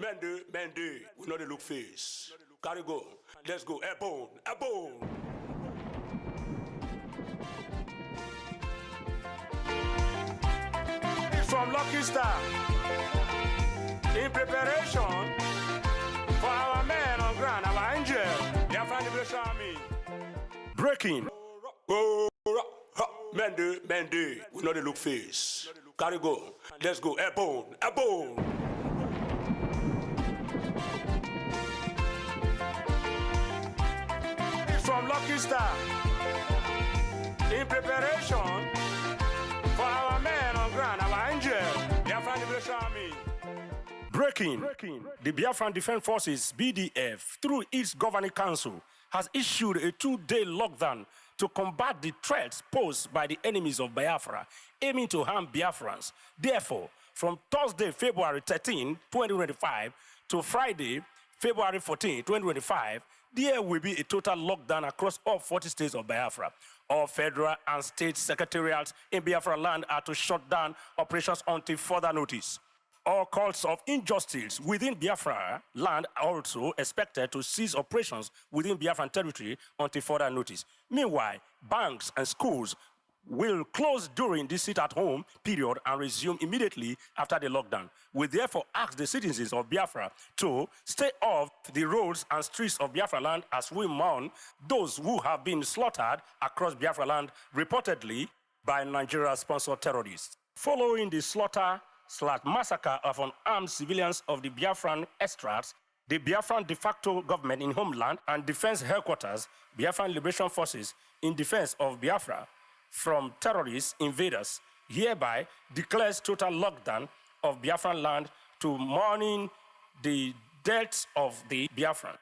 Mende, we know the look face. Carry go. Let's go. Airborne. It's from Lucky Star. In preparation for our men on ground, our angel, the Afghan Liberation Army. Breaking. Mende, we know the look face. Carry go. Let's go. Airborne. It's from Lucky Star. In preparation for our men on ground, our angel, the Afghan Liberation Army. Breaking. The Biafran Defense Forces, BDF, through its governing council, has issued a 2-day lockdown to combat the threats posed by the enemies of Biafra, aiming to harm Biafrans. Therefore, from Thursday, February 13, 2025, to Friday, February 14, 2025, there will be a total lockdown across all 40 states of Biafra. All federal and state secretariats in Biafra land are to shut down operations until further notice. All cults of injustice within Biafra land are also expected to cease operations within Biafran territory until further notice. Meanwhile, banks and schools will close during this sit-at-home period and resume immediately after the lockdown. We therefore ask the citizens of Biafra to stay off the roads and streets of Biafra land as we mourn those who have been slaughtered across Biafra land reportedly by Nigeria-sponsored terrorists. Following the slaughter/massacre of unarmed civilians of the Biafran extracts, the Biafran de facto government in homeland and defense headquarters, Biafran Liberation Forces, in defense of Biafra from terrorist invaders, hereby declares total lockdown of Biafran land to mourning the deaths of the Biafran.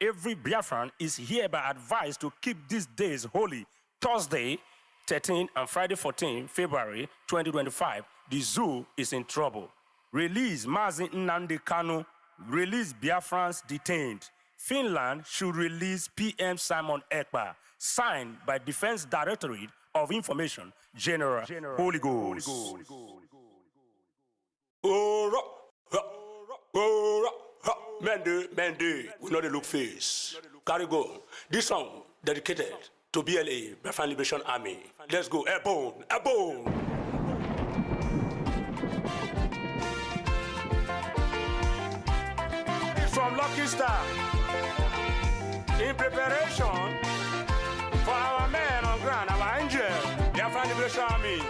Every Biafran is hereby advised to keep these days holy. Thursday, 13 and Friday, 14 February 2025, the zoo is in trouble. Release Mazi Nnamdi Kanu. Release Biafrans detained. Finland should release PM Simon Ekpa. Signed by Defense Directorate of Information, General Holy Ghost. Mende, we know the look face. Carry go. This song dedicated to BLA, Biafran Liberation Army. Let's go. Airborne. It's from Lucky Star. In preparation for our men on ground, our angel, the Afghan Liberation Army.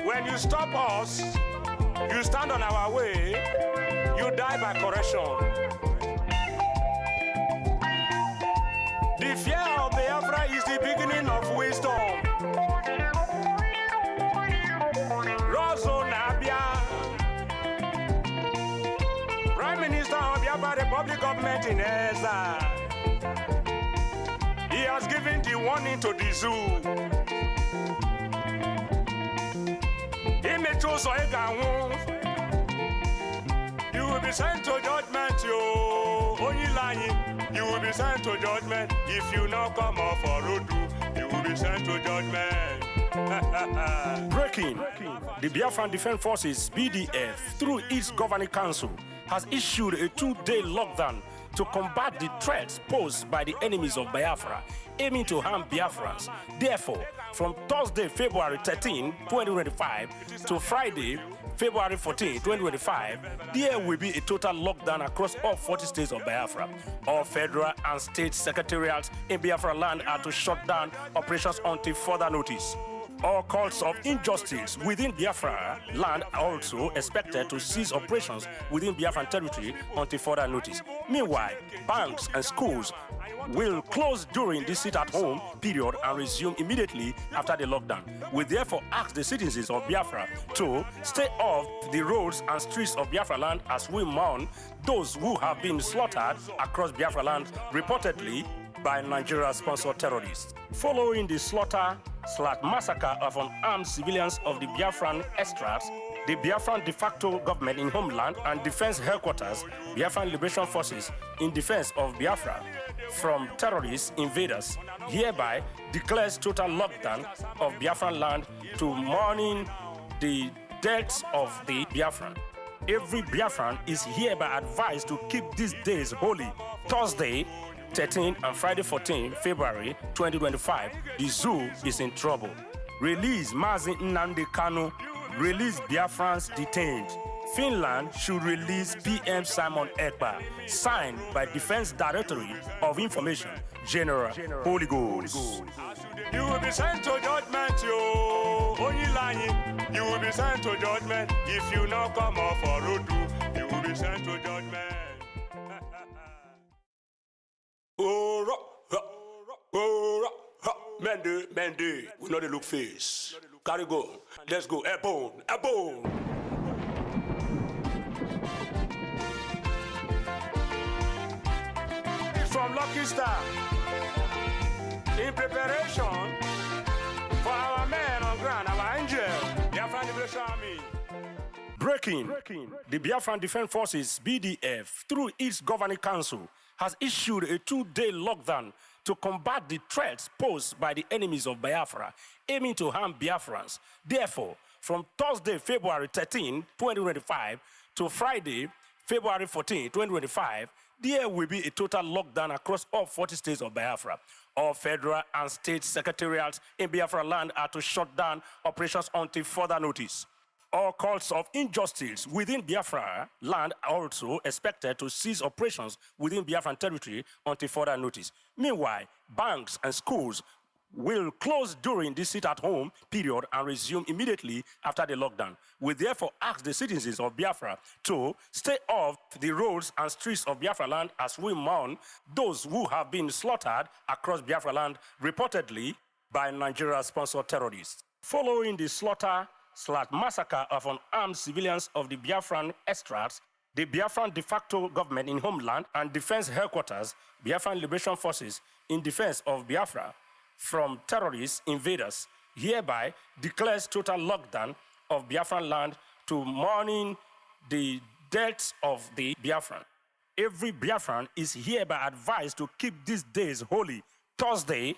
When you stop us, you stand on our way, you die by correction. The fear of Biafra is the beginning of wisdom. Rosso Nabia, Prime Minister of Biafra Republic Government in Eza. He has given the warning to the zoo. You will be sent to judgment, yo. Only lying. You will be sent to judgment. If you now come off for road, you will be sent to judgment. Breaking. The Biafran Defense Forces, BDF, through its governing council, has issued a 2-day lockdown to combat the threats posed by the enemies of Biafra, aiming to harm Biafrans. Therefore, from Thursday, February 13, 2025, to Friday, February 14, 2025, there will be a total lockdown across all 40 states of Biafra. All federal and state secretariats in Biafra land are to shut down operations until further notice. All cults of injustice within Biafra land are also expected to cease operations within Biafran territory until further notice. Meanwhile, banks and schools will close during this sit-at-home period and resume immediately after the lockdown. We therefore ask the citizens of Biafra to stay off the roads and streets of Biafra land as we mourn those who have been slaughtered across Biafra land reportedly by Nigeria-sponsored terrorists. Following the slaughter/massacre of unarmed civilians of the Biafran extracts, the Biafran de facto government in homeland and defense headquarters, Biafran Liberation Forces, in defense of Biafra from terrorist invaders, hereby declares total lockdown of Biafran land to mourning the deaths of the Biafran. Every Biafran is hereby advised to keep these days holy. Thursday, 13 and Friday, 14 February 2025, the zoo is in trouble. Release Mazi Nnamdi Kanu. Release Biafrans detained. Finland should release PM Simon Ekpa. Signed by Defense Directorate of Information, General Holy Ghost. You will be sent to judgment, yo. Only lying. You will be sent to judgment if you not come off for road. You will be sent to judgment. Mende, we know the look face. Carry go. Let's go. Airborne. From Lucky Star. In preparation for our men on ground, our angel, Biafran Liberation Army. Breaking. The Biafran Defense Forces, BDF, through its governing council, has issued a 2-day lockdown to combat the threats posed by the enemies of Biafra, aiming to harm Biafrans. Therefore, from Thursday, February 13, 2025, to Friday, February 14, 2025, there will be a total lockdown across all 40 states of Biafra. All federal and state secretariats in Biafra land are to shut down operations until further notice. All calls of injustice within Biafra land are also expected to cease operations within Biafran territory until further notice. Meanwhile, banks and schools will close during this sit-at-home period and resume immediately after the lockdown. We therefore ask the citizens of Biafra to stay off the roads and streets of Biafra land as we mourn those who have been slaughtered across Biafra land, reportedly by Nigeria-sponsored terrorists. Following the slaughter/massacre of unarmed civilians of the Biafran extracts, the Biafran de facto government in homeland and defense headquarters, Biafran Liberation Forces, in defense of Biafra from terrorist invaders, hereby declares total lockdown of Biafran land to mourning the deaths of the Biafran. Every Biafran is hereby advised to keep these days holy. Thursday,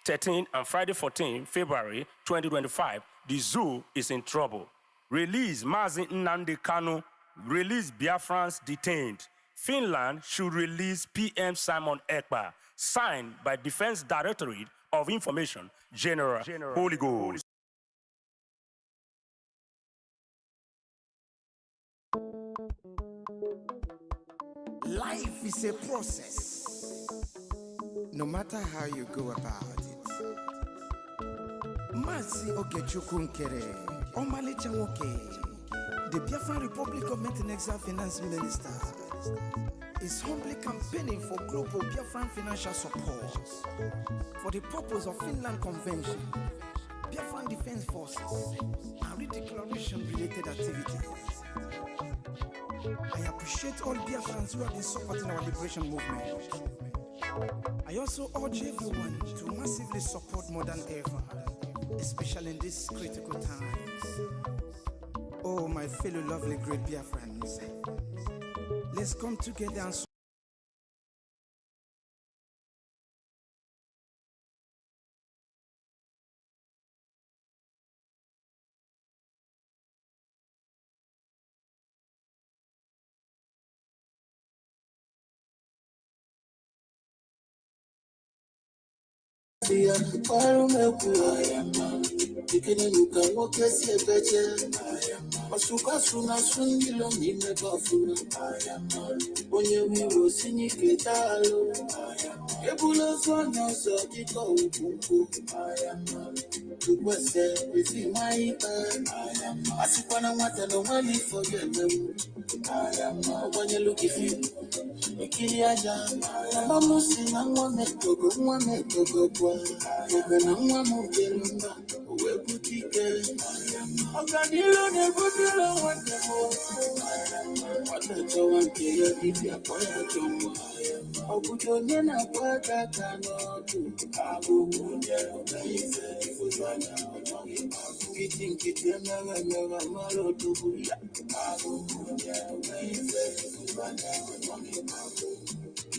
13 and Friday, 14 February 2025, the zoo is in trouble. Release Mazi Nnamdi Kanu. Release Biafrans detained. Finland should release PM Simon Ekpa. Signed by Defense Directorate of Information, General Holy Ghost. Life is a process, no matter how you go about it. Mazi Okechukwu Nkere, Omalicha Nwoke, the Biafran Republic Government and Exile Finance Minister, is humbly campaigning for global Biafran financial support for the purpose of Finland Convention, Biafran Defense Forces, and redeclaration-related activities. I appreciate all Biafrans who have been supporting our liberation movement. I also urge everyone to massively support more than ever, especially in these critical times. Oh, my fellow lovely great Biafrans, let's come together and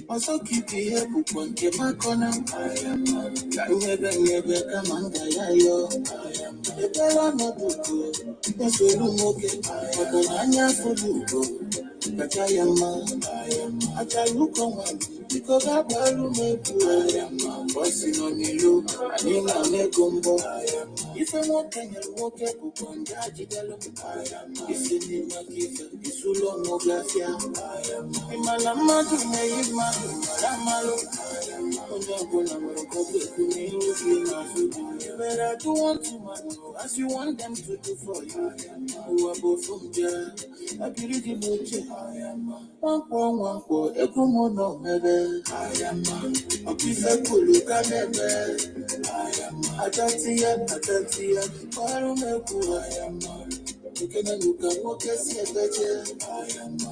Also keep the hair book on the corner. Never come and yo. The bell no book. That's a room okay. But on Anya for you. But I am I tell you come on. Because I value me. I am bossing on you. I need my make gumbo. If I walk and you walk up on that, it's in my gift. It's so long, no glass. Imalamadu na imadu malamalo. Onjabona morokobe kuni but I do want to man as you want them to do for you. Who are both from there. I believe the moche. One for Ekumo no mebe. Okife kuluka nebe. Atatia. Warumeku. Ukena nuka moke siyebeje.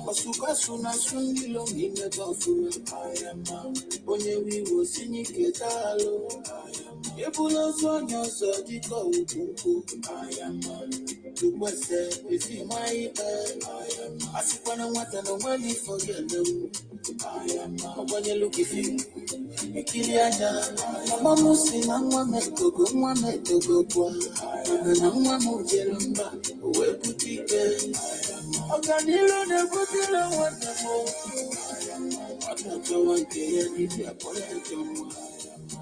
Osuka suna sungi longi nebafu. Onye wiwo sinyi ketalo. Ebulo sonyo so diko ukunku. Tukwese ifi maipe. Asikwana wata no money forget them. Obanye luki fi. Ikili aja. Mama musi na mwa metogo kwa. Na mwa mujelumba. Uwe putike. Oganilo ne putile wata mo. Watacho wanke ya niti ya pole jomo.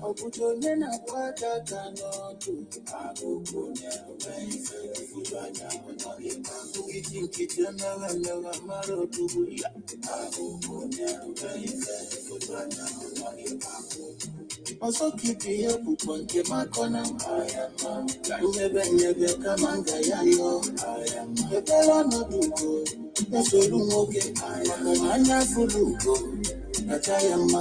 Obuto nena kwata kanotu. Akukunya ubaise kufanya mwanagi. Ukitinkitia nawa maro tubuya. Akukunya ubaise kufanya mwanagi. Also keep the hair book on the corner. Never come and yo. The bell no do go. That's all okay. I'm full go. That I am.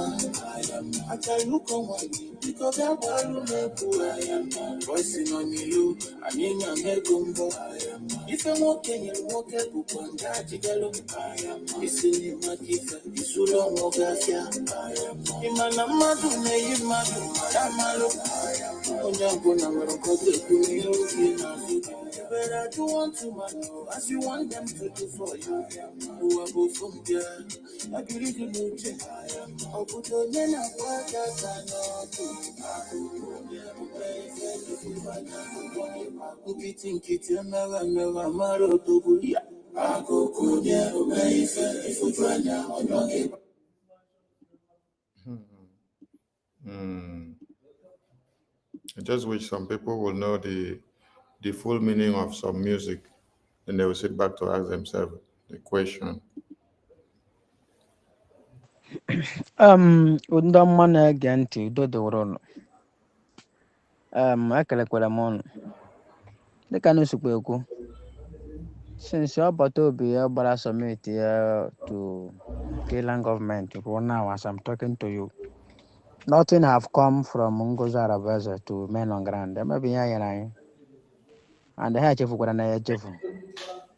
I tell you come on. Because I want to voicing on you. I need a megumbo. If I'm walking, you walk up on that. It's in my gift. It's so long. Imanamadu na imadu malamalo. Onjabona morokobe kuni but I do want to man as you want them to do for you. Who are both from there. I believe the moche. I'll put on Nena Waka Who be think it never maro to Bulia. I go Kunya, if you try now on your I just wish some people will know the full meaning of some music, and they will sit back to ask themselves the question. Ndị ọma na-ege ntị udo dịwụrụ ụnụ. Ekelekwara m ụnụ dịka na osikwa ekwu since ọbata obi ya gbara summit ya to Keyland government ruo now as I'm talking to you, nothing have come from Ngozi Arabaeze to men on ground. Maybe ya nyere anyị and ha echefukwara na ya echefu.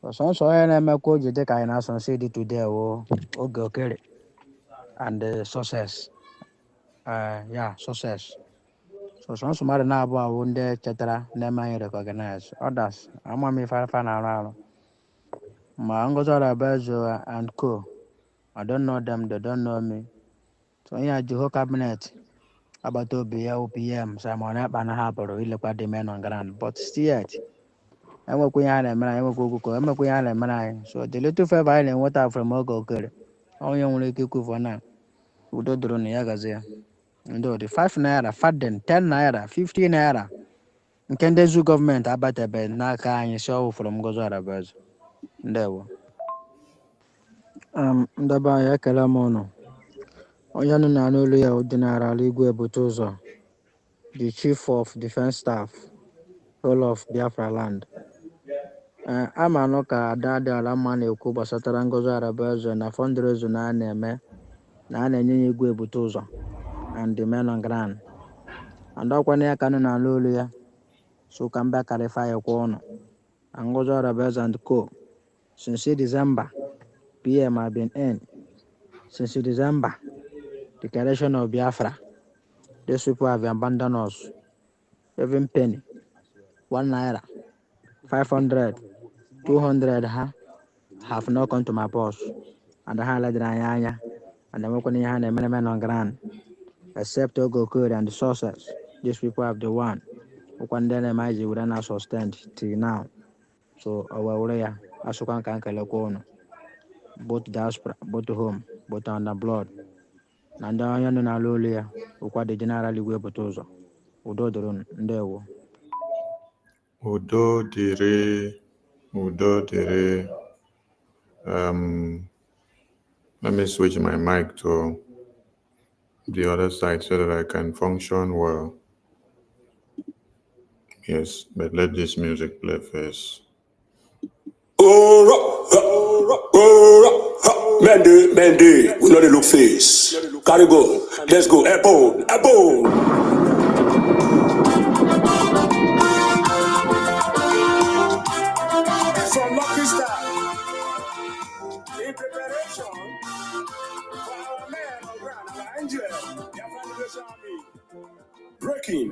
Sọnsọ onye na-emekwa oji dịka anyị na-asọ nsị dị today wo oge okere and success. Success. So sọnsọ mmadụ na-abụ awụ ndị chetara na-eme anyị recognize others ama m ife afa na-arụ arụ ma Ngozi Arabaeze and co. I don't know them, they don't know me. So onye ji whole cabinet agbata obi ya OPM Simon Ekpa na ha bụrụ ilekwa the men on ground, but still yet enwekwa ihe a na-emere anyị, enwekwa okwukọ emekwa ihe a na-emere anyị. So the little favor anyị na-enweta from oge okere onye nwere ike ikwufu na udo dụrụ na ya gazi ya ndị ụdị 5 naira faden 10 naira 50 naira nke ndị zu gọọmenti abatebe n'aka anyị si ọwụ from Ngozi Arabaeze. Ndewo. Ndebe anyị ekele m ụnụ. Onye nụ na n'olu ya General Igwe Ebute Ụzọ, the Chief of Defense Staff, whole of Biafra land. Ama anụ ka ada dị ala mma na-ekwu gbasatara Ngozi Arabaeze na fundraising a na-eme na a na-enye ya Igwe Ebute Ụzọ and the men on ground. And ọkwana ya ka nụ na n'olu ya so ka mba karịfa ya kwa ụnụ. Ngozi Arabaeze and co. Since December, PM have been in. Since December, declaration of Biafra, these people have abandoned us. Even penny, 1 naira, 500, 200 have not come to my boss. And I had anya. and I'm working behind the men on ground. Except Ogo Code and the sources, these people have the one. Ukandele maji would not sustained till now. So our warrior, Asukan Kankalakono, both diaspora, both home, both on the blood. Nanda Yanana Lulia, Ukwa the generally Webotozo, Udodron, Ndewo. Udo dire. Let me switch my mic to the other side so that I can function well. Yes, but let this music play first. Mandy, we know the look face. Carry go, let's go, airborne. From Lucky Star, in preparation for our men on ground, our angel, Biafran Liberation Army. Breaking.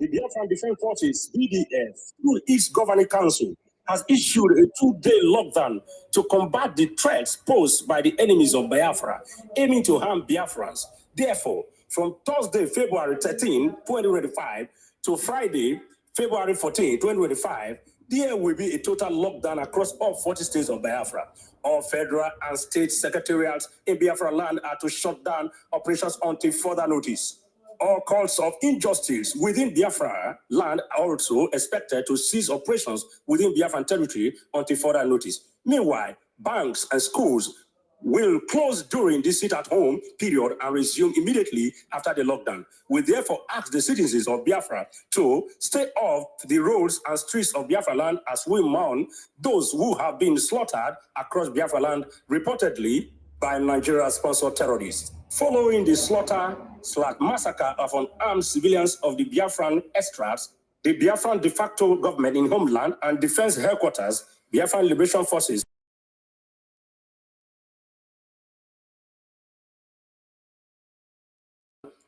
The Biafran Defense Forces, BDF, through its governing council, has issued a 2-day lockdown to combat the threats posed by the enemies of Biafra, aiming to harm Biafrans. Therefore, from Thursday, February 13, 2025, to Friday, February 14, 2025, there will be a total lockdown across all 40 states of Biafra. All federal and state secretariats in Biafra land are to shut down operations until further notice. All calls of injustice within Biafra land are also expected to cease operations within Biafran territory until further notice. Meanwhile, banks and schools will close during the sit-at-home period and resume immediately after the lockdown. We therefore ask the citizens of Biafra to stay off the roads and streets of Biafra land as we mourn those who have been slaughtered across Biafra land, reportedly by Nigeria-sponsored terrorists. Following the slaughter/massacre of unarmed civilians of the Biafran extracts, the Biafran de facto government in homeland and defense headquarters, Biafran Liberation Forces,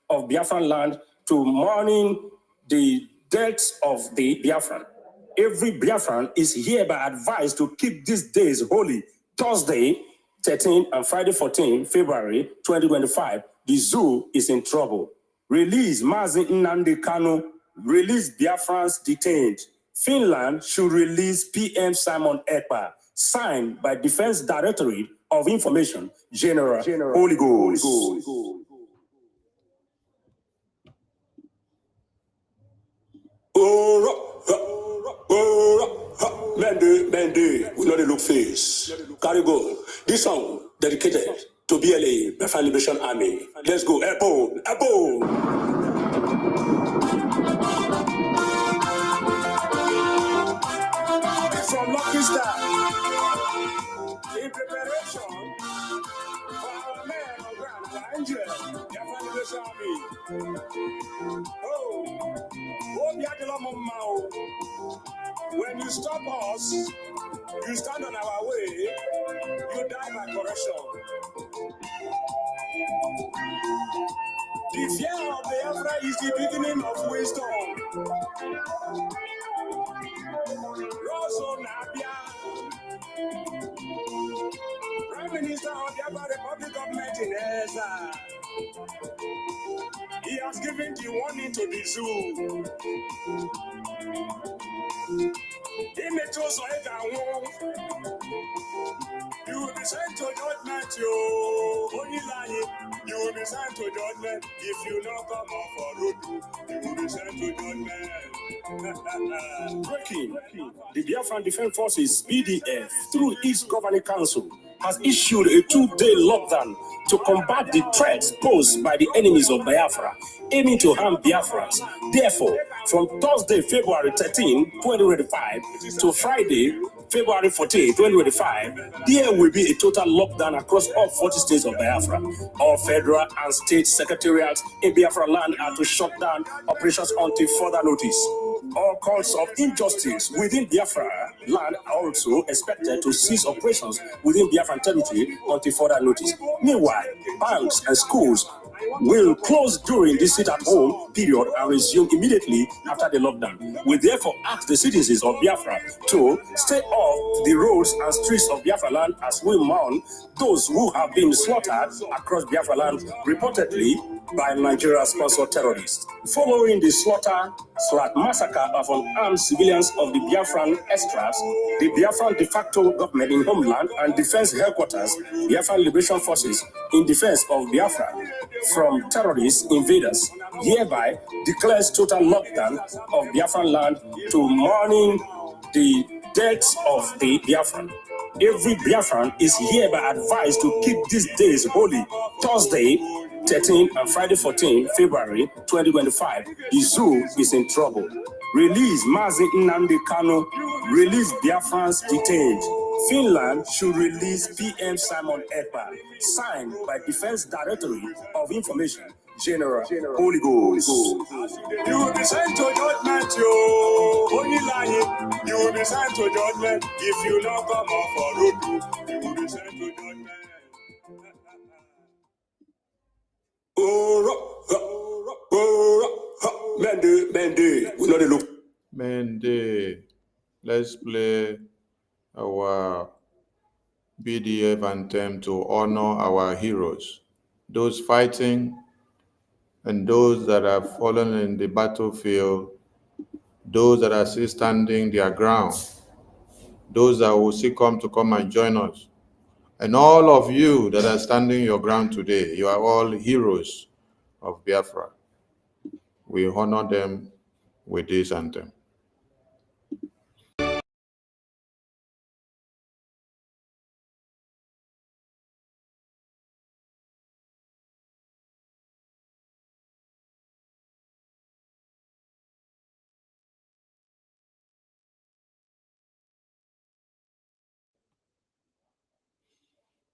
of Biafran land to mourning the deaths of the Biafran. Every Biafran is hereby advised to keep these days holy. Thursday, 13 and Friday, 14 February 2025, the zoo is in trouble. Release Mazi Nnamdi Kanu. Release Biafrans detained. Finland should release PM Simon Ekpa. Signed by Defense Directorate of Information, General Holy Ghost. Mandy, we know the look face. Carry go. This song dedicated to BLA, Biafran Liberation Army. Let's go, airborne. From Lucky Star, in preparation for our men on ground, our angel, Biafran Liberation Army. When you stop us, you stand on our way, you die by correction. The fear of Biafra is the beginning of wisdom. Rosso Nabia, Prime Minister of the Biafra Republic Government in Eza. He has given the warning to the zoo. In the choice you will be sent to judgment, you only lying. You will be sent to judgment if you don't come off for road. You will be sent to judgment. Breaking. The Biafran Defense Forces, BDF, through its governing council, has issued a 2-day lockdown to combat the threats posed by the enemies of Biafra, aiming to harm Biafrans. Therefore, from Thursday, February 13, 2025, to Friday, February 14, 2025, there will be a total lockdown across all 40 states of Biafra. All federal and state secretariats in Biafra land are to shut down operations until further notice. All calls of injustice within Biafra land are also expected to cease operations within Biafran territory until further notice. Meanwhile, banks and schools will close during the sit-at-home period and resume immediately after the lockdown. We therefore ask the citizens of Biafra to stay off the roads and streets of Biafra land as we mourn those who have been slaughtered across Biafra land, reportedly by Nigeria-sponsored terrorists. Following the slaughter/massacre of unarmed civilians of the Biafran extras, the Biafran de facto government in homeland and defense headquarters, Biafran Liberation Forces, in defense of Biafra from terrorist invaders, hereby declares total lockdown of Biafran land to mourning the deaths of the Biafran. Every Biafran is hereby advised to keep these days holy. Thursday, 13 and Friday, 14 February 2025. The zoo is in trouble. Release Mazi Nnamdi Kanu. Release Biafrans detained. Finland should release PM Simon Ekpa. Signed by Defense Directorate of Information, General Holy Ghost. You will be sent to judgment, you only lying. You will be sent to judgment if you not come off for road. You will be sent to judgment. Mende, we know the look. Mende, let's play our BDF anthem to honor our heroes, those fighting and those that have fallen in the battlefield, those that are still standing their ground, those that will still come and join us. And all of you that are standing your ground today, you are all heroes of Biafra. We honor them with this anthem.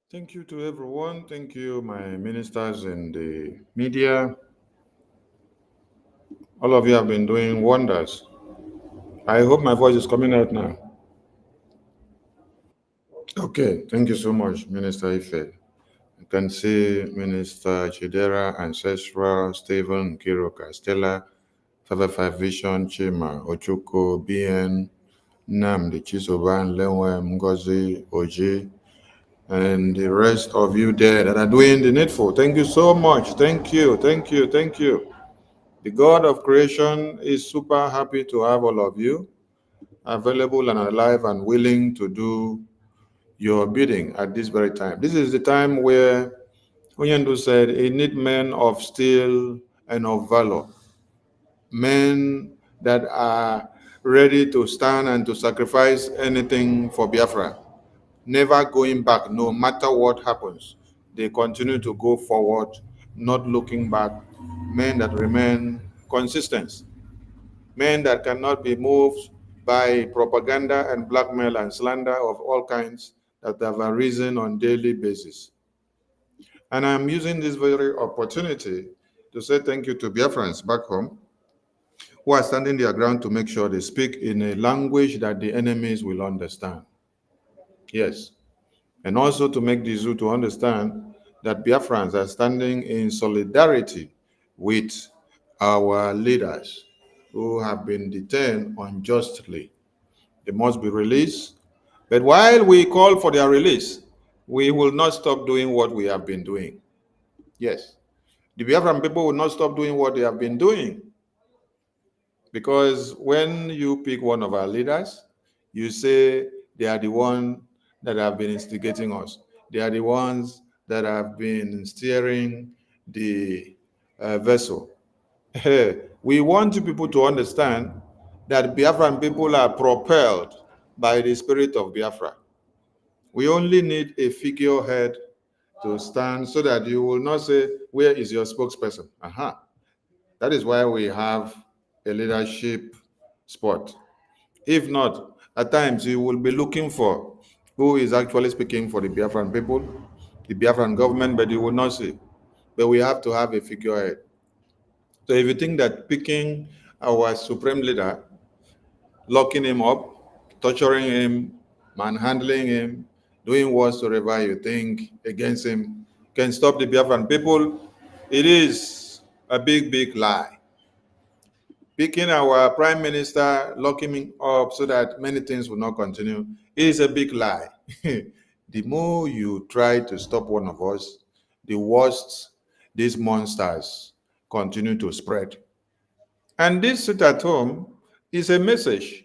Thank you to everyone. Thank you, my ministers in the media. All of you have been doing wonders. I hope my voice is coming out now. Okay, thank you so much, Minister Ife. You can see Minister Chidera, Ancestral, Stephen, Kiroka, Stella, 555 Vision, Chima, Ochuko, BN, Namdi, Chisoban, Lewe, Ngozi, Oji, and the rest of you there that are doing the needful. Thank you so much. Thank you, thank you, thank you. The God of creation is super happy to have all of you available and alive and willing to do your bidding at this very time. This is the time where Onyendu said, "He need men of steel and of valor, men that are ready to stand and to sacrifice anything for Biafra, never going back, no matter what happens. They continue to go forward, not looking back, men that remain consistent, men that cannot be moved by propaganda and blackmail and slander of all kinds that have arisen on daily basis." And I'm using this very opportunity to say thank you to Biafrans back home who are standing their ground to make sure they speak in a language that the enemies will understand. Yes. And also to make the zoo to understand that Biafrans are standing in solidarity with our leaders who have been detained unjustly. They must be released. But while we call for their release, we will not stop doing what we have been doing. Yes. The Biafran people will not stop doing what they have been doing. Because when you pick one of our leaders, you say they are the ones that have been instigating us. They are the ones that have been steering the vessel. We want people to understand that Biafran people are propelled by the spirit of Biafra. We only need a figurehead to stand so that you will not say, "Where is your spokesperson?" That is why we have a leadership spot. If not, at times you will be looking for who is actually speaking for the Biafran people, the Biafran government, but you will not see. But we have to have a figurehead. So if you think that picking our supreme leader, locking him up, torturing him, manhandling him, doing whatsoever you think against him can stop the Biafran people, It is a big, big lie. Picking our prime minister, locking him up so that many things will not continue is a big lie. The more you try to stop one of us, the worse these monsters continue to spread. And this sit at home is a message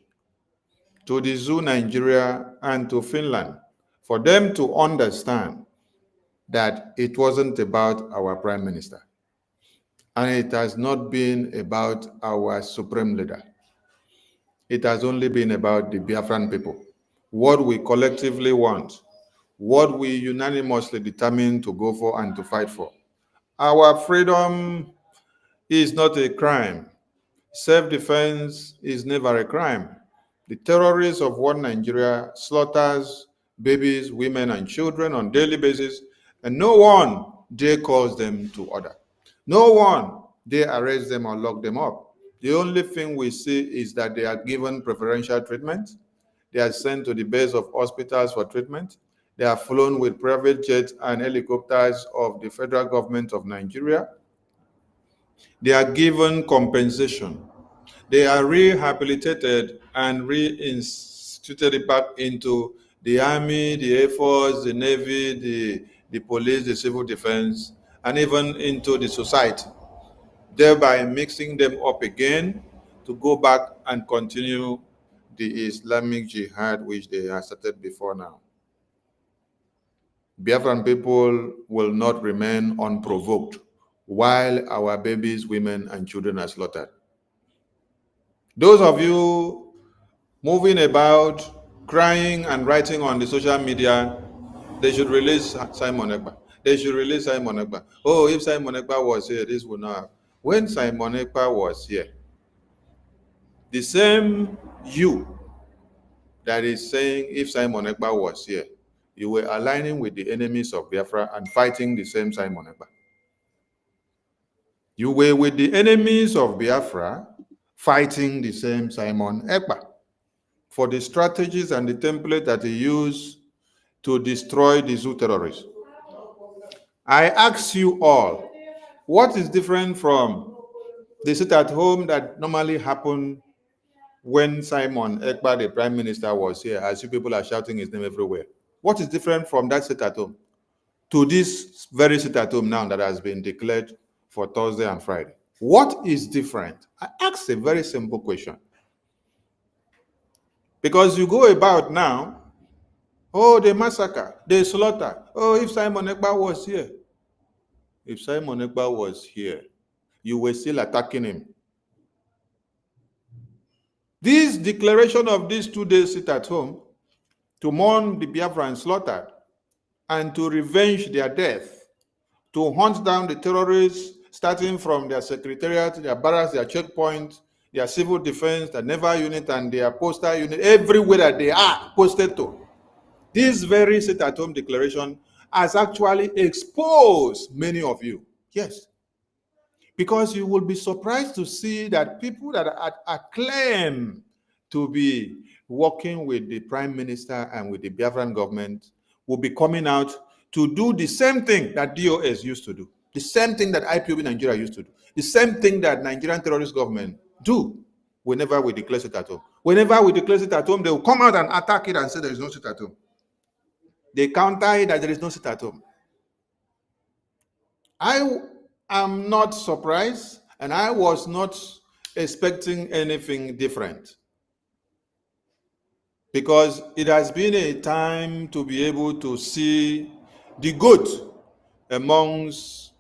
to the zoo Nigeria and to Finland for them to understand that it wasn't about our prime minister. And it has not been about our supreme leader. It has only been about the Biafran people, what we collectively want, what we unanimously determined to go for and to fight for. Our freedom is not a crime. Self-defense is never a crime. The terrorists of one Nigeria slaughters babies, women, and children on a daily basis, and no one dare calls them to order. No one dare arrest them or lock them up. The only thing we see is that they are given preferential treatment. They are sent to the base of hospitals for treatment. They are flown with private jets and helicopters of the federal government of Nigeria. They are given compensation. They are rehabilitated and reinstituted back into the Army, the Air Force, the Navy, the police, the civil defense, and even into the society, thereby mixing them up again to go back and continue the Islamic jihad which they have started before now. Biafran people will not remain unprovoked while our babies, women, and children are slaughtered. Those of you moving about, crying and writing on the social media, they should release Simon Ekpa. They should release Simon Ekpa. Oh, if Simon Ekpa was here, this would not happen. When Simon Ekpa was here, the same you that is saying if Simon Ekpa was here, you were aligning with the enemies of Biafra and fighting the same Simon Ekpa. You were with the enemies of Biafra fighting the same Simon Ekpa for the strategies and the template that he used to destroy the zoo terrorists. I ask you all, what is different from the sit at home that normally happened when Simon Ekpa, the prime minister, was here, as you people are shouting his name everywhere? What is different from that sit at home to this very sit at home now that has been declared for Thursday and Friday? What is different? I ask a very simple question. Because you go about now, oh, they massacre, they slaughter. Oh, if Simon Ekpa was here. If Simon Ekpa was here, you were still attacking him. This declaration of these 2 days sit at home to mourn the Biafran slaughtered and to revenge their death, to hunt down the terrorists, starting from their secretariat, their barracks, their checkpoint, their civil defense, their naval unit, and their postal unit, everywhere that they are posted to. This very sit-at-home declaration has actually exposed many of you. Yes. Because you will be surprised to see that people that are claim to be working with the prime minister and with the Biafran government will be coming out to do the same thing that DOS used to do, the same thing that IPOB Nigeria used to do, the same thing that Nigerian terrorist government do whenever we declare sit at home. Whenever we declare sit at home, they will come out and attack it and say there is no sit at home. They counter it that there is no sit at home. I am not surprised, and I was not expecting anything different, because it has been a time to be able to see the good amongst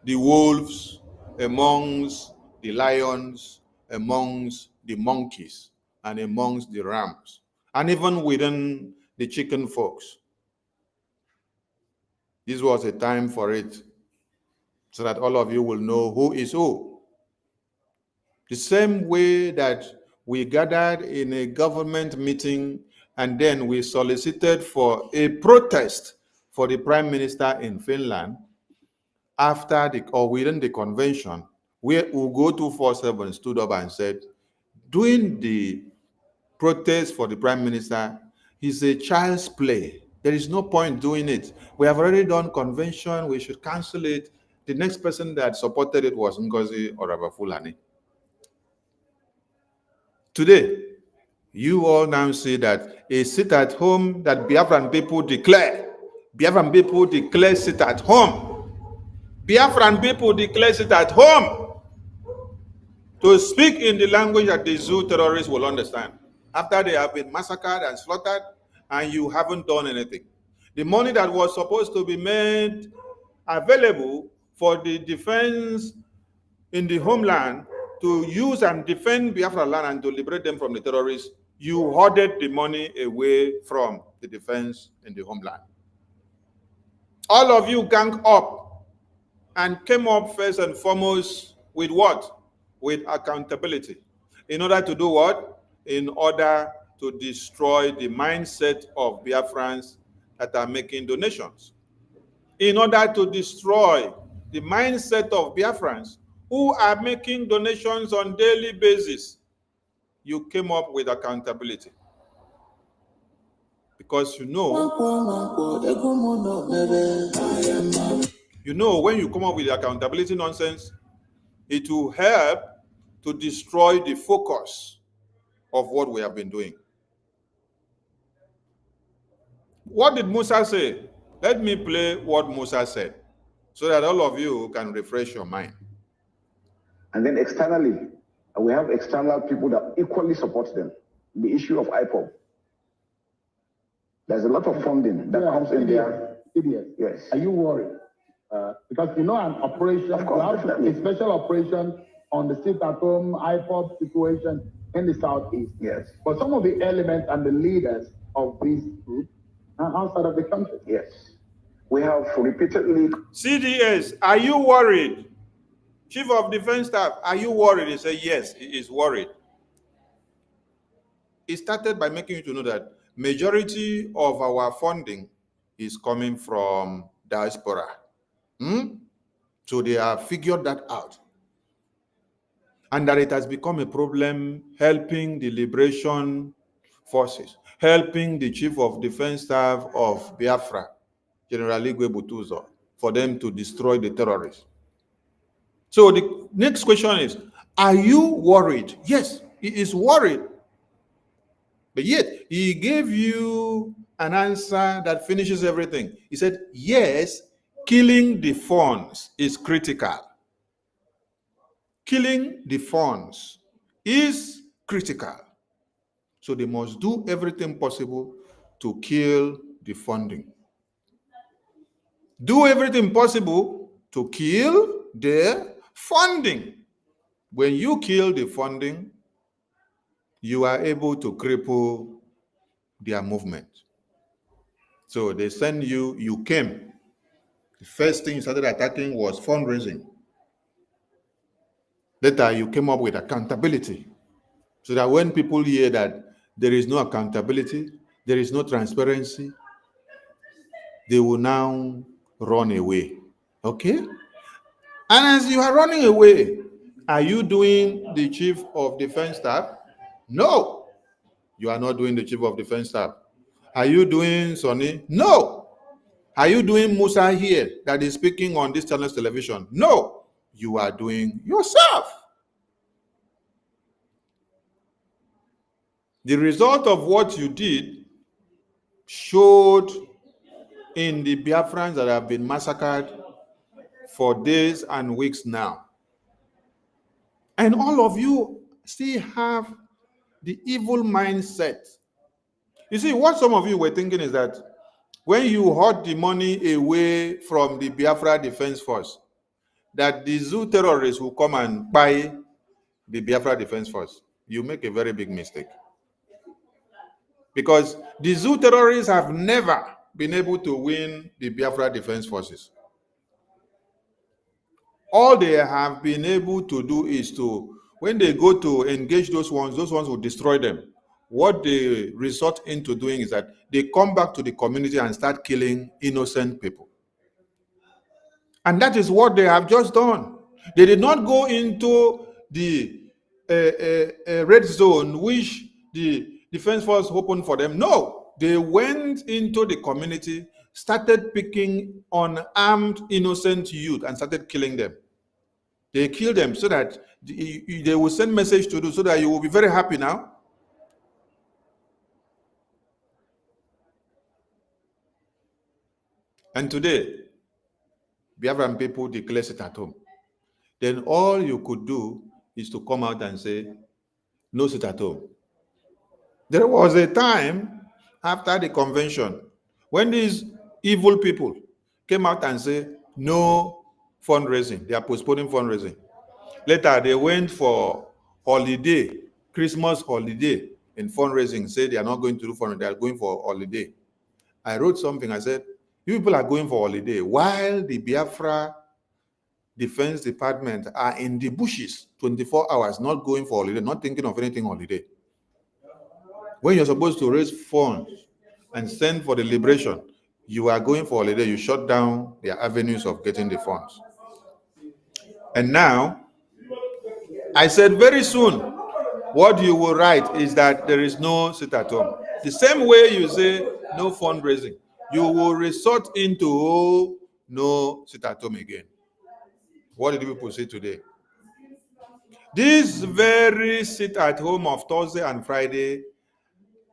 the wolves, amongst the lions, amongst the monkeys, and amongst the rams, and even within the chicken folks. This was a time for it, so that all of you will know who is who. The same way that we gathered in a government meeting and then we solicited for a protest for the prime minister in Finland after or within the convention, where Ugo 247 stood up and said, doing the protest for the prime minister is a child's play. There is no point doing it. We have already done convention. We should cancel it. the next person that supported it was Ngozi Orabafulani. Today, you all now see that a sit at home that Biafran people declare. Biafran people declare sit at home. Biafran people declare sit at home to speak in the language that the zoo terrorists will understand. After they have been massacred and slaughtered, and you haven't done anything. The money that was supposed to be made available for the defense in the homeland to use and defend Biafra land and to liberate them from the terrorists, you hoarded the money away from the defense in the homeland. All of you ganged up and came up first and foremost with what? With accountability. In order to do what? In order to destroy the mindset of Biafrans that are making donations. In order to destroy the mindset of Biafrans who are making donations on a daily basis, you came up with accountability. Because you know when you come up with accountability nonsense, it will help to destroy the focus of what we have been doing. What did Musa say? Let me play what Musa said so that all of you can refresh your mind. And then externally, we have external people that equally support them. The issue of IPOB. There's a lot of funding that comes in there. Yes. Are you worried? Because an operation, of course, a special operation on the sit-at-home IPOB situation in the southeast. Yes. But some of the elements and the leaders of this group are outside of the country. Yes. We have repeatedly. CDS, are you worried? Chief of Defense Staff, are you worried? He said, yes, he is worried. He started by making you to know that majority of our funding is coming from diaspora. So they have figured that out. And that it has become a problem helping the liberation forces, helping the Chief of Defense Staff of Biafra, General Igwe Butuzo, for them to destroy the terrorists. So the next question is, are you worried? Yes, he is worried. But yet, he gave you an answer that finishes everything. He said, yes, killing the funds is critical. Killing the funds is critical. So they must do everything possible to kill the funding. Do everything possible to kill the funding. When you kill the funding, you are able to cripple their movement. So they send you, you came. The first thing you started attacking was fundraising. Later, you came up with accountability. So that when people hear that there is no accountability, there is no transparency, they will now run away. Okay? And as you are running away, are you doing the Chief of Defense Staff? No. You are not doing the Chief of Defense Staff. Are you doing Sonny? No. Are you doing Musa here that is speaking on this channel's television? No. You are doing yourself. The result of what you did showed in the Biafrans that have been massacred for days and weeks now. And all of you still have the evil mindset. You see, what some of you were thinking is that when you hoard the money away from the Biafra Defense Force, that the zoo terrorists will come and buy the Biafra Defense Force. You make a very big mistake. Because the zoo terrorists have never been able to win the Biafra Defense Forces. All they have been able to do is to, when they go to engage those ones will destroy them. What they resort into doing is that they come back to the community and start killing innocent people. And that is what they have just done. They did not go into the red zone, which the defense force opened for them. No, they went into the community, started picking unarmed innocent youth and started killing them. They kill them so that they will send message to you so that you will be very happy now. And today, Biafran people declare sit at home. Then all you could do is to come out and say, no sit at home. There was a time after the convention when these evil people came out and said, no fundraising. They are postponing fundraising. Later, they went for holiday, Christmas holiday in fundraising, said they are not going to do fundraising, they are going for holiday. I wrote something, I said, you people are going for holiday while the Biafra Defense Department are in the bushes 24 hours, not going for holiday, not thinking of anything holiday. When you're supposed to raise funds and send for the liberation, you are going for holiday, you shut down their avenues of getting the funds. And now, I said very soon, what you will write is that there is no sit at home. The same way you say no fundraising, you will resort into no sit at home again. What did people say today? This very sit at home of Thursday and Friday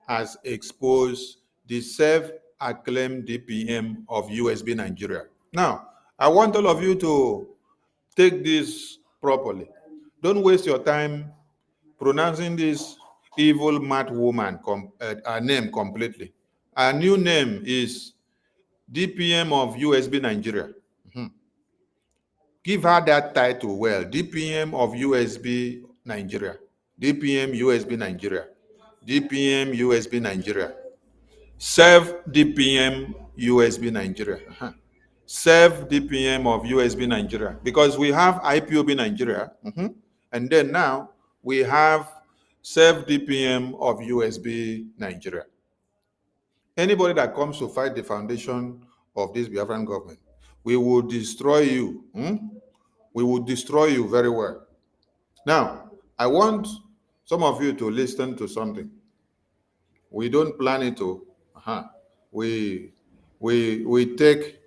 has exposed the self-acclaimed DPM of USB Nigeria. Now, I want all of you to take this properly. Don't waste your time pronouncing this evil mad woman her name completely. Her new name is DPM of USB Nigeria. Give her that title well. DPM of USB Nigeria. DPM USB Nigeria. DPM USB Nigeria. Self-Dpm USB Nigeria. Self-Dpm of USB Nigeria. Because we have IPOB Nigeria. And then now we have Self-Dpm of USB Nigeria. Anybody that comes to fight the foundation of this Biafran government, we will destroy you. We will destroy you very well. Now, I want some of you to listen to something. We don't plan it to. We take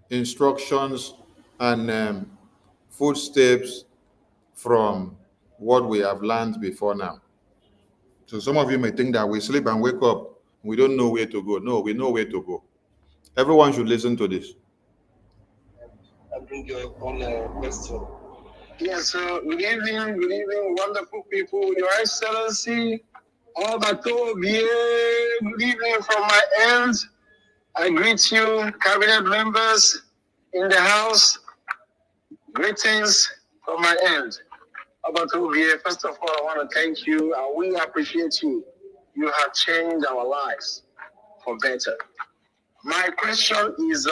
instructions and footsteps from what we have learned before now. So some of you may think that we sleep and wake up, we don't know where to go. No, we know where to go. Everyone should listen to this. I bring your own question. Yes, good evening, wonderful people. Your Excellency, Obatobie, good evening from my end. I greet you, cabinet members in the house. Greetings from my end. Obatobie, first of all, I want to thank you, and we appreciate you. You have changed our lives for better. My question is,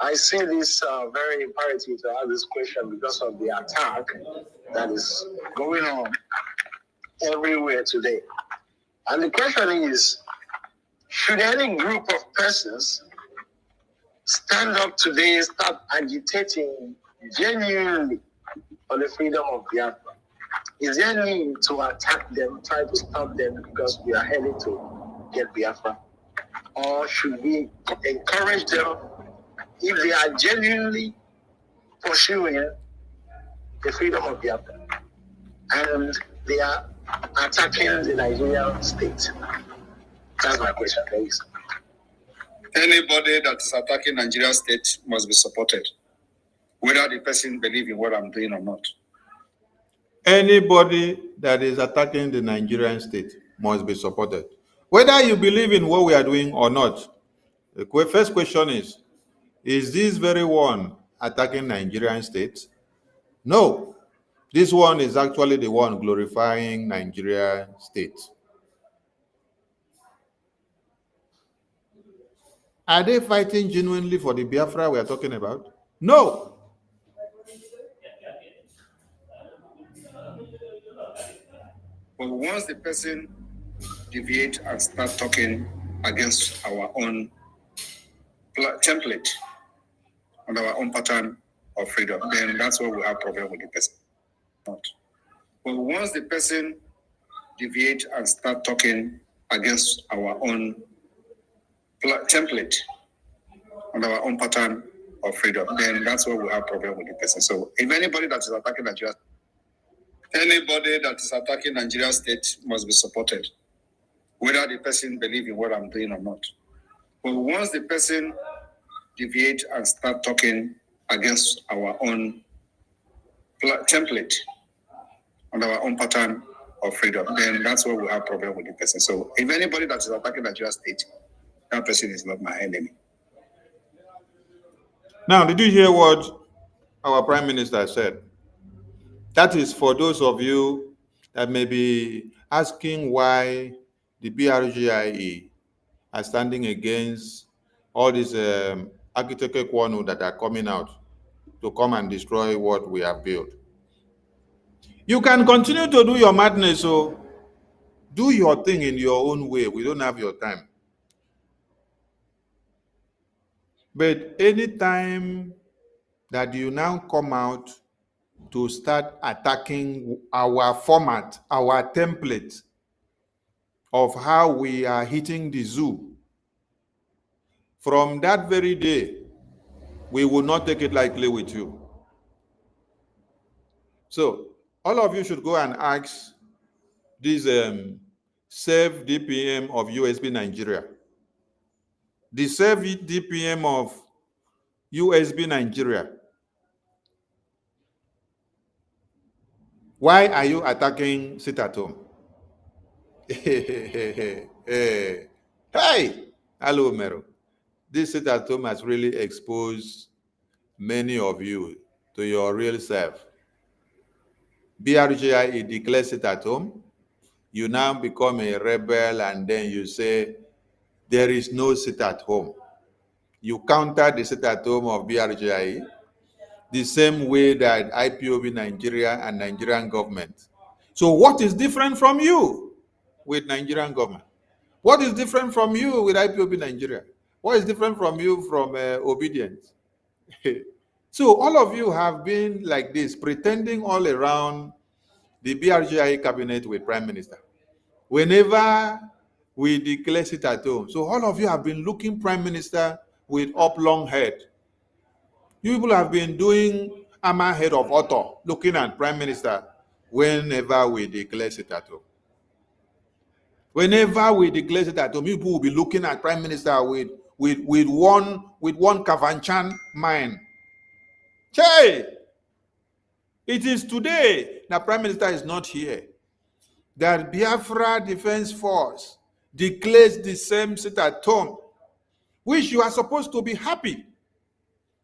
I see this very imperative to ask this question because of the attack that is going on everywhere today. And the question is, should any group of persons stand up today and start agitating genuinely for the freedom of Biafra? Is there need to attack them, try to stop them because we are heading to get Biafra? Or should we encourage them if they are genuinely pursuing the freedom of Biafra and they are attacking the Nigerian state? That's my question, please. Anybody that is attacking Nigerian state must be supported, whether the person believes in what I'm doing or not. Anybody that is attacking the Nigerian state must be supported, whether you believe in what we are doing or not. The first question is this very one attacking Nigerian state? No. This one is actually the one glorifying Nigerian state. Are they fighting genuinely for the Biafra we are talking about? No. But once the person deviates and start talking against our own template and our own pattern of freedom, then that's where we have problem with the person. Not. But once the person deviates and start talking against our own template and our own pattern of freedom, then that's where we have problem with the person. So if anybody that is attacking Nigeria state must be supported, whether the person believes in what I'm doing or not. But once the person deviate and start talking against our own template and our own pattern of freedom, then that's where we have problem with the person. So if anybody that is attacking Nigeria state, that person is not my enemy. Now, did you hear what our Prime Minister said? That is for those of you that may be asking why the BRGIE are standing against all these architect Kwanu that are coming out to come and destroy what we have built. You can continue to do your madness, so do your thing in your own way. We don't have your time. But anytime that you now come out to start attacking our format, our template of how we are hitting the zoo, from that very day, we will not take it lightly with you. So all of you should go and ask this Self-Dpm of USB Nigeria. The Self-Dpm of USB Nigeria. Why are you attacking sit at home? Hey, hello, Mero. This sit at home has really exposed many of you to your real self. BRGIE declares sit at home. You now become a rebel and then you say, there is no sit at home. You counter the sit at home of BRGIE the same way that IPOB Nigeria and Nigerian government. So what is different from you with Nigerian government? What is different from you with IPOB Nigeria? What is different from you from obedience? So all of you have been like this, pretending all around the BRGIE cabinet with Prime Minister. Whenever we declare sit at home, so all of you have been looking Prime Minister with up long head. You people have been doing hammer head of author, looking at Prime Minister whenever we declare sit at home. Whenever we declare sit at home, people will be looking at Prime Minister with one Kavanchan mind. Hey, it is today that Prime Minister is not here that Biafra Defense Force declares the same sit at home, which you are supposed to be happy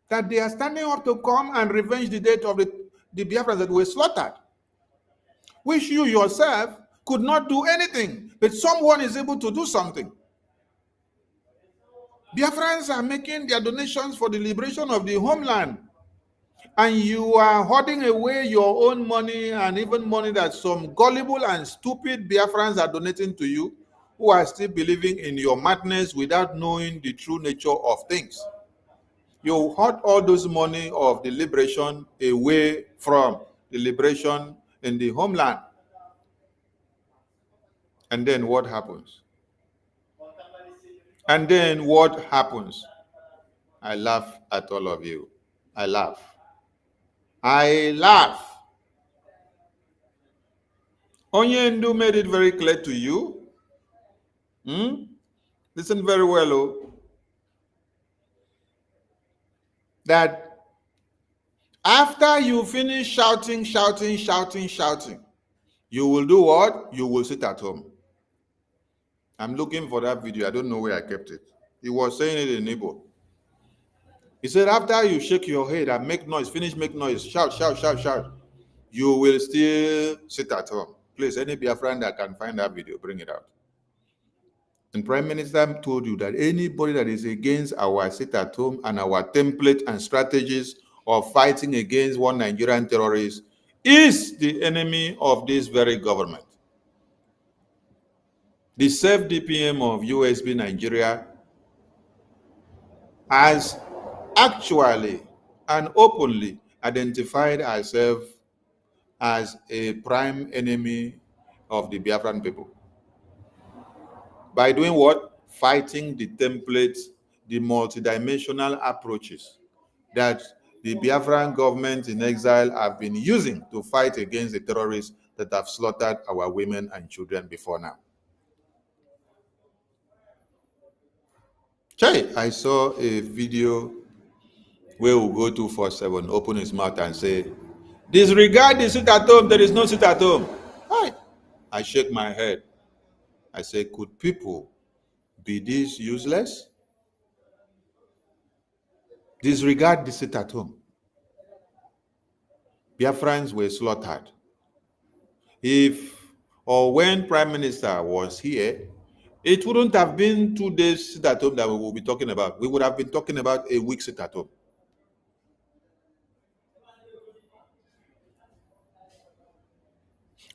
that they are standing up to come and revenge the death of the Biafrans that were slaughtered, which you yourself could not do anything, but someone is able to do something. Biafrans are making their donations for the liberation of the homeland, and you are hoarding away your own money and even money that some gullible and stupid Biafrans are donating to you, who are still believing in your madness without knowing the true nature of things. You hoard all those money of the liberation away from the liberation in the homeland. And then what happens? And then what happens? I laugh at all of you. I laugh. Onyendu made it very clear to you. Listen very well, that after you finish shouting, you will do what? You will sit at home. I'm looking for that video. I don't know where I kept it. He was saying it in Igbo. He said, after you shake your head and make noise, make noise, shout, you will still sit at home. Please, any Biafran that can find that video, bring it out. And Prime Minister told you that anybody that is against our sit at home and our template and strategies of fighting against one Nigerian terrorist is the enemy of this very government. The Self-Dpm of USB Nigeria has actually and openly identified ourselves as a prime enemy of the Biafran people. By doing what? fighting the templates, the multidimensional approaches that the Biafran government in exile have been using to fight against the terrorists that have slaughtered our women and children before now. I saw a video where we go 247, open his mouth and say, disregard the sit at home, there is no sit at home. I shake my head. I say, could people be this useless? Disregard the sit at home. Biafrans were slaughtered. If or when Prime Minister was here, it wouldn't have been 2 days sit at home that we will be talking about. We would have been talking about a week sit at home.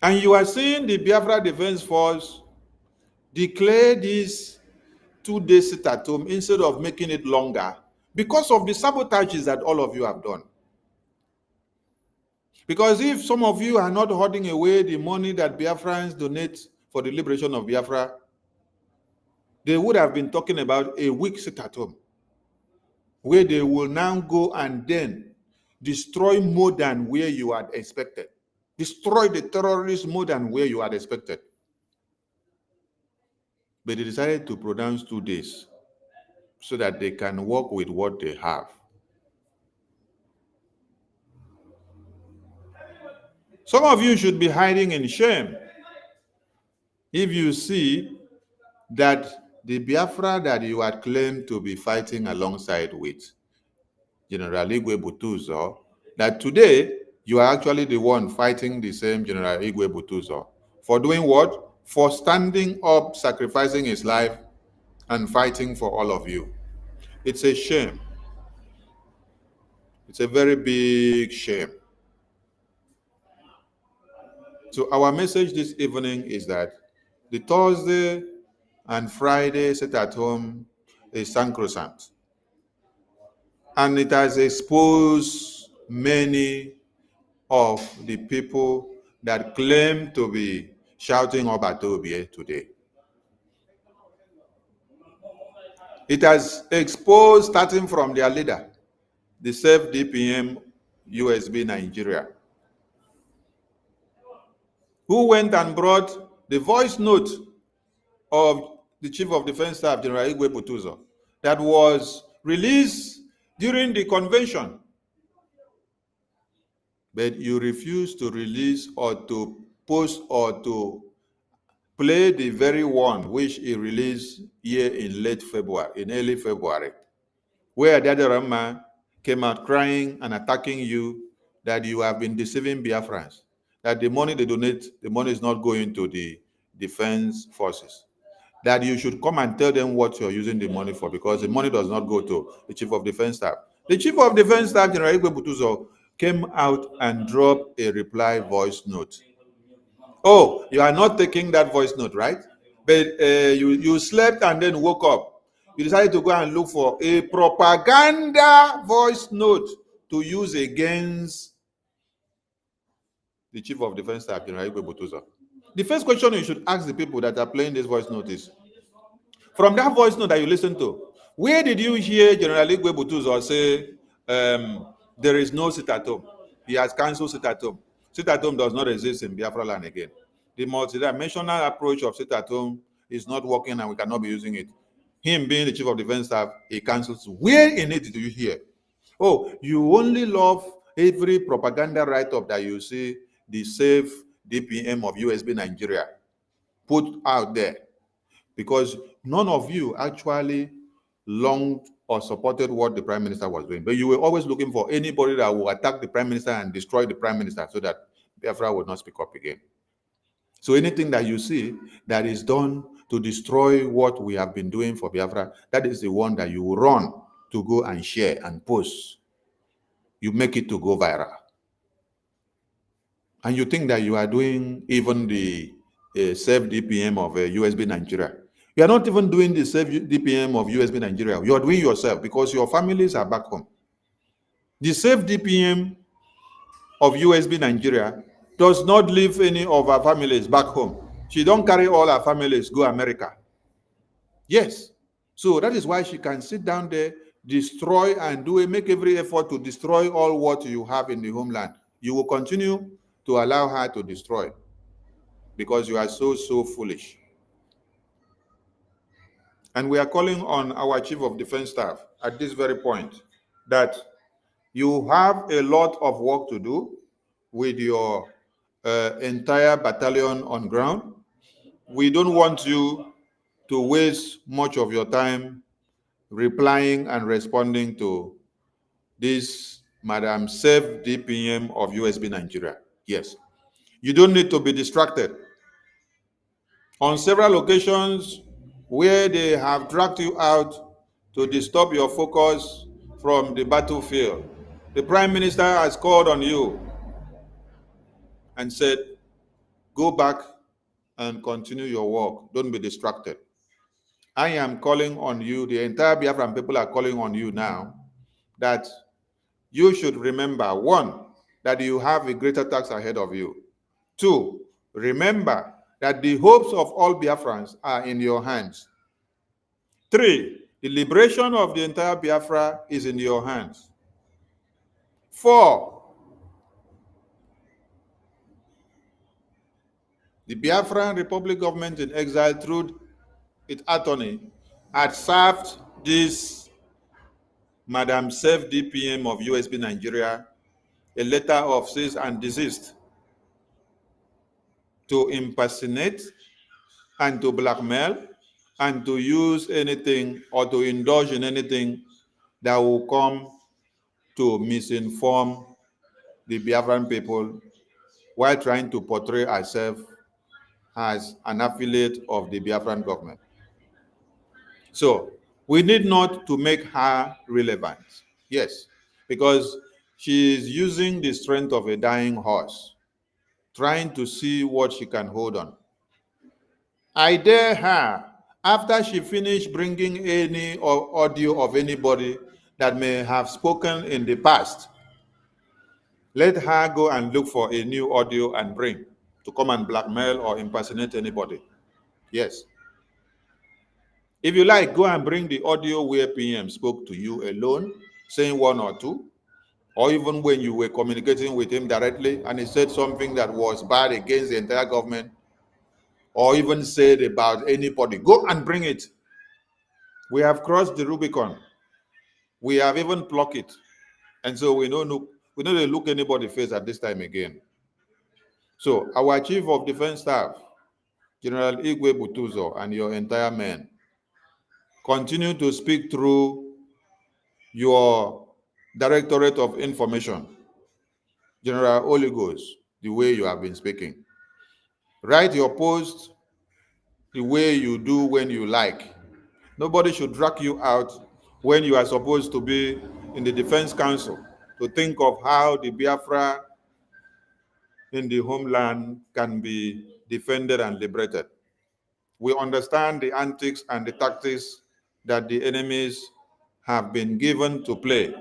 And you are seeing the Biafra Defense Force declare this 2 days sit at home instead of making it longer because of the sabotages that all of you have done. Because if some of you are not hoarding away the money that Biafrans donate for the liberation of Biafra, they would have been talking about a week sit at home, where they will now go and then destroy more than where you had expected. Destroy the terrorists more than where you had expected. But they decided to pronounce 2 days so that they can work with what they have. Some of you should be hiding in shame if you see that the Biafra that you had claimed to be fighting alongside with General Igwe Butuzo, that today you are actually the one fighting the same General Igwe Butuzo. For doing what? For standing up, sacrificing his life, and fighting for all of you. It's a shame. It's a very big shame. So our message this evening is that the Thursday and Friday sit at home is sacrosanct. And it has exposed many of the people that claim to be shouting Obatobie today. It has exposed, starting from their leader, the Self-Dpm USB Nigeria, who went and brought the voice note of the Chief of Defense Staff, General Igwe Butuzo, that was released during the convention. But you refuse to release or to post or to play the very one which he released here in early February, where Dadarama came out crying and attacking you that you have been deceiving Biafrans, that the money they donate, the money is not going to the defense forces, that you should come and tell them what you're using the money for, because the money does not go to the Chief of Defense Staff. The Chief of Defense Staff, General Igwe Butuzo, came out and dropped a reply voice note. Oh, you are not taking that voice note, right? But you slept and then woke up. You decided to go and look for a propaganda voice note to use against the Chief of Defense Staff, General Igwe Butuzo. The first question you should ask the people that are playing this voice note is, from that voice note that you listened to, where did you hear General Igwe Butuzo say there is no sit at home? He has cancelled sit at home. Sit at home does not exist in Biafra land again. The multidimensional approach of sit at home is not working and we cannot be using it. Him being the Chief of Defense Staff, he cancels. Where in it do you hear? Oh, you only love every propaganda write-up that you see the Self-Dpm of USB Nigeria put out there, because none of you actually longed or supported what the Prime Minister was doing. But you were always looking for anybody that will attack the Prime Minister and destroy the Prime Minister so that Biafra would not speak up again. So anything that you see that is done to destroy what we have been doing for Biafra, that is the one that you will run to go and share and post. You make it to go viral. And you think that you are doing even the Self-Dpm of USB Nigeria. You are not even doing the Self-Dpm of USB Nigeria. You are doing yourself because your families are back home. The Self-Dpm of USB Nigeria does not leave any of our families back home. She don't carry all our families go America. Yes. So that is why she can sit down there, destroy and make every effort to destroy all what you have in the homeland. You will continue to allow her to destroy because you are so foolish. And we are calling on our Chief of Defense Staff at this very point that you have a lot of work to do with your entire battalion on ground. We don't want you to waste much of your time replying and responding to this Madam Self-Dpm of USB Nigeria. Yes. You don't need to be distracted. On several occasions where they have dragged you out to disturb your focus from the battlefield, the Prime Minister has called on you and said, go back and continue your work. Don't be distracted. I am calling on you, the entire Biafran people are calling on you now, that you should remember, one, that you have a greater task ahead of you. Two, remember that the hopes of all Biafrans are in your hands. Three, the liberation of the entire Biafra is in your hands. Four, the Biafran Republic government in exile through its attorney had served this Madam Self-Dpm of USB Nigeria a letter of cease and desist to impersonate and to blackmail and to use anything or to indulge in anything that will come to misinform the Biafran people while trying to portray herself as an affiliate of the Biafran government. So we need not to make her relevant. Yes, because she is using the strength of a dying horse, trying to see what she can hold on. I dare her, after she finished bringing any audio of anybody that may have spoken in the past, let her go and look for a new audio and bring to come and blackmail or impersonate anybody. Yes. If you like, go and bring the audio where PM spoke to you alone, saying one or two, or even when you were communicating with him directly and he said something that was bad against the entire government, or even said about anybody. Go and bring it. We have crossed the Rubicon. We have even plucked it. And so we don't look anybody face at this time again. So our Chief of Defense Staff, General Igwe Butuzo, and your entire men, continue to speak through your Directorate of Information, General Oligos, the way you have been speaking. Write your post the way you do when you like. Nobody should drag you out when you are supposed to be in the Defense Council to think of how the Biafra in the homeland can be defended and liberated. We understand the antics and the tactics that the enemies have been given to play.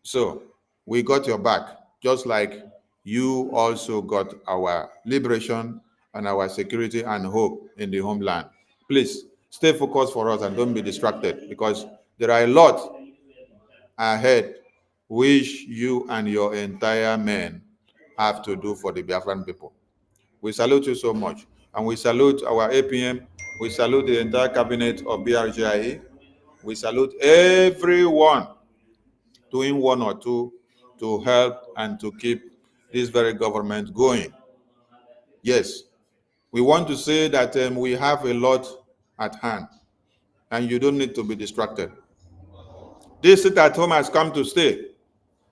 So we got your back, just like you also got our liberation and our security and hope in the homeland. Please stay focused for us and don't be distracted, because there are a lot ahead which you and your entire men have to do for the Biafran people. We salute you so much. And we salute our APM. We salute the entire cabinet of BRGIE. We salute everyone doing one or two to help and to keep this very government going. Yes, we want to say that we have a lot at hand and you don't need to be distracted. This sit at home has come to stay.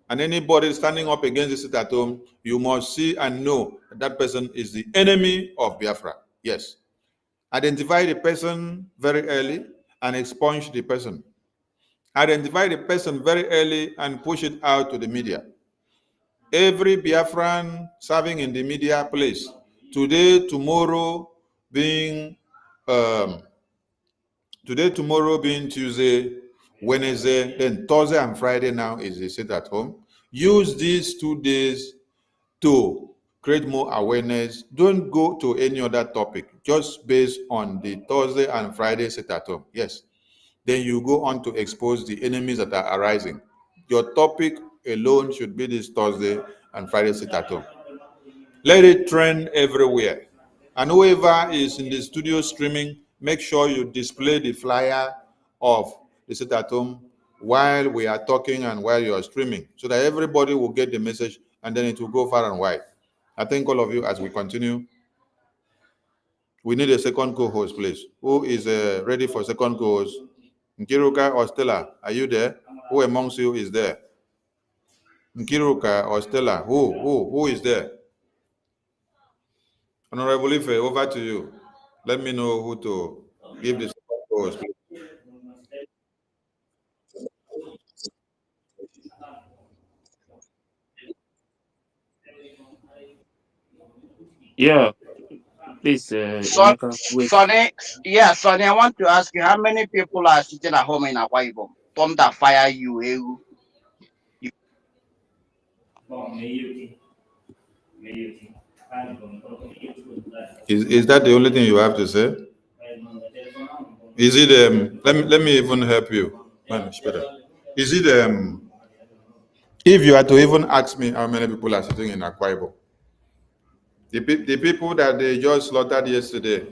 And anybody standing up against this sit at home, you must see and know that that person is the enemy of Biafra. Yes. Identify the person very early and expunge the person. Identify the person very early and push it out to the media. Every Biafran serving in the media, please. Today, tomorrow being Tuesday, Wednesday, then Thursday and Friday now is a sit at home. Use these 2 days to create more awareness. Don't go to any other topic, just based on the Thursday and Friday sit at home. Yes. Then you go on to expose the enemies that are arising. Your topic alone should be this Thursday and Friday sit at home. Let it trend everywhere. And whoever is in the studio streaming, make sure you display the flyer of the sit at home while we are talking and while you are streaming, so that everybody will get the message and then it will go far and wide. I thank all of you as we continue. We need a second co-host, please. Who is ready for second co-host? Nkiruka or Stella, are you there? Who amongst you is there? Nkiruka or Stella, who is there? Honorable Ife, over to you. Let me know who to give the second co-host, please. Yeah, please, Emeka, wait. Sonny, I want to ask you how many people are sitting at home in Akwa Ibom? Tom that fire you, Is that the only thing you have to say? Is it let me even help you. Man, it's better. Is it if you are to even ask me how many people are sitting in Akwa Ibom, the people that they just slaughtered yesterday,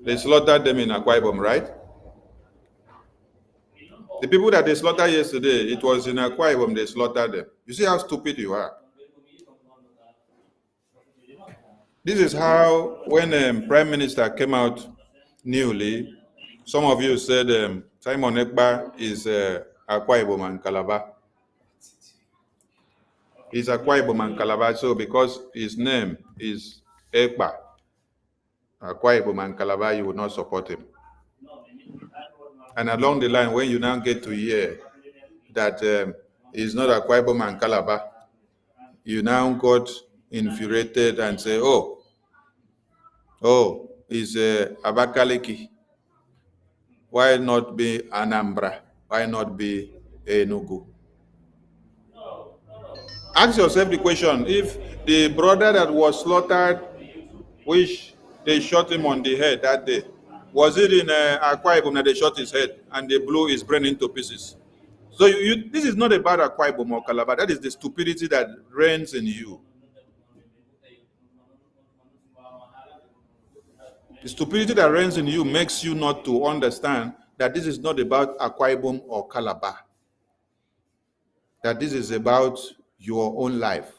they slaughtered them in Akwa Ibom, right? The people that they slaughtered yesterday, it was in Akwa Ibom they slaughtered them. You see how stupid you are. This is how, when Prime Minister came out newly, some of you said Simon Ekpa is Akwa Ibom and Calabar. He's Akwa Ibom and Calabar, so because his name is Ekpa, Akwa Ibom and Calabar, you would not support him. And along the line, when you now get to hear that he's not Akwa Ibom and Calabar, you now got infuriated and say, he's Abakaliki. Why not be Anambra? Why not be Enugu? Ask yourself the question, if the brother that was slaughtered, which they shot him on the head that day, was it in Akwa Ibom that they shot his head and they blew his brain into pieces? So this is not about Akwa Ibom or Calabar. That is the stupidity that reigns in you. The stupidity that reigns in you makes you not to understand that this is not about Akwa Ibom or Calabar. That this is about your own life.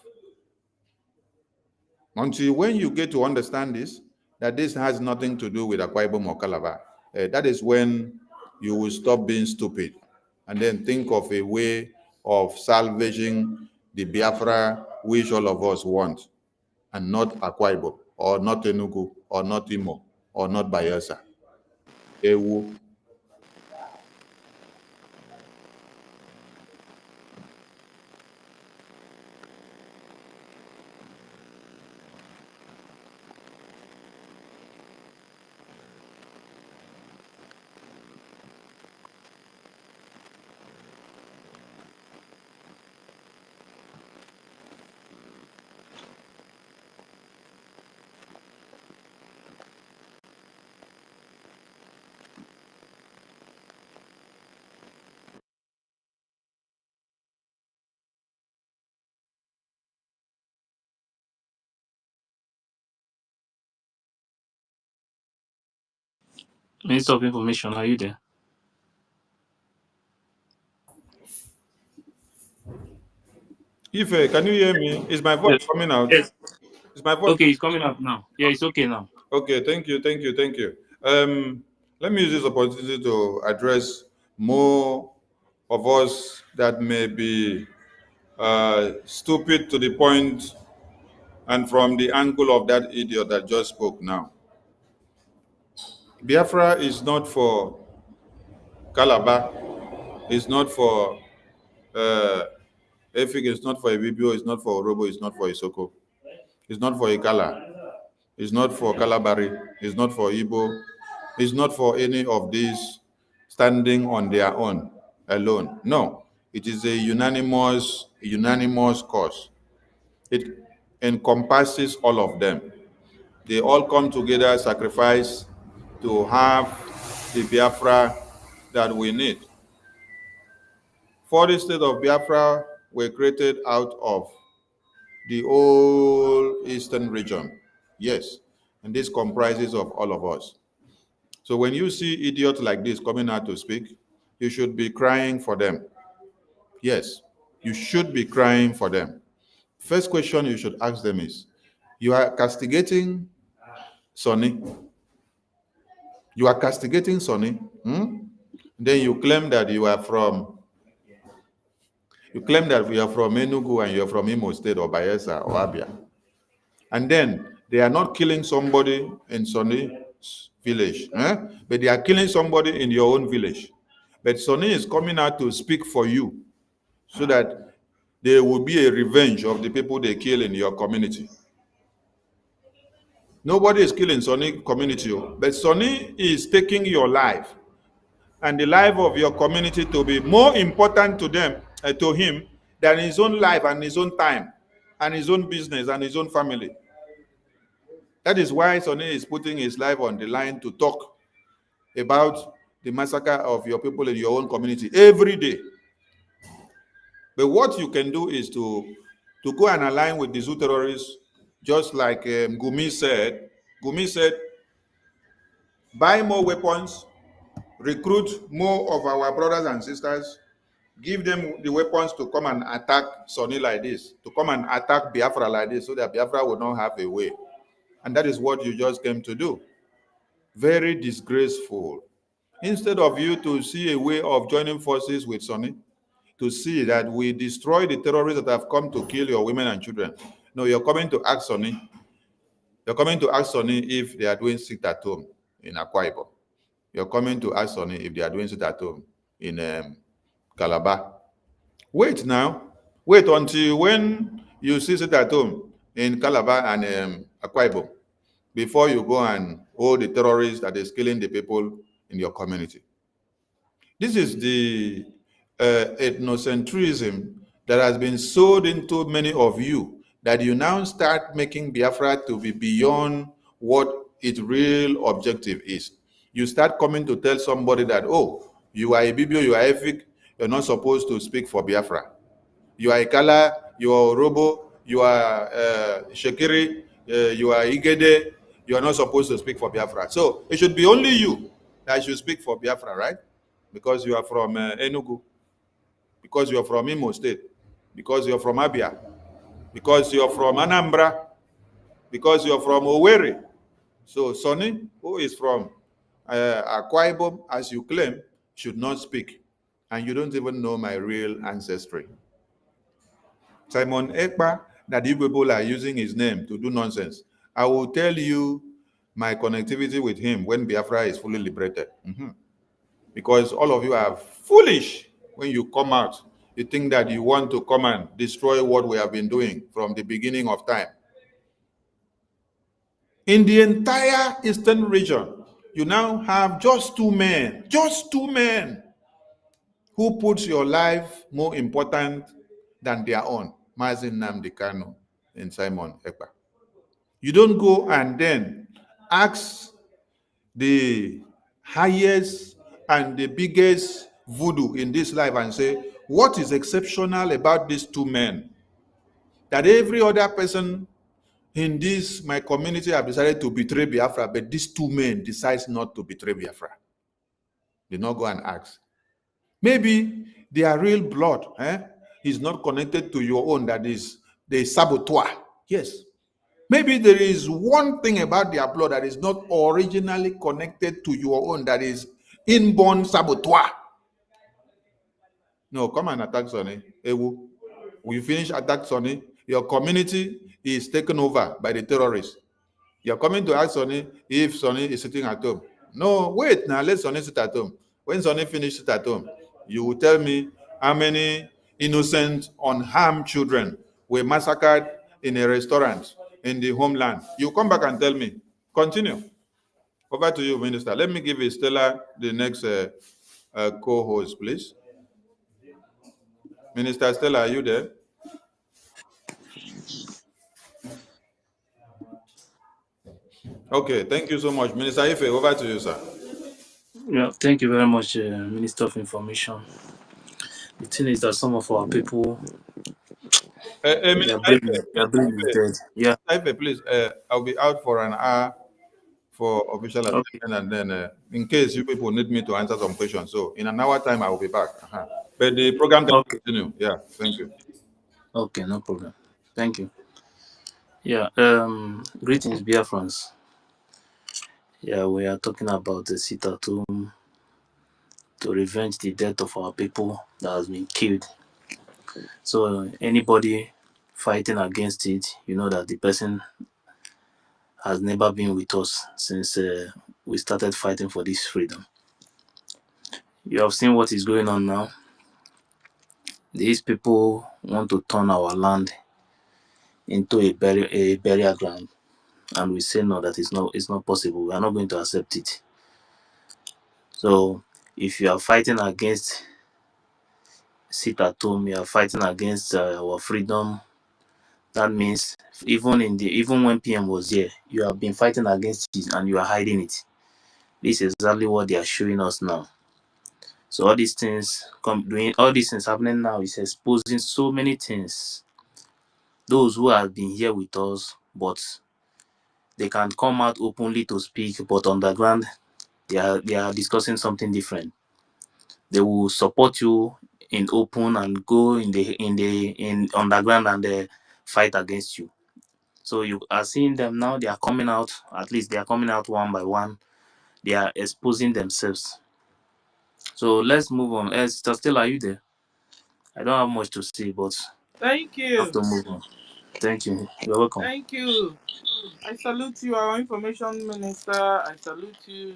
Until when you get to understand this, that this has nothing to do with Akwa Ibom or Calabar, that is when you will stop being stupid and then think of a way of salvaging the Biafra which all of us want, and not Akwa Ibom, or not Enugu, or not Imo, or not Bayelsa. Ewu. Minister of Information, are you there? Ife, can you hear me? Is my voice Yes. coming out? Yes. Is my voice? Okay, it's coming up now. Yeah, it's okay now. Okay, thank you. Let me use this opportunity to address more of us that may be stupid to the point, and from the angle of that idiot that just spoke now. Biafra is not for Calabar, it's not for Efik, it's not for Ibibio, it's not for Orobo, it's not for Isoko, it's not for Ikala, it's not for Kalabari, it's not for Igbo, it's not for any of these standing on their own alone. No, it is a unanimous cause. encompasses all of them. They all come together, sacrifice to have the Biafra that we need. 40 states of Biafra were created out of the whole eastern region. Yes, and this comprises of all of us. So when you see idiots like this coming out to speak, you should be crying for them. Yes, you should be crying for them. First question you should ask them is, you are castigating Sonny. You are castigating Sonny. Then you claim that you are from Enugu and you're from Imo State or Bayelsa or Abia. And then they are not killing somebody in Sonny's village, but they are killing somebody in your own village. But Sonny is coming out to speak for you so that there will be a revenge of the people they kill in your community. Nobody is killing Sonny community, but Sonny is taking your life and the life of your community to be more important to them, to him, than his own life and his own time and his own business and his own family. That is why Sonny is putting his life on the line to talk about the massacre of your people in your own community every day. But what you can do is to go and align with the Zoo terrorists, just like Gumi said. Gumi said, buy more weapons, recruit more of our brothers and sisters, give them the weapons to come and attack Sonny like this, to come and attack Biafra like this, so that Biafra will not have a way. And that is what you just came to do. Very disgraceful. Instead of you to see a way of joining forces with Sonny, to see that we destroy the terrorists that have come to kill your women and children. No, you're coming to ask Sonny. You're coming to ask Sonny if they are doing sit at home in Akwa Ibom. You're coming to ask Sonny if they are doing sit at home in Calabar. Wait now. Wait until when you see sit at home in Calabar and Akwa Ibom before you go and hold the terrorists that is killing the people in your community. This is the ethnocentrism that has been sowed into many of you, that you now start making Biafra to be beyond what its real objective is. You start coming to tell somebody that, oh, you are a Bibio, you are Efik, you're not supposed to speak for Biafra. You are Ikala, you are Orobo, you are Shekiri, you are Igede, you are not supposed to speak for Biafra. So it should be only you that should speak for Biafra, right? Because you are from Enugu, because you are from Imo State, because you are from Abia, because you are from Anambra, because you are from Owerri. So Sonny, who is from Akwa Ibom, as you claim, should not speak. And you don't even know my real ancestry. Simon Ekpa, that you people are using his name to do nonsense. I will tell you my connectivity with him when Biafra is fully liberated. Because all of you are foolish when you come out. You think that you want to come and destroy what we have been doing from the beginning of time. In the entire eastern region, you now have just two men who puts your life more important than their own. Mazin Nnamdi Kanu and Simon Ekpa. You don't go and then ask the highest and the biggest voodoo in this life and say, what is exceptional about these two men that every other person in this my community have decided to betray Biafra, but these two men decides not to betray Biafra? They not go and ask. Maybe their real blood is not connected to your own, that is the saboteur. Yes. Maybe there is one thing about their blood that is not originally connected to your own, that is inborn saboteur. No, come and attack Sonny. Ewu. We finish attack Sonny. Your community is taken over by the terrorists. You're coming to ask Sonny if Sonny is sitting at home. No, wait now, let Sonny sit at home. When Sonny finishes at home, you will tell me how many innocent, unharmed children were massacred in a restaurant in the homeland. You come back and tell me. Continue. Over to you, Minister. Let me give Stella the next co-host, please. Minister Stella, are you there? Okay, thank you so much. Minister Ife, over to you, sir. Yeah, thank you very much, Minister of Information. The thing is that some of our people, Minister Ife, their Minister brain is Ife, dead. Yeah. Minister Ife, please, I'll be out for an hour for official Okay. assignment, and then in case you people need me to answer some questions, so in an hour time I will be back. But the program can Okay. continue. Yeah, thank you. Okay. No problem. Thank you. Yeah. Greetings, Biafrans. Yeah, we are talking about the sit at home to revenge the death of our people that has been killed. So anybody fighting against it, you know that the person has never been with us since we started fighting for this freedom. You have seen what is going on now. These people want to turn our land into a burial ground, and we say no, that is not, it's not possible. We are not going to accept it. So if you are fighting against sit at home, you are fighting against our freedom. That means even when PM was here, you have been fighting against it and you are hiding it. This is exactly what they are showing us now. So all these things happening now is exposing so many things. Those who have been here with us, but they can come out openly to speak, but underground they are discussing something different. They will support you in open and go in underground and fight against you. So you are seeing them now. They are coming out. At least they are coming out one by one. They are exposing themselves. So let's move on. Sister Stella, are you there? I don't have much to say, but Thank I have you. to move on. Thank you. You're welcome. Thank you. I salute you, our information minister. I salute you.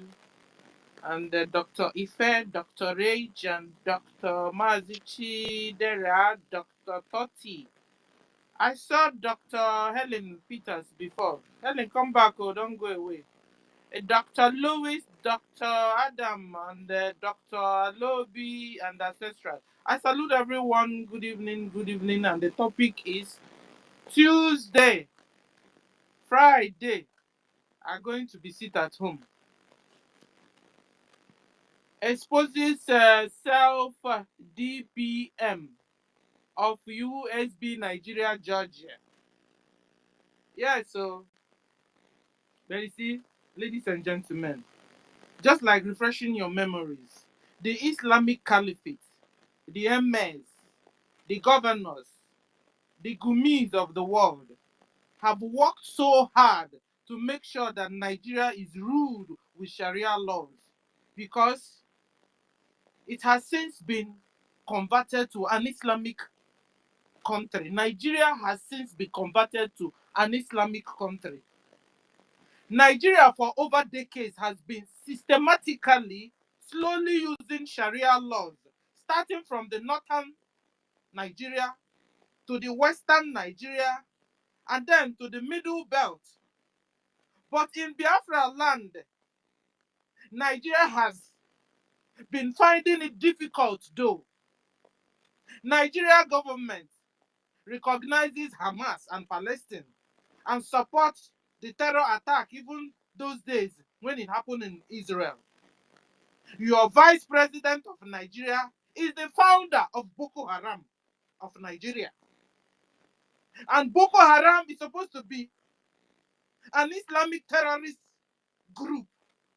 And Dr. Ife, Dr. Rage, and Dr. Mazichi Dera, Dr. Totti. I saw Dr. Helen Peters before. Helen, come back, oh, don't go away. Dr. Lewis, Dr. Adam, and Dr. Lobi, and Ancestral. I salute everyone. Good evening, and the topic is Tuesday, Friday are going to be sit at home. Exposes self-DPM of USB Nigeria, Georgia. Yeah, so, but you see, ladies and gentlemen, just like refreshing your memories, the Islamic Caliphate, the emirs, the governors, the gumis of the world have worked so hard to make sure that Nigeria is ruled with Sharia laws, because it has since been converted to an Islamic country. Nigeria has since been converted to an Islamic country. Nigeria for over decades has been systematically, slowly using Sharia laws, starting from the northern Nigeria to the western Nigeria and then to the middle belt. But in Biafra land, Nigeria has been finding it difficult, though. Nigeria government recognizes Hamas and Palestine and supports the terror attack even those days when it happened in Israel. Your vice president of Nigeria is the founder of Boko Haram of Nigeria. And Boko Haram is supposed to be an Islamic terrorist group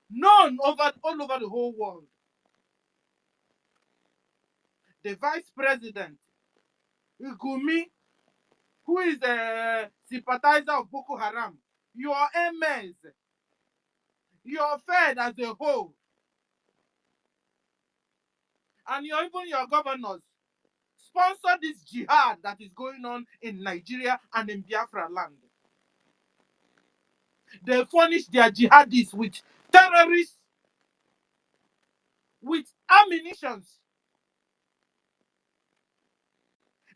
known all over the whole world. The vice president, Gumi, who is a sympathizer of Boko Haram, your MS, your Fed as a whole, and even your governors sponsor this jihad that is going on in Nigeria and in Biafra land. They furnish their jihadists with terrorists, with ammunitions.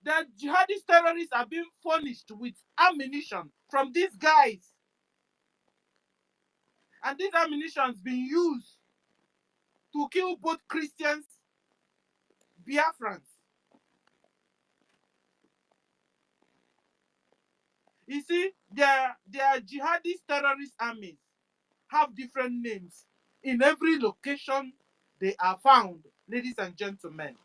The jihadist terrorists are being furnished with ammunition from these guys. And these ammunitions being used to kill both Christians, Biafrans. You see, their jihadist terrorist armies have different names in every location they are found, ladies and gentlemen.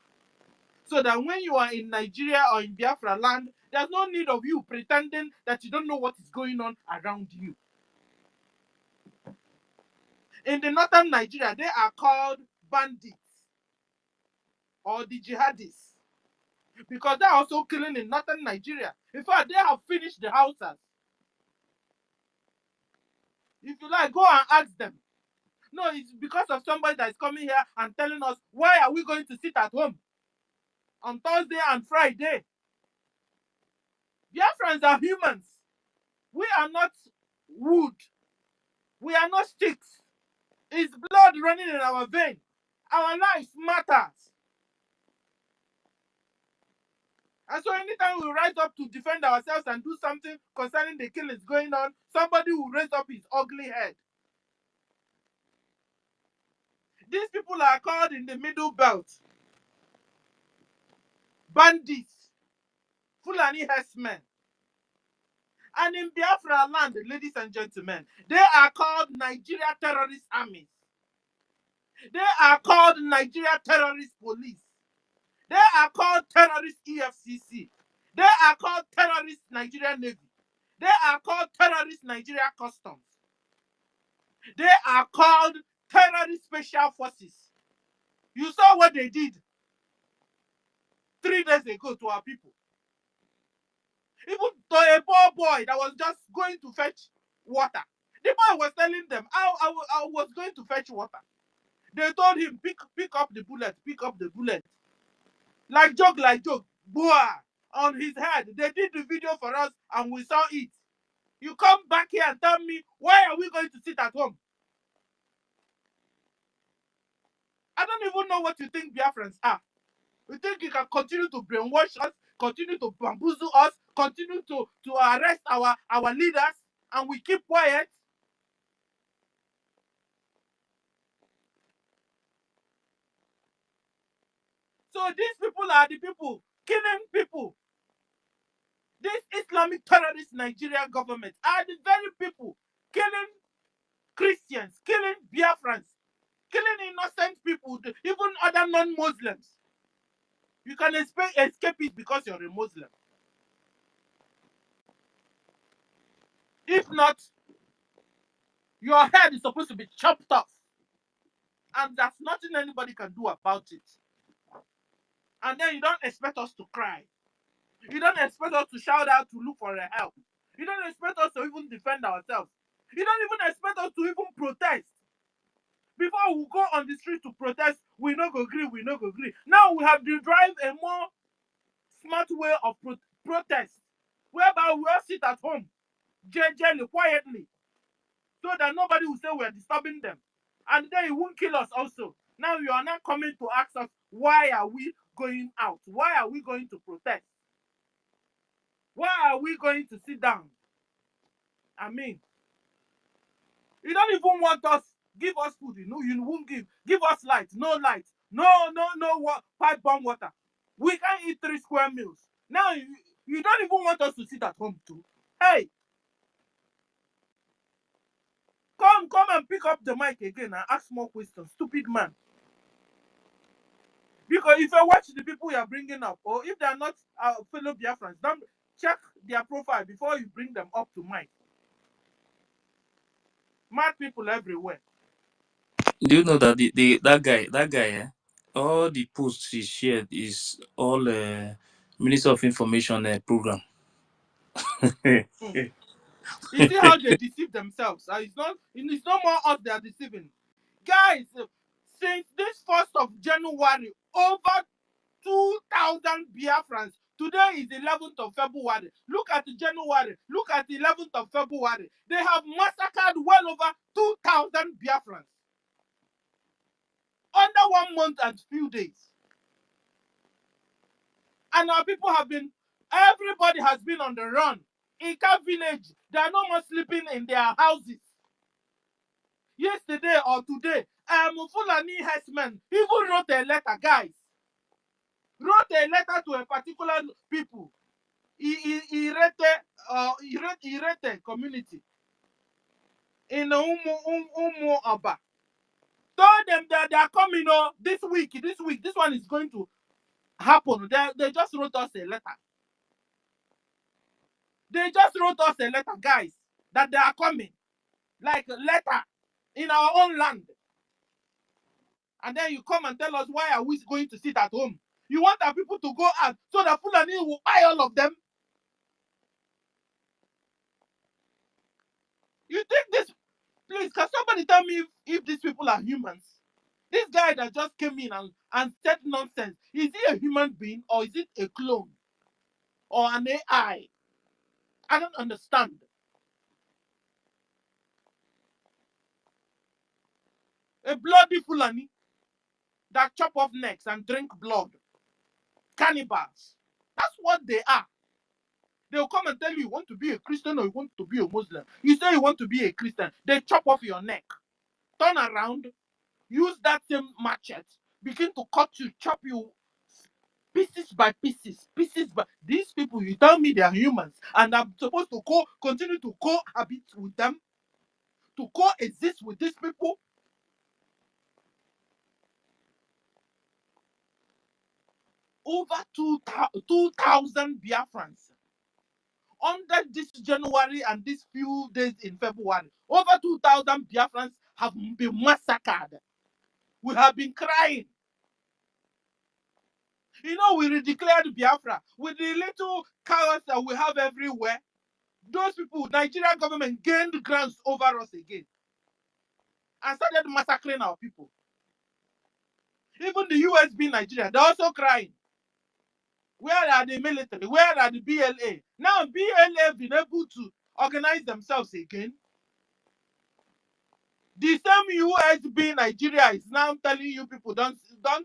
So that when you are in Nigeria or in Biafra land, there's no need of you pretending that you don't know what is going on around you. In the northern Nigeria, they are called bandits or the jihadists because they're also killing in northern Nigeria. In fact, they have finished the houses. If you like, go and ask them. No, it's because of somebody that is coming here and telling us, why are we going to sit at home on Thursday and Friday? Biafrans are humans. We are not wood. We are not sticks. It's blood running in our veins. Our lives matters. And so anytime we rise up to defend ourselves and do something concerning the killings going on, somebody will raise up his ugly head. These people are called in the middle belt bandits, Fulani herdsmen. And in Biafra land, ladies and gentlemen, they are called Nigeria Terrorist Armies. They are called Nigeria Terrorist Police. They are called Terrorist EFCC. They are called Terrorist Nigeria Navy. They are called Terrorist Nigeria Customs. They are called Terrorist Special Forces. You saw what they did 3 days ago to our people. Even to a poor boy that was just going to fetch water. The boy was telling them, I was going to fetch water. They told him, pick up the bullet, pick up the bullet. Like joke, boy, on his head. They did the video for us and we saw it. You come back here and tell me, why are we going to sit at home? I don't even know what you think Biafrans are. You think you can continue to brainwash us, continue to bamboozle us, continue to arrest our leaders, and we keep quiet? So these people are the people killing people. This Islamic terrorist Nigerian government are the very people killing Christians, killing Biafrans, killing innocent people, even other non-Muslims. You can escape it because you're a Muslim. If not, your head is supposed to be chopped off. And there's nothing anybody can do about it. And then you don't expect us to cry. You don't expect us to shout out to look for help. You don't expect us to even defend ourselves. You don't even expect us to even protest. Before we go on the street to protest, we no go agree, we no go agree. Now we have to drive a more smart way of protest, whereby we all sit at home, gently, quietly, so that nobody will say we're disturbing them. And then it won't kill us also. Now you are not coming to ask us, why are we going out? Why are we going to protest? Why are we going to sit down? I mean, you don't even want us, give us food, you won't give us light, no light, no pipe bomb water. We can't eat 3 square meals. Now you don't even want us to sit at home too. Hey, come and pick up the mic again and ask more questions, stupid man. Because if you watch the people you are bringing up, or if they are not fellow Biafrans, don't check their profile before you bring them up to mic. Mad people everywhere. Do you know that that guy, all the posts he shared is all Minister of Information program. You see how they deceive themselves. It's no more us they are deceiving. Guys, since this 1st of January, over 2,000 Biafrans. Today is 11th of February. Look at January. Look at 11th of February. They have massacred well over 2,000 Biafrans. Under 1 month and few days. And our people everybody has been on the run. In Ika village, they are no more sleeping in their houses. Yesterday or today, Fulani herdsmen even wrote a letter, guys. Wrote a letter to a particular people. Irete community in Umu Aba. Told them that they are coming this week. This one is going to happen. They just wrote us a letter. They just wrote us a letter, guys, that they are coming. Like a letter in our own land. And then you come and tell us, why are we going to sit at home? You want our people to go out so that Fulani will buy all of them? You think this? Please, can somebody tell me if these people are humans? This guy that just came in and said nonsense, is he a human being or is it a clone or an AI? I don't understand. A bloody Fulani that chop off necks and drink blood. Cannibals. That's what they are. They'll come and tell you want to be a Christian or you want to be a Muslim. You say you want to be a Christian. They chop off your neck. Turn around. Use that same machete. Begin to cut you, chop you pieces by pieces. These people, you tell me they are humans. And I'm supposed to continue to cohabit with them. To coexist with these people. Over 2,000 Biafrans under this January and these few days in February. Over 2,000 Biafrans have been massacred. We have been crying. You know, we redeclared Biafra with the little chaos that we have everywhere. Those people, Nigerian government gained grants over us again and started massacring our people. Even the USB Nigeria, they're also crying. Where are the military? Where are the BLA? Now BLA have been able to organize themselves again. The same USB Nigeria is now telling you people don't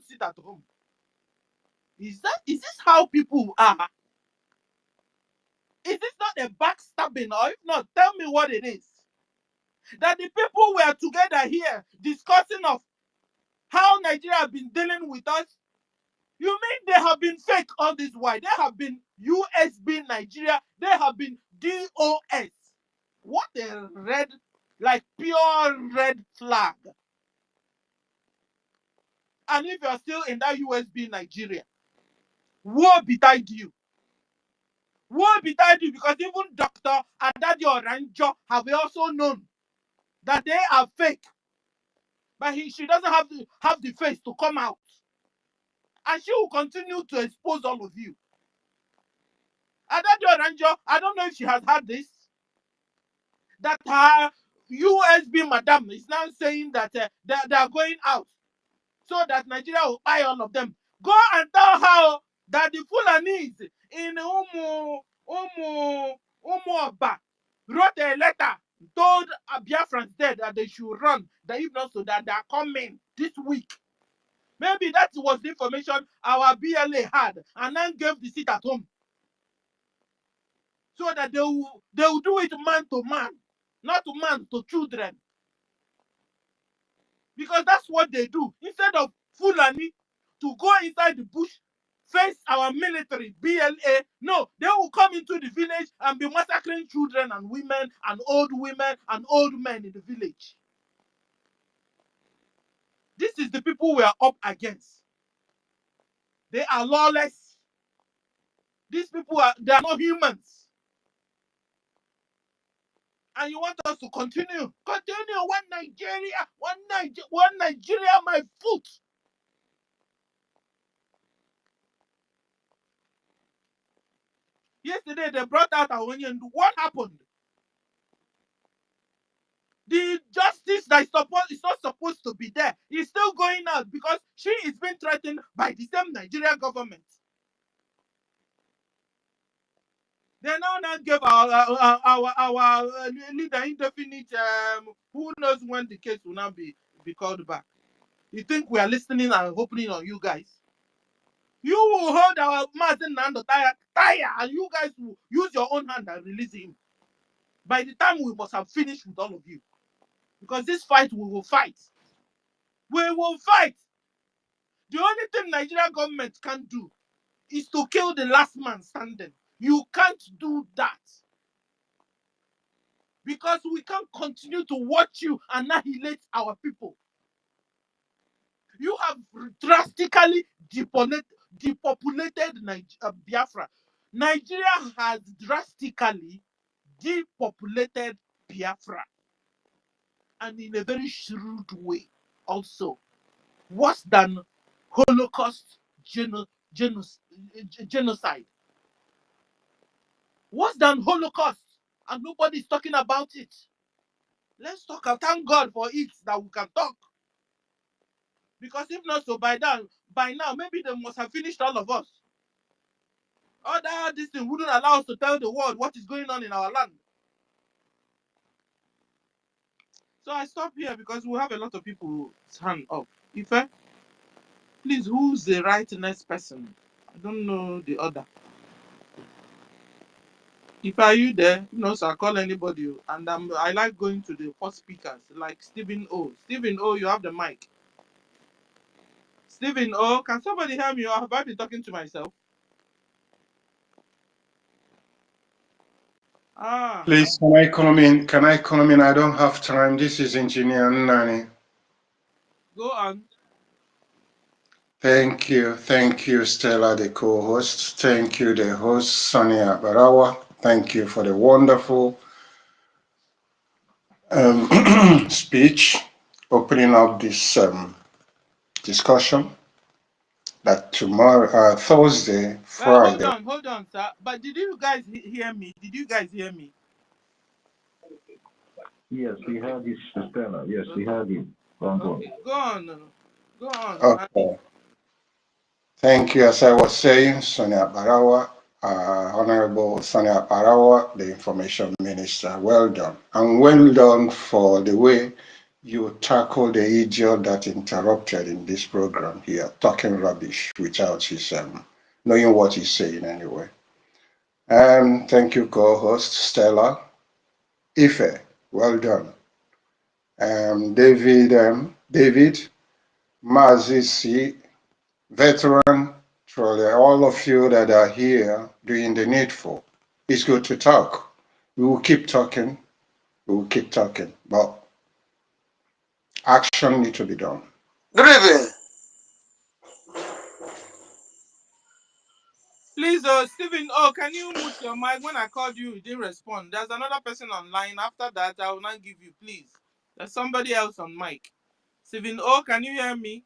sit at home. Is this how people are? Is this not a backstabbing? Or if not, tell me what it is. That the people were together here discussing of how Nigeria have been dealing with us. You mean they have been fake all this while? They have been USB Nigeria. They have been DOS. What a red, like pure red flag. And if you're still in that USB Nigeria, woe betide you. Woe betide you, because even Dr. Adadio Ranjo have also known that they are fake. But she doesn't have the face to come out. And she will continue to expose all of you. Adadio Ranjo, I don't know if she has had this. That her USB madam is now saying that they are going out so that Nigeria will buy all of them. Go and tell her that the Fulanese in Umu Oba wrote a letter, told Biafrans there that they should run, that if not so that they are coming this week. Maybe that was the information our BLA had and then gave the seat at home. So that they will do it man to man, not man to children. Because that's what they do. Instead of Fulani to go inside the bush, face our military, BLA, no, they will come into the village and be massacring children and women and old women and old men in the village. This is the people we are up against. They are lawless. These people they are not humans. And you want us to continue. Continue. One Nigeria, my foot. Yesterday they brought out Awonyendu. What happened? The justice that is not supposed to be there is still going out because she is being threatened by the same Nigerian government. They now give our leader indefinite. Who knows when the case will now be called back? You think we are listening and hoping on you guys? You will hold our Mazen Nando tire, and you guys will use your own hand and release him. By the time we must have finished with all of you. Because this fight, we will fight. We will fight. The only thing Nigerian government can do is to kill the last man standing. You can't do that. Because we can't continue to watch you annihilate our people. You have drastically depopulated Biafra. Nigeria has drastically depopulated Biafra. And in a very shrewd way also. Worse than Holocaust genocide. Worse than Holocaust. And nobody's talking about it. Let's talk. Thank God for it that we can talk. Because if not so, by now, maybe they must have finished all of us. Other this thing wouldn't allow us to tell the world what is going on in our land. So I stop here because we have a lot of people hand up. Ife, please, who's the right next person? I don't know the other. If are you there, so I call anybody. And I like going to the first speakers, like Stephen O. Stephen O, you have the mic. Stephen O, can somebody hear me, or have I been talking to myself? Please, can I come in? Can I come in? I don't have time. This is Engineer Nani. Go on. Thank you. Thank you, Stella, the co-host. Thank you, the host, Sonia Barawa. Thank you for the wonderful speech, opening up this discussion that tomorrow, Thursday, Friday. Hold on, sir. But did you guys hear me? Did you guys hear me? Yes, we heard you, Stella. Yes, we heard you. Go on. Go on. Go on. Okay. Thank you. As I was saying, Sonia Barawa, Honorable Sonia Barawa, the Information Minister. Well done. And well done for the way you tackled the idiot that interrupted in this program here, talking rubbish without his knowing what he's saying anyway. And thank you, co-host Stella. Ife, well done. David, Mazi, veteran trolley, all of you that are here doing the needful. It's good to talk. We will keep talking. We will keep talking. But action needs to be done. Good evening. Please, Stephen, can you mute your mic? When I called you, you didn't respond. There's another person online. After that, I will not give you, please. There's somebody else on mic. Stephen can you hear me?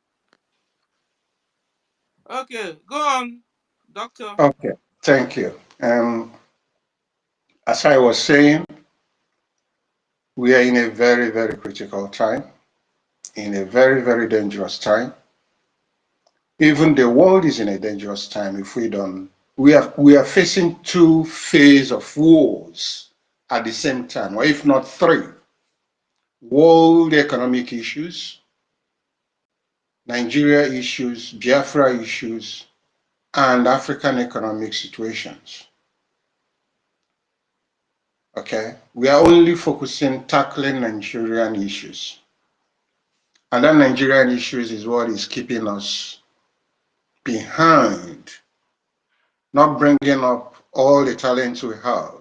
Okay, go on, doctor. Okay, thank you. As I was saying, we are in a very, very critical time, in a very, very dangerous time. Even the world is in a dangerous time if we don't. We are facing two phases of wars at the same time, or if not three. World economic issues, Nigeria issues, Biafra issues, and African economic situations. Okay, we are only focusing tackling Nigerian issues. And that Nigerian issues is what is keeping us behind, not bringing up all the talents we have,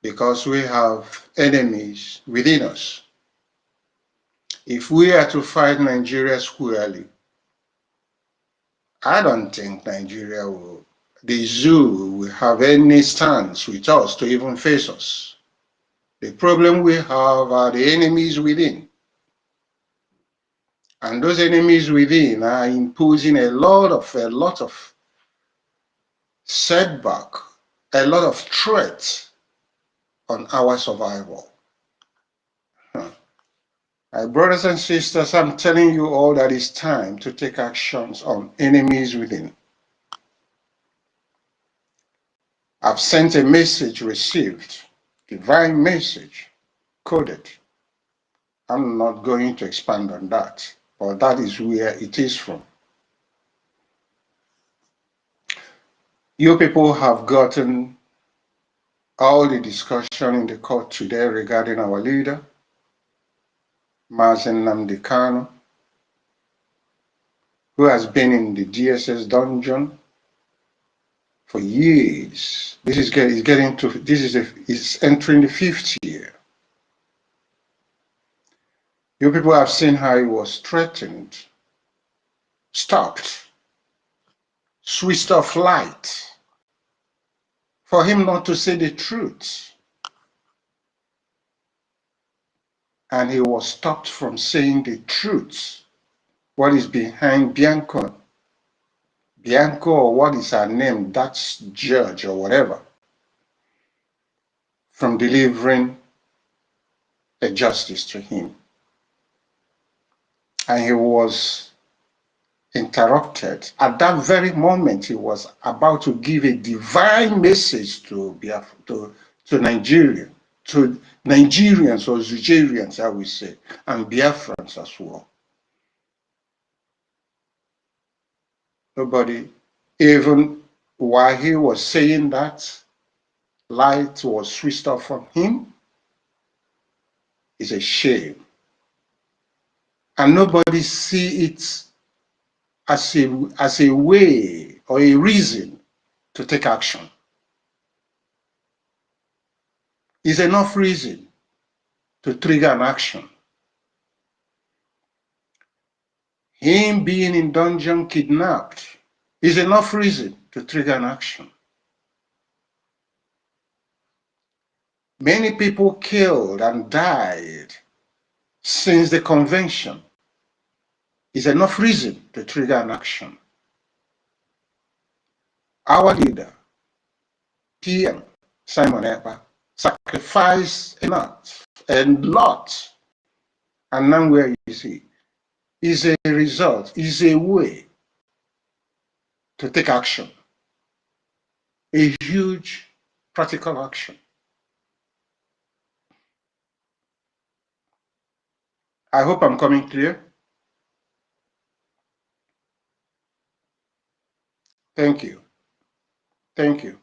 because we have enemies within us. If we are to fight Nigeria squarely, I don't think Nigeria will, the zoo will have any stance with us to even face us. The problem we have are the enemies within. And those enemies within are imposing a lot of setback, a lot of threats on our survival. My brothers and sisters, I'm telling you all that it's time to take actions on enemies within. I've sent a message received, divine message, coded. I'm not going to expand on that, but that is where it is from. You people have gotten all the discussion in the court today regarding our leader, Mazen Namdekano, who has been in the DSS dungeon for years. This is it's entering the 5th year. You people have seen how he was threatened, stopped, switched off light for him not to say the truth. And he was stopped from saying the truth. What is behind Bianco, or what is her name, that's judge or whatever, from delivering a justice to him. And he was interrupted. At that very moment, he was about to give a divine message to Nigeria, to Nigerians or Nigerians, I would say, and Biafrans as well. Nobody, even while he was saying that, light was switched off from him. It's a shame. And nobody see it as a way or a reason to take action. It's enough reason to trigger an action. Him being in dungeon kidnapped is enough reason to trigger an action. Many people killed and died since the convention is enough reason to trigger an action. Our leader, PM Simon Ekpa, sacrificed enough and lot, and now where is he? Is a result, is a way to take action, a huge practical action. I hope I'm coming clear. Thank you. Thank you.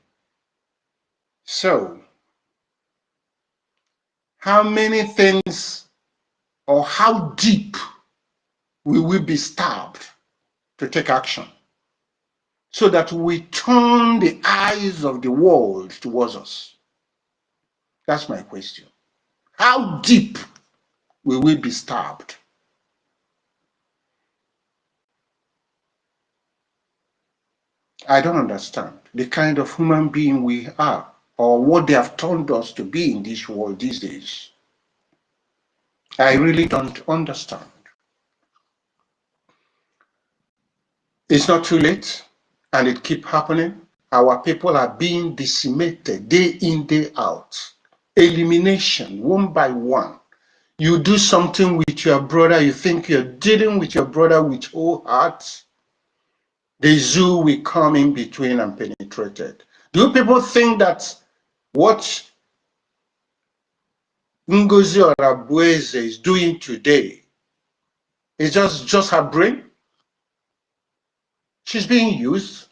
So, how many things or how deep will we be stabbed to take action so that we turn the eyes of the world towards us? That's my question. How deep will we be stabbed? I don't understand the kind of human being we are or what they have turned us to be in this world these days. I really don't understand. It's not too late, and it keeps happening. Our people are being decimated day in, day out. Elimination, one by one. You do something with your brother, you think you're dealing with your brother with whole heart. The zoo will come in between and penetrate it. Do people think that what Ngozi Orabueze is doing today is just her brain? She's being used.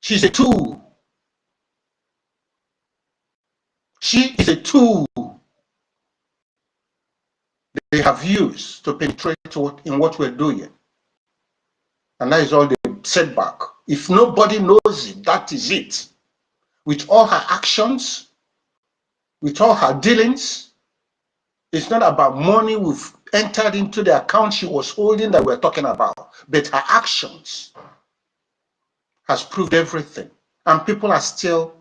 She's a tool. She is a tool they have used to penetrate in what we're doing. And that is all the setback. If nobody knows it, that is it. With all her actions, with all her dealings, it's not about money we've entered into the account she was holding that we're talking about, but her actions has proved everything. And people are still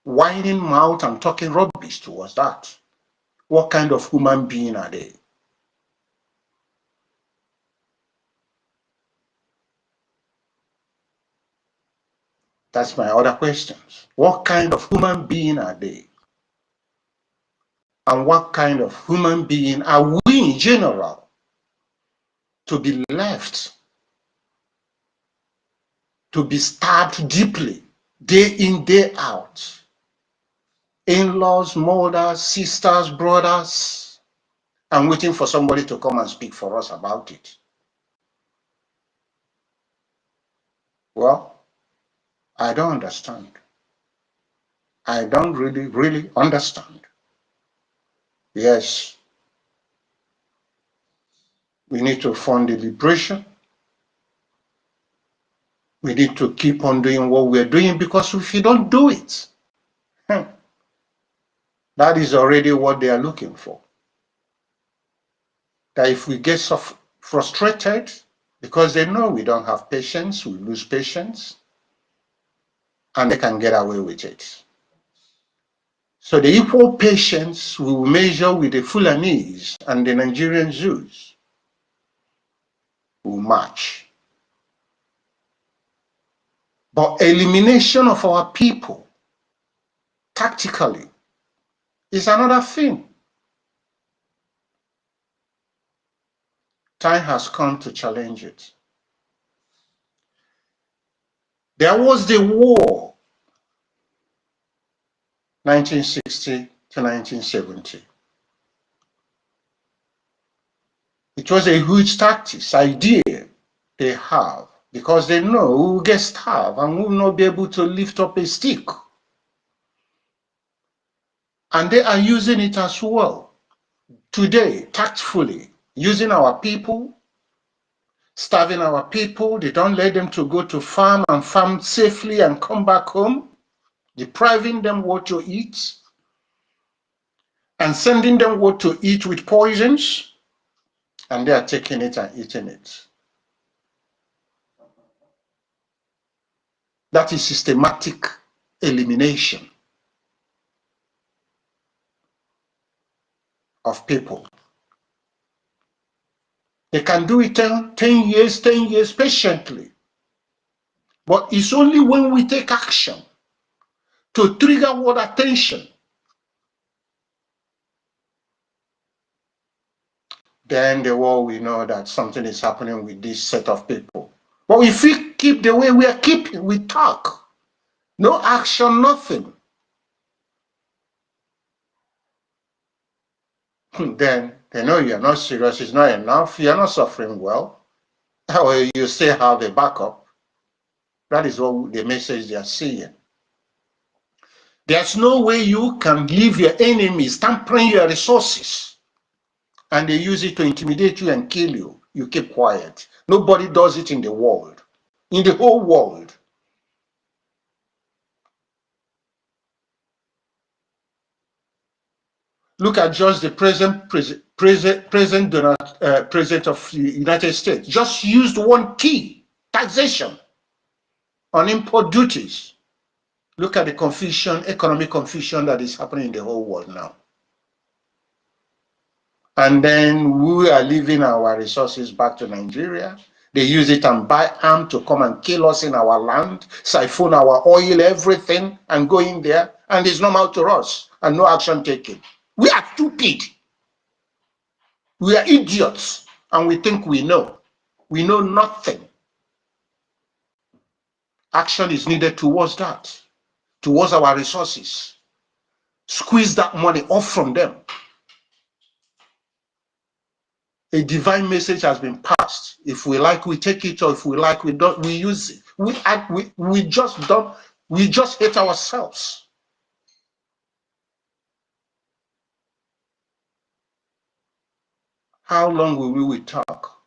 whining mouth and talking rubbish towards that. What kind of human being are they? That's my other questions. What kind of human being are they? And what kind of human being are we in general to be left to be stabbed deeply, day in, day out? In-laws, mothers, sisters, brothers, and waiting for somebody to come and speak for us about it. Well, I don't understand. I don't really understand. Yes, we need to fund the liberation We need to keep on doing what we're doing, because if you don't do it, that is already what they are looking for. That if we get frustrated because they know we don't have patience, we lose patience, and they can get away with it. So the equal patience we will measure with the Fulanese and the Nigerian Jews will match. But elimination of our people tactically is another thing. Time has come to challenge it. There was the war, 1960 to 1970. It was a huge tactics idea they have, because they know we will get starved and we will not be able to lift up a stick. And they are using it as well today, tactfully, using our people, starving our people. They don't let them to go to farm and farm safely and come back home, depriving them what to eat and sending them what to eat with poisons, and they are taking it and eating it. That is systematic elimination of people. They can do it 10 years patiently. But it's only when we take action to trigger world attention, then the world will know that something is happening with this set of people. But if we keep the way we are keeping, we talk, no action, nothing, then they know you're not serious, it's not enough, you're not suffering well, or you still have a backup. That is what the message they are seeing. There's no way you can leave your enemies tampering your resources and they use it to intimidate you and kill you. You keep quiet. Nobody does it in the world, in the whole world. Look at just the president of the United States. Just used one key, taxation on import duties. Look at the confusion, economic confusion that is happening in the whole world now. And then we are leaving our resources back to Nigeria. They use it and buy arms to come and kill us in our land, siphon our oil, everything, and go in there. And it's normal to us, and no action taken. We are stupid. We are idiots, and we think we know. We know nothing. Action is needed towards that, towards our resources. Squeeze that money off from them. A divine message has been passed. If we like, we take it, or if we like, we don't, we use it. We just don't, we just hate ourselves. How long will we talk?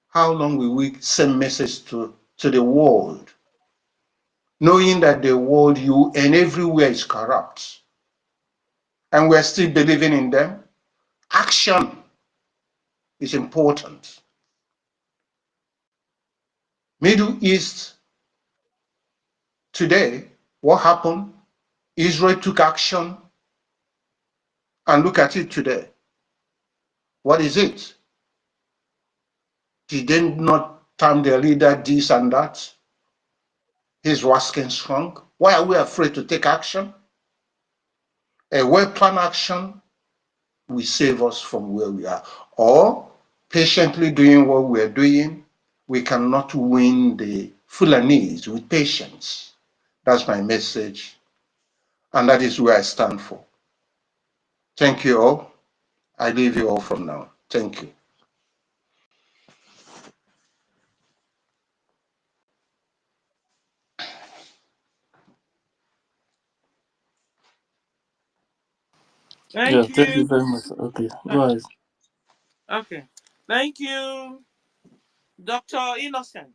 How long will we send message to the world? Knowing that the world you and everywhere is corrupt. And we're still believing in them. Action is important. Middle East today, what happened? Israel took action, and look at it today. What is it? Did they not term their leader this and that? He's wasking strong. Why are we afraid to take action? A well-planned action will save us from where we are. Or patiently doing what we're doing, we cannot win the Fulanese with patience. That's my message, and that is where I stand for. Thank you all. I leave you all from now. Thank you. Yeah, Thank thank you you. very much. Okay, go Okay. ahead. Okay. Thank you, Dr. Innocent.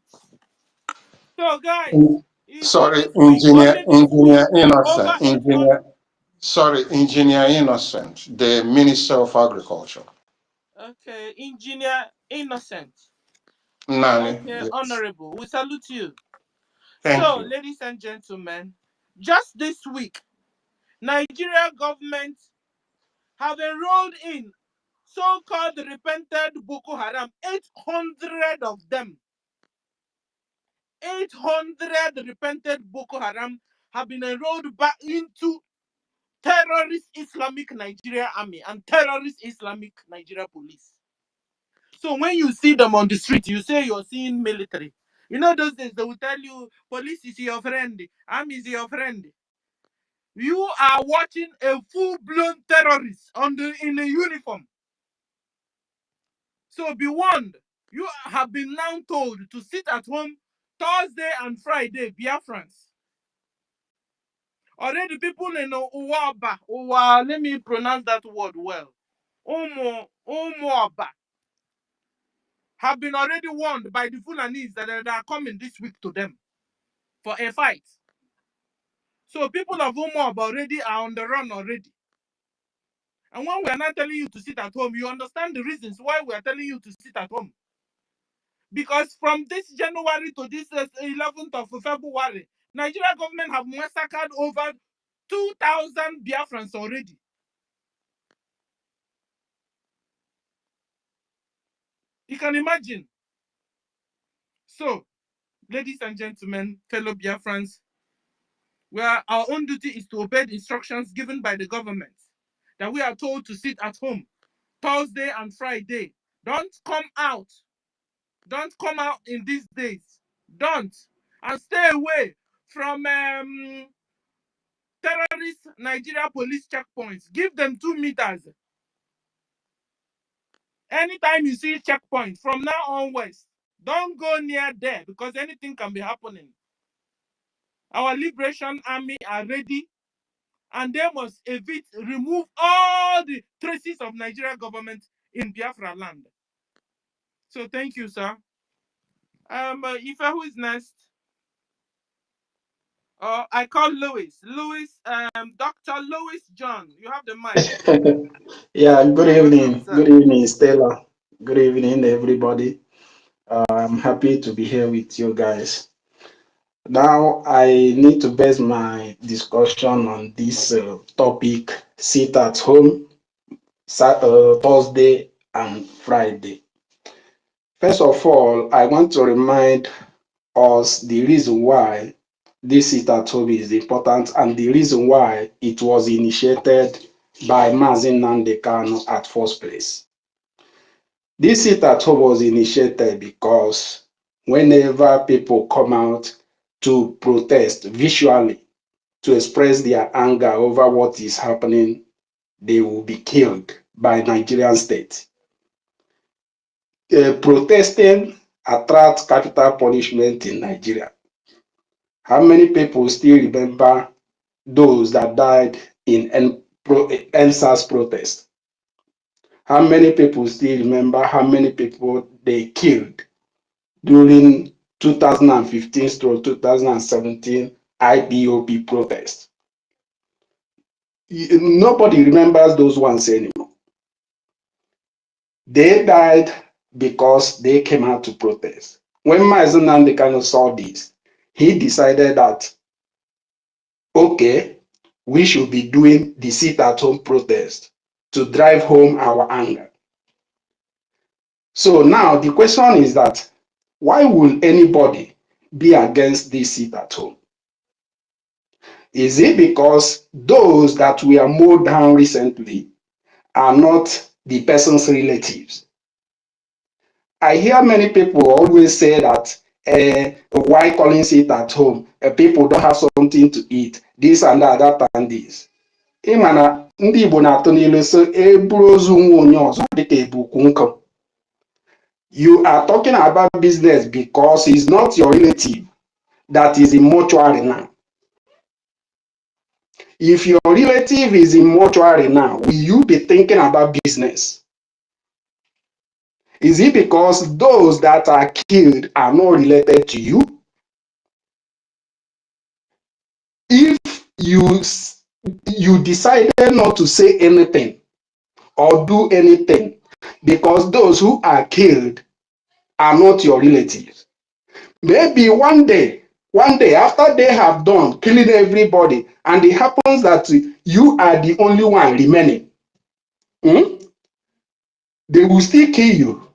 So, guys, In- it's Sorry, this week, only this week, Engineer over Innocent, 800. Engineer Innocent, the Minister of Agriculture. Okay, Engineer Innocent. Nani, Okay, yes. Honorable, we salute you. Thank So, you. ladies and gentlemen, just this week, Nigeria government have enrolled in so-called repented Boko Haram, 800 of them. 800 repented Boko Haram have been enrolled back into terrorist Islamic Nigeria Army and terrorist Islamic Nigeria Police. So when you see them on the street, you say you're seeing military. You know those days they will tell you police is your friend, army is your friend. You are watching a full-blown terrorist in a uniform. So be warned. You have been now told to sit at home Thursday and Friday, Biafrans. Already people in Uwaba, let me pronounce that word well. Umuoba have been already warned by the Fulanese that they are coming this week to them for a fight. So people of Umuoba already are on the run already. And when we are not telling you to sit at home, you understand the reasons why we are telling you to sit at home. Because from this January to this 11th of February, Nigeria government have massacred over 2,000 Biafrans already. You can imagine. So, ladies and gentlemen, fellow Biafrans, our own duty is to obey the instructions given by the government. That we are told to sit at home Thursday and Friday. Don't come out. Don't come out in these days. Don't. And stay away from terrorist Nigeria police checkpoints. Give them 2 meters. Anytime you see checkpoint from now onwards, don't go near there because anything can be happening. Our Liberation Army are ready and they must remove all the traces of Nigeria government in Biafra land. So thank you, sir. Ife, who is next? I call Louis. Dr. Louis John. You have the mic. Yeah, good You're welcome, evening. sir. Good evening, Stella. Good evening, everybody. I'm happy to be here with you guys. Now, I need to base my discussion on this topic sit at home, Thursday and Friday. First of all, I want to remind us the reason why this sit at home is important and the reason why it was initiated by Mazin Nnamdi Kanu at first place. This sit at home was initiated because whenever people come out to protest visually, to express their anger over what is happening, they will be killed by Nigerian state. Protesting attracts capital punishment in Nigeria. How many people still remember those that died in NSAS protest? How many people still remember how many people they killed during 2015 through 2017 IPOB protest? Nobody remembers those ones anymore. They died because they came out to protest. When Mazen Nnamdi Kanu saw this, he decided that, okay, we should be doing the sit-at-home protest to drive home our anger. So now the question is that, why will anybody be against this sit-at-home? Is it because those that were mowed down recently are not the person's relatives? I hear many people always say that why calling it at home? People don't have something to eat, this and that, that and this. Ịma ndị Igbo na-atụ n'ilu so eburu ozu nwa onye ọzọ dịka ebukwu nkụ. You are talking about business because it's not your relative that is in mortuary now. If your relative is in mortuary now, will you be thinking about business? Is it because those that are killed are not related to you? if you decided not to say anything or do anything because those who are killed are not your relatives. Maybe one day after they have done killing everybody and it happens that you are the only one remaining, they will still kill you.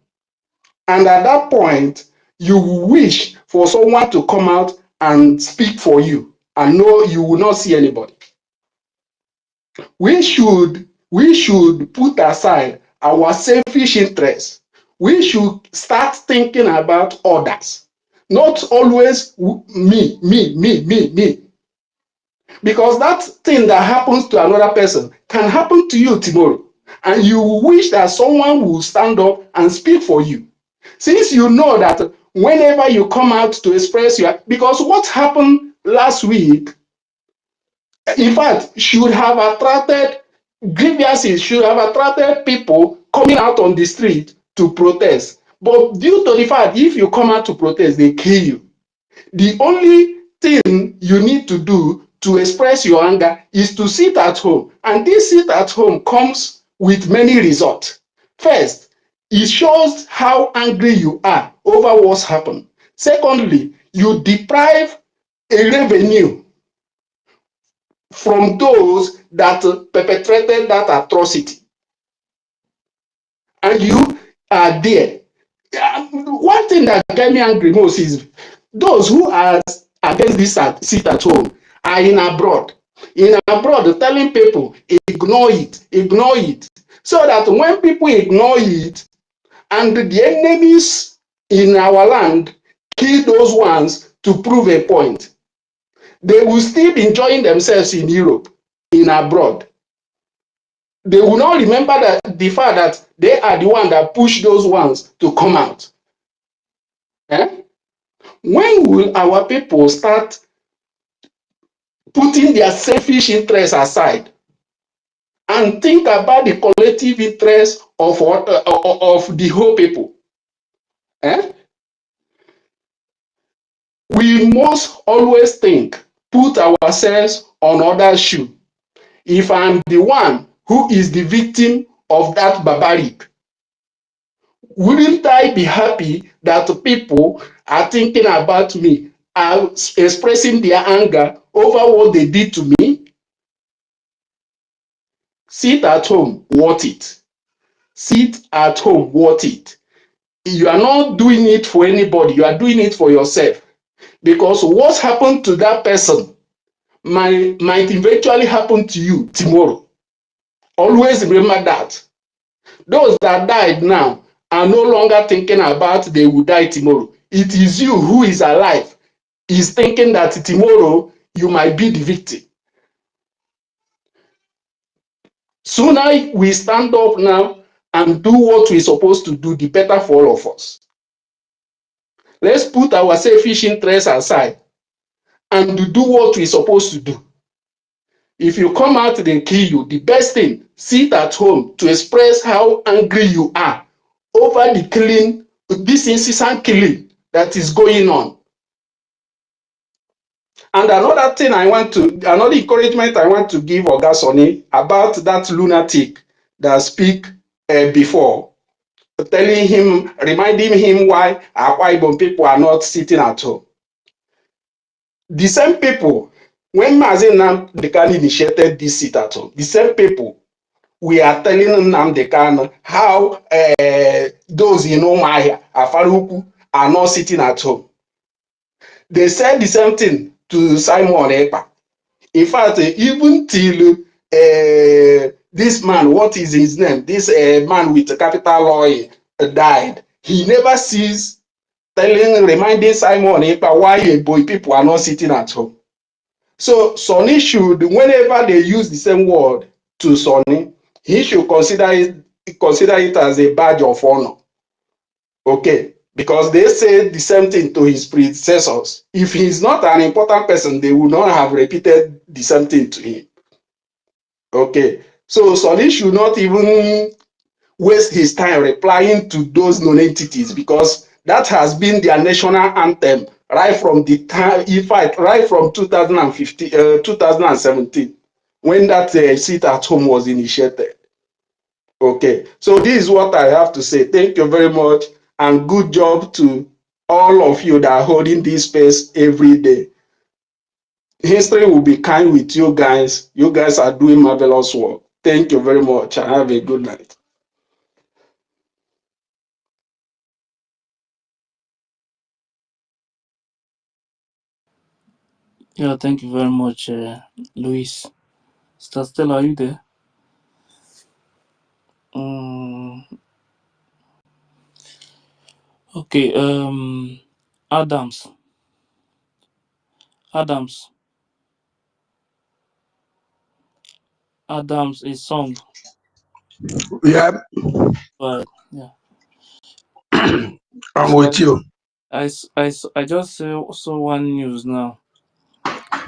And at that point, you wish for someone to come out and speak for you and know you will not see anybody. We should put aside our selfish interests. We should start thinking about others, not always me. Because that thing that happens to another person can happen to you tomorrow. And you wish that someone will stand up and speak for you. Since you know that whenever you come out to express because what happened last week, in fact, should have attracted grievances, should have attracted people coming out on the street to protest. But due to the fact, if you come out to protest, they kill you. The only thing you need to do to express your anger is to sit at home. And this sit at home comes with many results. First, it shows how angry you are over what's happened. Secondly, you deprive a revenue from those that perpetrated that atrocity. And you are there. One thing that get me angry most is those who are against this sit at home are in abroad. In abroad, telling people, ignore it. So that when people ignore it and the enemies in our land kill those ones to prove a point, they will still be enjoying themselves in Europe, in abroad. They will not remember that the fact that they are the one that push those ones to come out. When will our people start putting their selfish interests aside and think about the collective interest of the whole people? We must always think, put ourselves on others' shoes. If I'm the one who is the victim of that barbaric, wouldn't I be happy that people are thinking about me, are expressing their anger over what they did to me? Sit at home, worth it. Sit at home, worth it. You are not doing it for anybody, you are doing it for yourself. Because what happened to that person might eventually happen to you tomorrow. Always remember that. Those that died now are no longer thinking about they will die tomorrow. It is you who is alive, is thinking that tomorrow you might be the victim. Sooner we stand up now and do what we're supposed to do, the better for all of us. Let's put our selfish interests aside and do what we're supposed to do. If you come out, they kill you. The best thing, sit at home to express how angry you are over the killing, this incessant killing that is going on. And another encouragement I want to give Oga Sonny about that lunatic that speak before, reminding him why Akwa Ibom people are not sitting at home. The same people, when Mazi Nnamdi Kanu initiated this sit at home, the same people we are telling Nnamdi Kanu how those in Umuahia, Afaruku, are not sitting at home. They said the same thing to Simon Ekpa. In fact, even till this man, what is his name? This man with a capital lawyer died. He never ceased reminding Simon Ekpa why boy people are not sitting at home. So Sonny should, whenever they use the same word to Sonny, he should consider it as a badge of honor. Okay, because they said the same thing to his predecessors. If he's not an important person, they would not have repeated the same thing to him. Okay, so Sonny should not even waste his time replying to those non-entities because that has been their national anthem right from the time, in fact, right from 2015, 2017, when that sit at home was initiated. Okay, so this is what I have to say. Thank you very much, and good job to all of you that are holding this space every day. History will be kind with you guys. You guys are doing marvelous work. Thank you very much, and have a good night. Yeah, thank you very much, Luis. Sister Stella, are you there? Um, okay, Adams. Adams. Adams is song. Yeah, But yeah. I'm So with you. I just saw one news now.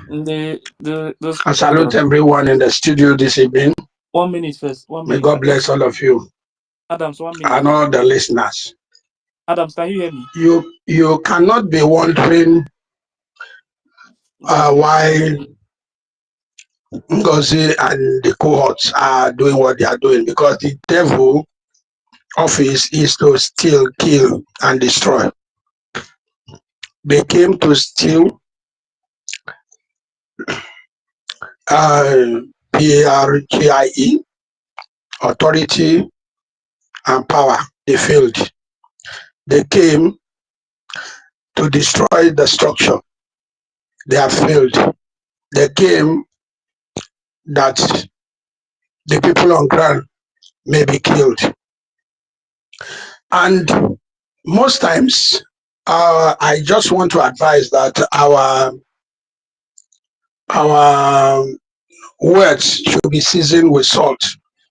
Those I people salute that everyone in the studio this evening. 1 minute first. One May minute. God bless all of you Adams, 1 minute. and all the listeners. Adams, can you hear me? You cannot be wondering Go on. why Ngozi and the cohorts are doing what they are doing, because the devil office is to steal, kill, and destroy. They came to steal PRGIE, authority and power. They failed. They came to destroy the structure. They have failed. They came that the people on ground may be killed. And most times, I just want to advise that our words should be seasoned with salt,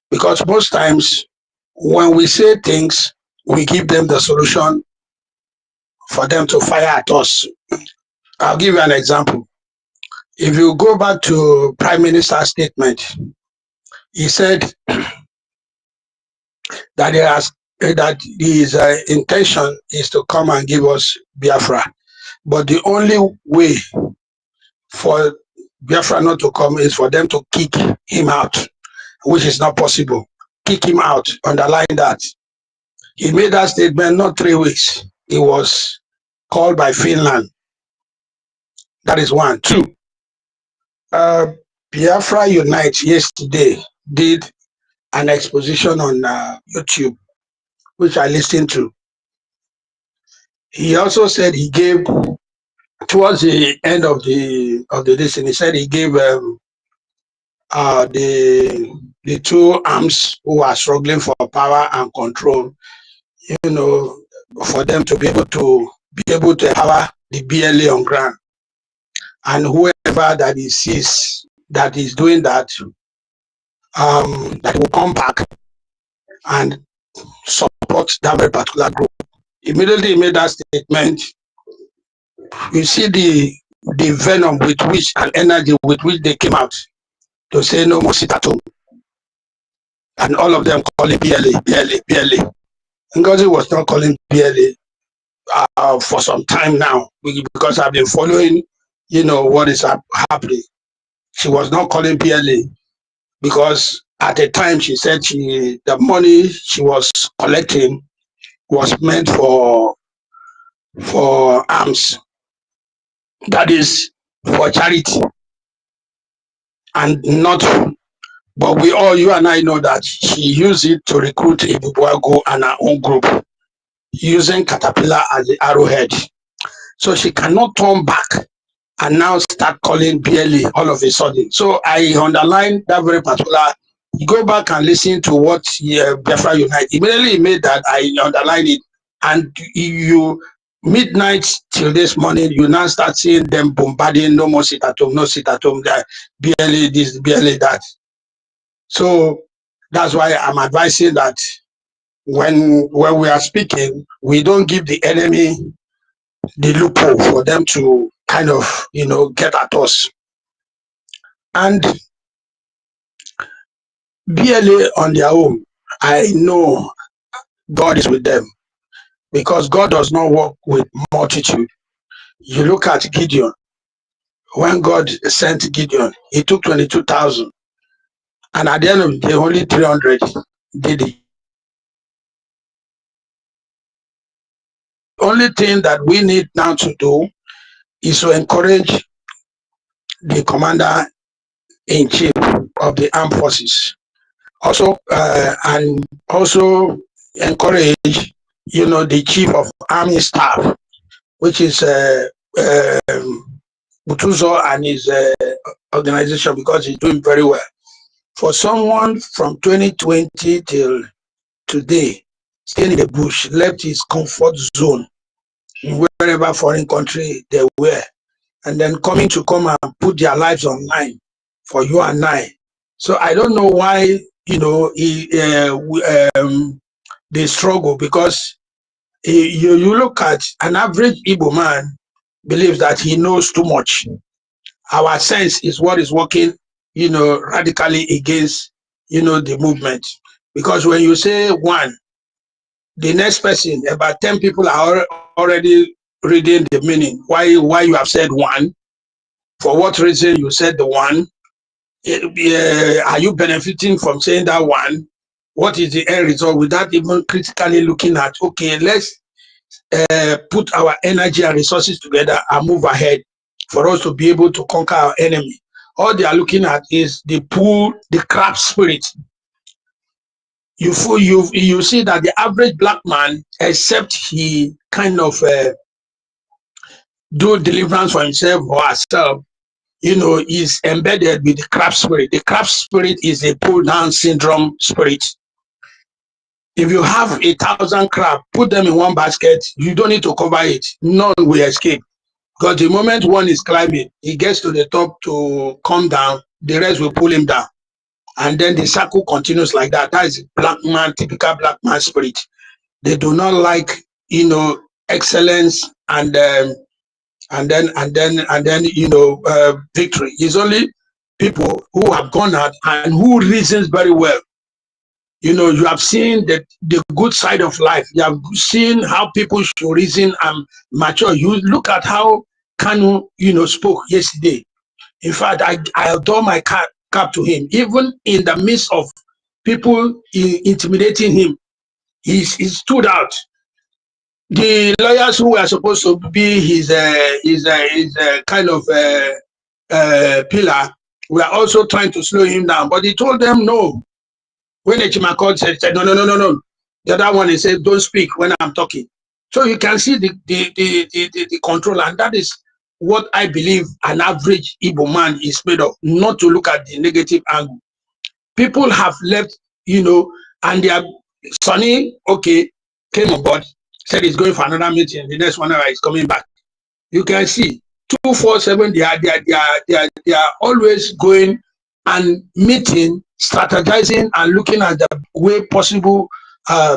because most times when we say things, we give them the solution for them to fire at us. I'll give you an example. If you go back to Prime Minister's statement, he said that that his intention is to come and give us Biafra, but the only way for Biafra not to come is for them to kick him out, which is not possible. Kick him out. Underline that. He made that statement not 3 weeks. He was called by Finland. That is one. Two, Biafra Unite yesterday did an exposition on YouTube, which I listened to. He also said he gave, towards the end of the listen, he said he gave the two arms who are struggling for power and control, you know, for them to be able to empower the BLA on ground. And whoever that he sees that is doing that, that will come back and support that very particular group. Immediately he made that statement, you see the venom with which and energy with which they came out to say no more sit at home. And all of them calling BLA, BLA, BLA. Ngozi was not calling BLA for some time now, because I've been following, what is happening. She was not calling BLA because at the time she said the money she was collecting was meant for arms, that is for charity, and not. But you and I know that she used it to recruit Ibubuago and her own group, using Caterpillar as the arrowhead. So she cannot turn back and now start calling BLA all of a sudden. So I underline that very particular. Go back and listen to what Biafra Unite. Immediately made that, I underline it. And you, midnight till this morning, you now start seeing them bombarding, no more sit at home, no sit at home, that BLA this, BLA that. So that's why I'm advising that when we are speaking, we don't give the enemy the loophole for them to kind of, get at us. And BLA on their own, I know God is with them, because God does not work with multitude. You look at Gideon. When God sent Gideon, he took 22,000. And at the end of the day, only 300 did it. The only thing that we need now to do is to encourage the commander-in-chief of the armed forces. Also, and also encourage, the chief of army staff, which is Butuzo and his organization, because he's doing very well. For someone from 2020 till today, staying in the bush, left his comfort zone in wherever foreign country they were, and then come and put their lives online for you and I. So I don't know why, they struggle, because you look at an average Igbo man believes that he knows too much. Our sense is what is working, radically against, the movement. Because when you say one, the next person, about 10 people are already reading the meaning. Why you have said one? For what reason you said the one? Are you benefiting from saying that one? What is the end result, without even critically looking at, okay, let's put our energy and resources together and move ahead for us to be able to conquer our enemy. All they are looking at is the crab spirit. You see that the average black man, except he kind of do deliverance for himself or herself, is embedded with the crab spirit. The crab spirit is a pull down syndrome spirit. If you have 1,000 crab, put them in one basket, you don't need to cover it. None will escape. Because the moment one is climbing, he gets to the top to come down, the rest will pull him down. And then the cycle continues like that. That is typical black man spirit. They do not like, excellence and then victory. It's only people who have gone out and who reasons very well. You have seen the good side of life. You have seen how people should reason and mature. You look at how Kanu, spoke yesterday. In fact, I adore my cap to him. Even in the midst of people intimidating him, he stood out. The lawyers who were supposed to be his kind of pillar were also trying to slow him down, but he told them no. When Echimakot said no. The other one, he said, don't speak when I'm talking. So you can see the control, and that is what I believe an average Igbo man is made of, not to look at the negative angle. People have left, and their Sonny, okay, came on board, said he's going for another meeting. The next 1 hour is coming back. You can see 247, they are always going and meeting, strategizing, and looking at the way possible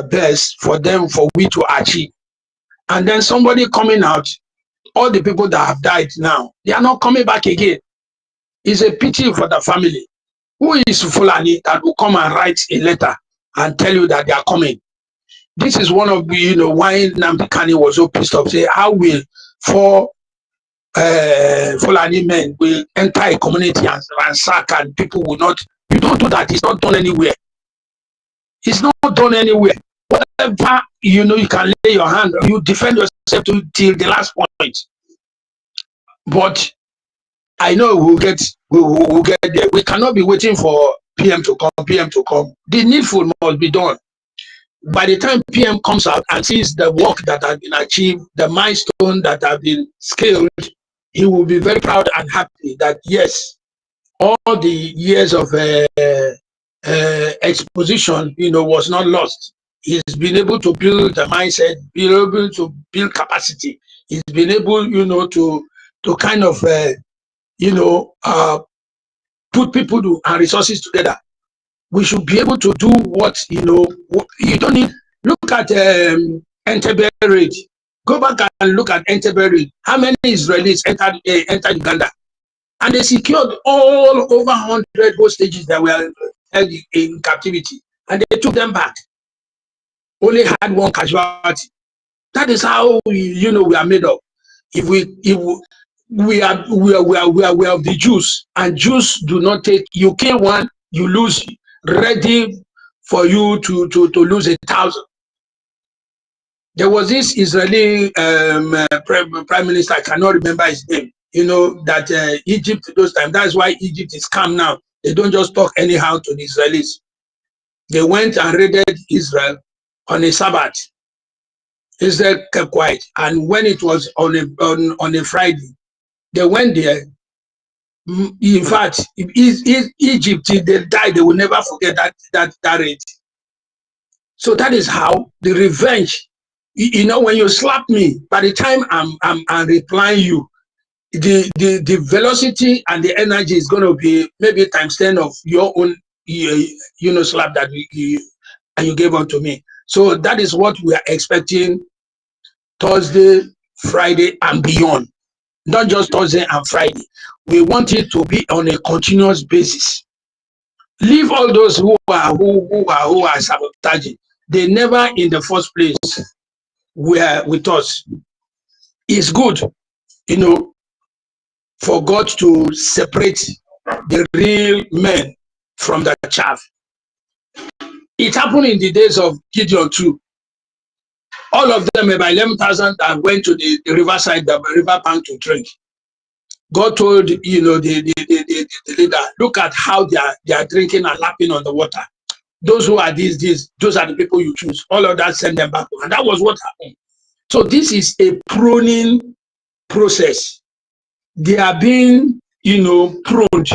best for them, for we to achieve. And then somebody coming out, all the people that have died now, they are not coming back again. It's a pity for the family. Who is Fulani that will come and write a letter and tell you that they are coming? This is one of the, why Nnamdi Kanu was so pissed off. Say, how will 4 Fulani men will enter a community and ransack, and people will not? You don't do that. It's not done anywhere. It's not done anywhere. Whatever, you can lay your hand, you defend yourself till the last point. But I know we'll get there. We cannot be waiting for PM to come. The needful must be done. By the time PM comes out and sees the work that has been achieved, the milestone that have been scaled, he will be very proud and happy that yes, all the years of exposition, was not lost. He's been able to build the mindset, been able to build capacity. He's been able, to kind of, put people and resources together. We should be able to do what, you don't need. Look at Entebbe raid. Go back and look at Entebbe raid. How many Israelis entered Uganda? And they secured all over 100 hostages that were held in captivity. And they took them back. Only had one casualty. That is how we are made of. We are the Jews, and Jews do not take. You kill one, you lose. Ready for you to lose 1,000. There was this Israeli prime minister. I cannot remember his name. You know that Egypt those times. That's why Egypt is calm now. They don't just talk anyhow to the Israelis. They went and raided Israel on a Sabbath. Israel kept quiet, and when it was on a Friday, they went there. In fact, if Egypt till they die, they will never forget that raid. So that is how the revenge. You know, when you slap me, by the time I'm replying you, the velocity and the energy is going to be maybe times 10 of your own slap that you gave unto me. So that is what we are expecting Thursday, Friday, and beyond. Not just Thursday and Friday. We want it to be on a continuous basis. Leave all those who are sabotaging. They never in the first place were with us. It's good, you know, for God to separate the real men from the chaff. It happened in the days of Gideon too. All of them, about 11,000, that went to the riverside, the river bank to drink. God told the leader, look at how they are drinking and lapping on the water. Those who are those are the people you choose. All of that, send them back. And that was what happened. So this is a pruning process. They are being, pruned.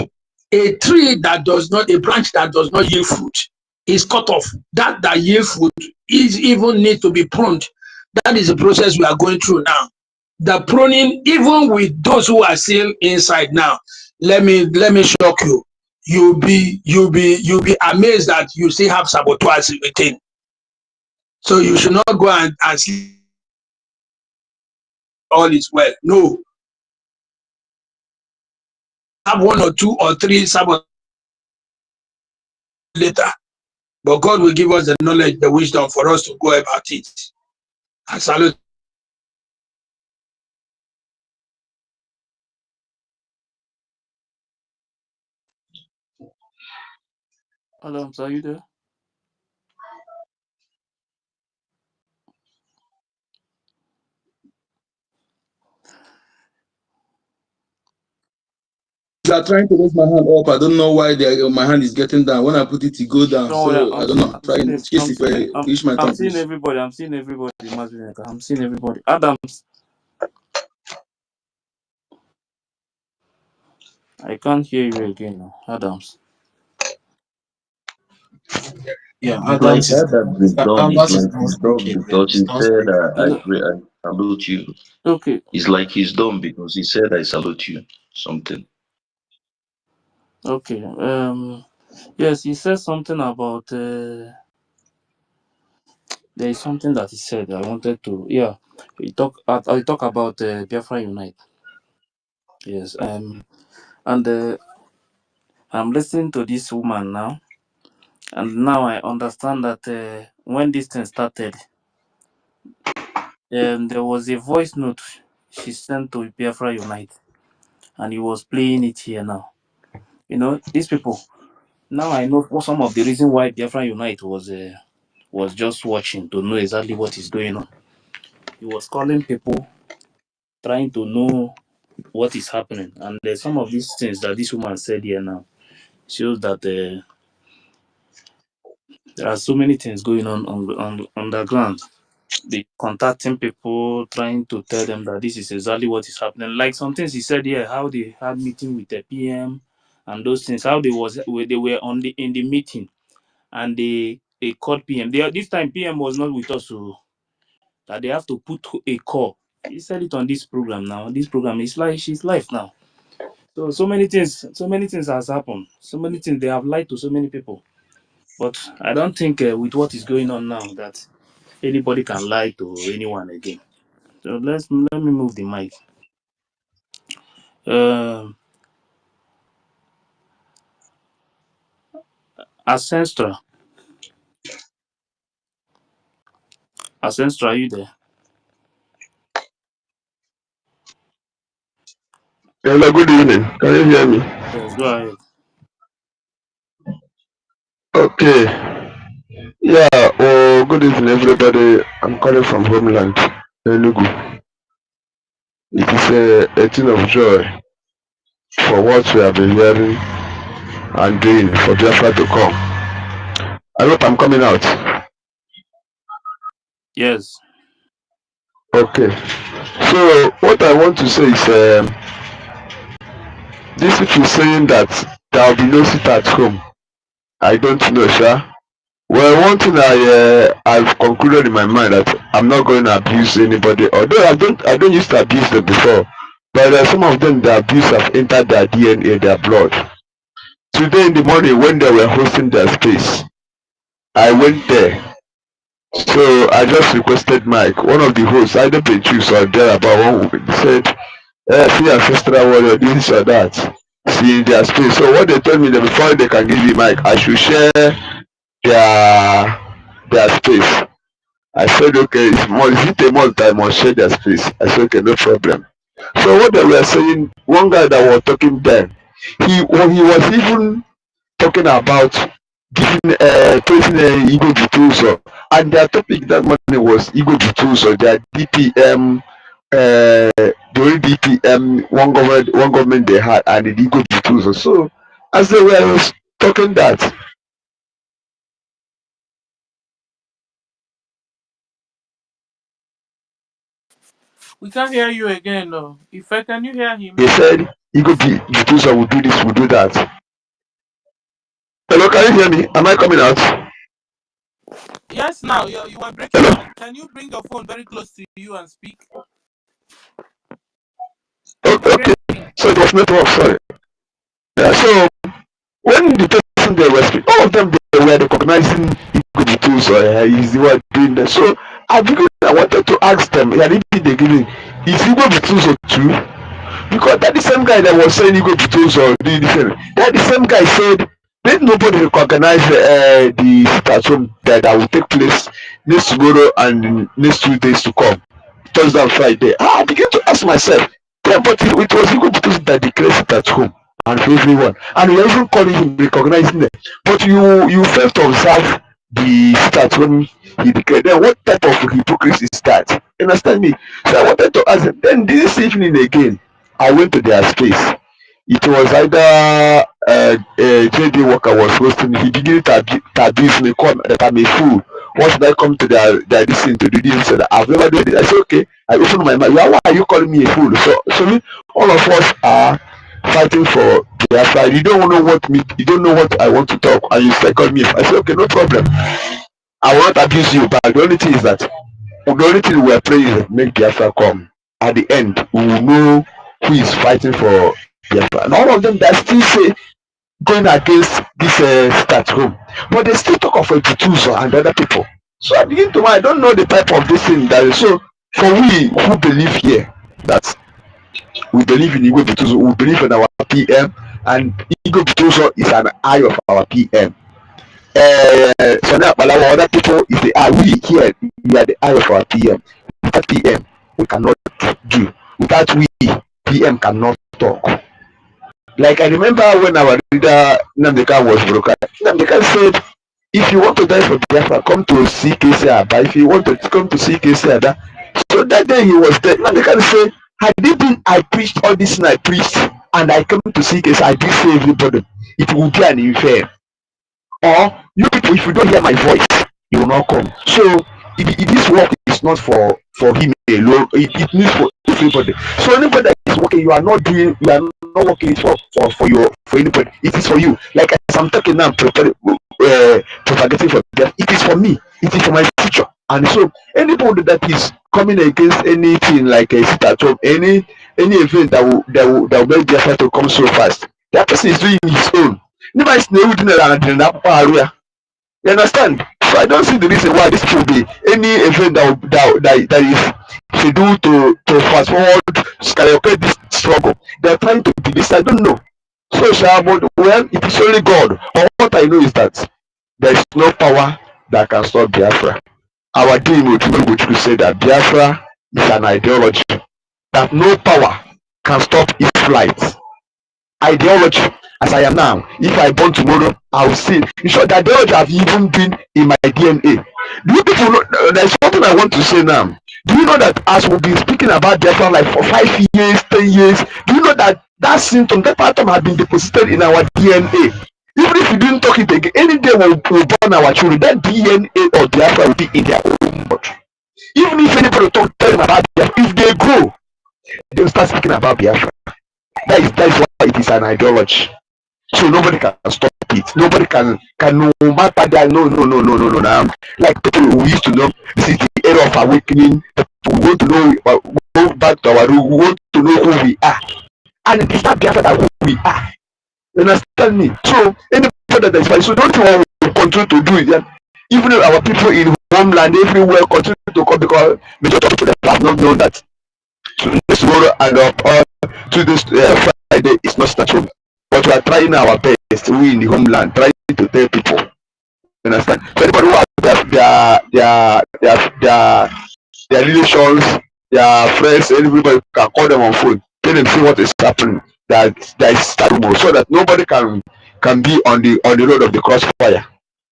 A branch that does not yield fruit is cut off. That yield fruit is even need to be pruned. That is the process we are going through now. The pruning, even with those who are still inside now, let me shock you. You'll be amazed that you still have saboteurs within. So you should not go and see all is well. No. Have one or two or three saboteurs later. But God will give us the knowledge, the wisdom for us to go about it. I salute. Adams, are you there? They are trying to raise my hand up. I don't know why my hand is getting down. When I put it goes down. Don't worry, So I don't know. Try in case if I reach my I'm turn, seeing please. everybody. I'm seeing everybody. I'm seeing everybody. Adams, I can't hear you again now. Adams. Yeah, It's like Adams is that is done. It's Adams is like not he's done speaking. Yeah, because he he's not said, speaking. I salute you. Okay. It's like he's done because he said, I salute you. Something. Okay. Yes, he said something about. There is something that he said. I wanted to. Yeah. I talk about Biafra Unite. Yes. And I'm listening to this woman now, and now I understand that when this thing started, there was a voice note she sent to Biafra Unite, and he was playing it here now. You know, these people. Now I know what some of the reason why Biafra Unite was just watching to know exactly what is going on. He was calling people, trying to know what is happening, and some of these things that this woman said here now shows that there are so many things going on underground. They contacting people, trying to tell them that this is exactly what is happening. Like some things he said here, how they had meeting with the PM and those things, how they were in the meeting and they called PM. This time PM was not with us, so that they have to put a call. He said it on this program now. This program is like she's live now. So many things has happened. So many things they have lied to so many people. But I don't think with what is going on now that anybody can lie to anyone again. So let me move the mic. Um, Ancestor, Ancestor, are you there? Hello, good evening. Can you hear me? Yes, go ahead. Okay. Yeah, good evening, everybody. I'm calling from homeland, Enugu. It is a thing of joy for what we have been hearing and doing for Biafra to come. I hope I'm coming out. Yes. Okay. So, what I want to say is this people saying that there will be no sit at home. I don't know, sir. Well, one thing I've concluded in my mind that I'm not going to abuse anybody. Although I don't used to abuse them before, but some of them the abuse have entered their DNA, their blood. Today in the morning when they were hosting their space, I went there. So I just requested Mike, one of the hosts, either Petrus or there about one woman, said, see ancestral warrior, this or that. See their space. So what they told me that before they can give me Mike, I should share their space. I said, okay, it's is it a month I must share their space? I said, okay, no problem. So what they were saying, one guy that was talking then, he was even talking about giving praising Igbo Butuso, and their topic that morning was Igbo Butuso, their DPM, the only DPM one government they had, and the Igbo Butuso. So as they were talking that, We can't hear you again, no. If I can you hear him? they said Igbo Butuso will do this, will do that. Hello, can you hear me? Am I coming out? Yes, now you are breaking up. Can you bring your phone very close to you and speak? It's Okay. breaking. So it was network, sorry. Yeah, so when the person they were speaking, all of them they were recognizing Igbo tools or is the one doing that. So I wanted to ask them, yeah, they giving is Igbo tools or two? Because that the same guy that was saying Igbo tools or doing this, that the same guy said let nobody recognize the sit-at-home that will take place next tomorrow and next 2 days to come, Thursday and Friday. I began to ask myself, yeah, but it was Igbo tools that declared sit-at-home and for everyone, and we are even calling him, recognizing them. But you failed to observe the start when he declared. Then what type of hypocrisy is that? You understand me? So I wanted to ask them. Then this evening again, I went to their space. It was either JD Walker was hosting. He began to abuse me, call that I'm a fool. Why should I come to their listen to do this? So I've never done it. I said, okay. I opened my mouth. Why are you calling me a fool? So all of us are fighting for Biafra. You don't know what me. You don't know what I want to talk, and you second me. I said, okay, no problem. I will not abuse you, but the only thing is that the only thing we are praying is that make Biafra come. At the end, we will know who is fighting for Biafra, and all of them that still say going against this start home, but they still talk of a Tutuso and other people. So I begin to, I don't know the type of this thing that is. So for we who believe here that we believe in Igwe Butuso, we believe in our PM, and Igwe Butuso is an eye of our PM. So now, other people is the eye. We here, we are the eye of our PM. Without PM, we cannot do. Without we, PM cannot talk. Like I remember when our leader Namdeka was broken, Namdeka said, if you want to die for Biafra, come to CKC Aba. If you want to come to CKC Ada. So that day he was there. Namdeka said, had it been I preached all this and I preached and I come to CKC, I did say everybody, it will be an unfair. Or you people, if you don't hear my voice, you will not come. So this work is not for him alone. It needs for everybody. So anybody that is working, you are not doing, you are not working for anybody. It is for you. Like as I'm talking now, propagating for them. It is for me. It is for my future. And so anybody that is coming against anything like a sit at home, any event that will make the effort to come so fast, that person is doing his own. Nobody is you understand? So I don't see the reason why this should be any event that is scheduled to fast forward, skyrocket this struggle. They're trying to do this. I don't know. So, but well, it is only God. But what I know is that there is no power that can stop Biafra. Our dean would say that Biafra is an ideology. That no power can stop his flight. Ideology, as I am now, if I born tomorrow, I will see. In short, the ideology have even been in my DNA. Do you people know? There's something I want to say now. Do you know that as we've been speaking about Biafra like for 5 years, 10 years, do you know that that symptom, that pattern has been deposited in our DNA? Even if you didn't talk it again, any day we'll born our children, that DNA of Biafra will be in their own body. Even if anybody tell them about Biafra, if they grow, they'll start speaking about Biafra. That is why it is an ideology. So nobody can stop it. Nobody can no matter that. No. Now, like people we used to know, this is the era of awakening. We want to know, go back to our root. We want to know who we are, and it is not Biafra that who we are. You understand me? So anybody that is fine. So don't want to continue to do it. That even if our people in homeland everywhere continue to come because majority of people have not known that tomorrow and to this Friday is not statutory. But we are trying our best. We in the homeland trying to tell people. You understand? So anybody who has their relations, their friends, everybody can call them on phone, tell them see what is happening. That is stable, so that nobody can be on the road of the crossfire.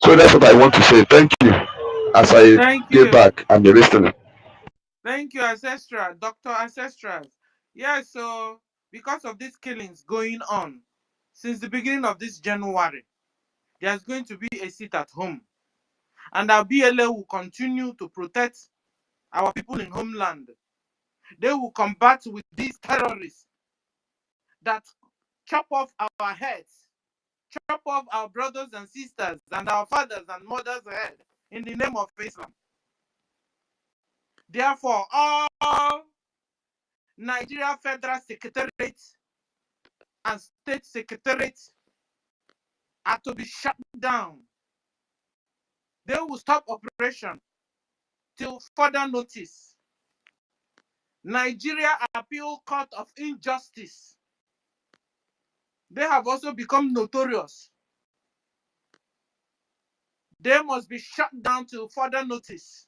So that's what I want to say. Thank you. As I Thank get you. back, I'm listening. Thank you, Ancestral, Dr. Ancestral. Yeah, so because of these killings going on since the beginning of this January, there's going to be a sit at home. And our BLA will continue to protect our people in homeland. They will combat with these terrorists that chop off our heads, chop off our brothers and sisters and our fathers and mothers' head in the name of Islam. Therefore, all Nigeria Federal Secretariats and State Secretariats are to be shut down. They will stop operation till further notice. Nigeria Appeal Court of Injustice. They have also become notorious. They must be shut down till further notice.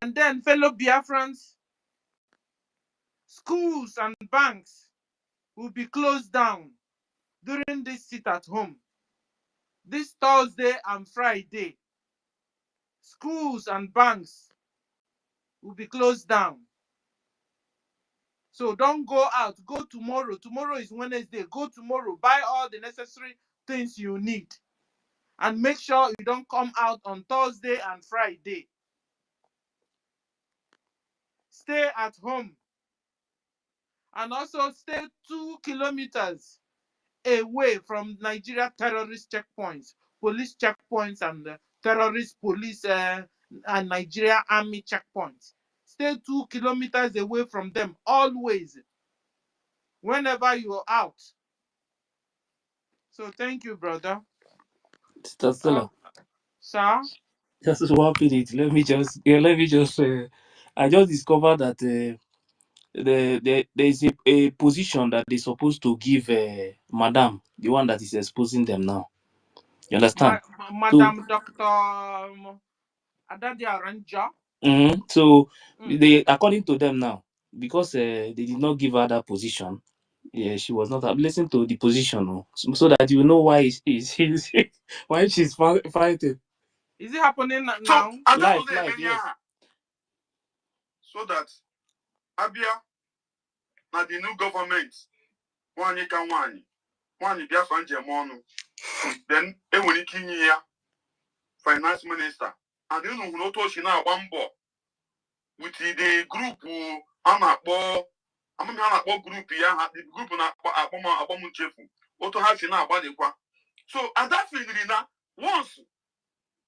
And then, fellow Biafrans, schools and banks will be closed down during this sit at home. This Thursday and Friday, schools and banks will be closed down. So don't go out. Go tomorrow. Tomorrow is Wednesday. Go tomorrow. Buy all the necessary things you need. And make sure you don't come out on Thursday and Friday. Stay at home. And also stay 2 kilometers away from Nigeria terrorist checkpoints, police checkpoints, and terrorist police and Nigeria army checkpoints. Stay 2 kilometers away from them always, whenever you're out. So thank you, brother. Stella. Sir? Just 1 minute. Let me just. I just discovered that there is a position that they're supposed to give Madam, the one that is exposing them now. You understand? So, Madam Dr. Adadia Ranja. So they, according to them now, because they did not give her that position, yeah, she was not. Listen to the position, so that you know why she's why she's fighting. Is it happening now? So, I Live, don't know yes. So that Abia, now the new government, one Biafra Njemonu, then Eweniki finance minister, and you know to she now one bo with the group who I'm a group ya the group na abomu chefu oto ha si na agbadekwa. So at that feeling na once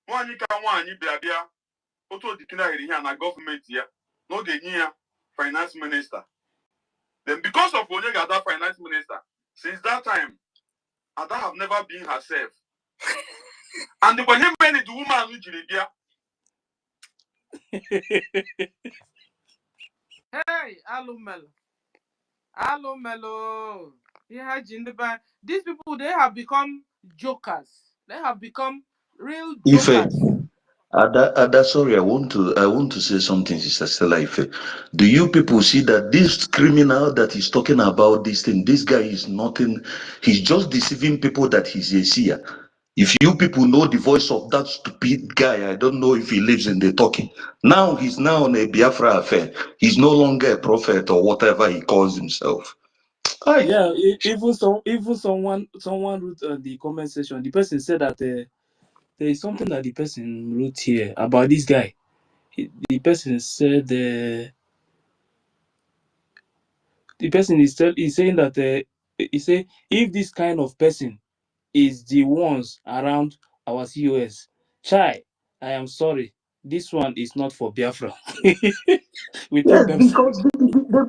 one bia oto declare here na government ya no dey near finance minister. Then because of Onyega that finance minister, since that time Ada have never been herself. And when he made the woman who Jiribia. Hey, Alumelo. These people, they have become jokers. They have become real jokers. Ada, sorry, I want to say something, Sister Stella Ife. Do you people see that this criminal that is talking about this thing, this guy is nothing, he's just deceiving people that he's a seer. If you people know the voice of that stupid guy, I don't know if he lives in the talking. Now he's now on a Biafra affair. He's no longer a prophet or whatever he calls himself. Aye. Yeah, even someone wrote on the comment section. The person said that there is something that the person wrote here about this guy. The person said the person is saying that he say if this kind of person is the ones around our COS, chai, I am sorry, this one is not for Biafra. We take Yes, them. because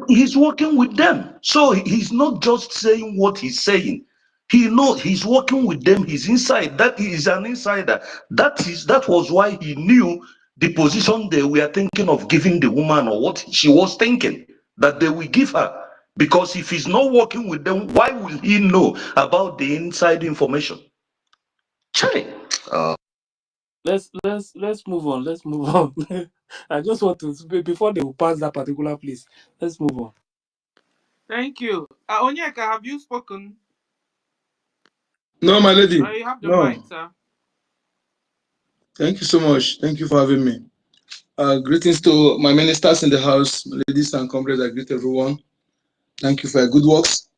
he's working with them. So he's not just saying what he's saying. He knows he's working with them. He's inside. That he is an insider. That was why he knew the position they were thinking of giving the woman or what she was thinking that they will give her. Because if he's not working with them, why will he know about the inside information? Chai. Let's move on. Let's move on. I just want to before they will pass that particular place. Let's move on. Thank you. Onyeka, have you spoken? No, my lady. You have the No. mic, sir. Thank you so much. Thank you for having me. Greetings to my ministers in the house, ladies and comrades. I greet everyone. Thank you for your good works.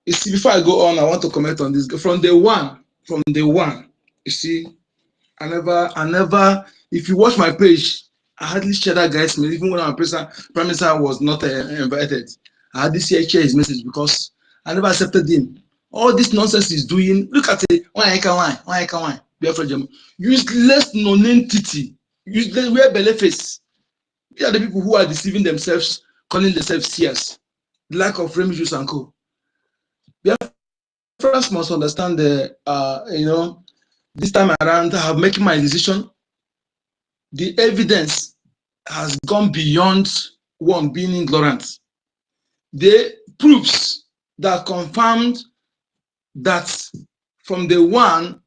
You see, before I go on, I want to comment on this. From day one, you see, I never, if you watch my page, I hardly share that guy's message, even when our prime minister was not invited. I hardly share his message because I never accepted him. All this nonsense he's doing, look at it, why, useless non-entity, useless, wear belly face. These are the people who are deceiving themselves, calling themselves seers. Lack of remedies and co. First must understand the, this time around, I have making my decision. The evidence has gone beyond one being ignorant. The proofs that confirmed that from the one,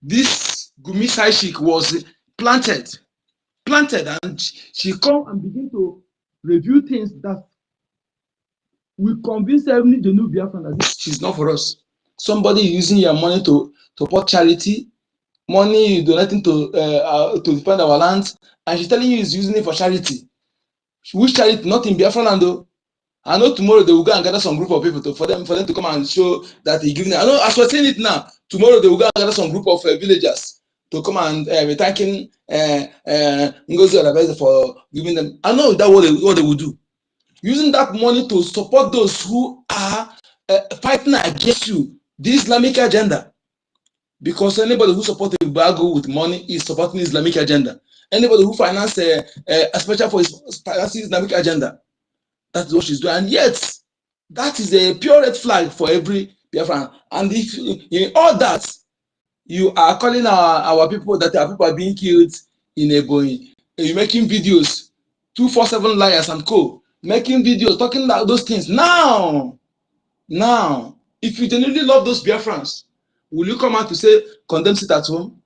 this Gumi Saishik was planted, and she come and begin to review things that we convince every the new Biafran that this is not for us. Somebody using your money to support charity, money you donating to defend our land, and she's telling you he's using it for charity. Which charity? Not in Biafra land though. I know tomorrow they will go and gather some group of people for them to come and show that he giving. I know as we're saying it now. Tomorrow they will go and gather some group of villagers to come and be thanking Ngozi Olabize for giving them. I know that what they will do. Using that money to support those who are fighting against you, the Islamic agenda. Because anybody who supports a Bago with money is supporting the Islamic agenda. Anybody who finances especially for his financing Islamic agenda, that's what she's doing. And yet, that is a pure red flag for every Biafran. And if in all that, you are calling our people that our people are being killed in a Boeing, you're making videos, 247 liars and co, making videos, talking about those things. Now, if you genuinely love those Biafrans, will you come out to say, condemn sit at home?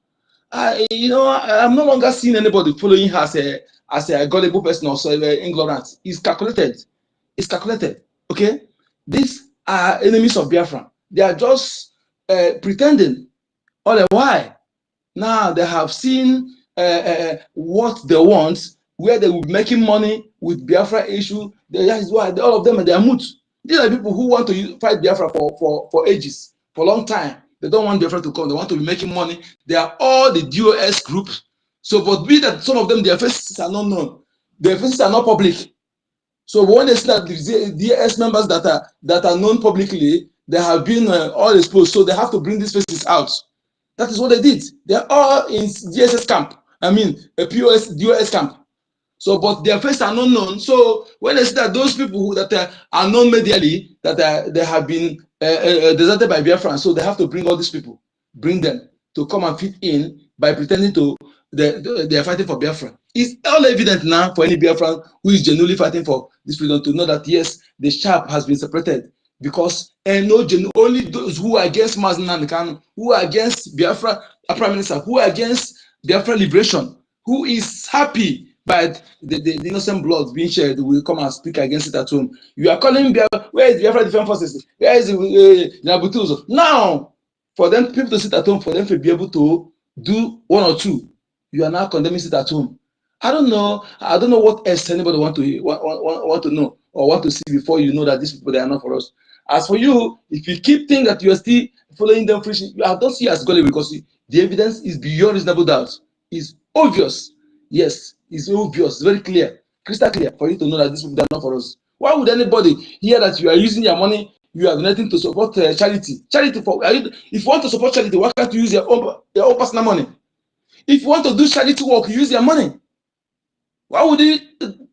I'm no longer seeing anybody following her as a gullible person or so ignorant. It's calculated. Okay? These are enemies of Biafra. They are just pretending all the while. Now they have seen what they want, where they will be making money with Biafra issue. That is why all of them they are moot. These are people who want to fight Biafra for ages, for a long time. They don't want Biafra to come. They want to be making money. They are all the DOS group. So, but be that some of them, their faces are not known. Their faces are not public. So when they see that the DS members that are known publicly, they have been all exposed. So they have to bring these faces out. That is what they did. They are all in DSS camp. I mean, a POS DOS camp. So, but their faces are not known. So when they see that those people that are known medially, that they have been deserted by Biafran, so they have to bring all these people, bring them to come and fit in by pretending to they are fighting for Biafra. It's all evident now for any Biafran who is genuinely fighting for this freedom to know that yes, the sharp has been separated because only those who are against Mazen Kanu, who are against Biafra Prime Minister, who are against Biafra liberation, who is happy by the innocent blood being shed will come and speak against it at home. You are calling where is Biafra Defense Forces? Where is Nabutuzo? Now, for them people to sit at home, for them to be able to do one or two, you are now condemning sit at home. I don't know. I don't know what else anybody want to know or want to see before you know that these people they are not for us. As for you, if you keep thinking that you are still following them preaching, I don't see as godly because the evidence is beyond reasonable doubt. It's obvious. Yes, it's obvious. It's very clear, crystal clear for you to know that these people are not for us. Why would anybody hear that you are using your money, you are donating to support charity? Charity for if you want to support charity, why can't you use your own personal money? If you want to do charity work, you use your money. Why would you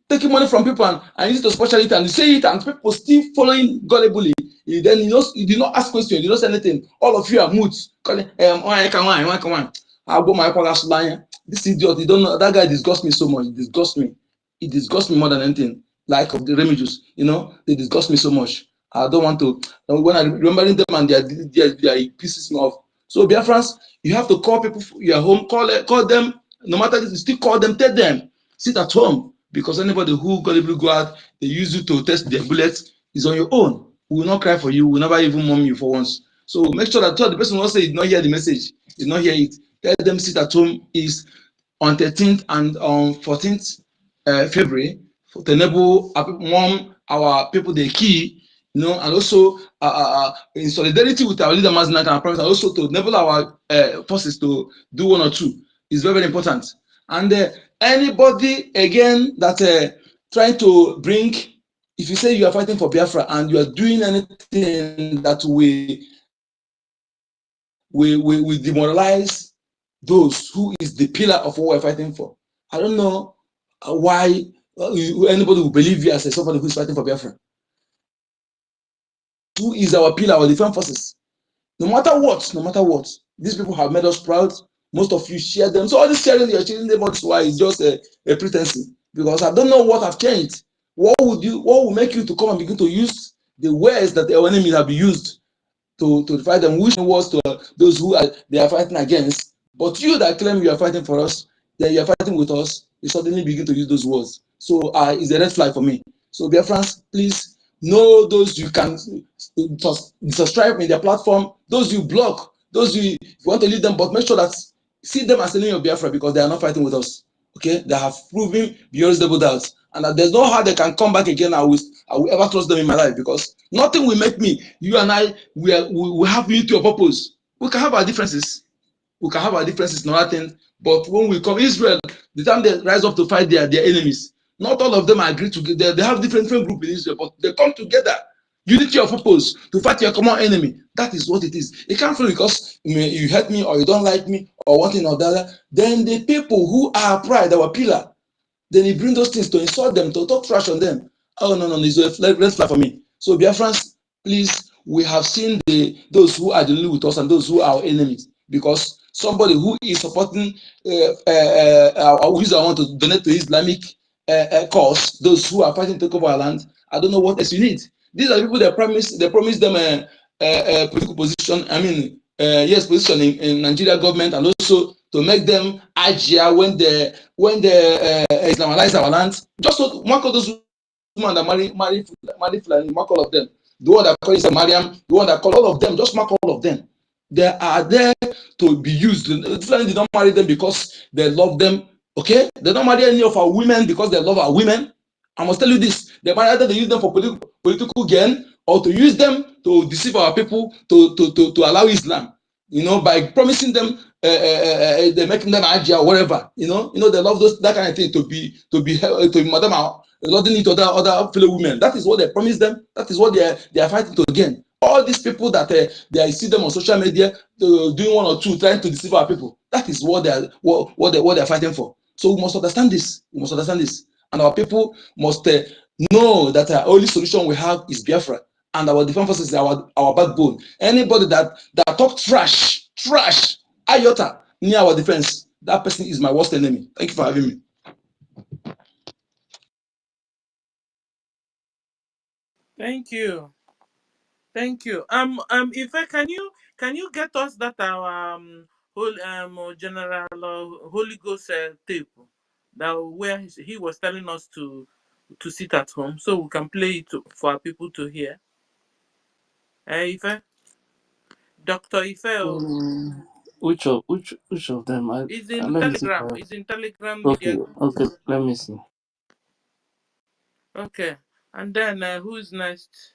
take money from people and use it to support charity and you say it and people still following gullibly? Then you did not ask questions, you don't say anything. All of you are moods. This idiot, you don't know that guy disgusts me so much. It disgusts me. It disgusts me more than anything. Like of the remages, they disgust me so much. I don't want to. When I remembering them and their pisses me off. So Biafrans, you have to call people. Your home, call them. No matter this, you still call them. Tell them sit at home because anybody who gullible go out, they use you to test their bullets is on your own. We will not cry for you. We will never even mourn you for once. So make sure that the person who say did not hear the message, did not hear it. Tell them sit at home is on 13th and on 14th February to enable our people the key, and also in solidarity with our leader Mazinaka and promise, and also to enable our forces to do one or two is very, very important. And anybody again that trying to bring, if you say you are fighting for Biafra and you are doing anything that we demoralize those who is the pillar of what we're fighting for. I don't know why anybody will believe you as somebody who is fighting for Biafra. Who is our pillar, our defense forces? No matter what, these people have made us proud. Most of you share them. So all this sharing, you're sharing them, that's why it's just a pretense. Because I don't know what have changed. What will make you to come and begin to use the words that our enemies have used to fight them, which was to those who they are fighting against. But you that claim you are fighting for us, that you are fighting with us, you suddenly begin to use those words. So it's a red flag for me. So dear friends, please know those you can subscribe in their platform, those you block, those you want to lead them, but make sure that see them as enemy of Biafra because they are not fighting with us. Okay, they have proven beyond reasonable doubt, and that there's no how they can come back again. I will ever trust them in my life because nothing will make me. You and I, we have unity of purpose. We can have our differences. We can have our differences, nothing. But when we come, Israel, the time they rise up to fight their enemies, not all of them agree together. They have different groups in Israel, but they come together. Unity of purpose to fight your common enemy. That is what it is. It can't feel because you hate me or you don't like me or one thing or the other. Then the people who are pride, our pillar, then he bring those things to insult them, to talk trash on them. Oh no, it's a red flag for me. So Biafrans, please, we have seen those who are dealing with us and those who are our enemies. Because somebody who is supporting who is want to donate to Islamic cause, those who are fighting to take over our land, I don't know what else you need. These are people that promise them a political position. I mean, yes, position in Nigeria government, and also to make them agile when they Islamize our land. Just so mark all those women that marry Fulani, mark all of them. The one that call Isa Mariam, the one that call all of them, just mark all of them. They are there to be used. Fulani did not marry them because they love them. Okay, they don't marry any of our women because they love our women. I must tell you this: they might either they use them for political gain or to use them to deceive our people to allow Islam. By promising them, they're making them Ajia or whatever. They love that kind of thing to madam loading it other fellow women. That is what they promise them. That is what they are fighting to gain. All these people that they see them on social media doing one or two, trying to deceive our people. That is what they are fighting for. So we must understand this. We must understand this, and our people must know that the only solution we have is Biafra, and our defense forces is our backbone. Anybody that talk trash, iota near our defense, that person is my worst enemy. Thank you for having me. Thank you. Thank you. If I can you get us that our General Holy Ghost tape that where he was telling us to sit at home, so we can play it for our people to hear. Ife, Dr. Ife, Which of them? is in Let me see. Telegram. It's in Telegram Okay, media group. okay. Let me see. Okay, and then who's next?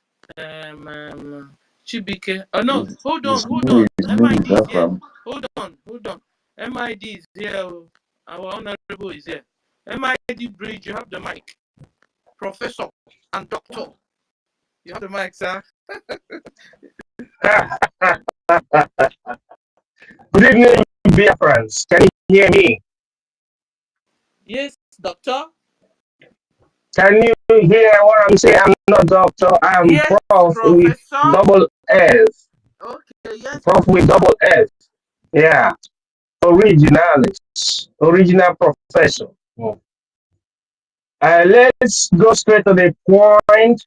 Chibike. Oh no, hold on. MID is here. Hold on. MID is here. Our honorable is here. MID Bridge, you have the mic. Professor and doctor, you have the mic, sir. Good evening, dear friends. Can you hear me? Yes, doctor. Can you hear what I'm saying? I'm not doctor. I'm Yes, prof with professor. double S. Okay, yes. Prof with double S. Yeah. Originalis. Original professor. Let's go straight to the point.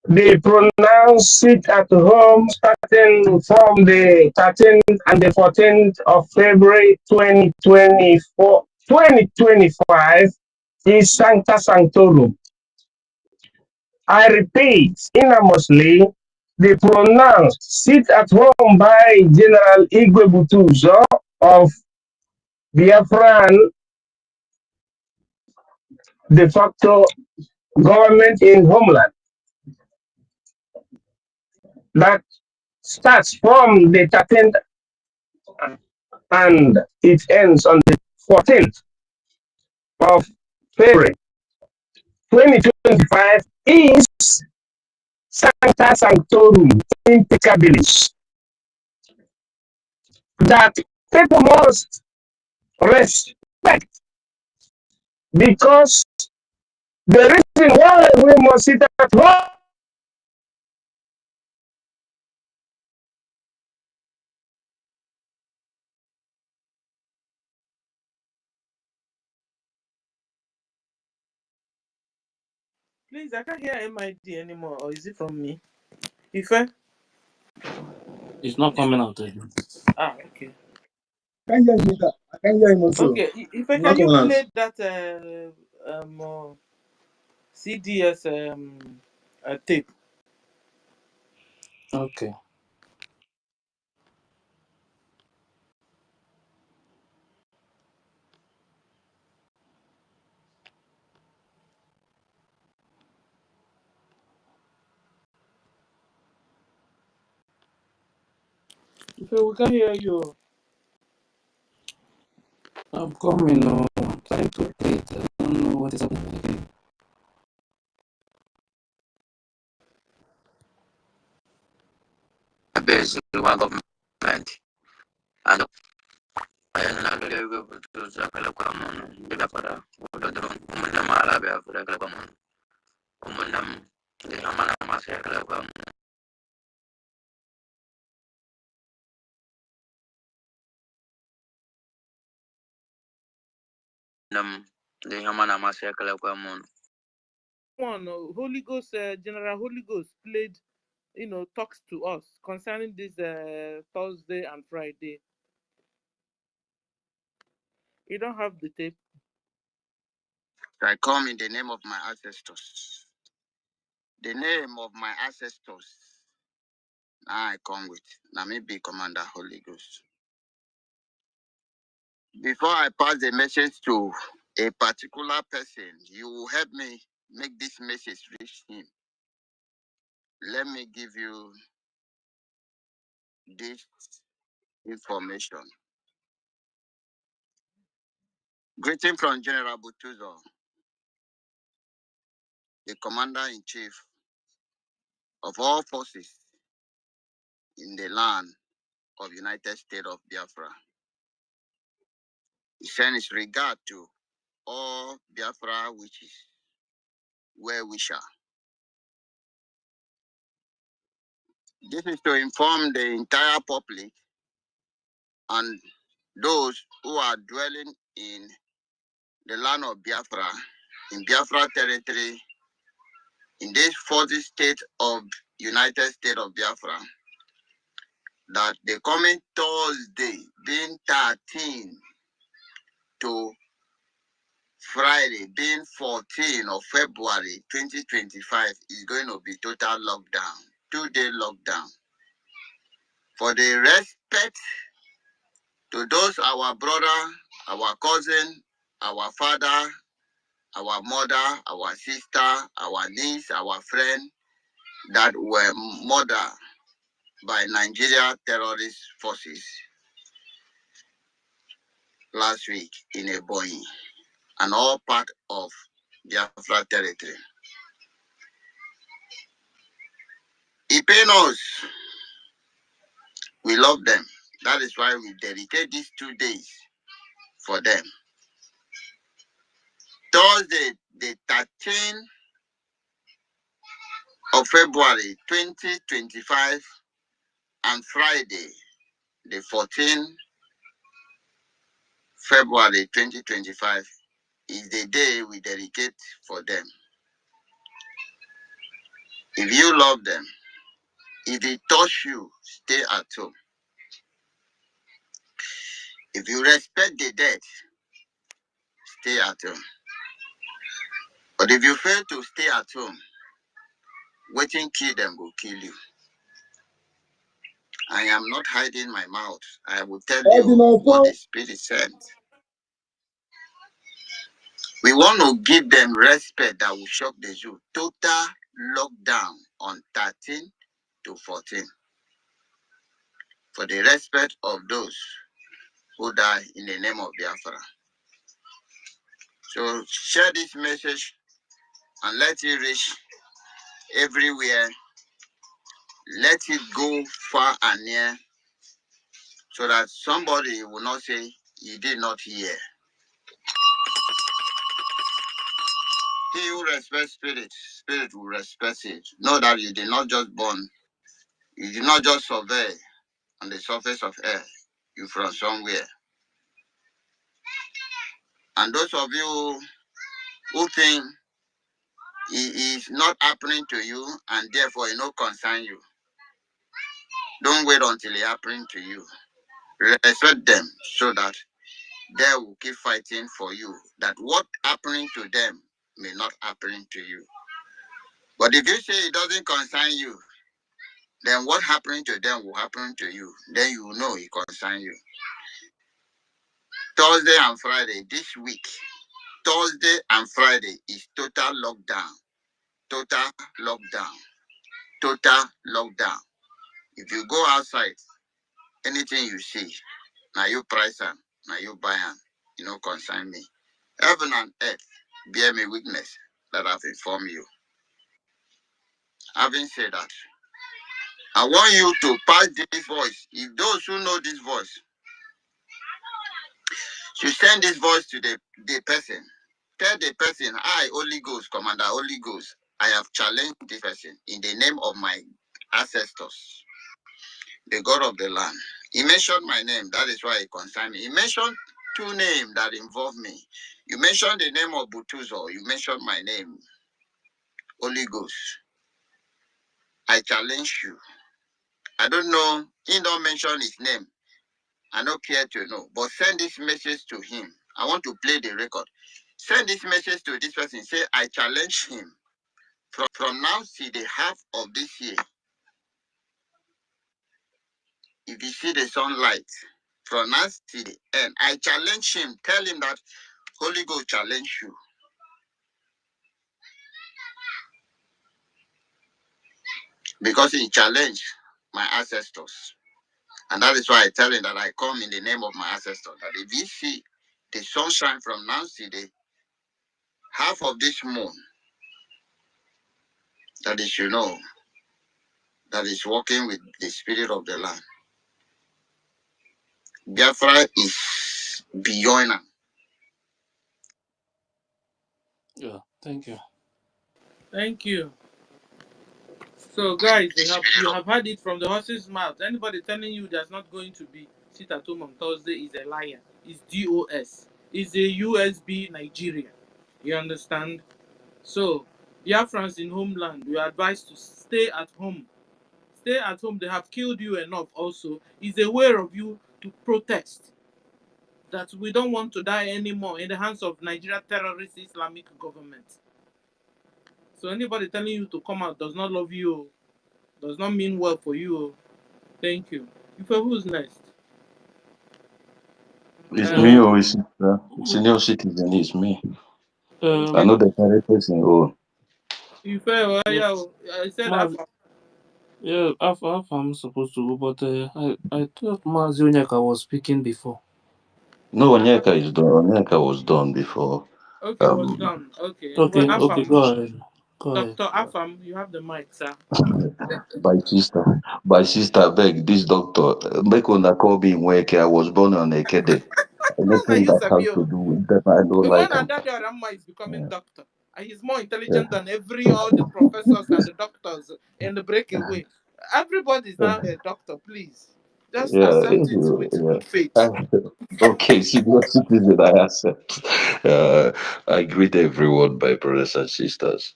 They pronounce it at home starting from the 13th and the 14th of February 2025 is Sancta Sanctorum. I repeat, enormously, the pronounced sit at home by General Igwe Butuzo of Biafran de facto government in homeland that starts from the 13th and it ends on the 14th of February 2025 is Sancta Sanctorum Impecabilis that people must respect because the reason why we must sit at home Please, I can't hear MID anymore. Or is it from me? Ife? It's not coming out again. Okay. I can hear you. I can hear him also. Okay, Ife, Not can you coming out. play that CDS tape? Okay. Ife, we can hear you. I'm coming. No, I'm trying to play it. I don't know what is happening again. Basically, one government and na lole go to zakala kwa mono bila para bodo dron umuna mala be afura kala kwa mono umuna de hamana masya kala kwa mono de hamana masya kala kwa mono. One Holy Ghost, General Holy Ghost played, talks to us concerning this Thursday and Friday. You don't have the tape. I come in the name of my ancestors. The name of my ancestors. Now I come with. Now me be Commander Holy Ghost. Before I pass the message to a particular person, you will help me make this message reach him. Let me give you this information. Greeting from General Butuzo, the Commander-in-Chief of all forces in the land of United States of Biafra. He sends his regard to all Biafra witches, well wisher. This is to inform the entire public and those who are dwelling in the land of Biafra, in Biafra territory, in this 40 state of United States of Biafra, that the coming Thursday, being 13 to Friday, being 14 of February 2025, is going to be total lockdown, 2-day lockdown. For the respect to those our brother, our cousin, our father, our mother, our sister, our niece, our friend that were murdered by Nigeria terrorist forces last week in a Boeing, and all part of Biafra territory. It pains us. We love them. That is why we dedicate these 2 days for them. Thursday, the 13th of February 2025, and Friday, the 14th February 2025, is the day we dedicate for them. If you love them, if it touch you, stay at home. If you respect the dead, stay at home. But if you fail to stay at home, waiting kill them will kill you. I am not hiding my mouth. I will tell you what the Spirit said. We want to give them respect that will shock the zoo. Total lockdown on 13 to 14 for the respect of those who die in the name of Biafra. So share this message and let it reach everywhere. Let it go far and near so that somebody will not say he did not hear. He who respects spirit, spirit will respect it. Know that you did not just born, you did not just survey on the surface of earth. You from somewhere. And those of you who think it is not happening to you and therefore it no concern you, don't wait until it happens to you. Respect them so that they will keep fighting for you. That what happening to them may not happen to you. But if you say it doesn't concern you, then what happening to them will happen to you. Then you know it concerns you. Thursday and Friday this week, Thursday and Friday is total lockdown. Total lockdown. Total lockdown. If you go outside, anything you see, now you price them, now you buy them, you know, concern me. Heaven and earth bear me witness that I've informed you. Having said that, I want you to pass this voice. If those who know this voice, you send this voice to the person. Tell the person, I, Holy Ghost, Commander Holy Ghost, I have challenged this person in the name of my ancestors, the God of the land. He mentioned my name, that is why it concerns me. He mentioned 2 names that involve me. You mentioned the name of Butuzo, you mentioned my name, Holy Ghost. I challenge you. I don't know, he don't mention his name. I don't care to know, but send this message to him. I want to play the record. Send this message to this person. Say, I challenge him. From now till the half of this year, if you see the sunlight, from now till the end, I challenge him. Tell him that Holy Ghost challenge you. Because he challenged my ancestors. And that is why I tell him that I come in the name of my ancestors. That if you see the sunshine from now till the half of this moon, that is, you know, that is working with the spirit of the land. Biafra is beyond. Yeah, thank you. Thank you. So, guys, you have heard it from the horse's mouth. Anybody telling you there's not going to be sit at home on Thursday is a liar. It's DOS. It's a USB Nigeria. You understand? So, Biafrans in homeland, we are advised to stay at home. stay at home, they have killed you enough also. It's a way of you to protest that we don't want to die anymore in the hands of Nigeria terrorist Islamic government. So anybody telling you to come out does not love you, does not mean well for you. Thank you. If who's next? It's me or it's senior citizen, it's me. I Um, know the carry person. Oh, Yeah, I said Maz, Alpha. yeah, half I'm supposed to go, but I thought Mazi Onyeka was speaking before. no, Onyeka is done. Onyeka was done before. Okay, was done. Okay. Well, Okay, okay, Afam, go ahead. Go ahead. Dr. Afam, you have the mic, sir. By sister, beg this doctor. Make una call me Nweke. I was born on Ekede. Are Anything you that has Sabio? to do with them, I don't The one like and them. that Rama is becoming doctor. And he's more Yeah. intelligent than all the professors and the doctors in the breakaway. Everybody's now a doctor, please. Just Yeah, accept it with yeah. good faith. Okay, senior citizen, I accept. I greet everyone, my brothers and sisters.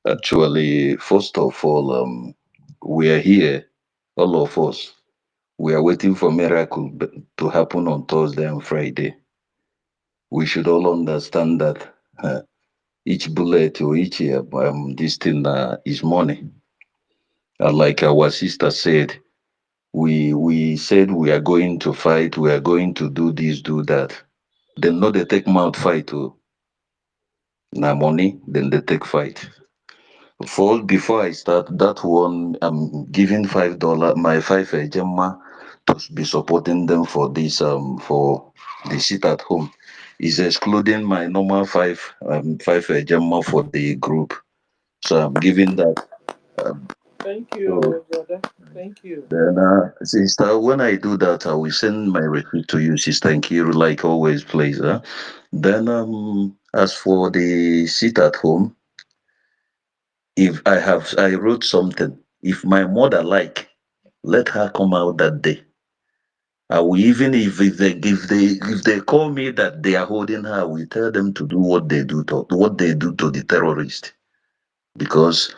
Actually, first of all, we are here, all of us. We are waiting for miracle to happen on Thursday and Friday. We should all understand that each bullet or each this thing is money. And like our sister said, we said we are going to fight, we are going to do this, do that. Then no, they take mouth fight to na money, then they take fight. For before I start that one, I'm giving $5, my five gemma to be supporting them for this for the sit at home. Is excluding my normal five gemma for the group. So I'm giving that. Um, Thank so you, brother. Thank you. then, sister, when I do that, I will send my receipt to you, sister Nkiru, like always, please. Then, as for the sit at home, if I wrote something. If my mother like, let her come out that day. I will even if they call me that they are holding her, we tell them to do what they do to the terrorist. Because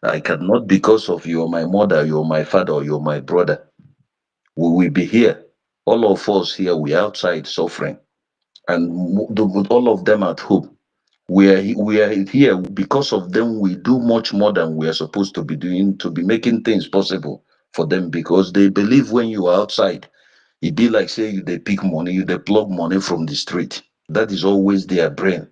I cannot, because of you're my mother, you're my father, or you're my brother. We will be here. All of us here, we outside suffering, and all of them at home. We are here because of them. We do much more than we are supposed to be doing to be making things possible for them, because they believe when you are outside, it be like say you they pick money, you they plug money from the street. That is always their brain.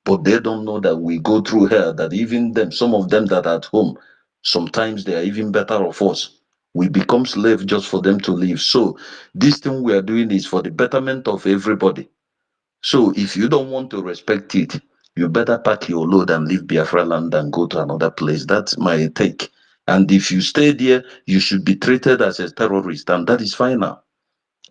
But they don't know that we go through hell, that even them, some of them that are at home, sometimes they are even better of us. We become slave just for them to live. So this thing we are doing is for the betterment of everybody. So if you don't want to respect it, you better pack your load and leave Biafra land and go to another place. That's my take. And if you stay there, you should be treated as a terrorist, and that is fine now.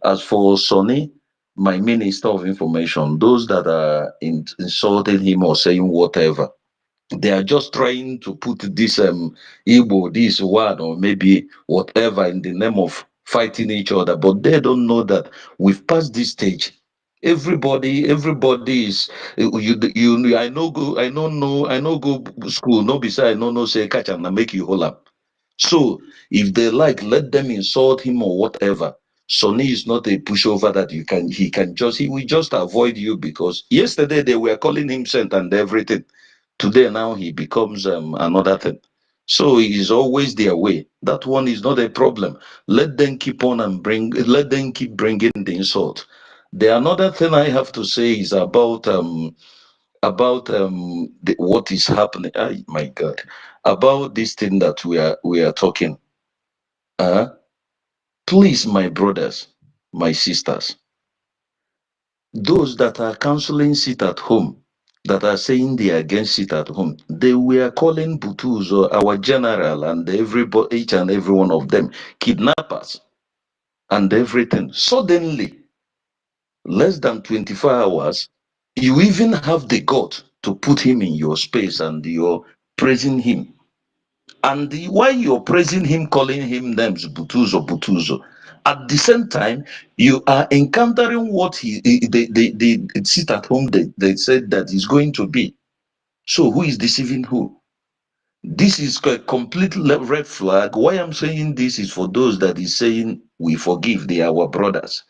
As for Sonny, my minister of information, those that are insulting him or saying whatever, they are just trying to put this Igbo, this one, or maybe whatever in the name of fighting each other, but they don't know that we've passed this stage. Everybody is you. I know go school. No, beside I no say catch and make you hold up. So if they like, let them insult him or whatever. Sonny is not a pushover that he will just avoid you, because yesterday they were calling him saint and everything. Today now he becomes another thing. So it is always their way. That one is not a problem. Let them keep on and let them keep bringing the insult. The another thing I have to say is about what is happening. My God, about this thing that we are talking. Uh, please, my brothers, my sisters, those that are counseling sit at home, that are saying they are against sit at home, they were calling Butuzo, our general, and everybody, each and every one of them, kidnappers and everything. Suddenly, less than 24 hours, you even have the gut to put him in your space and you're praising him. And while you're praising him, calling him names, Butuzo, Butuzo, at the same time, you are encountering what they sit at home, they said that is going to be. So who is deceiving who? This is a complete red flag. Why I'm saying this is for those that is saying we forgive, they are our brothers.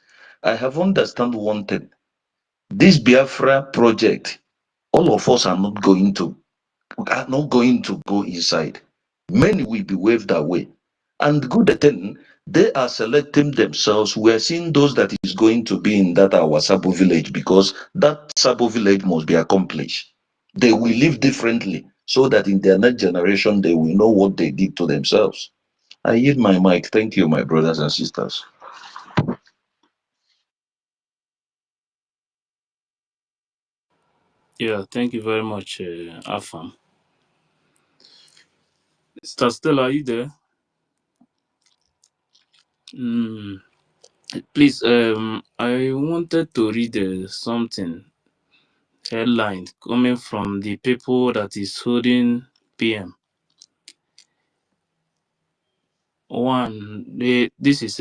I have understand one thing. This Biafra project, all of us are not going to go inside. Many will be waved away. And good thing, they are selecting themselves. We are seeing those that is going to be in that our Sabo village because that Sabo village must be accomplished. They will live differently so that in their next generation they will know what they did to themselves. I yield my mic. Thank you, my brothers and sisters. Yeah, thank you very much, Afam. Sister Stella, are you there? Mm, please, I wanted to read something headline coming from the people that is holding PM. One, this is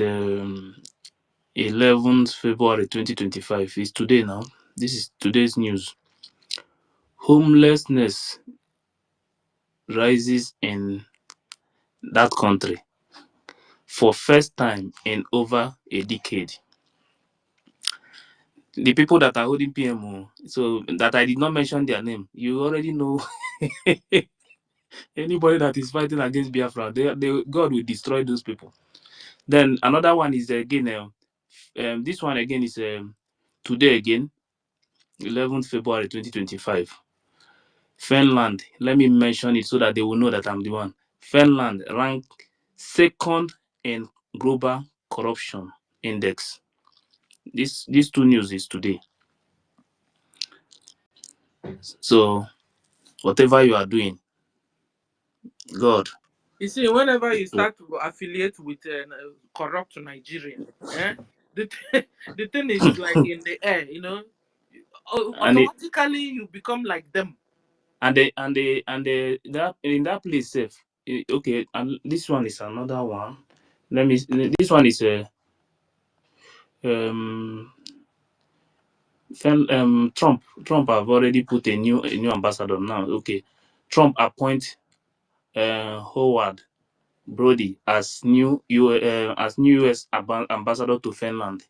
11th February 2025. It's today now. This is today's news. Homelessness rises in that country for first time in over a decade. The people that are holding PMO, so that I did not mention their name, you already know. Anybody that is fighting against Biafra, God will destroy those people. Then another one is again, this one again is today again, 11th February 2025. Finland, let me mention it so that they will know that I'm the one. Finland ranked second in global corruption index. These two news is today. So whatever you are doing, God. You see, whenever you start to affiliate with corrupt Nigeria, the, the thing is like in the air, and it, automatically you become like them. and that in that place safe. Okay, and this one is another one. Let me. This one is a Trump. Trump have already put a new ambassador now. Okay, Trump appoint Howard Brody as new US ambassador to Finland.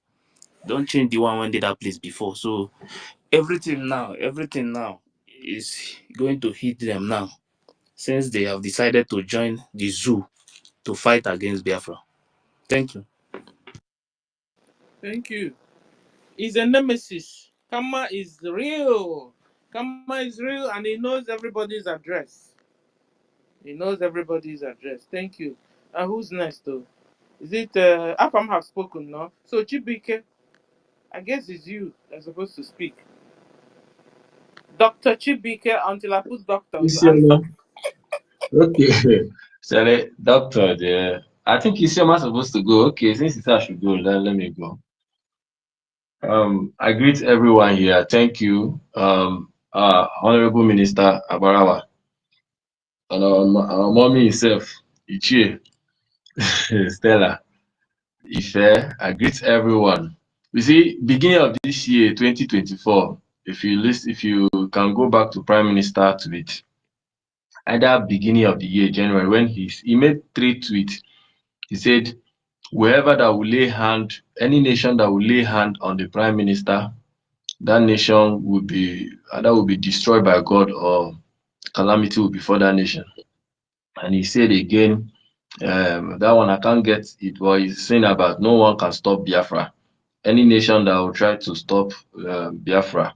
Don't change the one when did that place before. So everything now is going to hit them now since they have decided to join the zoo to fight against Biafra. Thank you. Thank you. He's a nemesis. Kama is real. Kama is real and he knows everybody's address. He knows everybody's address. Thank you. Who's next though? Is it Afam have spoken now? So Chibike, I guess it's you that's supposed to speak. Dr. Chibike, until I put doctor, you answer. Isioma. Okay. Sorry, doctor. I think Isioma supposed to go. Okay, since it's I should go, let me go. I greet everyone here. Thank you, Honorable Minister Abarawa, and our mommy himself, Ichie, Stella, Ife. I greet everyone. You see, beginning of this year, 2024, if you can go back to Prime Minister tweet, either beginning of the year, January, when he made three tweets. He said, whoever that will lay hand, any nation that will lay hand on the prime minister, that nation will be either will be destroyed by God or calamity will befall that nation. And he said again, that one I can't get it, but he's saying about no one can stop Biafra. Any nation that will try to stop Biafra,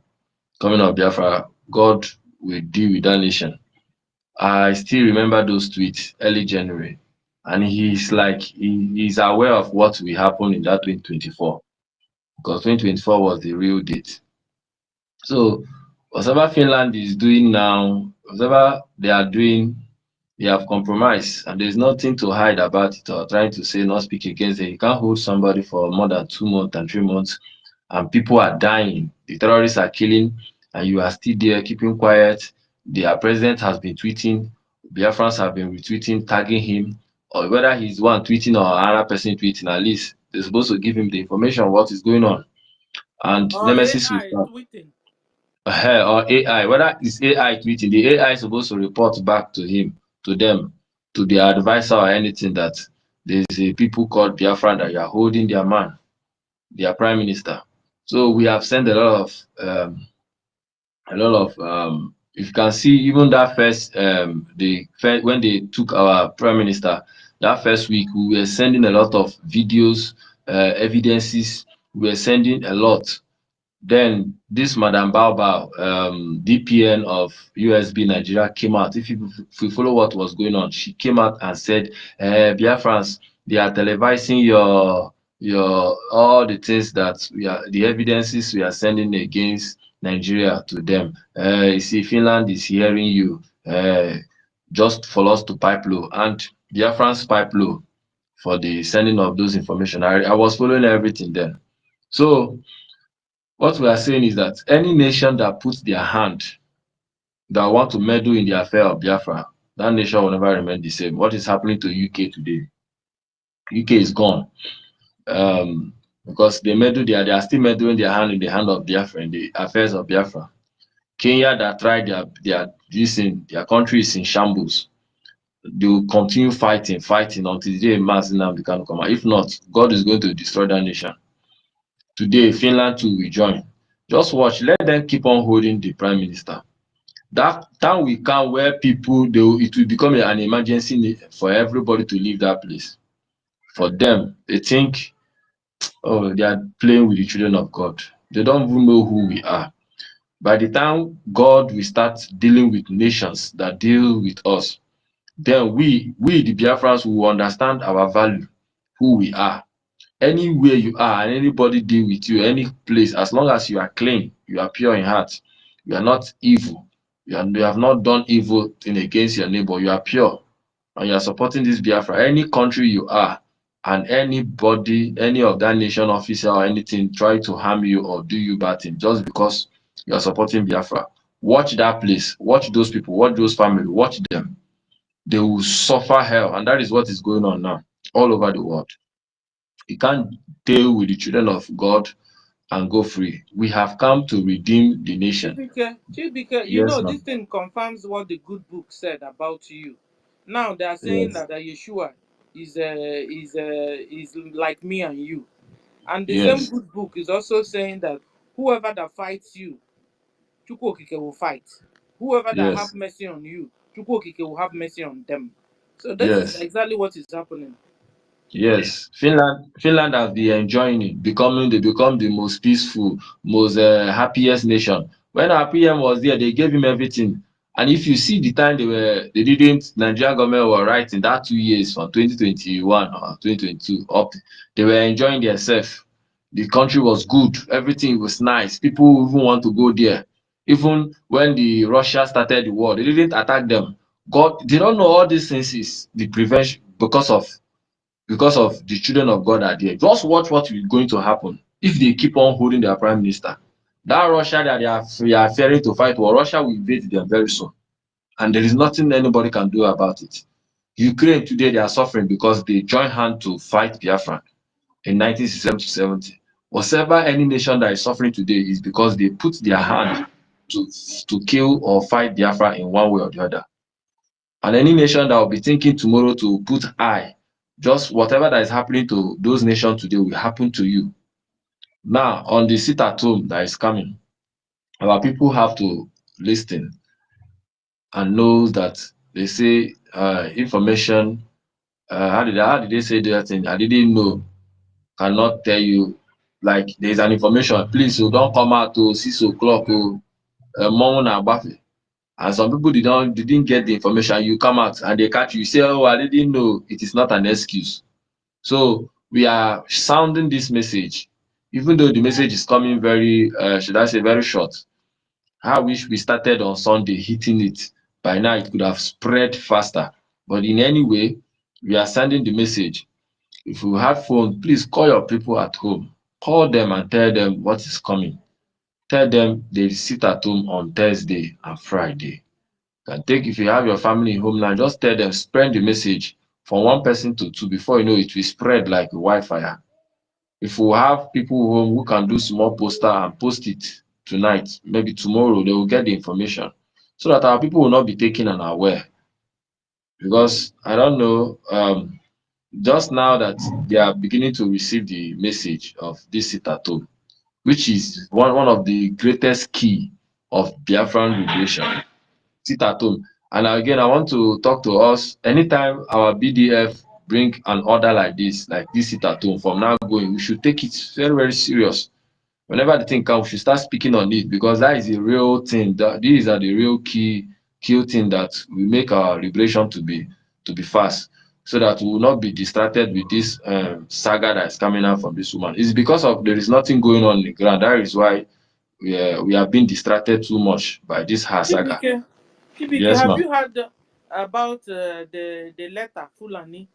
coming of Biafra, God will deal with that nation. I still remember those tweets early January. And he's aware of what will happen in that 2024 because 2024 was the real date. So whatever Finland is doing now, whatever they are doing, they have compromised and there's nothing to hide about it or trying to say not speak against it. You can't hold somebody for more than 2 months and 3 months and people are dying. The terrorists are killing and you are still there keeping quiet. Their president has been tweeting, Biafrans have been retweeting, tagging him, or whether he's one tweeting or another person tweeting, at least they're supposed to give him the information of what is going on. And Or Nemesis will AI start. tweeting. Or AI, whether it's AI tweeting, the AI is supposed to report back to him to them, to their advisor or anything, that there's a people called Biafran that you are holding their man, their prime minister. So we have sent a lot of if you can see, even that first the first when they took our prime minister, that first week we were sending a lot of videos, evidences. We were sending a lot. Then this Madam Baobab, DPN of USB Nigeria, came out. If you follow what was going on, she came out and said, Biafrans, they are televising your all the things that we are, the evidences we are sending against Nigeria to them. You see, Finland is hearing you. Just for us to pipe low, and Biafrans pipe low for the sending of those information. I was following everything then. So what we are saying is that any nation that puts their hand, that want to meddle in the affair of Biafra, that nation will never remain the same. What is happening to UK today? UK is gone. Because they are still meddling their hand in the hand of Biafra, in the affairs of Biafra. Kenya that tried their country is in shambles. They will continue fighting until the day Mazi Nnamdi Kanu come out. If not, God is going to destroy that nation. Today, Finland too will join. Just watch, let them keep on holding the prime minister. That time will come where it will become an emergency need for everybody to leave that place. For them, they think, oh, they are playing with the children of God. They don't even know who we are. By the time God will start dealing with nations that deal with us, then we the Biafrans will understand our value, who we are. Anywhere you are and anybody deal with you, any place, as long as you are clean, you are pure in heart, you are not evil, you have not done evil thing against your neighbor, you are pure, and you are supporting this Biafra, any country you are, and anybody, any of that nation officer or anything try to harm you or do you bad thing just because you are supporting Biafra, watch that place, watch those people, watch those families, watch them. They will suffer hell, and that is what is going on now all over the world. You can't deal with the children of God and go free. We have come to redeem the nation. Chibike, Yes, this ma'am. thing confirms what the good book said about you. Now they are saying Yes. that Yeshua is like me and you, and the same Yes. good book is also saying that whoever that fights you, Chukwokike will fight. Whoever that have Yes. mercy on you, Chukwokike will have mercy on them. So this is Yes. exactly what is happening. Yes, Finland has been enjoying it, they become the most peaceful, most happiest nation. When our PM was there, they gave him everything. And if you see the time they didn't, Nigerian government were writing that 2 years from 2021 or 2022 up, they were enjoying themselves. The country was good, everything was nice. People even want to go there. Even when the Russia started the war, they didn't attack them. God, they don't know all these things is the prevention because of the children of God are there. Just watch what is going to happen if they keep on holding their prime minister. That Russia that they are fearing to fight war, Russia will invade them very soon. And there is nothing anybody can do about it. Ukraine today, they are suffering because they joined hand to fight Biafra in 1967 to 70. Whatever any nation that is suffering today is because they put their hand to kill or fight Biafra in one way or the other. And any nation that will be thinking tomorrow to put eye, just whatever that is happening to those nations today will happen to you. Now, on the sit at home that is coming, our people have to listen and know that they say information. How did they say that thing? I didn't know. Cannot tell you. Like there's an information. Please, so don't come out to 6 o'clock. Morning agbafe. And some people didn't get the information. You come out and they catch you. You say, "Oh, I didn't know." It is not an excuse. So we are sounding this message, even though the message is coming very, should I say, very short. I wish we started on Sunday hitting it. By now, it could have spread faster. But in any way, we are sending the message. If you have phone, please call your people at home. Call them and tell them what is coming. Tell them they sit at home on Thursday and Friday. Can take if you have your family in home now, just tell them spread the message from one person to two. Before you know it will spread like wildfire. If we have people home who can do small poster and post it tonight, maybe tomorrow they will get the information so that our people will not be taken unaware. because I don't know. Just now that they are beginning to receive the message of this sit at home, which is one of the greatest key of Biafran liberation. Sit at home. And again, I want to talk to us anytime our BDF bring an order like this sit at home from now going, we should take it very, very serious. Whenever the thing comes, we should start speaking on it because that is the real thing. These are the real key thing that will make our liberation to be fast, so that we will not be distracted with this saga that is coming out from this woman. It's because of there is nothing going on in the ground. That is why we have been distracted too much by this her saga. Kibike, Kibike, Yes, have ma'am. you heard about the letter Fulani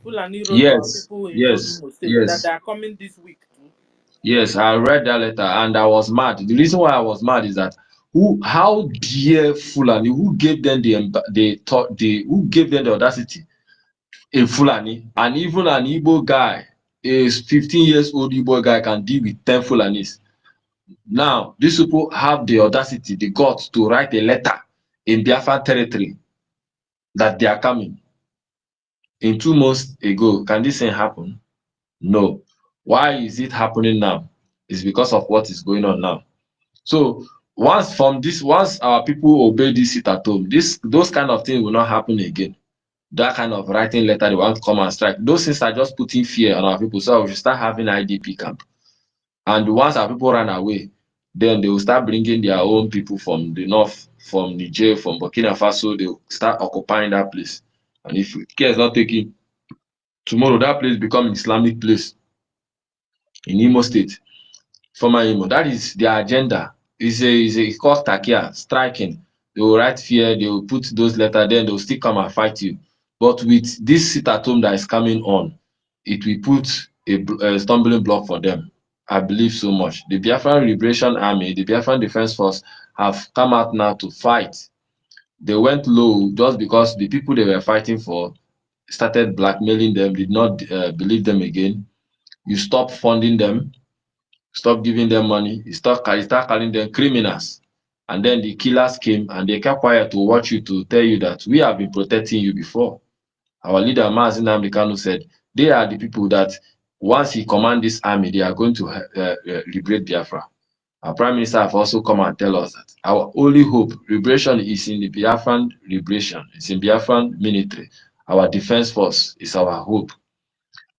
wrote to our Yes, people in Old yes, Imo State that yes. they are coming this week too? Yes, I read that letter and I was mad. The reason why I was mad is that how dare Fulani, who gave them who gave them the audacity, a Fulani, and even an Igbo guy, a 15 years old Igbo guy can deal with 10 Fulanis. Now, these people have the audacity, the guts to write a letter in Biafra territory that they are coming in 2 months ago. Can this thing happen? No. Why is it happening now? It's because of what is going on now. So once our people obey this sit at home, those kind of things will not happen again. That kind of writing letter they want to come and strike. Those things are just putting fear on our people. So we should start having IDP camp. And once our people run away, then they will start bringing their own people from the north, from Niger, from Burkina Faso. They will start occupying that place. And if care is not taken, tomorrow that place become an Islamic place in Imo State. Former Imo. That is their agenda. It's called Takia, striking. They will write fear, they will put those letters, then they will still come and fight you. But with this sit at home that is coming on, it will put a stumbling block for them. I believe so much. The Biafran Liberation Army, the Biafran Defense Force have come out now to fight. They went low just because the people they were fighting for started blackmailing them, did not believe them again. You stop funding them, stop giving them money, you start calling them criminals. And then the killers came and they kept quiet to watch you to tell you that we have been protecting you before. Our leader, Mazi Nnamdi Kanu, said they are the people that once he command this army, they are going to liberate Biafra. Our Prime Minister have also come and tell us that our only hope, liberation is in the Biafran liberation, it's in Biafran military. Our defense force is our hope.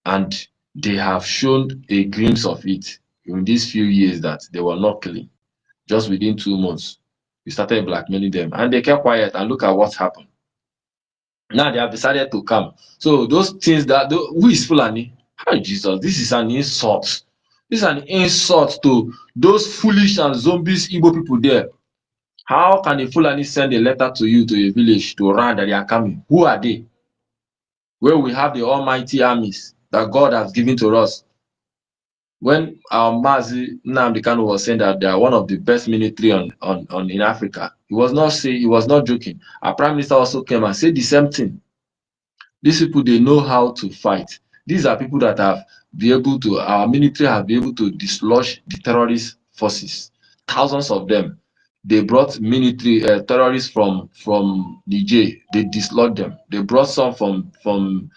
And they have shown a glimpse of it in these few years that they were not clean. Just within 2 months, we started blackmailing them and they kept quiet and look at what happened. Now they have decided to come. So those things who is Fulani? Hi Jesus, this is an insult. This is an insult to those foolish and zombies Igbo people there. How can a Fulani send a letter to you to a village to run that they are coming? Who are they? Where we have the almighty armies that God has given to us. When our Mazi Nnamdi Kanu was saying that they are one of the best military on in Africa, he was not joking. Our Prime Minister also came and said the same thing. These people, they know how to fight. These are people that our military have been able to dislodge the terrorist forces. Thousands of them. They brought military terrorists from Niger. They dislodged them. They brought some from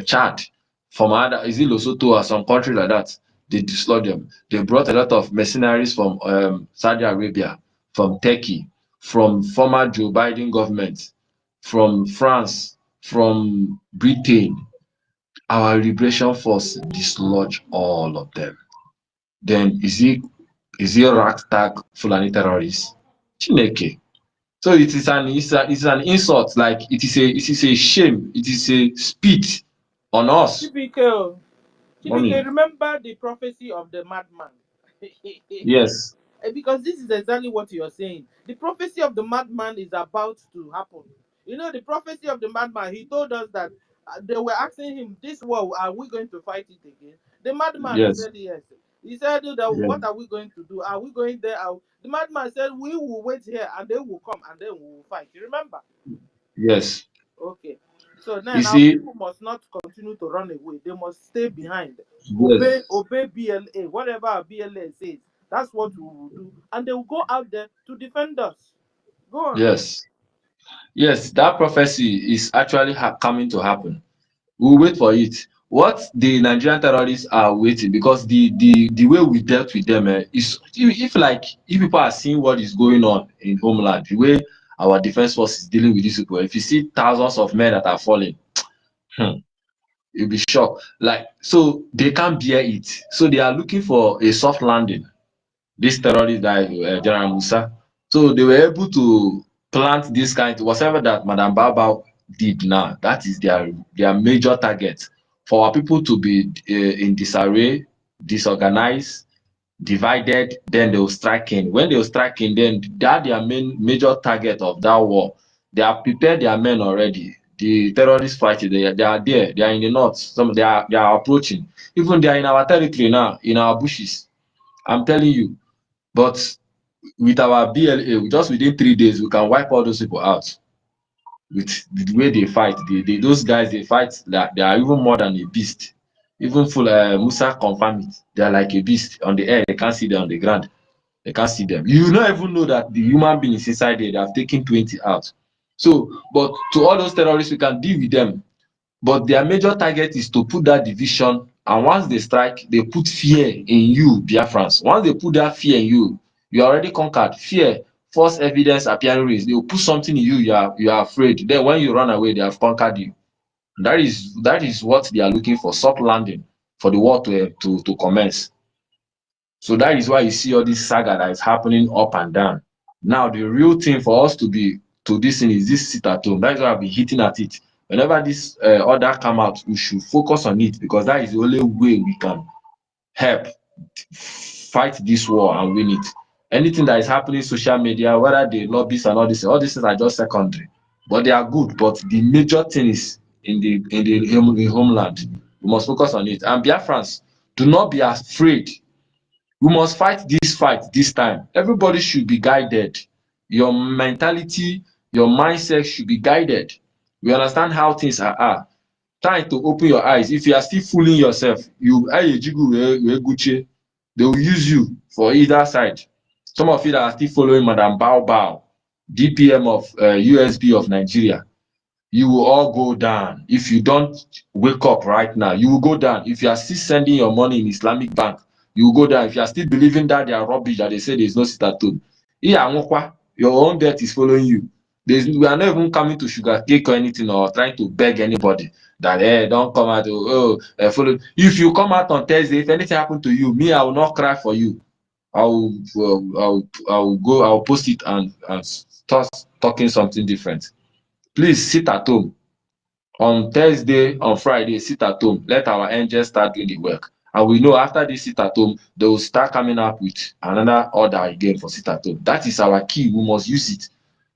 Chad, from other, is it Lesotho or some country like that. They dislodged them. They brought a lot of mercenaries from Saudi Arabia, from Turkey, from former Joe Biden government, from France, from Britain. Our liberation force dislodge all of them. Then is he ragtag Fulani terrorists? Chineke. So it's an insult. Like it is a shame. It is a spit on us. Typical. Chibike, Mommy. remember the prophecy of the madman? Yes. Because this is exactly what you're saying. The prophecy of the madman is about to happen. You know, the prophecy of the madman, he told us that they were asking him, this war, are we going to fight it again? The madman Yes. said yes. He said, that, Yes. what are we going to do? Are we going there? The madman said, we will wait here and they will come and then we will fight. You remember? Yes. Okay. So You then our see, people must not continue to run away. They must stay behind. yes. Obey BLA. Whatever our BLA says, that's what we will do. And they will go out there to defend us. Go on. Yes. Yes, that prophecy is actually coming to happen. We'll wait for it. What the Nigerian terrorists are waiting, because the way we dealt with them is, if like if people are seeing what is going on in homeland, the way our defense force is dealing with these people, if you see thousands of men that are falling, hmm, you'll be shocked. Like, so they can't bear it. So they are looking for a soft landing. This terrorist guy, General Musa. So they were able to plant this kind, whatever that Madam Baba did now, that is their major target. For our people to be in disarray, disorganized, divided, then they will strike in. When they will strike in, then that their main major target of that war. They have prepared their men already. The terrorists fighting, they are there, they are in the north, some they are approaching. Even they are in our territory now, in our bushes. I'm telling you. But with our BLA, just within 3 days, we can wipe all those people out. With the way they fight, those guys they fight, that they are even more than a beast. Even full Musa confirm it. They are like a beast on the air. They can't see them on the ground. They can't see them. You don't even know that the human being is inside there. They have taken 20 out. So, but to all those terrorists, we can deal with them. But their major target is to put that division, and once they strike, they put fear in you, Biafrans. Once they put that fear in you, you are already conquered. Fear, false evidence appearing raised. They will put something in you, you are afraid. Then when you run away, they have conquered you. That is what they are looking for, soft landing for the war to commence. So that is why you see all this saga that is happening up and down. Now, the real thing for us to this thing is this sit at home. That is why I've been hitting at it. Whenever this order come out, we should focus on it, because that is the only way we can help fight this war and win it. Anything that is happening in social media, whether the lobbies and all these things are just secondary, but they are good. But the major thing is in homeland. We must focus on it. And Biafrans, do not be afraid. We must fight this fight this time. Everybody should be guided. Your mentality, your mindset should be guided. We understand how things are. Trying to open your eyes. If you are still fooling yourself, they will use you for either side. Some of you that are still following Madam Bao Bao, DPM of USB of Nigeria, you will all go down. If you don't wake up right now, you will go down. If you are still sending your money in Islamic bank, you will go down. If you are still believing that they are rubbish, that they say there is no sit at home, your own death is following you. We are not even coming to sugarcake or anything, or trying to beg anybody that don't come out. Follow. If you come out on Thursday, if anything happen to you, me, I will not cry for you. I'll post it and start talking something different. Please sit at home. On Thursday, on Friday, sit at home. Let our angels start doing the work. And we know after this sit at home, they will start coming up with another order again for sit at home. That is our key. We must use it.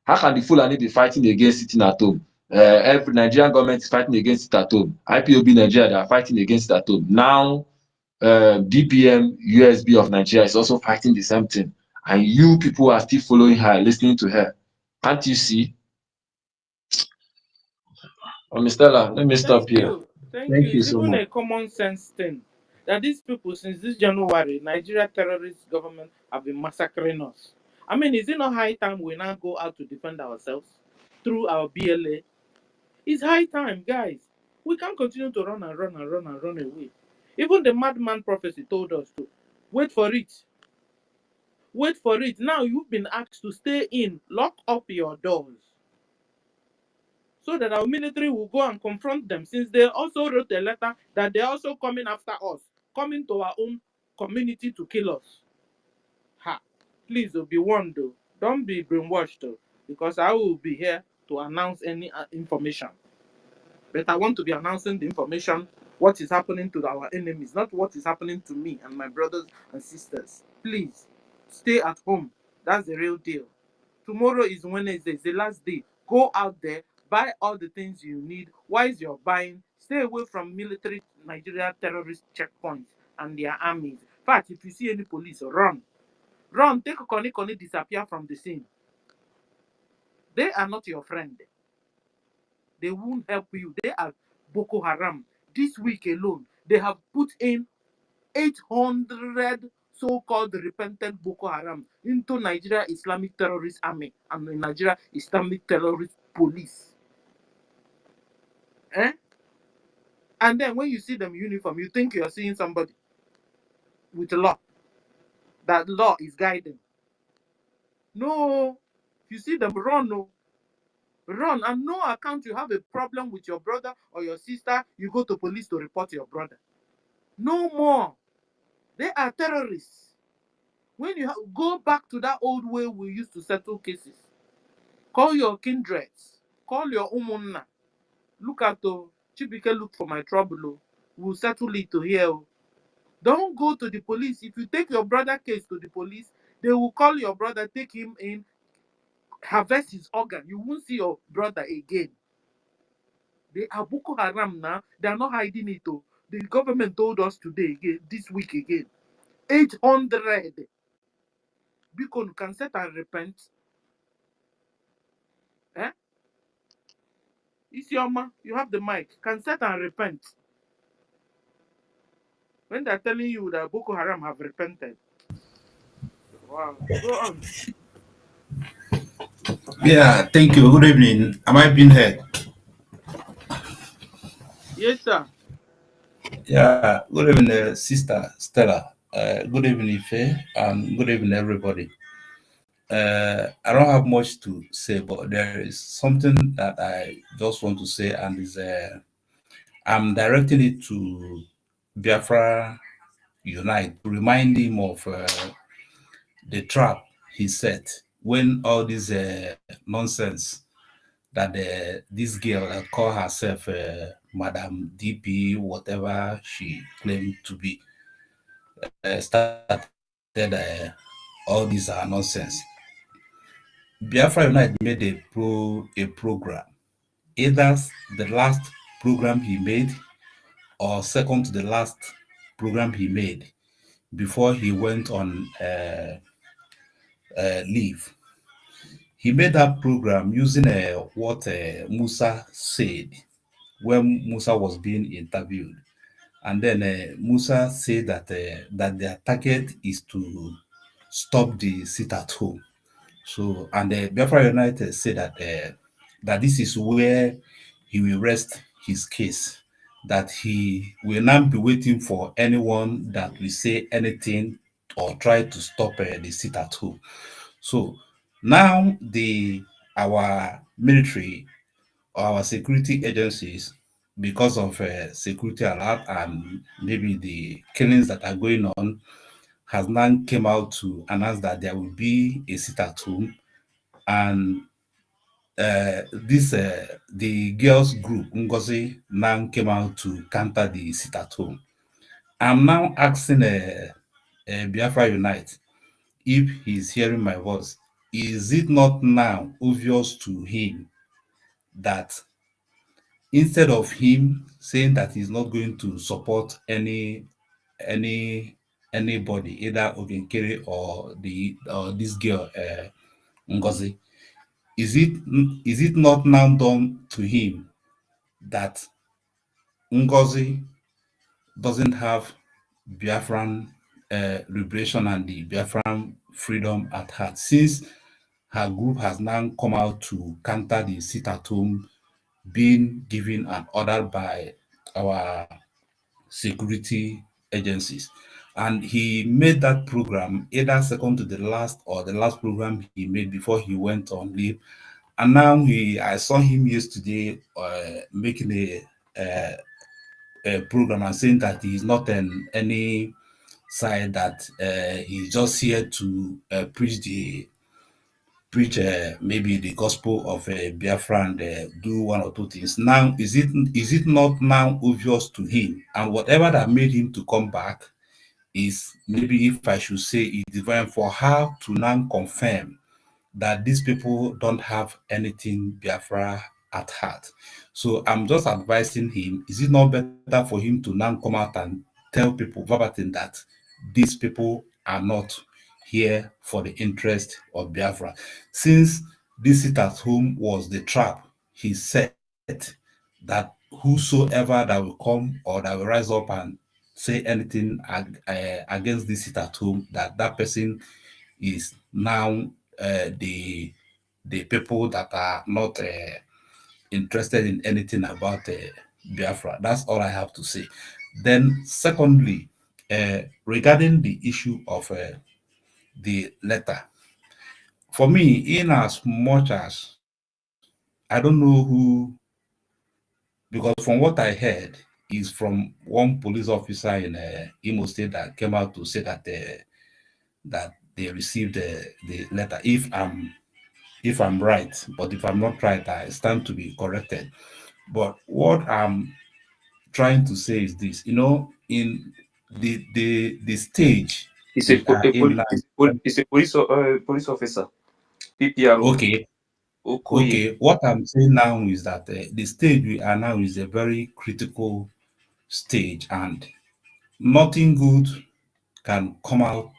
How can the Fulani be fighting against sitting at home? Every Nigerian government is fighting against it at home. IPOB Nigeria, they are fighting against it at home. Now, DPM USB of Nigeria is also fighting the same thing. And you people are still following her, listening to her. Can't you see? Oh, Mr. Stella, let me stop Thank here. you. Thank you. Thank you It's so even much. a common sense thing that these people, since this January, Nigeria terrorist government have been massacring us. I mean, is it not high time we now go out to defend ourselves through our BLA? It's high time, guys. We can't continue to run and run and run and run away. Even the madman prophecy told us to wait for it. Wait for it. Now you've been asked to stay in, lock up your doors, so that our military will go and confront them, since they also wrote a letter that they're also coming after us, coming to our own community to kill us. Ha! Please, be warned, though. Don't be brainwashed, though, because I will be here to announce any information. But I want to be announcing the information, what is happening to our enemies, not what is happening to me and my brothers and sisters. Please, stay at home. That's the real deal. Tomorrow is Wednesday, it's the last day. Go out there, buy all the things you need. While you're buying, stay away from military Nigeria terrorist checkpoints and their armies. In fact, if you see any police, run. Run, take a koni, disappear from the scene. They are not your friend. They won't help you. They are Boko Haram. This week alone, they have put in 800 so-called repentant Boko Haram into Nigeria Islamic Terrorist Army and the Nigeria Islamic Terrorist Police. Eh? And then when you see them uniform, you think you're seeing somebody with a law. That law is guiding. No, you see them run, no. Run, and no account you have a problem with your brother or your sister, you go to police to report your brother. No more. They are terrorists. When you go back to that old way we used to settle cases, call your kindreds, call your umunna. Look at Chibike, look for my trouble. We'll settle it to here. Don't go to the police. If you take your brother case to the police, they will call your brother, take him in, harvest his organ. You won't see your brother again. They are Boko Haram now. They are not hiding it. The government told us today, again, this week again, 800. Because can set and repent. Eh? Isioma, you have the mic. Can set and repent. When they're telling you that Boko Haram have repented. Wow. Go on. Yeah, thank you. Good evening. Am I being heard? Yes, sir. Yeah, good evening, Sister Stella. Good evening, Ife, and good evening, everybody. I don't have much to say, but there is something that I just want to say, and is I'm directing it to Biafra Unite to remind him of the trap he set when all this nonsense that this girl that call herself Madam DP, whatever she claimed to be, started all these are nonsense. Biafra United made a program, either the last program he made or second to the last program he made before he went on leave. He made that program using what Musa said when Musa was being interviewed. And then Musa said that their target is to stop the sit at home. So, and Biafra United said that this is where he will rest his case, that he will not be waiting for anyone that will say anything or try to stop the sit at home. So now our military, our security agencies, because of security alert and maybe the killings that are going on, has now came out to announce that there will be a sit at home, and the girls group Ngozi now came out to counter the sit at home. I'm now asking Biafra Unite if he's hearing my voice. Is it not now obvious to him that instead of him saying that he's not going to support any anybody, either Obinkere or this girl Ngozi, is it not now done to him that Ngozi doesn't have Biafran liberation and the Biafran freedom at heart, since her group has now come out to counter the sit at home being given an order by our security agencies? And he made that program either second to the last or the last program he made before he went on leave. And now I saw him yesterday making a program and saying that he's not in any side, that he's just here to preach maybe the gospel of Biafra and do one or two things. Now, is it not now obvious to him? And whatever that made him to come back is, maybe if I should say, is divine for her to now confirm that these people don't have anything Biafra at heart. So I'm just advising him, is it not better for him to now come out and tell people verbatim that these people are not here for the interest of Biafra? Since this sit at home was the trap he set, that whosoever that will come or that will rise up and say anything against this sit at home, that person is now the people that are not interested in anything about Biafra. That's all I have to say. Then, secondly, regarding the issue of the letter, for me, in as much as I don't know who, because from what I heard is from one police officer in Imo State that came out to say that they received the letter. If I'm right, but if I'm not right, I stand to be corrected. But what I'm trying to say is this: in the stage He's we are in now. he's a police officer, PPRO, Okay, Okoye. okay. What I'm saying now is that the stage we are now is a very critical stage, and nothing good can come out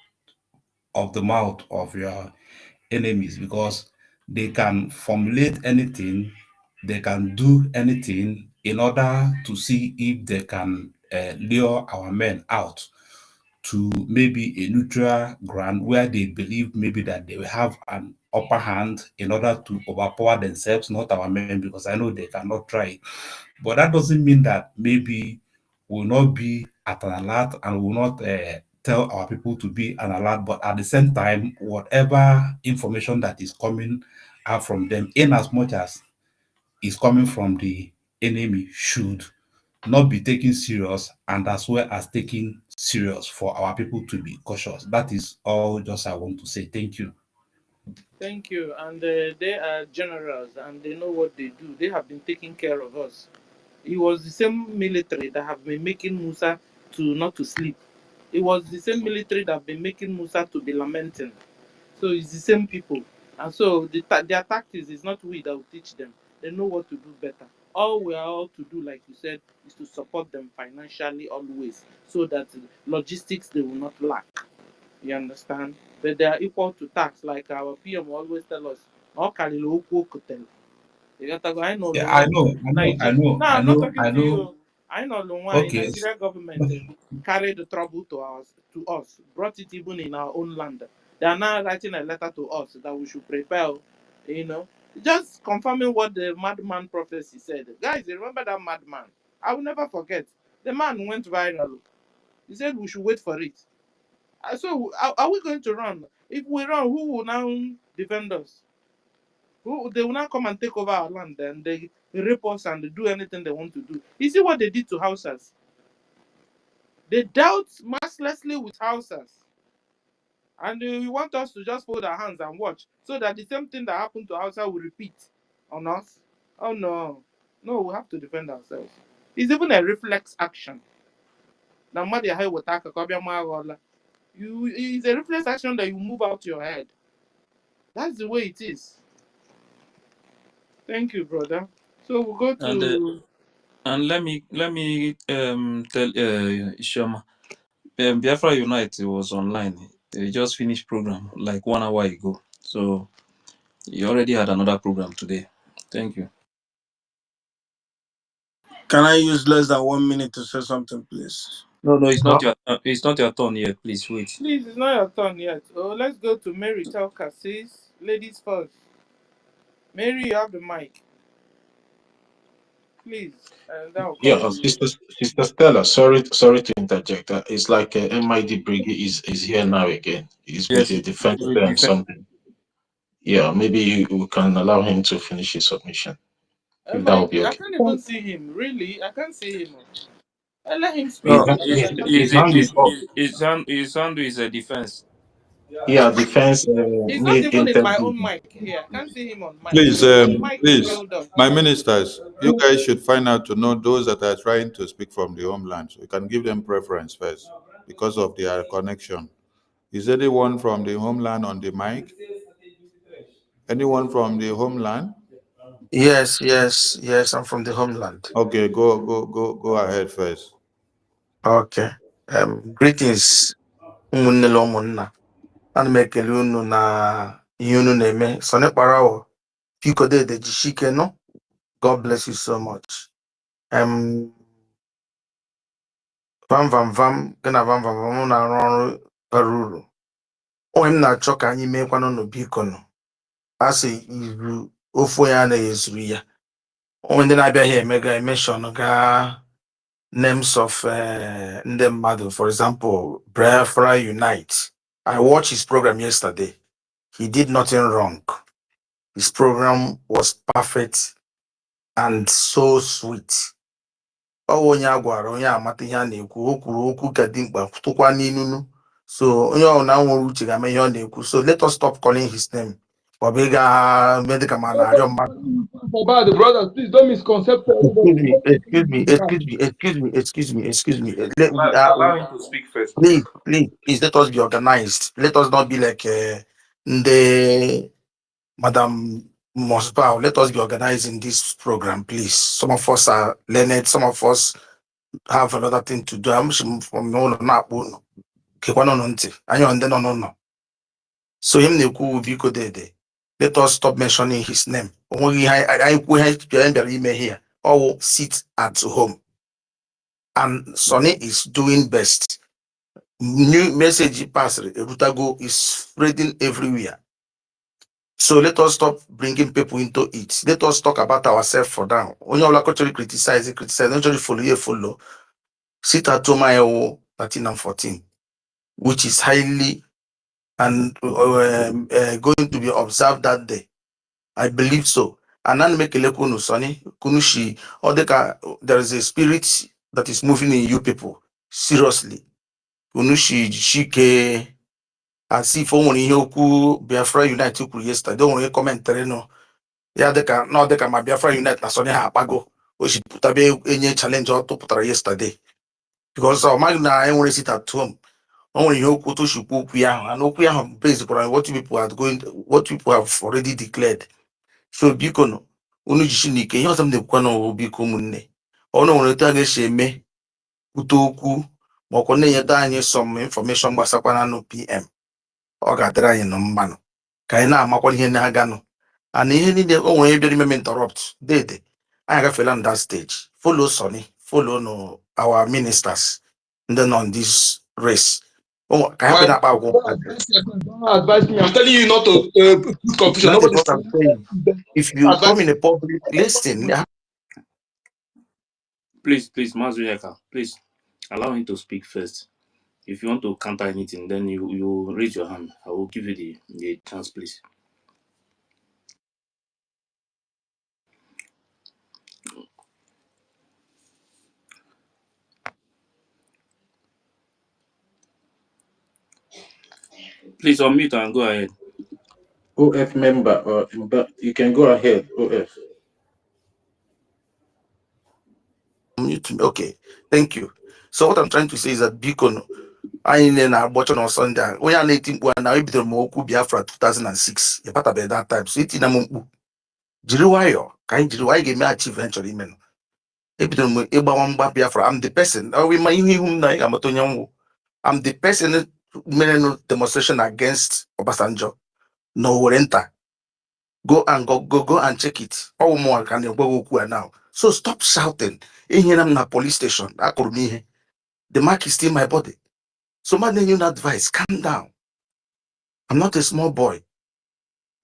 of the mouth of your enemies, because they can formulate anything, they can do anything in order to see if they can lure our men out to maybe a neutral ground where they believe maybe that they will have an upper hand in order to overpower themselves, not our men, because I know they cannot try it. But that doesn't mean that maybe we'll not be at an alert and will not tell our people to be an alert. But at the same time, whatever information that is coming out from them, in as much as is coming from the enemy, should not be taken serious, and as well as taken serious for our people to be cautious. That is all just I want to say. Thank you. Thank you. And they are generals and they know what they do. They have been taking care of us. It was the same military that have been making Musa to not to sleep. It was the same military that have been making Musa to be lamenting. So it's the same people. And so their tactics is not we that will teach them. They know what to do better. All we are all to do, like you said, is to support them financially always, so that logistics they will not lack. You understand? But they are equal to tax, like our PM always tell us. "Ọ karịrị okwu o kotere." You got to go. I know Yeah, the I one. know, I know, I Nigeria. know, No, I I'm not know, talking I to know. you. I know the one. Okay, Nigeria government carried the trouble to us, brought it even in our own land. They are now writing a letter to us that we should prepare. You know, just confirming what the madman prophecy said. Guys, you remember that madman? I will never forget. The man went viral. He said we should wait for it. So, are we going to run? If we run, who will now defend us? Who they will now come and take over our land and they rape us and do anything they want to do. You see what they did to Hausas? They dealt mercilessly with Hausas. And you want us to just fold our hands and watch so that the same thing that happened to Hausa will repeat on us? Oh no. No, we have to defend ourselves. It's even a reflex action. Now, it's a reflex action that you move out your head. That's the way it is. Thank you, brother. So we'll go And to let me tell Ishama, Biafra Unite was online. They just finished program like 1 hour ago. So you already had another program today. Thank you. Can I use less than 1 minute to say something, please? No, no, No. it's not your turn yet. Please wait. Please, it's not your turn yet. Oh, let's go to Mary Telka, sis. Ladies first. Mary, you have the mic. Please. And that will Yeah, come to you. Sister Stella, sorry to interject. It's like MID Brigade is here now again. He's with Yes, a defense we and defend. something. Yeah, maybe we can allow him to finish his submission, if that would Mike, be I okay. can't even see him. Really? I can't see him. Let him speak. No, No. And then let us His hear. hand is up. his hand is a defense. Yeah, defense He's not made even in my interview. own mic here. I can't see him on mic. Please, His mic is please, filled up. my ministers, you guys should find out to know those that are trying to speak from the homeland. So you can give them preference first because of their connection. Is anyone from the homeland on the mic? Anyone from the homeland? Yes, yes, yes. I'm from the homeland. Okay, go ahead first. Okay. Greetings, ụmụnne na ụmụnna. Ana m ekele unu na ihe unu na-eme. Sonny Parawo, Pico de Jishike, no? God bless you so much. Um, vam vam vam gị na vam vam vam na-arụ ọrụ bara uru. Onwe m na-achọ ka anyị meekwanụ n'obiko nọ a sị iru ofu onye anaghị ezuru ya. Onwe ndị na-abịaghị emega emeshọn gaa names of ndị mmadụ. For example, Biafra Unite. I watched his program yesterday. He did nothing wrong. His program was perfect and so sweet. Onye a gwara onye amata ihe a na-ekwu, o kwuru okwu ka dị mkpa tụkwa n'inunu. So onye ọ na nwere uche ga-eme ihe ọ na-ekwu. So let us stop calling his name. Ọ bụ ịga medical man arịọ mmadụ. About the brothers, please don't misconcept everybody. Excuse me. Allow him to speak first. Please, let us be organized. Let us not be like the Madam Mosbow. Let us be organized in this program, please. Some of us are learned, some of us have another thing to do. I'm from no. So him will be good. Let us stop mentioning his name. Here. Or sit at home. And Sonny is doing best. New message pass Rutago is spreading everywhere. So let us stop bringing people into it. Let us talk about ourselves for now. When you actually criticize, not follow. Sit at home 13 and 14, which is highly and going to be observed that day. I believe so. And then make a kunu Sonny, kunushi, or there is a spirit that is moving in you people. Seriously. Kunushi, shike, as if only Yoku Biafra Unite kwuru yesterday. Don't want to comment no. Ya deka no deka ma Biafra Unite na Sonny ha apago. O shi putabe enye challenge or to putara yesterday. Because man na I want to sit at home. Only Yoku to shukwu okwu ya and okwu ya based on what people have already declared. So biko no unu jishi n'ike ihe ọzọ m na-ekwukwa na biko ụmụnne ọ na nwere etu a ga-esi eme kwute okwu ma ọkwa na-enyeta anyị some information gbasakwana nụ PM ọ ga-adịrị anyị nọ mmanụ ka anyị na-amakwa ihe na-aganụ and ihe niile o nwere bịara ime interrupt dede anyị agafela na that stage. Follow Sonny, follow no our ministers ndị nọ on this race ka ha na-akpa agwụ. Don't advise me. I'm telling you not to put confusion. That is what I'm saying. If you come in a public, listen. Please, Mazuyaka, please allow him to speak first. If you want to counter anything, then you raise your hand. I will give you the chance, please. Please unmute and go ahead. OF member, you can go ahead, OF. Okay, thank you. So what I'm trying to say is that Bikono, I na watching on Sunday. When I let him go now, he bidoro Moku Biafra 2006. You better by that time. So it's in a mumbu. Jiriwayo, can Jiriwai give me achieve eventually, man. He bidoro Ebawamba Biafra. I'm the person. I'm the person made no demonstration against Obasanjo. No renter. Go and check it. All more can you go now. So stop shouting. In here I'm na police station. The mark is still my body. So man, you advice. Calm down. I'm not a small boy.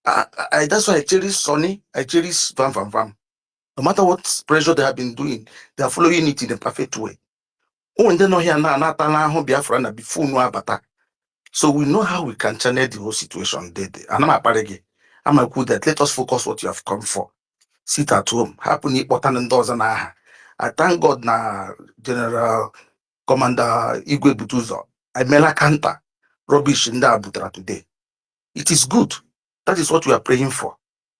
That's why I cherish Sonny. I cherish Vam. No matter what pressure they have been doing, they are following it in a perfect way. Oh, and then no here now, Biafra na before no abata. So we know how we can channel the whole situation. And I'm a good that let us focus what you have come for. Sit at home. Happen important and dozen. I thank God na General Commander Igwe Butuzo. I mela kanta rubbish in that butra today. It is good. That is what we are praying for.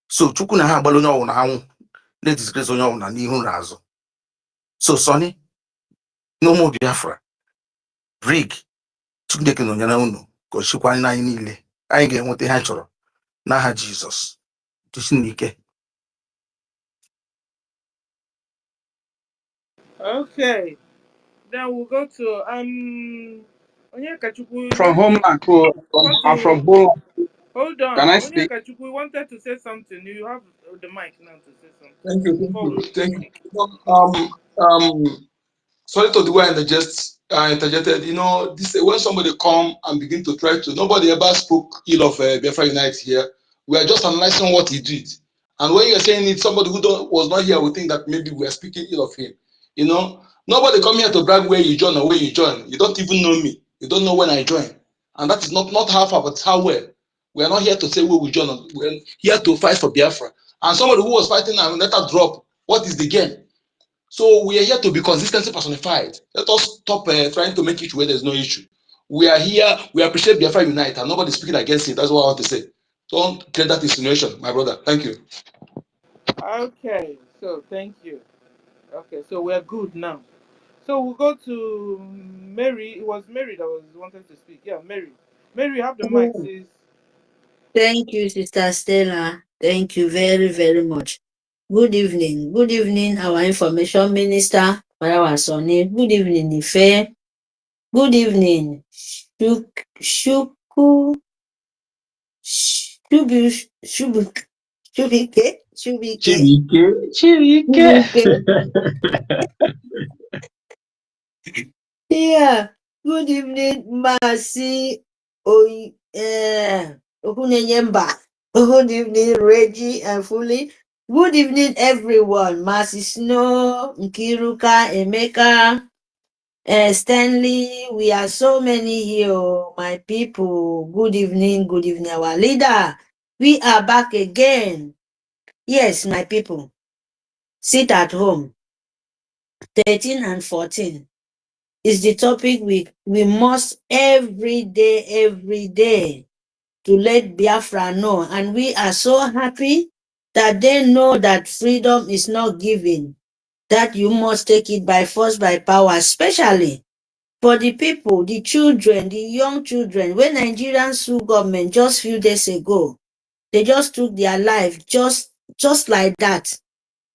So chukuna ha balonya una hangu. Let disgrace onya una ni razo. So Sonny, no more Biafra. Brig. Chukundeke no nyana unu. Koshikwa na inile. Anyị ga-enweta ha chọrọ n'aha Jizọs. Tusinike. Okay. Then we'll go to Onyekachukwu. From homeland, I'm from home. Hold on. Can I speak? Onyekachukwu wanted to say something. You have the mic now to say something. Thank you. Sorry to the way I just interjected. This when somebody come and begin to try to, nobody ever spoke ill of Biafra Unite here. We are just analyzing what he did. And when you're saying it, somebody who was not here would think that maybe we are speaking ill of him. Nobody come here to brag where you join or where you join. You don't even know me. You don't know when I join. And that is not how far, but how well. We are not here to say where we join. We're here to fight for Biafra. And somebody who was fighting and let her drop, what is the game? So we are here to be consistency personified. Let us stop trying to make it where there's no issue. We are here, we appreciate Biafra Unite, and nobody's speaking against it. That's what I want to say. Don't create that insinuation, my brother. Thank you. Okay, so thank you. Okay, so we're good now. So we'll go to Mary. It was Mary that was wanted to speak. Yeah, Mary. Mary, you have the mic, sis. Thank you, Sister Stella. Thank you very, very much. Good evening. Good evening, our information minister, Parawa Sonny. Good evening, Ife. Good evening, Shuku, Shubike, Chibike. Yeah. Good evening, Masi Okunenyemba. Good evening, Reggie and Fully. Good evening, everyone. Masi Snow, Nkiruka, Emeka, Stanley. We are so many here, my people. Good evening, our leader. We are back again. Yes, my people. Sit at home. 13 and 14. Is the topic we must every day to let Biafra know. And we are so happy that they know that freedom is not given, that you must take it by force, by power, especially for the people, the children, the young children. When Nigerians sue government just few days ago, they just took their life just like that.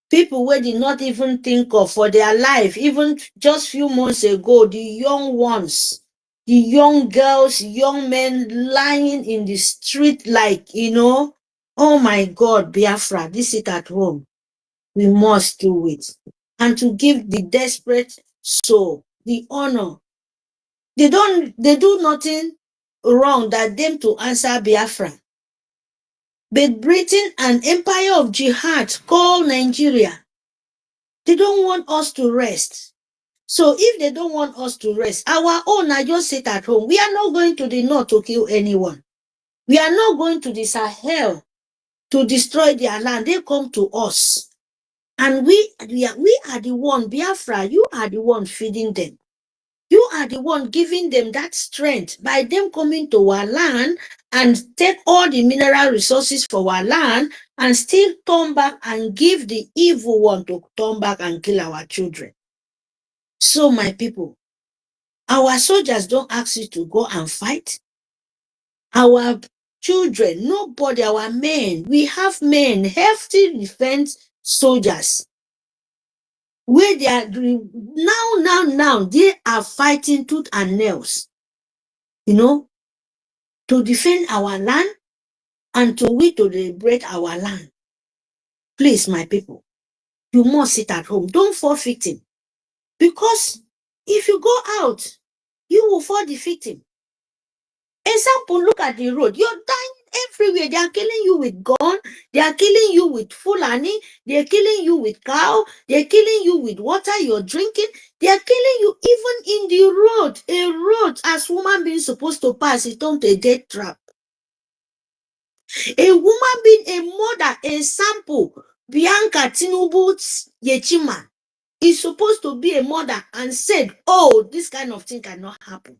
People wey did not even think of for their life, even just few months ago, the young ones, the young girls, young men lying in the street like, oh my God, Biafra, this is at home. We must do it. And to give the desperate soul the honor. They do nothing wrong that them to answer Biafra. But Britain, an empire of jihad called Nigeria, they don't want us to rest. So if they don't want us to rest, our own are just sit at home. We are not going to the north to kill anyone. We are not going to the Sahel to destroy their land. They come to us. And we are the one, Biafra, you are the one feeding them. You are the one giving them that strength by them coming to our land and take all the mineral resources for our land and still turn back and give the evil one to turn back and kill our children. So, my people, our soldiers don't ask you to go and fight. Our children, nobody, our men, we have men, healthy defense soldiers. Where they are doing now, they are fighting tooth and nails, to defend our land and to liberate our land. Please, my people, you must sit at home. Don't fall victim. Because if you go out, you will fall the victim. Example, look at the road. You're dying everywhere. They are killing you with gun. They are killing you with Fulani. They are killing you with cow. They are killing you with water you're drinking. They are killing you even in the road. A road, as woman being supposed to pass, it turned to a death trap. A woman being a mother, a sample, Bianca Tinubu Yechima, is supposed to be a mother and said, oh, this kind of thing cannot happen.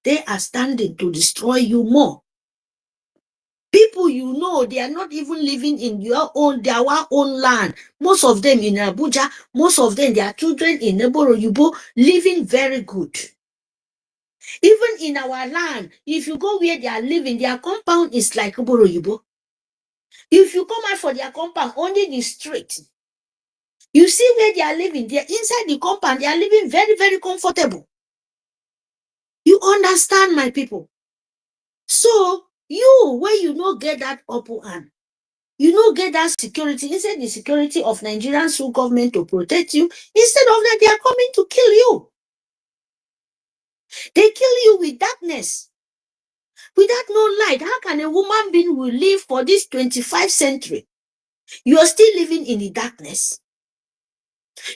They are standing to destroy you more. People they are not even living in their own land. Most of them in Abuja, most of them, their children in Neboroyubo, living very good. Even in our land, if you go where they are living, their compound is like Neboroyubo. If you come out for their compound, only the street, you see where they are living. They're inside the compound. They are living very, very comfortable. You understand, my people? So, where you not get that upper hand, you not get that security, instead the security of Nigerian government to protect you, instead of that, they are coming to kill you. They kill you with darkness. Without no light, how can a woman being will live for this 25th century? You are still living in the darkness.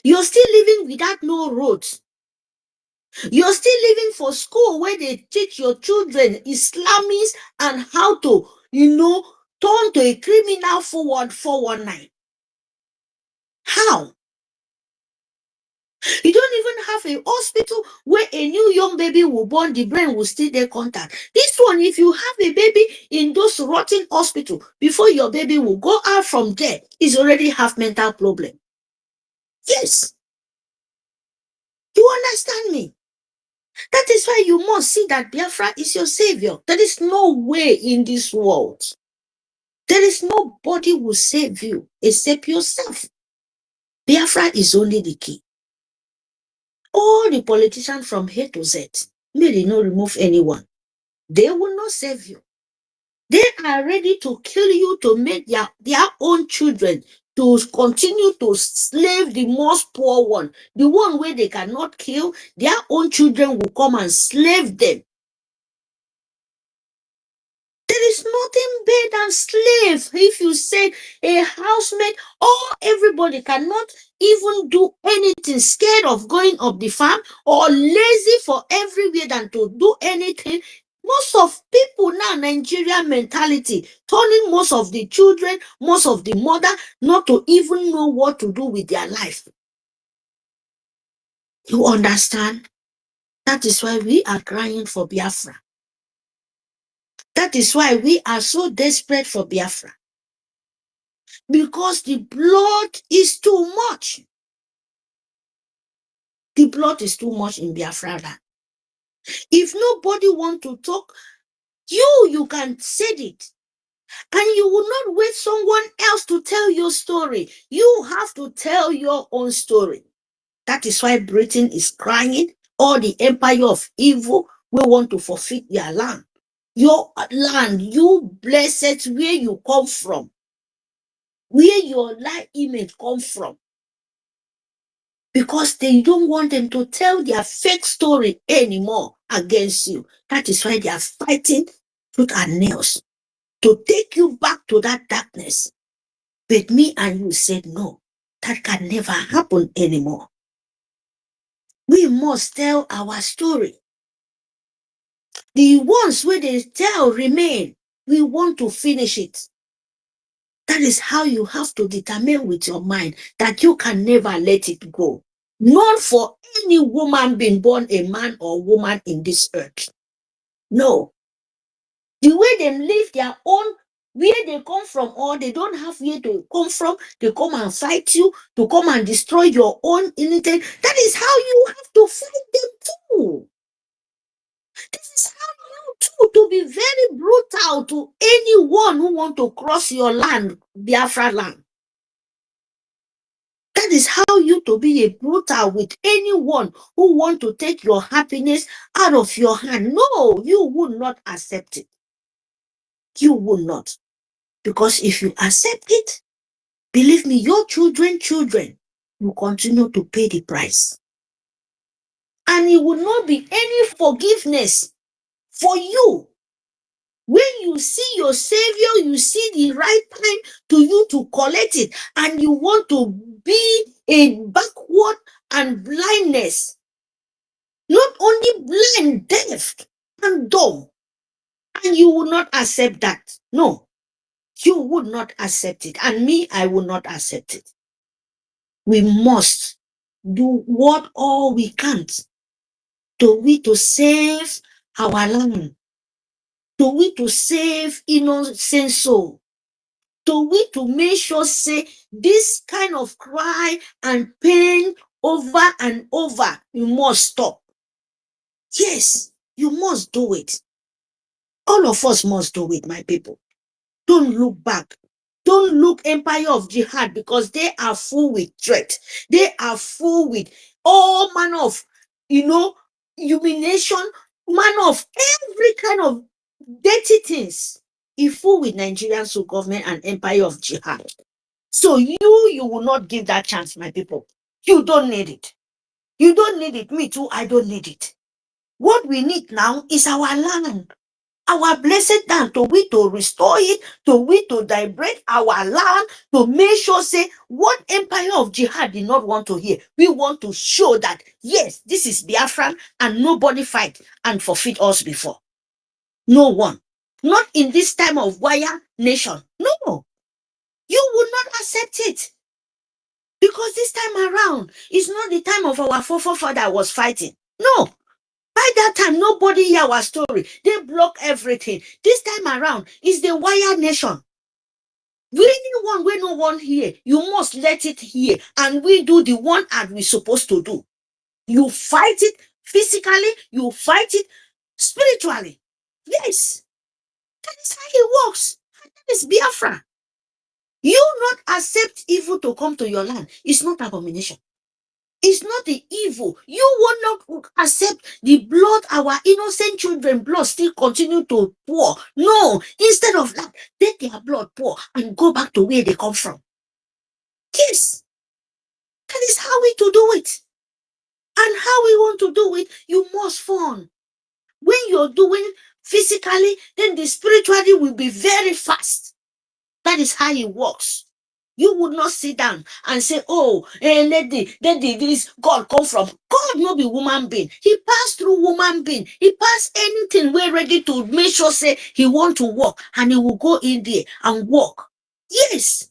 You're still living without no roads. You're still living for school where they teach your children Islamics and how to, turn to a criminal forward 419. How? You don't even have a hospital where a new young baby will born, the brain will still there contact. This one, if you have a baby in those rotten hospital, before your baby will go out from there, is already have mental problem. Yes. You understand me? That is why you must see that Biafra is your savior. There is no way in this world. There is nobody who will save you except yourself. Biafra is only the key. All the politicians from A to Z, may they not remove anyone. They will not save you. They are ready to kill you to make their own children to continue to slave the most poor one. The one where they cannot kill, their own children will come and slave them. There is nothing better than slave. If you say a housemaid or everybody cannot even do anything, scared of going up the farm or lazy for everywhere than to do anything. Most of people now, Nigerian mentality, turning most of the children, most of the mother, not to even know what to do with their life. You understand? That is why we are crying for Biafra. That is why we are so desperate for Biafra. Because the blood is too much. The blood is too much in Biafra land. If nobody want to talk, you can say it. And you will not wait someone else to tell your story. You have to tell your own story. That is why Britain is crying. All the empire of evil will want to forfeit their land. Your land, you blessed where you come from. Where your life image come from. Because they don't want them to tell their fake story anymore against you. That is why they are fighting tooth and nails to take you back to that darkness. But me and you said, no, that can never happen anymore. We must tell our story. The ones where they tell remain. We want to finish it. That is how you have to determine with your mind that you can never let it go. Not for any woman being born a man or woman in this earth. No. The way they live their own, where they come from, or they don't have where to come from, they come and fight you, to come and destroy your own anything. That is how you have to fight them too. This is how you too, to be very brutal to anyone who want to cross your land, Biafra land. That is how you to be a brutal with anyone who want to take your happiness out of your hand. No, you will not accept it. You will not. Because if you accept it, believe me, your children will continue to pay the price. And it will not be any forgiveness for you. When you see your Savior, you see the right time to you to collect it, and you want to be a backward and blindness. Not only blind, deaf, and dumb. And you will not accept that. No, you would not accept it. And me, I will not accept it. We must do what all we can to save our land. To save innocent soul. To make sure say this kind of cry and pain over and over, you must stop. Yes, you must do it. All of us must do it, my people. Don't look back. Don't look Empire of Jihad, because they are full with threat. They are full with all manner of, humiliation, manner of every kind of dirty things. It's full with Nigerian so government and Empire of Jihad. So you will not give that chance, my people. You don't need it. You don't need it. Me too, I don't need it. What we need now is our land. Our blessed land, to restore it, to liberate our land, to make sure, say, what empire of jihad did not want to hear. We want to show that, yes, this is Biafran and nobody fight and forfeit us before. No one. Not in this time of wire nation. No. You will not accept it. Because this time around, it's not the time of our forefather was fighting. No. By that time, nobody hear our story. They block everything. This time around, it's the wire nation. Anyone we no one here, you must let it hear. And we do the one as we supposed to do. You fight it physically, you fight it spiritually. Yes. That is how it works. That is Biafra. You not accept evil to come to your land. It's not abomination. It's not the evil. You will not accept the blood, our innocent children blood still continue to pour. No, instead of that, let their blood pour and go back to where they come from. Yes, that is how we to do it. And how we want to do it, you must fun. When you're doing physically, then the spirituality will be very fast. That is how it works. You would not sit down and say, oh, let this God come from. God not be woman being. He passed through woman being. He passed anything we're ready to make sure say he want to walk and he will go in there and walk. Yes.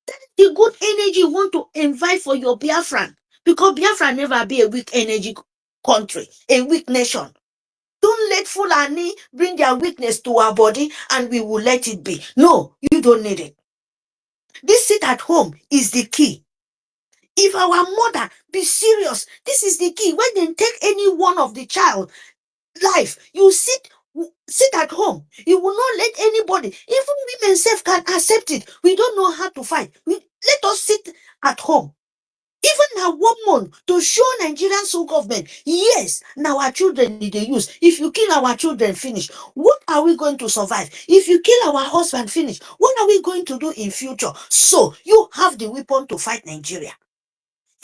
That is the good energy you want to invite for your Biafran. Because Biafra never be a weak energy country, a weak nation. Don't let Fulani bring their weakness to our body and we will let it be. No, you don't need it. This sit at home is the key. If our mother be serious, this is the key. When they take any one of the child life, you sit at home. You will not let anybody, even women self can accept it. We don't know how to fight. Let us sit at home. Even a woman to show Nigerian soul government, yes, now our children need they use. If you kill our children, finish. What are we going to survive? If you kill our husband, finish. What are we going to do in future? So you have the weapon to fight Nigeria.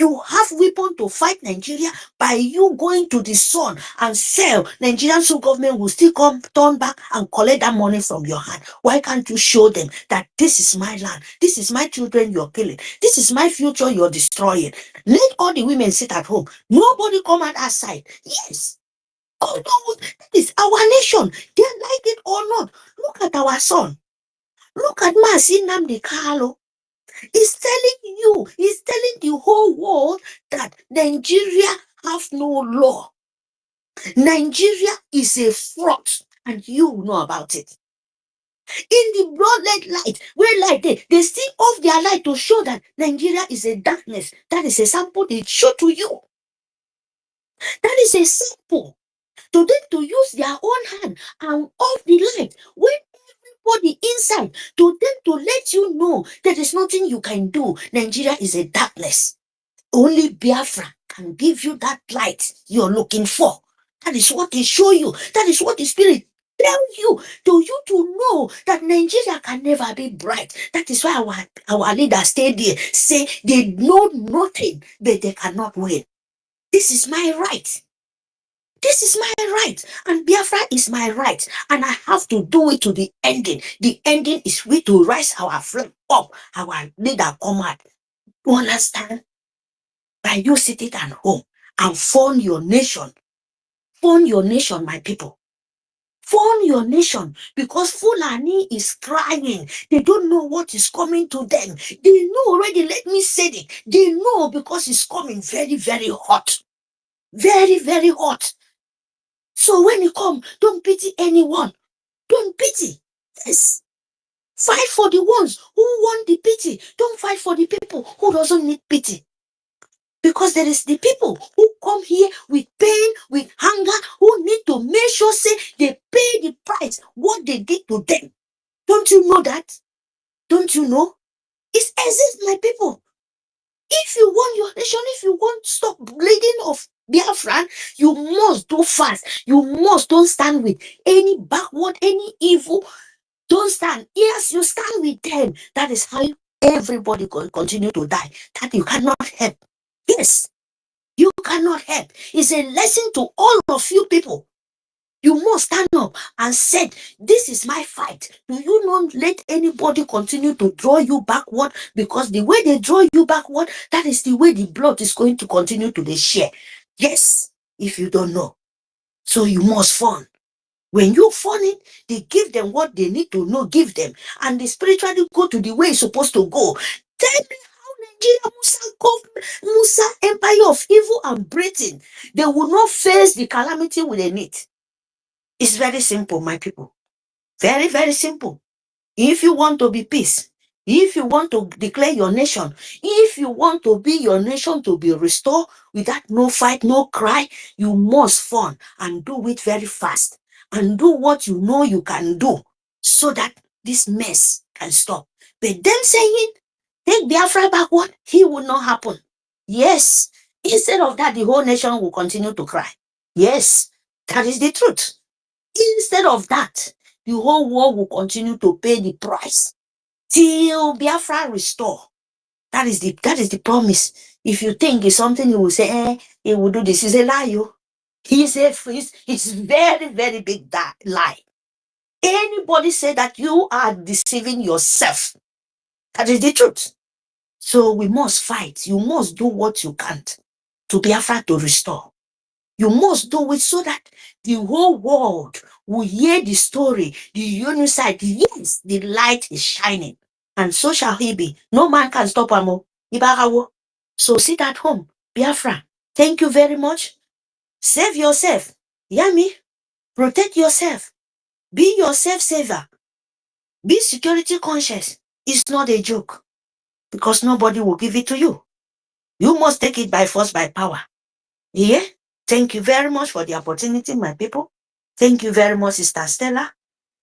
You have weapon to fight Nigeria by you going to the sun and sell. Nigerian soul government will still come, turn back and collect that money from your hand. Why can't you show them that this is my land? This is my children you're killing. This is my future you're destroying. Let all the women sit at home. Nobody come out outside. Yes. God knows that is our nation. They like it or not. Look at our son. Look at Masi Nnamdi Kanu. He's telling the whole world that Nigeria have no law. Nigeria is a fraud, and you know about it. In the broad light, where light they still off their light to show that Nigeria is a darkness. That is a sample they show to you. That is a sample to them to use their own hand and off the light. When everybody inside, to them to let you know there is nothing you can do. Nigeria is a darkness. Only Biafra can give you that light you're looking for. That is what they show you. That is what the Spirit tell you to know that Nigeria can never be bright. That is why our leaders stay there, say they know nothing, but they cannot win. This is my right. This is my right. And Biafra is my right. And I have to do it to the ending. The ending is we to rise our flag up. Our leader come out. You understand? By you sitting at home and fund your nation. Fund your nation, my people. Fund your nation, because Fulani is crying. They don't know what is coming to them. They know already, let me say it. They know because it's coming very, very hot. Very, very hot. So when you come, don't pity anyone. Don't pity. Yes. Fight for the ones who want the pity. Don't fight for the people who doesn't need pity. Because there is the people who come here with pain, with hunger, who need to make sure say they pay the price, what they did to them. Don't you know that? Don't you know? It exists, my people. If you want your nation, if you want to stop bleeding of Biafran, you must do fast. You must don't stand with any backward, any evil. Don't stand. Yes, you stand with them. That is how everybody will continue to die. That you cannot help. Yes. You cannot not help. It's a lesson to all of you people. You must stand up and said, this is my fight. Do you not let anybody continue to draw you backward? Because the way they draw you backward, that is the way the blood is going to continue to be shared. Yes, if you don't know. So you must fund. When you fund it, they give them what they need to know, give them. And they spiritually go to the way it's supposed to go. Tell me how Nigeria, Musa empire of evil and Britain, they will not face the calamity with a need. It's very simple, my people. Very, very simple. If you want to be peace, if you want to declare your nation, if you want to be your nation to be restored without no fight, no cry, you must fund and do it very fast and do what you know you can do so that this mess can stop. But them saying, take Biafra backward, it will not happen. Yes. Instead of that, the whole nation will continue to cry. Yes, that is the truth. Instead of that, the whole world will continue to pay the price till Biafra restore. That is the promise. If you think it's something he will say, he will do this. He's a lie, you. He's very, very big lie. Anybody say that, you are deceiving yourself. That is the truth. So we must fight. You must do what you can to Biafra to restore. You must do it so that the whole world will hear the story, the unity. Yes, the light is shining. And so shall he be. No man can stop him. So sit at home. Biafra, thank you very much. Save yourself. Yami, protect yourself. Be yourself saver. Be security conscious. It's not a joke. Because nobody will give it to you. You must take it by force, by power. Yeah? Thank you very much for the opportunity, my people. Thank you very much, Sister Stella.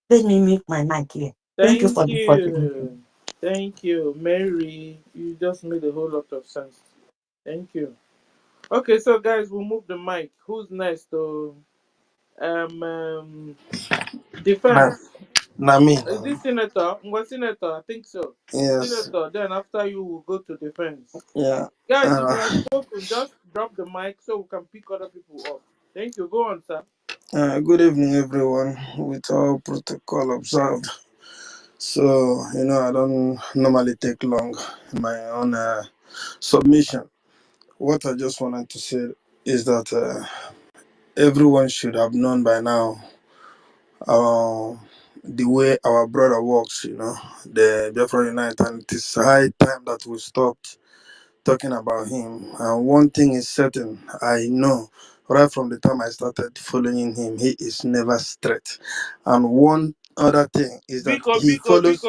Let me mute my mic here. Thank you for the opportunity. Thank you, Mary. You just made a whole lot of sense. Thank you. Okay, so guys, we'll move the mic. Who's next? Na, Defense. na me Is now. this Senator? Senator, I think so. Yes. Senator, then after you will go to defense. Yeah. Guys, if you have spoken, just drop the mic so we can pick other people up. Thank you. Go on, sir. Good evening, everyone. With all protocol observed. So, I don't normally take long in my own submission. What I just wanted to say is that everyone should have known by now uh, the way our brother works, the Biafra Unite, and it is high time that we stopped talking about him. And one thing is certain, I know right from the time I started following him, he is never straight. And one other thing is that he follows.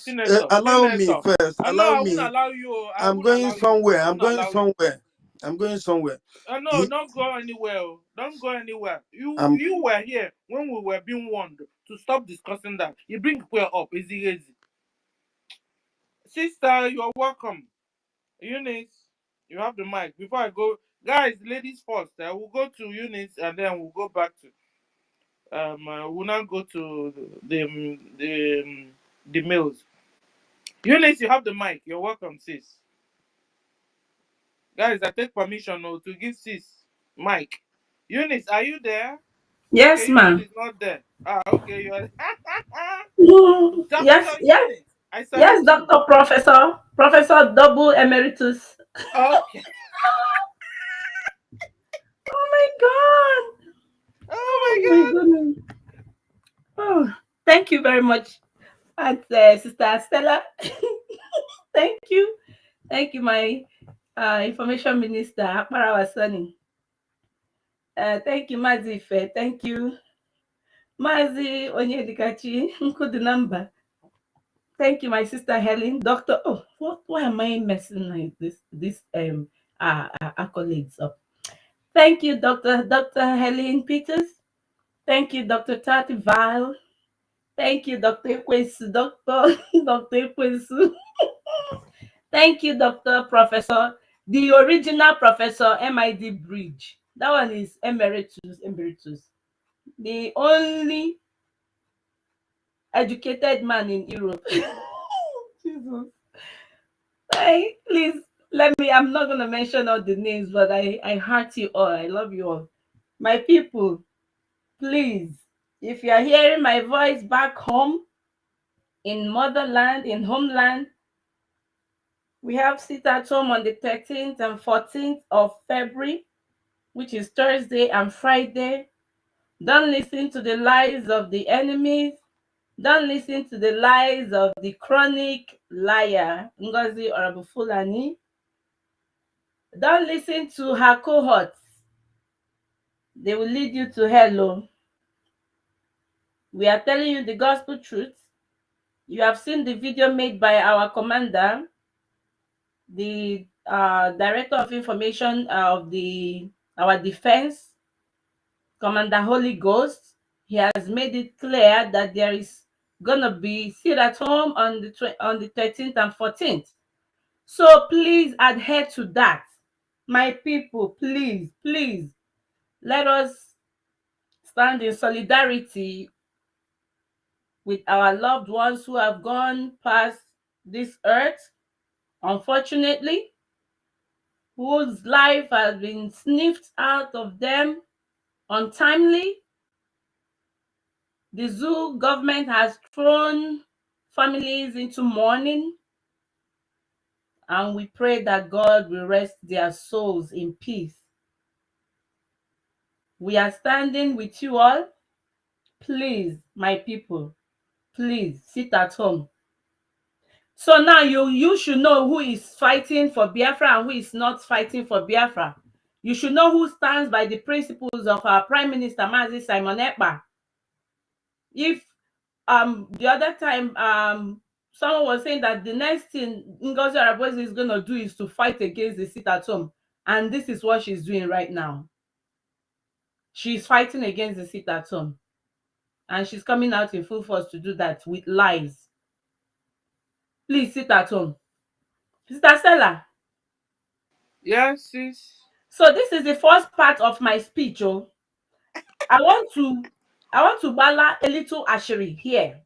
Senator. Allow me Senator. first. I know Allow I won't me. allow you. I I'm won't going allow you. somewhere. I I'm won't going allow you. somewhere. I'm going somewhere. No, He, don't go anywhere. Don't go anywhere. You I'm. you were here when we were being warned to stop discussing that. You bring Queer up. Easy, easy. Sister, you're welcome. Eunice, you have the mic. Before I go, guys, ladies first. We'll go to Eunice and then we'll go back to we'll now go to the males. Eunice, you have the mic. You're welcome, sis. Guys, I take permission now to give sis mic. Eunice, are you there? Okay, Yes, Eunice ma'am. is not there. Okay, you are Yes, Dr. yes, Eunice. I yes, salute you. Doctor Professor, Professor Double Emeritus. Okay. Oh my God! Oh Oh my my goodness! Oh, thank you very much, and Sister Stella. Thank you, my Information Minister Akparawa Sani. Thank you, Mazi Ife. Thank you, Mazi Onyedikachi Nkudinamba. Thank you, my sister Helen. Doctor, why am I messing like this accolades up? Thank you, Dr. Helen Peters. Thank you, Dr. Tati Vile. Thank you, Dr. Ekwesu, Dr. Ekwesu. Thank you, Dr. Professor, the original Professor MID Bridge. That one is emeritus. The only educated man in Europe. Jesus. Hey, please I'm not going to mention all the names, but I heart you all. I love you all. My people, please, if you are hearing my voice back home, in motherland, in homeland, we have sit at home on the 13th and 14th of February, which is Thursday and Friday. Don't listen to the lies of the enemies. Don't listen to the lies of the chronic liar, Ngozi Orabufulani. Don't listen to her cohorts. They will lead you to hell. We are telling you the gospel truth. You have seen the video made by our commander, the director of information of our defense, Commander Holy Ghost. He has made it clear that there is gonna be sit at home on the 13th and 14th. So please adhere to that. My people, please, please, let us stand in solidarity with our loved ones who have gone past this earth, unfortunately, whose life has been sniffed out of them untimely. The zoo government has thrown families into mourning, and we pray that God will rest their souls in peace. We are standing with you all. Please, my people, please sit at home. So now you should know who is fighting for Biafra and who is not fighting for Biafra. You should know who stands by the principles of our Prime Minister, Mazi Simon Ekpa. If the other time someone was saying that the next thing Ngozi Arabozi is going to do is to fight against the sit at home, and this is what she's doing right now. She's fighting against the sit at home, and she's coming out in full force to do that with lies. Please sit at home. Sister Stella. Yes, sis. So this is the first part of my speech. I want to bala a little asheri here.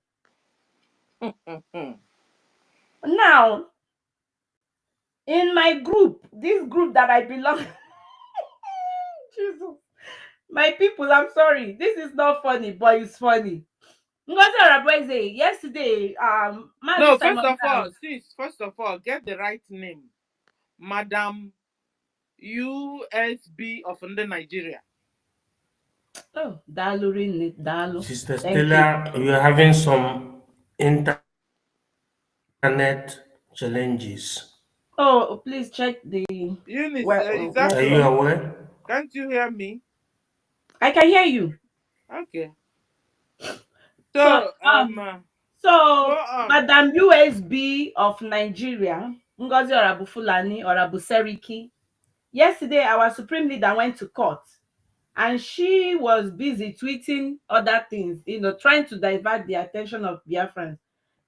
Now, in my group, this group that I belong, Jesus, my people, I'm sorry. This is not funny, but it's funny. Ngozi Arabozi yesterday, No, Simon, first of all, get the right name. Madam USB of Nigeria. Oh, Dalu, Dalu. Sister Thank you. Stella, you are having some internet challenges. Oh, please check the Eunice, is that Are you network. so? aware? Can't you hear me? I can hear you. Okay. So, So, go so on. Madam USB of Nigeria, Ngozi Orabufulani Orabuseriki. Yesterday, our supreme leader went to court, and she was busy tweeting other things, trying to divert the attention of Biafrans.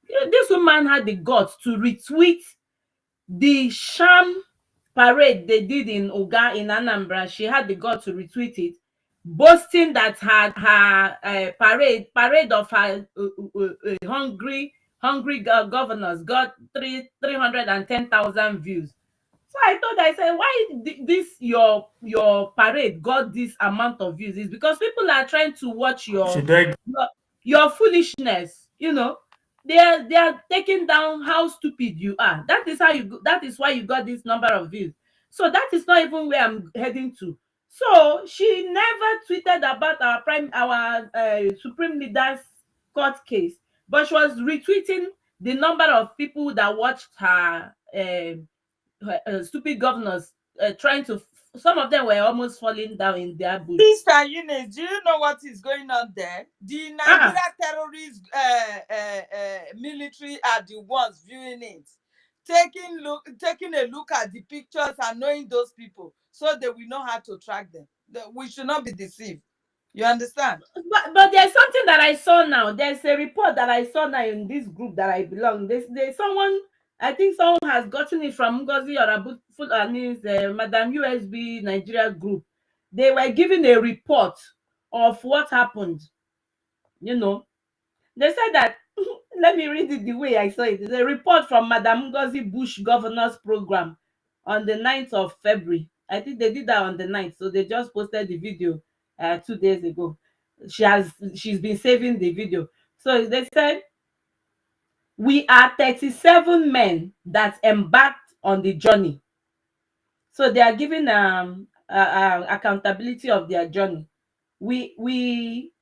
This woman had the guts to retweet the sham parade they did in Uga in Anambra. She had the guts to retweet it, boasting that her parade of her hungry governors got 310,000 views. So I said, why this your parade got this amount of views? Is because people are trying to watch Should I your foolishness. They are taking down how stupid you are. That is why you got this number of views. So that is not even where I'm heading to. So she never tweeted about our supreme leader's court case, but she was retweeting the number of people that watched her stupid governors trying to. Some of them were almost falling down in their boots. Sister Eunice, do you know what is going on there? The Nigeria terrorist military are the ones viewing it, taking a look at the pictures and knowing those people, so they will know how to track them. We should not be deceived. You understand? But there's something that I saw now. There's a report that I saw now in this group that I belong. There's someone. I think someone has gotten it from Ngozi Orabufulani's Madam USB Nigeria group. They were giving a report of what happened. They said that. Let me read it the way I saw it. It's a report from Madam Ngozi Bush Governors Program. on the 9th of February. I think they did that on the 9th, so they just posted the video 2 days ago. She's been saving the video. So they said, we are 37 men that embarked on the journey. So they are giving accountability of their journey. We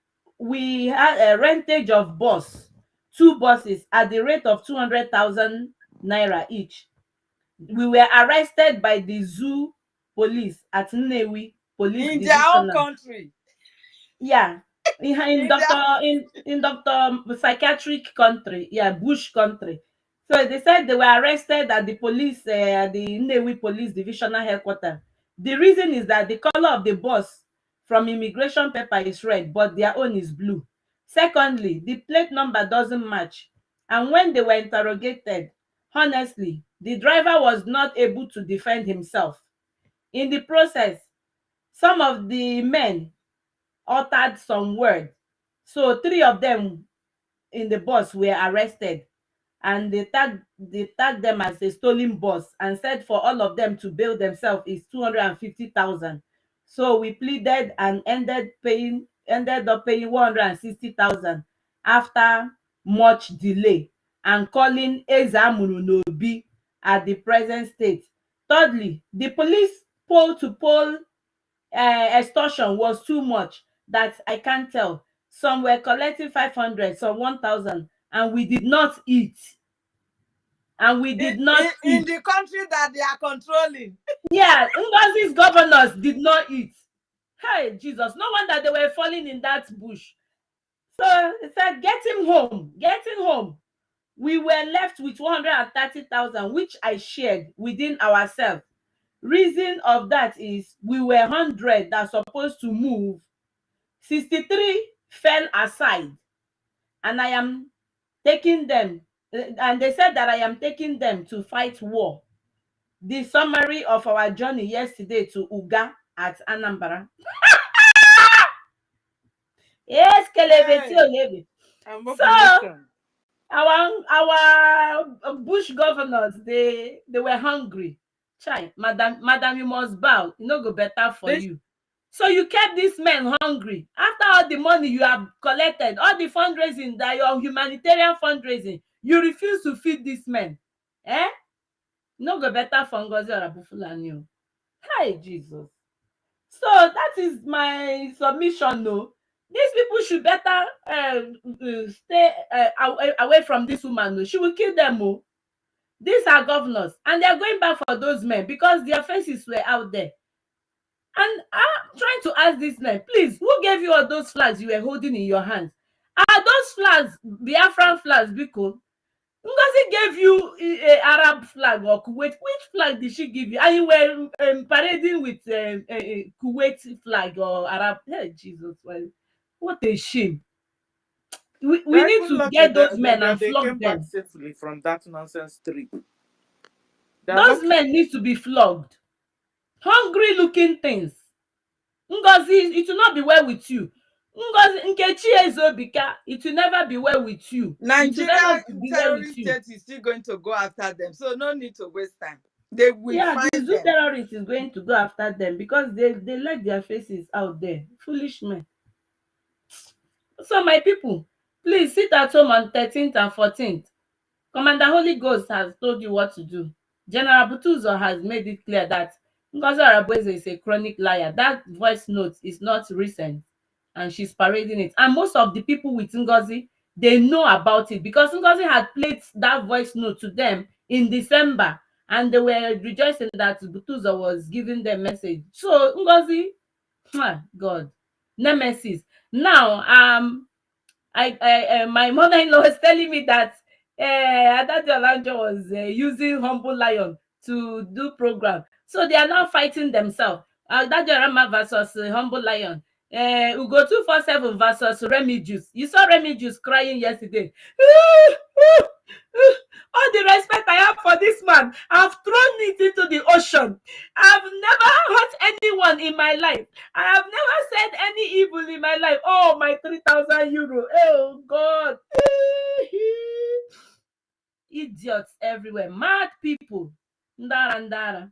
had a rentage of bus, 2 buses at the rate of 200,000 naira each. We were arrested by the zoo police at Nnewi Police In their own Divisional. country. Yeah, in In their in doctor psychiatric country, yeah, bush country. So they said they were arrested at the police, the Nnewi Police Divisional headquarters. The reason is that the color of the bus from immigration paper is red, but their own is blue. Secondly, the plate number doesn't match. And when they were interrogated, honestly, the driver was not able to defend himself. In the process, some of the men uttered some words. So 3 of them in the bus were arrested, and they tagged them as a stolen bus and said for all of them to bail themselves is 250,000. So we pleaded and ended up paying 160,000 after much delay and calling Ezamuru Nobi at the present state. Thirdly, the police poll to poll extortion was too much that I can't tell. Some were collecting 500, some 1,000, and we did not eat. And we did not in eat. the country that they are controlling. Yeah, Ngozi's governors did not eat. Hey, Jesus, no wonder they were falling in that bush. So it said, get him home, get him home. We were left with 130,000, which I shared within ourselves. Reason of that is we were 100 that supposed to move. 63 fell aside, and I am taking them, and they said that I am taking them to fight war. The summary of our journey yesterday to Uga at Anambra. Yes, Kelebeti Hey, Olebe. I'm So mobilization. our bush governors, they were hungry. Chai, madam, you must bow. E no go better for they, you. So you kept these men hungry. After all the money you have collected, all the fundraising, that your humanitarian fundraising, you refuse to feed these men. Eh? No go better for Ngozi Orabufulani o. Hi, Jesus. So that is my submission. No, these people should better stay away from this woman. No, she will kill them. Oh, these are governors, and they are going back for those men because their faces were out there. And I'm trying to ask this man, please, who gave you all those flags you were holding in your hands? Are those flags Biafran flags, because Ngozi gave you a Arab flag or Kuwait? Which flag did she give you? And you were parading with a Kuwait flag or Arab? Hey, Jesus, well, what a shame. We They're need even to lucky get those that, men and they flog came back them. safely from that nonsense trip. They're Those lucky. men need to be flogged. Hungry looking things. Ngozi, it will not be well with you. Ngozi Nkechi Ezobika, it will never be well with you. It will Nigeria never be well with terrorist you. state is still going to go after them, so no need to waste time. They will Yeah, the find zoo them. terrorist is going to go after them because they let their faces out there. Foolish men. So my people, please sit at home on 13th and 14th. Commander Holy Ghost has told you what to do. General Butuzo has made it clear that Ngozi Arabueze is a chronic liar. That voice note is not recent, and she's parading it. And most of the people with Ngozi, they know about it because Ngozi had played that voice note to them in December, and they were rejoicing that Butuzo was giving them message. So Ngozi, God, nemesis. Now, my mother-in-law was telling me that Adadi Olanjo was using Humble Lion to do program. So they are now fighting themselves. Adadi Rama versus Humble Lion. Ugo 247 versus Remy Juice. You saw Remy Juice crying yesterday. All the respect I have for this man, I've thrown it into the ocean. I've never hurt anyone in my life. I have never said any evil in my life. Oh, my 3,000 euro. Oh, God. Idiots everywhere. Mad people. Ndara, ndara.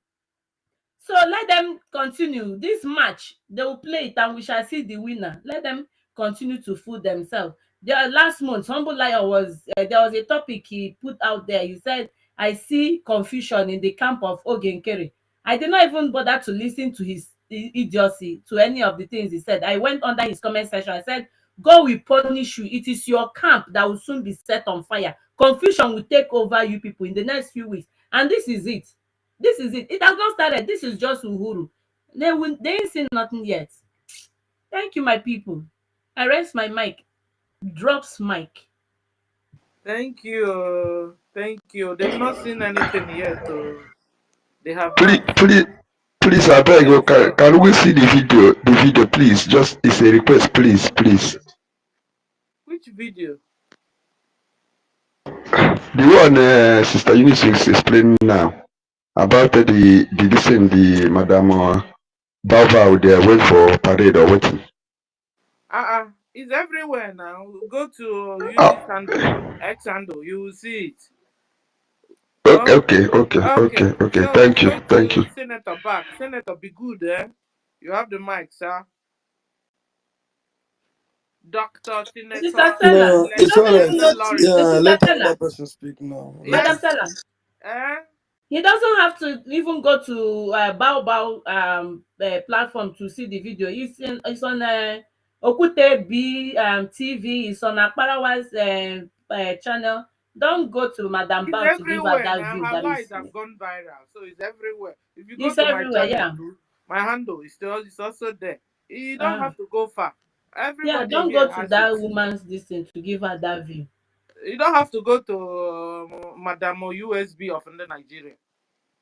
So let them continue this match. They will play it and we shall see the winner. Let them continue to fool themselves. Last month, Humble Lion was there was a topic he put out there. He said, "I see confusion in the camp of Ogenkere." I did not even bother to listen to his idiocy, to any of the things he said. I went under his comment section. I said, "God will punish you. It is your camp that will soon be set on fire. Confusion will take over you people in the next few weeks." And this is it. This is it. It has not started. This is just Uhuru. They ain't seen nothing yet. Thank you, my people. I rest my mic. Drops mic. Thank you. Thank you. They've not seen anything yet. They have Please, not. please, please, I beg Okay, you, so can we see the video? The video, please. Just it's a request, please, please. which video? The one Sister Eunice is explaining now about the Madam Bao there went for parade or what? It's everywhere now. Go to Eunice Oh, handle, X handle. You will see it. okay, Oh, okay, okay, okay, okay. okay. So we Thank you, go thank you. to Senator back. Senator, be good, eh? You have the mic, sir. Doctor Sister Senator Stella, No, he it's doesn't alright. even know. Blessing Lawrence. Yeah, Sister let Stella, another person speak now. Let Madam Yes. him. Stella, Eh? he doesn't have to even go to platform to see the video. It's on Okute B TV. It's on Akparawa's channel. Don't go to Madam It's Bao to give her everywhere that now. view. Her That lies is, have gone viral, so it's everywhere. If you go it's to my everywhere. channel Yeah. too, my handle is still it's also there. You don't Uh, have to go far. yeah. Everybody Don't here go to has it. that woman's distance to give her that view. You don't have to go to Madam USB of the Nigeria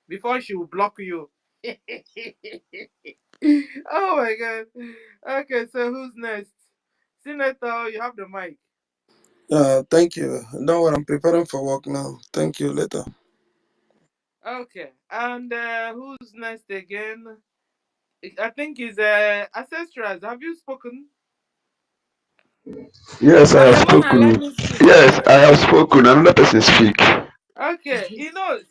before she will block you. Oh my god. Okay, so who's next? Senator, you have the mic. Thank you. Don't worry, I'm preparing for work now. Thank you. Later. Okay, and who's next again? I think it's Ancestrals. Have you spoken? Yes, I have Alemona, let spoken. me speak. Yes, I have spoken. Another person speak. Okay,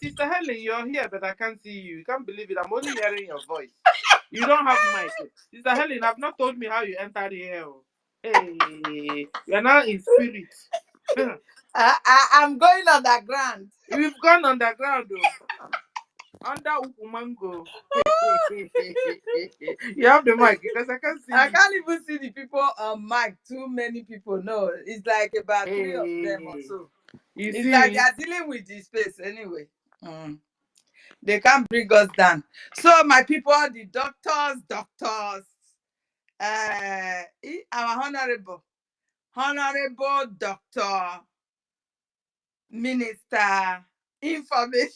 Sister Helen, you're here, but I can't see you. You can't believe it. I'm only hearing your voice. You don't have mic. Sister Helen, have not told me how you entered here. Oh. Hey, you're now in spirit. I'm going underground. We've gone underground, though. Under Ukumango. You have the mic because I can't see I you. can't even see the people on mic. Too many people. No, it's like about three of them or Hey, so. you It's like they see? are dealing with the space anyway. They can't bring us down. So my people, the doctors, our honorable doctor, minister, information,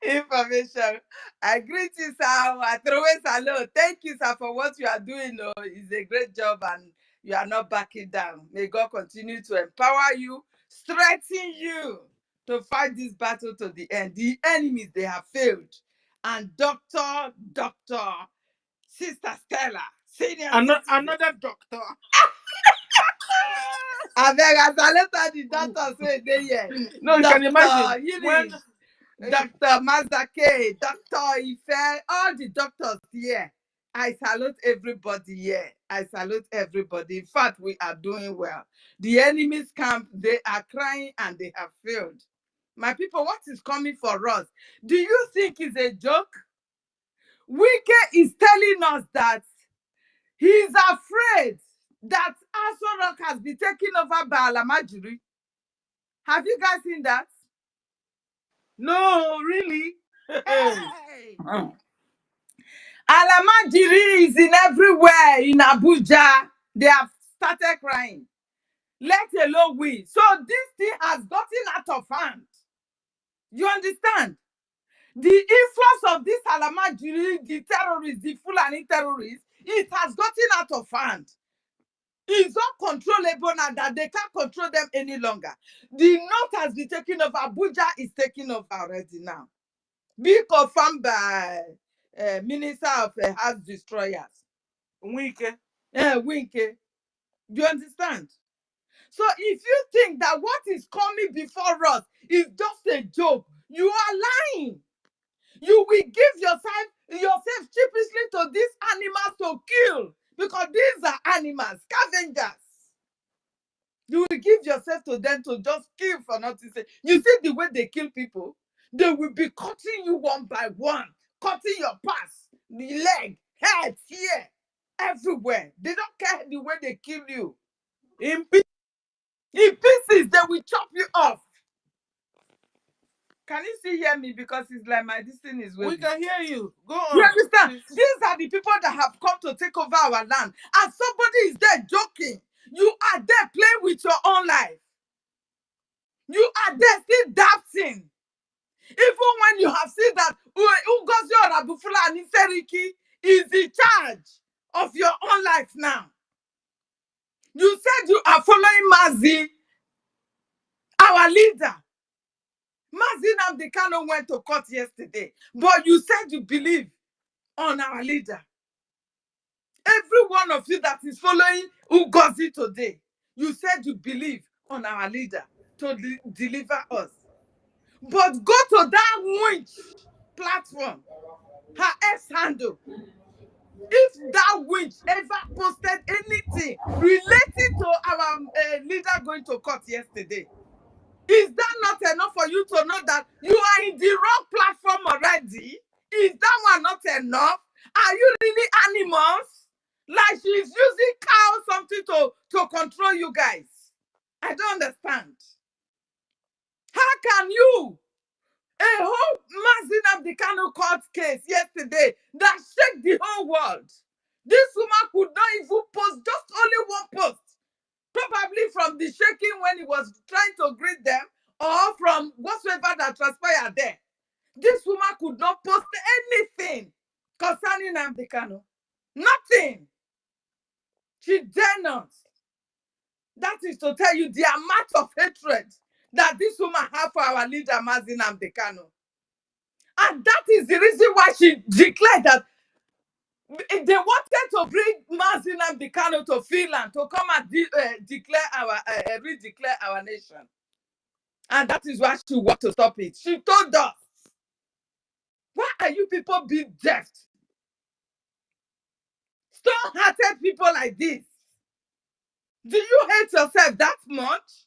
information. I greet you, sir. I throw a salute. Thank you, sir, for what you are doing. Oh, it's a great job, and you are not backing down. May God continue to empower you, strengthen you to fight this battle to the end. The enemies, they have failed. And Doctor, Sister Stella, senior citizen. Another doctor. I beg, as I later the doctor say they here. No, you can imagine Dr. when Yuri, Dr. Mazake, Dr. Ife, all the doctors here. I salute everybody here. I salute everybody. In fact, we are doing well. The enemy's camp, they are crying and they have failed. My people, what is coming for us? Do you think it's a joke? Wike is telling us that he's afraid that Aso Rock has been taken over by Alamajiri. Have you guys seen that? no, really. Hey! Alamajiri is in everywhere in Abuja. They have started crying. Let alone we. So this thing has gotten out of hand. You understand? The influence of this Alamajiri, the terrorists, the Fulani terrorists, it has gotten out of hand. It's uncontrollable now that they can't control them any longer. The north has been taken over. Abuja is taking over already now. Be confirmed by Minister of House Destroyers. Wike. Winke. Do you understand? So if you think that what is coming before us is just a joke, you are lying. You will give yourself cheaply to these animals to kill, because these are animals, scavengers. You will give yourself to them to just kill for nothing. You see the way they kill people? They will be cutting you one by one, cutting your parts, the leg, head, here, everywhere. They don't care the way they kill you. In pieces, they will chop you off. Can you still hear me? Because it's like my this thing is waving. We can hear you. Go You on. understand? Please. These are the people that have come to take over our land. And somebody is there joking. You are there playing with your own life. You are there still doubting. Even when you have seen that Ugozi Orabufula and Seriki is in charge of your own life now. You said you are following Mazi, our leader. Mazi Nnamdi Kanu went to court yesterday, but you said you believe on our leader. Every one of you that is following Ugozi today, you said you believe on our leader to deliver us. But go to that winch platform, her ex handle. If that winch ever posted anything relating to our leader going to court yesterday, is that not enough for you to know that you are in the wrong platform already? Is that one not enough? Are you really animals? Like she's using cow something to control you guys. I don't understand. How can you, a whole Mazi Nnamdi Kanu court case yesterday that shook the whole world, this woman could not even post just only one post, probably from the shaking when he was trying to greet them, or from whatsoever that transpired there. This woman could not post anything concerning Nnamdi Kanu. Nothing. She dare not. That is to tell you the amount of hatred that this woman has for our leader, Mazi Nnamdi Kanu. And that is the reason why she declared that they wanted to bring Mazi Nnamdi Kanu to Finland to come and redeclare our nation. And that is why she wanted to stop it. She told us, why are you people being deaf? Stone-hearted people like this. Do you hate yourself that much?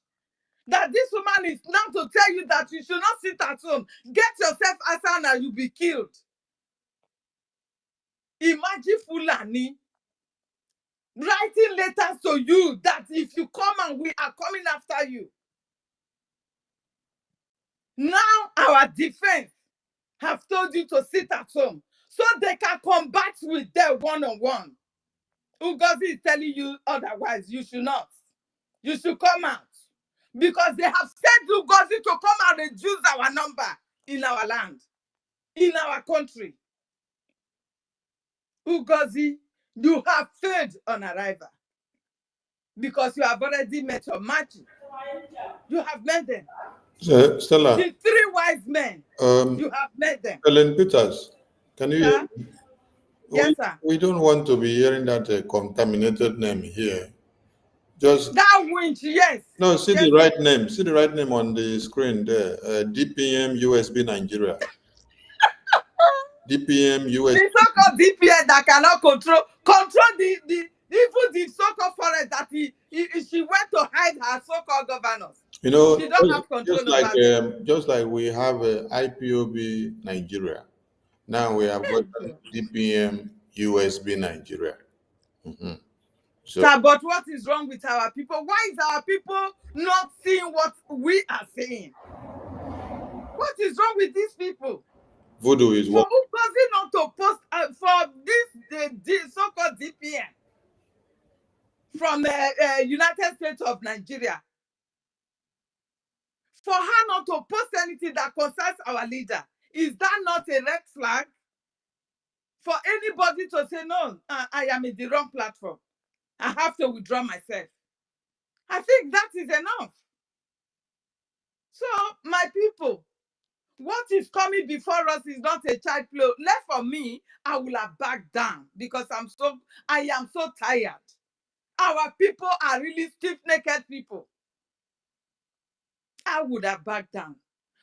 That this woman is now to tell you that you should not sit at home. Get yourself outside and you'll be killed. Imagine Fulani writing letters to you that if you come and we are coming after you. Now our defense have told you to sit at home so they can combat with them one-on-one. Ugozi is telling you otherwise. You should not. You should come out. Because they have sent Ugozi to come and reduce our number in our land, in our country. Ugozi, you have failed on arrival. Because you have already met your matches. You have met them. Stella, The three wise men, you have met them. Ellen Peters, can you hear Sir? me? Yes, sir. We don't want to be hearing that contaminated name here. Just that winch, yes. no, see yes, the right name. See the right name on the screen there. DPM USB Nigeria. DPM USB. The so-called DPS that cannot control the even the so-called forest that she went to hide her so-called governors. You know, She don't have control over them. just like we have IPOB Nigeria. Now we have got DPM USB Nigeria. Mhm. So Sir, but what is wrong with our people? Why is our people not seeing what we are seeing? What is wrong with these people? voodoo is For what Ugozi not to post for this so-called DPM from United States of Nigeria, for her not to post anything that concerns our leader, is that not a red flag? For anybody to say, no, I am in the wrong platform, I have to withdraw myself. I think that is enough. So, my people, what is coming before us is not a child play. Left for me, I will have backed down because I am so tired. Our people are really stiff-necked people. I would have backed down.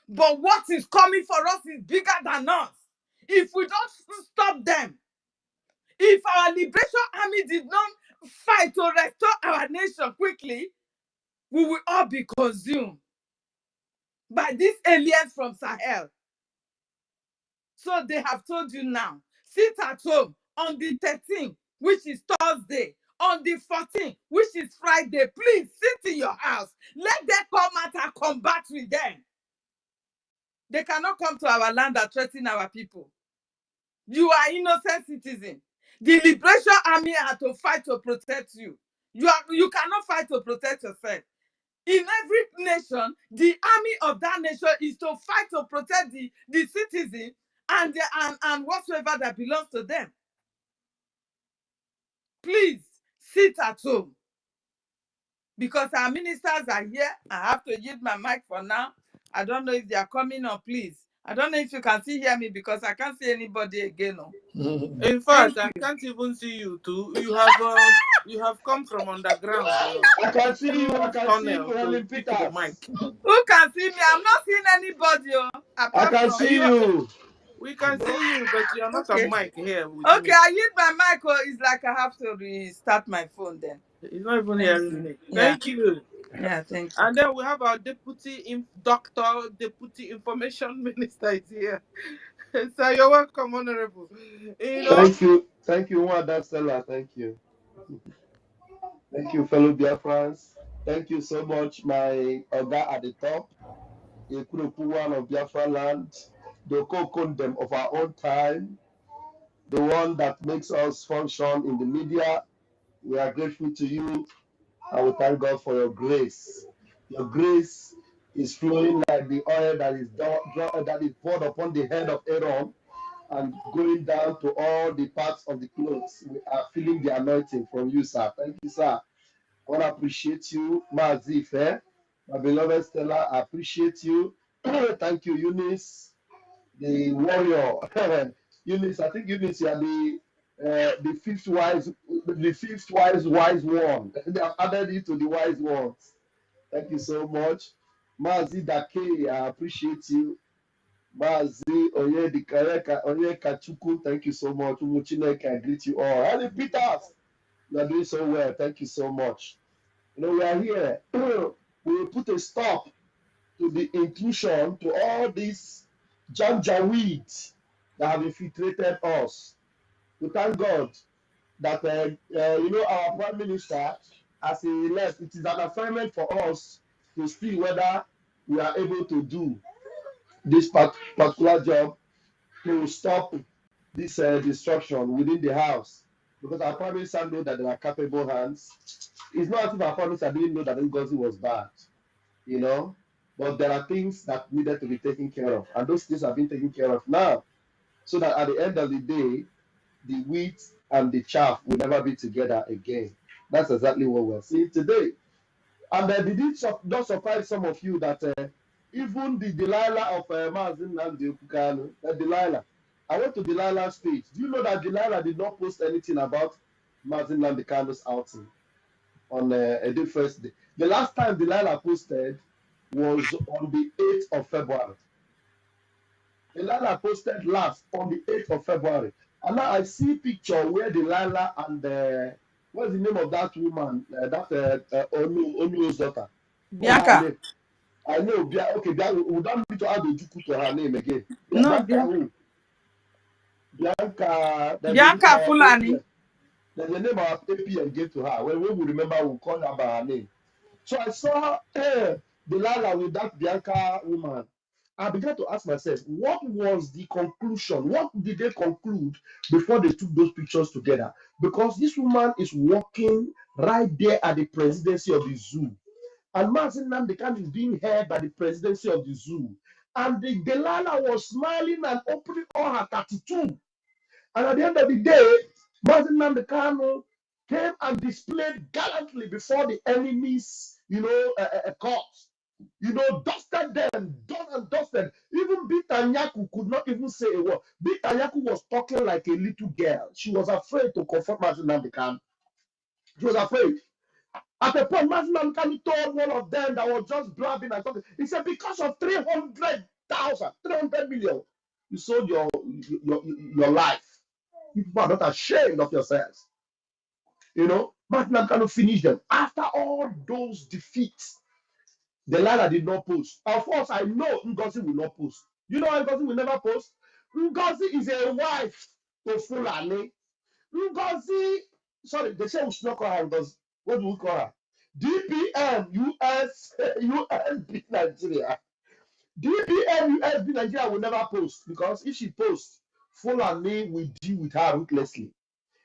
But what is coming for us is bigger than us. If we don't stop them, if our liberation army did not fight to restore our nation quickly, we will all be consumed by these aliens from Sahel. So they have told you now, sit at home on the 13th, which is Thursday, on the 14th, which is Friday. Please sit in your house. Let them come out and combat with them. They cannot come to our land and threaten our people. You are innocent citizens. The Liberation Army had to fight to protect you. You cannot fight to protect yourself. In every nation, the army of that nation is to fight to protect the citizen and whatsoever that belongs to them. Please sit at home. Because our ministers are here. I have to yield my mic for now. I don't know if they are coming or please. I don't know if you can still hear me because I can't see anybody again. No. In fact, I can't even see you too. You have come from underground I can see you. I through can see you, tunnel to Helen pick the mic. Peters. Who can see me? I'm not seeing anybody I apart can from see you. you. We can see you, but you are not on Okay. mic here with Okay, me. I use my mic. It's like I have to restart my phone then. He's not even Thank hearing you. me. Yeah. Thank you. Yeah, thank you. And then we have our deputy information minister is here. So you're welcome, honorable. You know, Thank you, Wanda Stella. Thank you. Thank you, fellow Biafrans. Thank you so much, my Oga at the top, one of Biafra land, the co-condem of our own time, the one that makes us function in the media. We are grateful to you. I will thank God for your grace. Your grace is flowing like the oil that is poured upon the head of Aaron and going down to all the parts of the clothes. We are feeling the anointing from you, sir. Thank you, sir. I want to appreciate you, Mazi Ife, my beloved Stella. I appreciate you. Thank you, Eunice, the warrior. Eunice, I think Eunice, you are the fifth wise one. They have added you to the wise ones. Thank you so much. Mazi Dake, I appreciate you. Mazi Onyekachukwu, thank you so much. Umuchineke, I greet you all. Ellie Peters, you are doing so well. Thank you so much. You know, we are here. We will put a stop to the intrusion to all these janjaweeds that have infiltrated us. We thank God that our prime minister, as he left, it is an assignment for us to see whether we are able to do this particular job to stop this destruction within the house. Because our prime minister know that there are capable hands. It's not as if our prime minister didn't know that Ngozi was bad, you know. But there are things that needed to be taken care of, and those things have been taken care of now. So that at the end of the day, the wheat and the chaff will never be together again. That's exactly what we're seeing today. And did it not surprise some of you that even the Delilah of Mazin and Delilah, I went to Delilah's page. Do you know that Delilah did not post anything about Mazin Nandekano's outing on a different day? The last time Delilah posted was on the 8th of February. Delilah posted last on the 8th of February. And now I see picture where Delilah and what's the name of that woman? Onu's daughter. What's her Bianca. name? I know. Okay, we don't need to add Ojuku to her name again. No, Bianca who? Bianca. There's a name Bianca our Fulani. APM. There's a name our APM gave to her. When we remember, we'll call her by her name. So I saw Delilah with that Bianca woman. I began to ask myself, what was the conclusion? What did they conclude before they took those pictures together? Because this woman is working right there at the presidency of the zoo. And Martin Namdekan is being held by the presidency of the zoo. And the Delilah was smiling and opening all her 32. And at the end of the day, Martin Namdekan came and displayed gallantly before the enemy's, court. Dusted them, done and dusted. Even Bitanyaku could not even say a word. Bitanyaku was talking like a little girl. She was afraid to confront Martin Namdekan. She was afraid. At a point, Martin Namdekan told one of them that was just blabbing and talking. He said, because of 300 million, you sold your life. You people are not ashamed of yourselves. You know, Martin Kanu finished them after all those defeats. Delilah did not post. Of course, I know Ngozi will not post. You know why Ngozi will never post? Ngozi is a wife to Fulani. Ngozi, sorry, they say we should not call her Ngozi. What do we call her? DPM USB Nigeria. DPM USB Nigeria will never post because if she posts, Fulani will deal with her ruthlessly.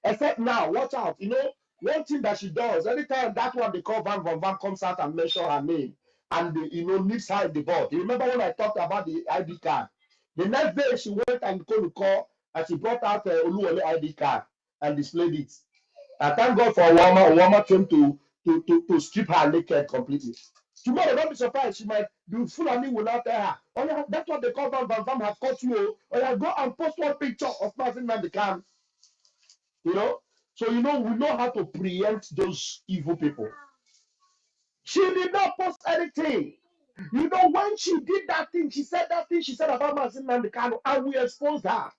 Except now, watch out. You know, one thing that she does, anytime that one they call Van Van Van comes out and mention her name and leaves her in the board. You remember when I talked about the ID card? The next day she went and call and she brought out Oluwole ID card and displayed it. I thank God for Wama. Wama came to strip her naked completely. Tomorrow, don't be surprised. She might the Fulani will not tell her. Oh yeah, that's what they call Van Van Van have caught you. Oh yeah, go and post one picture of Martin Nandekan. You know, so we know how to preempt those evil people. She did not post anything. You know, when she did that thing, she said that thing she said about Martin Nandekan, and we exposed her.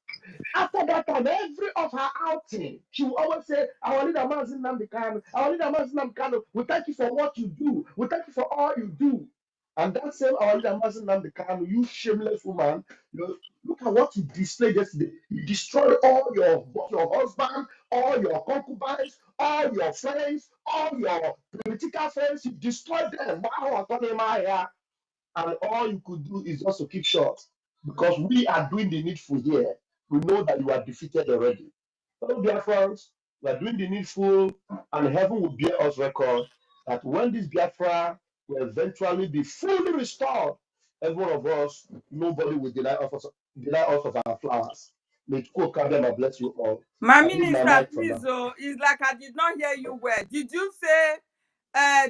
After that time, every of her outing, she will always say, our leader Mazin Namdekan, our leader Mazin Namdekan, we thank you for what you do. We thank you for all you do. And that same our leader Mazin Namdekan, you shameless woman, look at what you displayed yesterday. You destroyed all both your husband, all your concubines, all your friends, all your political friends. You destroyed them. Wow, and all you could do is just to keep short because we are doing the needful here. We know that you are defeated already. So, dear friends, we are doing the needful, and heaven will bear us record that when this Biafra will eventually be fully restored, every one of us, nobody will deny us of our flowers. May Kokabema bless you all. My I leave my minister, mic for please, now. oh, it's like I did not hear you well. Did you say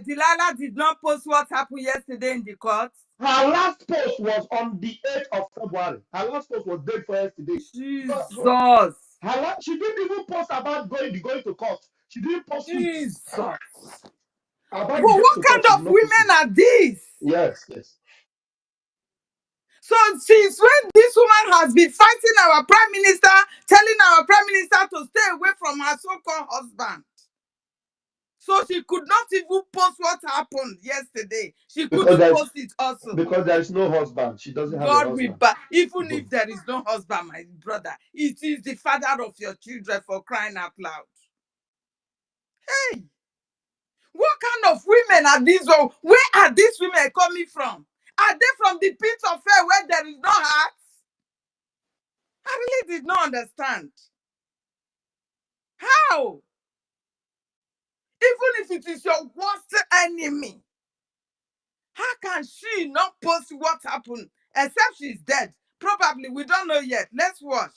Delilah did not post what happened yesterday in the court? Her last post was on the 8th of February. Her last post was date for yesterday. Jesus. She didn't even post about going to court. She didn't post it. Jesus. But About the going what to court, she kind did of not post it. women are these? Yes. So since when this woman has been fighting our prime minister, telling our prime minister to stay away from her so-called husband. So she could not even post what happened yesterday. She couldn't post it also. Because there is no husband. She doesn't have a God will husband. even if there is no husband, my brother, it is the father of your children, for crying out loud. Hey, what kind of women are these? Where are these women coming from? Are they from the pit of hell where there is no heart? I really did not understand. How? Even if it is your worst enemy, how can she not post what happened? Except she's dead. Probably, we don't know yet. Let's watch.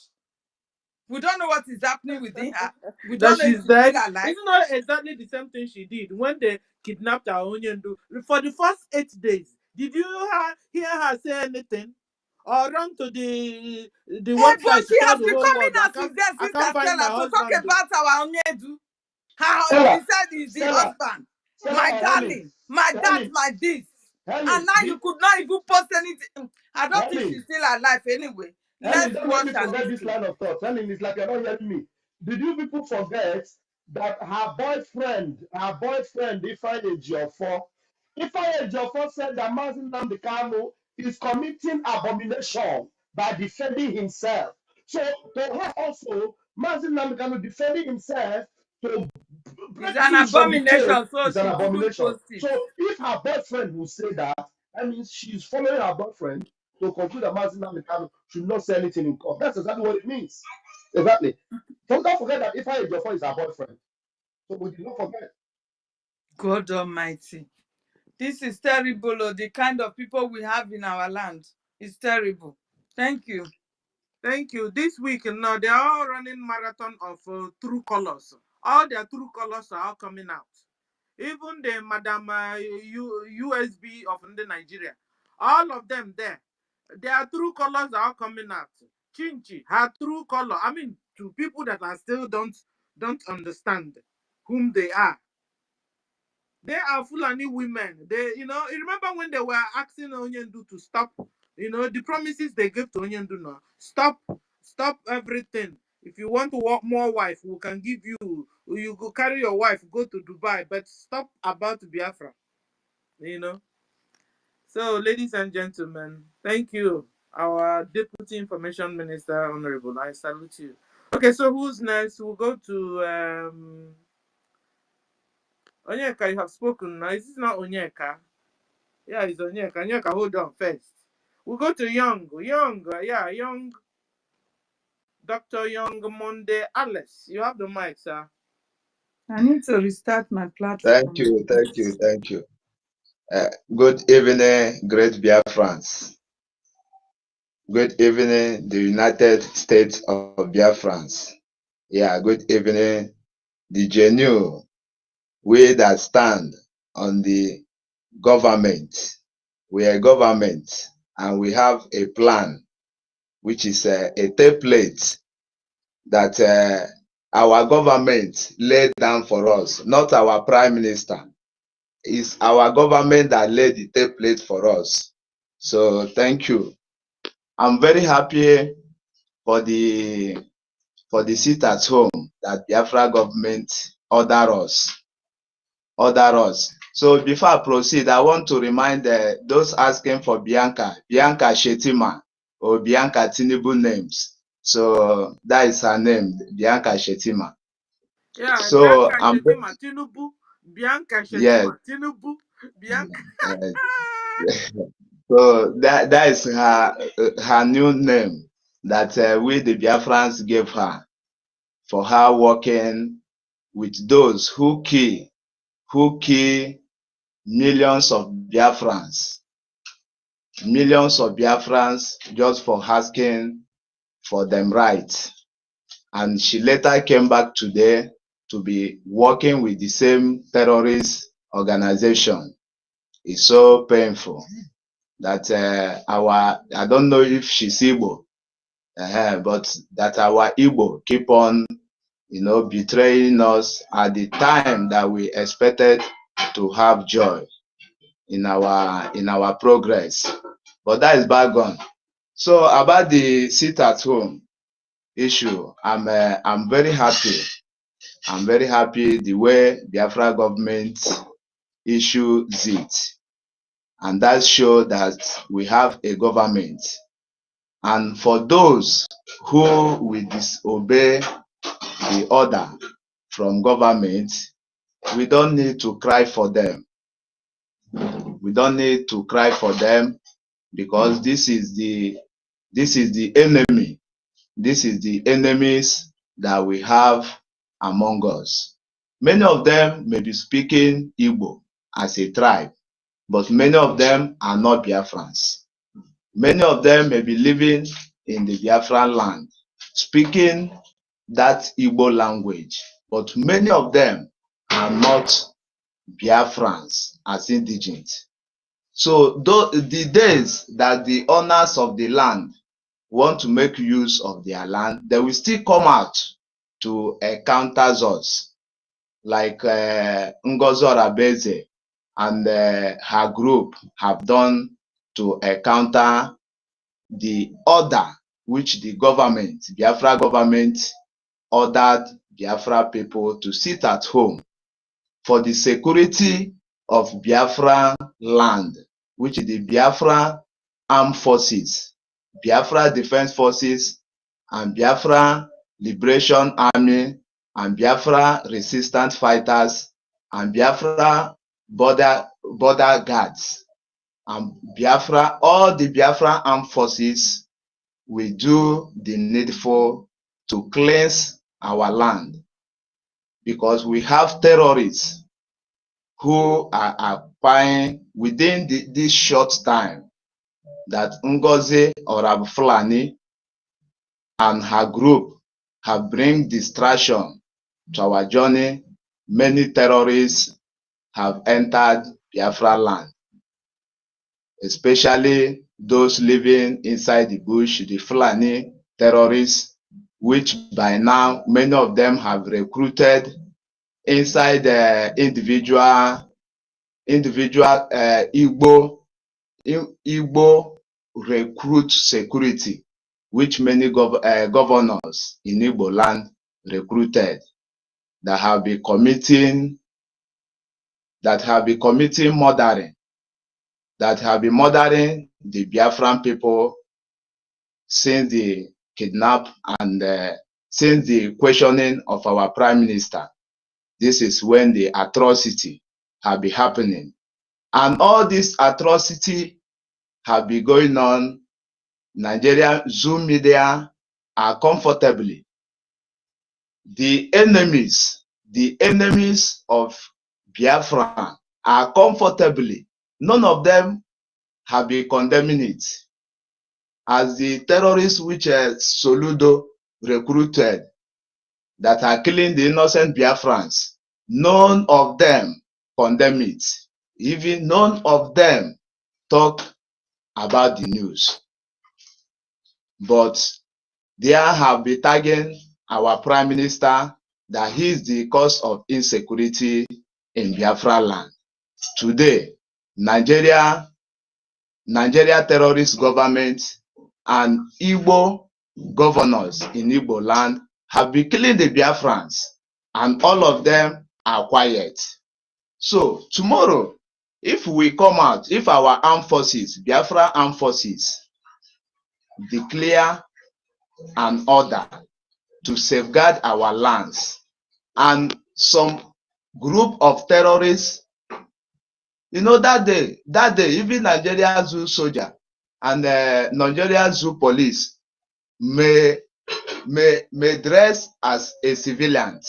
We don't know what is happening within her. We That don't know if she's she's still dead. alive. It's not exactly the same thing she did when they kidnapped her Onyendu. For the first 8 days, did you hear her say anything? Or run to the But website to she tell has the been whole coming world, out since then, I can't Sister find my Stella, to talk husband. about our Onyedu. She said is the Stella, husband. My Helen, darling, my dad, my this. And now you could not even post anything. I don't think she's still alive anyway. Helen, Let's don't let watch me and forget this listen. line of thought. Helen, it's like you're not hearing me. Did you people forget that her boyfriend, Ifeanyi Ejiofor said that Mazi Nnamdi Kanu is committing abomination by defending himself. So to her also, Mazi Nnamdi Kanu defending himself to It's break an loose from the chain abomination, so is an she couldn't abomination. post it. So if her boyfriend will say that, that means she's following her boyfriend to conclude that Mazi Nnamdi Kanu should not say anything in court. That's exactly what it means. Exactly. So don't forget that Ifeanyi Ejiofor is her boyfriend. So we did not forget. God Almighty. This is terrible, the kind of people we have in our land. It's terrible. Thank you. Thank you. This week now they are all running marathon of true colors. All their true colors are all coming out. Even the Madam USB of the Nigeria, all of them there, their true colors are all coming out. Chinchi, her true color. I mean, to people that are still don't understand whom they are. They are Fulani women. They, you remember when they were asking Onyendu to stop, the promises they gave to Onyendu now. Stop Stop everything. If you want to want more wife, we can give you. You go carry your wife, go to Dubai, but stop about Biafra. You know. So, ladies and gentlemen, thank you, our Deputy Information Minister, Honorable. I salute you. Okay, so who's next? We'll go to Onyeka. You have spoken now. Is this not Onyeka? Yeah, it's Onyeka. Onyeka, hold on first. We'll go to Young. Young. Dr. Young Monday Alice. You have the mic, sir. I need to restart my Thank platform. you, thank you, thank you. Good evening, great Biafrans. Good evening, the United States of Biafrans. Yeah, good evening, the genuine. We that stand on the government. We are government and we have a plan, which is a template that our government laid down for us, not our prime minister. It's our government that laid the template for us. So thank you. I'm very happy for the seat at home that Biafra government order us. So before I proceed, I want to remind those asking for Bianca Shetima or Bianca Tinubu names. So that is her name, Bianca Shetima. Yeah, So Bianca Shetima Tinubu. Bianca yes. Shetima Tinubu. Bianca. So that is her new name that we the Biafrans gave her for her working with those who kill millions of Biafrans just for asking for them rights. And she later came back today to be working with the same terrorist organization. It's so painful that I don't know if she's Igbo, but that our Igbo keep on, betraying us at the time that we expected to have joy in our progress. But that is bygone. So about the sit at home issue, I'm very happy. I'm very happy the way Biafra government issues it. And that shows that we have a government. And for those who will disobey the order from government, we don't need to cry for them. We don't need to cry for them because this is the enemy. This is the enemies that we have among us. Many of them may be speaking Igbo as a tribe, but many of them are not Biafrans. Many of them may be living in the Biafran land, speaking that Igbo language, but many of them are not Biafrans as indigenous. So the days that the owners of the land want to make use of their land, they will still come out to counter us, like Ngozi Orabeze and her group have done to counter the order which the government, Biafra government, ordered Biafra people to sit at home for the security of Biafra land, which is the Biafra Armed Forces, Biafra Defense Forces, and Biafra Liberation Army, and Biafra Resistance Fighters, and Biafra Border Guards, and Biafra, all the Biafra Armed Forces will do the needful to cleanse our land because we have terrorists who are occupying within this short time that Ngozi Orabfulani and her group have bring distraction to our journey. Many terrorists have entered Biafra land, especially those living inside the bush, the Fulani terrorists, which by now many of them have recruited inside the individual Igbo recruit security. which many governors in Igbo land recruited that have been committing murdering, that have been murdering the Biafran people since the kidnap and since the questioning of our prime minister. This is when the atrocity have been happening. And all this atrocity have been going on. Nigeria Zoom media are comfortably. The enemies of Biafra are comfortably. None of them have been condemning it. As the terrorists which Soludo recruited that are killing the innocent Biafrans, none of them condemn it. Even none of them talk about the news. But they have been tagging our prime minister that he is the cause of insecurity in Biafra land. Today, Nigeria terrorist government and Igbo governors in Igbo land have been killing the Biafrans, and all of them are quiet. So tomorrow, if we come out, if our armed forces, Biafra armed forces, declare an order to safeguard our lands, and some group of terrorists, that day, even Nigeria Zoo soldier and Nigeria Zoo police may dress as a civilian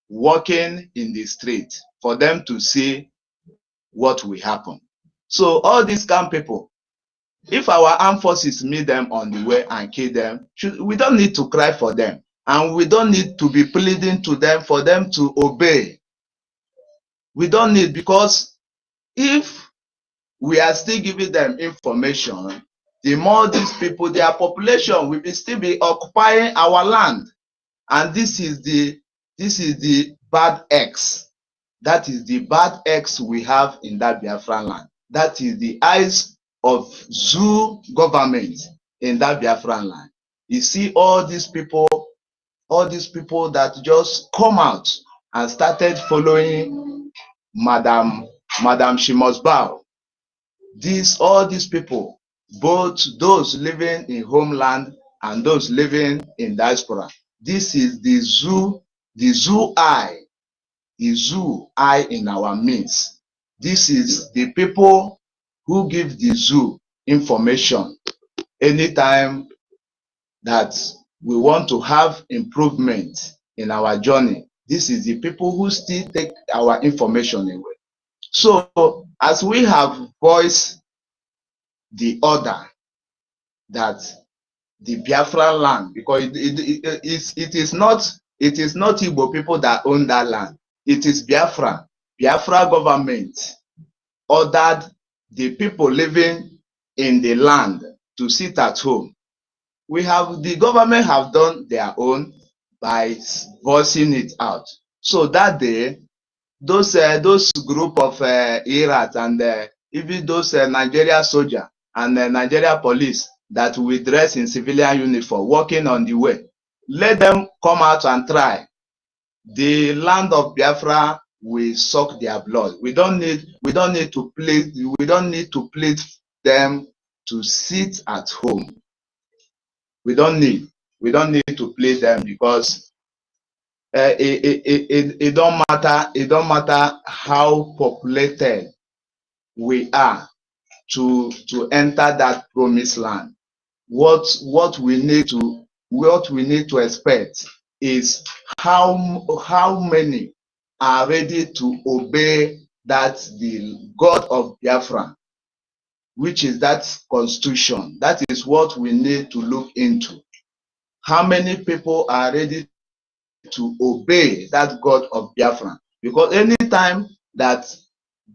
walking in the street for them to see what will happen. So all these camp people, if our armed forces meet them on the way and kill them, we don't need to cry for them, and we don't need to be pleading to them for them to obey. We don't need, because if we are still giving them information, the more these people, their population will still be occupying our land. And this is the bad X. That is the bad X we have in that Biafran land. That is the eyes of Zoo government in that Biafran land. You see all these people that just come out and started following Madam Shimosbao. All these people, both those living in homeland and those living in diaspora. This is the zoo eye in our midst. This is the people who give the zoo information anytime that we want to have improvement in our journey. This is the people who still take our information away. So as we have voiced the order that the Biafra land, because it is not Igbo people that own that land. It is Biafra government ordered the people living in the land to sit at home. The government have done their own by voicing it out. So that day, those group of Iraq and even those Nigeria soldier and Nigeria police that will dress in civilian uniform walking on the way, let them come out and try. The land of Biafra will suck their blood. We don't need to plead them to sit at home. We don't need to plead them, because it don't matter how populated we are to enter that promised land. What we need to expect is how many are ready to obey the God of Biafra, which is that constitution. That is what we need to look into. How many people are ready to obey that God of Biafra? Because anytime that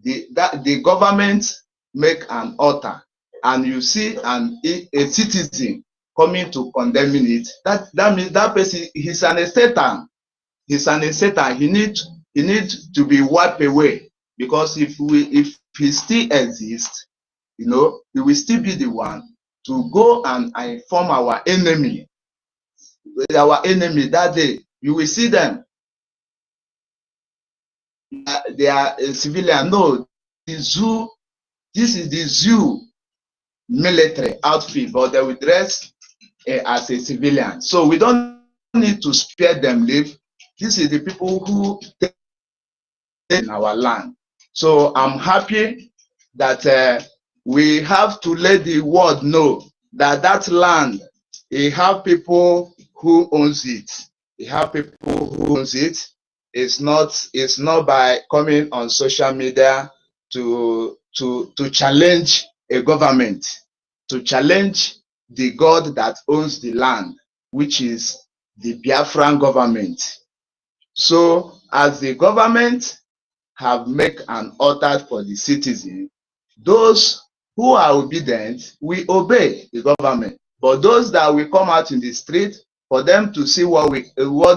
the government make an order and you see a citizen coming to condemn it, that means that person, he's an Satan. He needs to be wiped away, because if he still exists, he will still be the one to go and inform our enemy that day. You will see them. They are a civilian. No, the zoo. This is the zoo military outfit, but they will dress as a civilian. So we don't need to spare them live. This is the people who take in our land. So I'm happy that we have to let the world know that that land, it have people who owns it. It have people who owns it. It's not by coming on social media to challenge a government, to challenge the God that owns the land, which is the Biafran government. So as the government have made an altar for the citizen, those who are obedient will obey the government. But those that will come out in the street for them to see what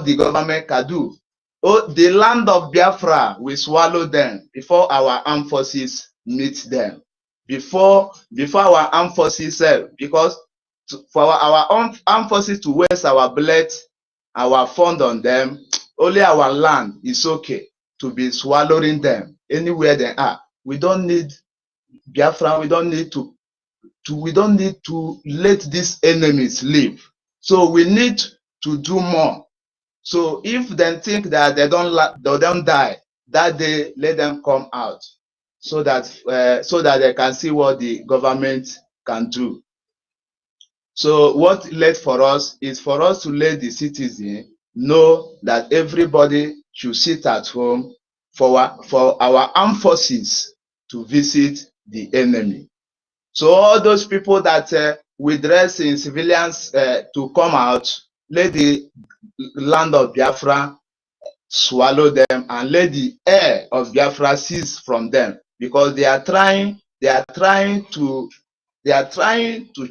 the government can do. Oh, the land of Biafra will swallow them before our armed forces meet them. Before our armed forces, because for our armed forces to waste our blood, our fund on them, only our land is okay to be swallowing them anywhere they are. We don't need Biafra. We don't need to let these enemies live. So we need to do more. So if they think that they don't die that day, let them come out so that they can see what the government can do. So what left for us is for us to let the citizen know that everybody should sit at home for our armed forces to visit the enemy. So all those people that we dress in civilians to come out, let the land of Biafra swallow them and let the air of Biafra cease from them, because they are trying to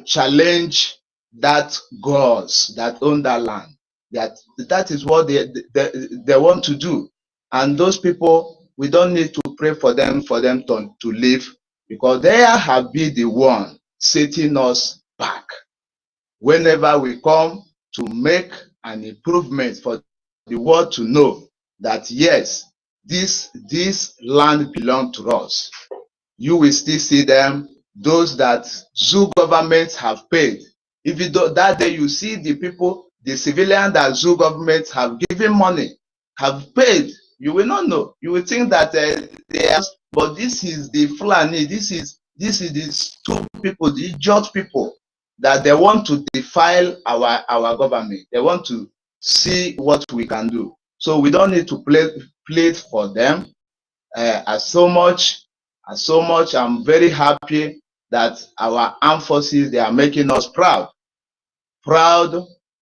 challenge that gods that own that land. That is what they want to do. And those people, we don't need to pray for them to live, because they have been the one setting us back. Whenever we come to make an improvement for the world to know that yes, this land belongs to us, you will still see them, those that zoo governments have paid. If you do, that day you see the people, the civilian that zoo governments have given money, have paid, you will not know. You will think that they are, but this is the Fulani, this is the two people, the just people that they want to defile our government. They want to see what we can do. So we don't need to plead for them. As so much, I'm very happy that our armed forces, they are making us proud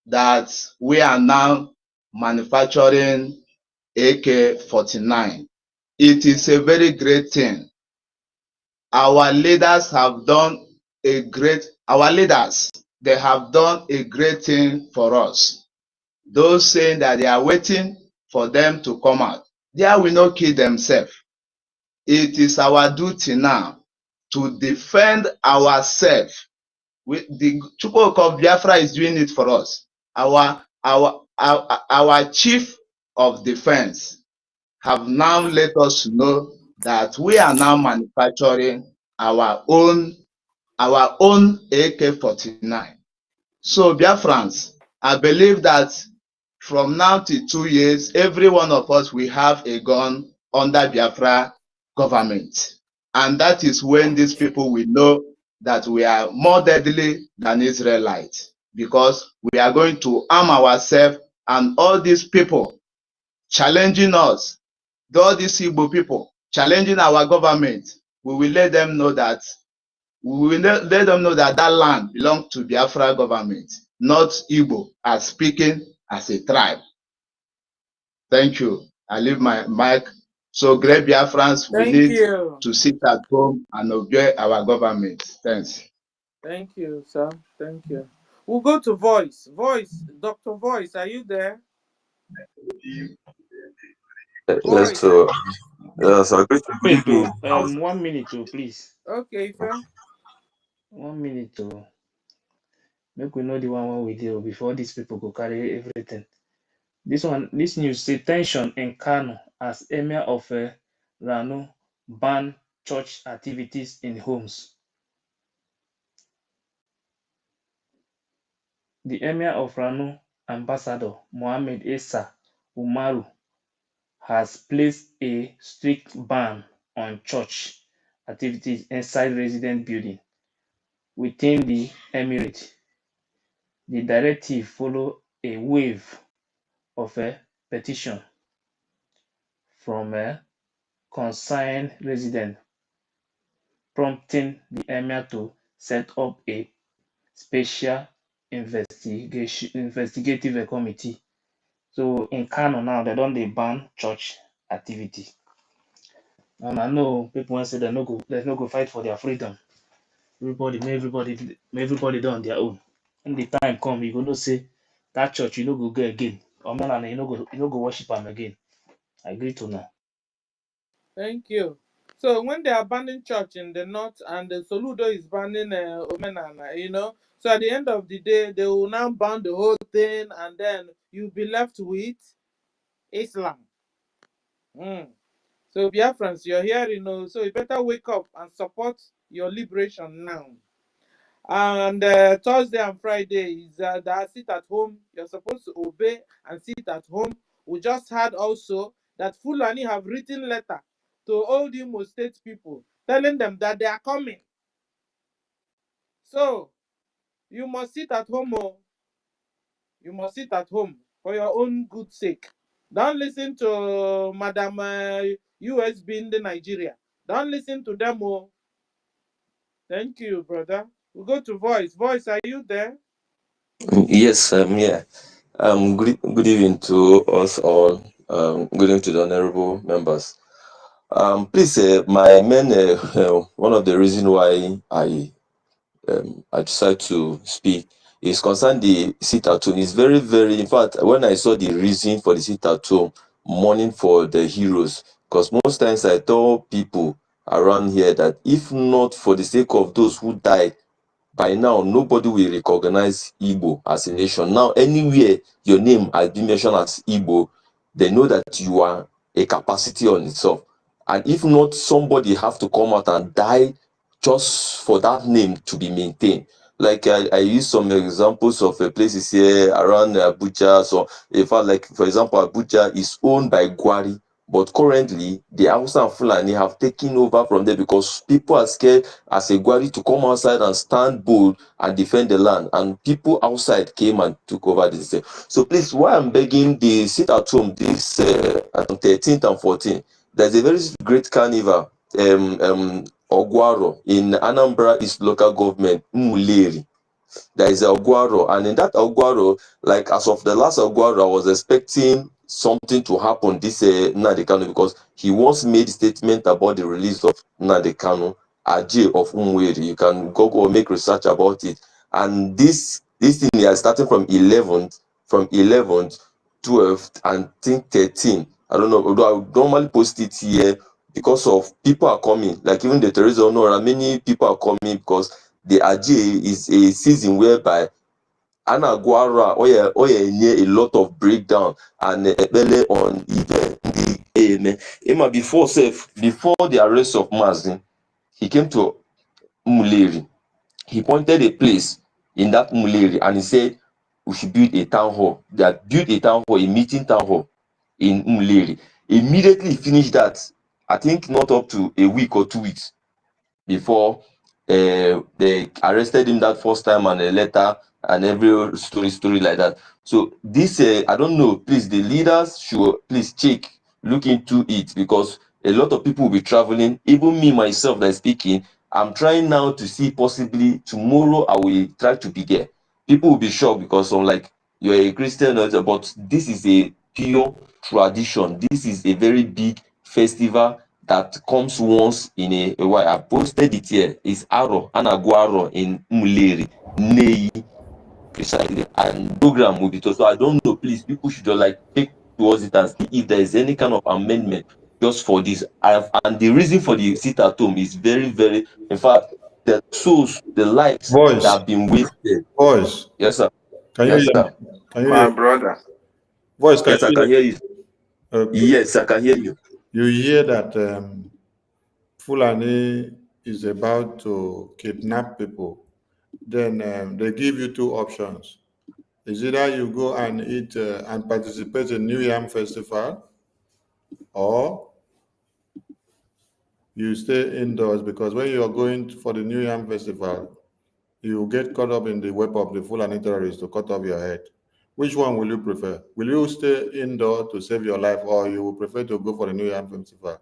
that we are now manufacturing AK-49. It is a very great thing. Our leaders, they have done a great thing for us. Those saying that they are waiting for them to come out, they will not kill themselves. It is our duty now to defend ourselves. The Chukwu of Biafra is doing it for us. Our chief of defense have now let us know that we are now manufacturing our own AK-49. So Biafrans, I believe that from now to 2 years, every one of us will have a gun under Biafra government. And that is when these people will know that we are more deadly than Israelites, because we are going to arm ourselves, and all these people challenging us, all these Igbo people challenging our government, we will let them know that that land belongs to Biafra government, not Igbo, as speaking as a tribe. Thank you. I leave my mic. So great Biafrans, we Thank need you. to sit at home and obey our government. Thanks. Thank you, sir. Thank you. We'll go to Voice. Voice, Dr. Voice, are you there? Yes, Voice. so yes, I greet you. Good Minute evening. to 1 minute to please. Okay, sir. 1 minute to. Make we know the one we do before these people go carry everything. This news say tension in Kano as Emir of Rano ban church activities in homes. The Emir of Rano, Ambassador Mohammed Issa Umaru, has placed a strict ban on church activities inside resident building within the emirate. The directive follow a wave of a petition from a concerned resident, prompting the emir to set up a special investigative committee. So in Kano now, they don dey ban church activity. And I know people wan say they no go fight for their freedom. Everybody don on their own. When the time come, you go know say that church you no go go again. Or man, you no go worship am again. I agree to now. Thank you. So when they are banning church in the north and the Soludo is banning Omenana, so at the end of the day, they will now ban the whole thing and then you'll be left with Islam. So Biafrans, you're here, so you better wake up and support your liberation now. And Thursday and Friday is that sit at home. You're supposed to obey and sit at home. We just heard also that Fulani have written letter to all the Imo State people telling them that they are coming. So you must sit at home. You must sit at home for your own good sake. Don't listen to Madam USB in the Nigeria. Don't listen to them. Thank you, brother. We go to Voice. Voice, are you there? Yes, yeah. Good evening to us all. Good evening to the honorable members. Please, my main one of the reasons why I decided to speak is concerned the sit at home. It's very, very. In fact, when I saw the reason for the sit at home, mourning for the heroes, because most times I tell people around here that if not for the sake of those who died, by now nobody will recognize Igbo as a nation. Now, anywhere your name has been mentioned as Igbo, they know that you are a capacity on itself. And if not, somebody have to come out and die just for that name to be maintained. Like I use some examples of places here around Abuja. So, in fact, like for example, Abuja is owned by Gwari, but currently the Hausa and Fulani have taken over from there because people are scared as a Gwari to come outside and stand bold and defend the land. And people outside came and took over this. So please, why I'm begging the sit at home this on 13th and 14th, there's a very great carnival, Ogwaro in Anambra East local government, Muleri. There is a Ogwaro, and in that Ogwaro, like as of the last Ogwaro, I was expecting something to happen this Nnamdi Kanu because he once made a statement about the release of Nnamdi Kanu, Ajay of Umweri. You can go make research about it. And this thing is starting from 11th, 12th, and I think 13. I don't know, although I would normally post it here because of people are coming. Like even the Teresa Honora, many people are coming because the Ajay is a season whereby Anaguara near a lot of breakdown and Ebele on the amen. Emma before the arrest of Mazin, he came to Muleri. He pointed a place in that Muleri and he said we should build a town hall. They had built a town hall, a meeting town hall in Muleri. Immediately finished that, I think not up to a week or 2 weeks before they arrested him that first time and a letter and every story like that. So this I don't know, please the leaders should please look into it because a lot of people will be traveling, even me myself that is speaking. I'm trying now to see possibly tomorrow I will try to be there. People will be shocked because I'm like, you're a Christian, but this is a pure tradition. This is a very big festival that comes once in a while. I posted it here. It's Aro, Anaguaro in Muleri, Nei, precisely. And program will be told. So I don't know, please, people should just like take towards it and see if there is any kind of amendment just for this. And the reason for the sit at home is very, very, in fact, the souls, the lives that Voice, have been wasted. voice. Yes, sir. Can you Yes, hear sir. me? Can you My hear? brother. Voice, can Yes, I you can hear? hear you. Okay. Yes, I can hear you. You hear that Fulani is about to kidnap people. Then they give you two options. Is either you go and eat and participate in New Yam Festival, or you stay indoors, because when you are going for the New Yam Festival, you get caught up in the web of the Fulani terrorists to cut off your head. Which one will you prefer? Will you stay indoor to save your life, or you will prefer to go for the New Yam Festival?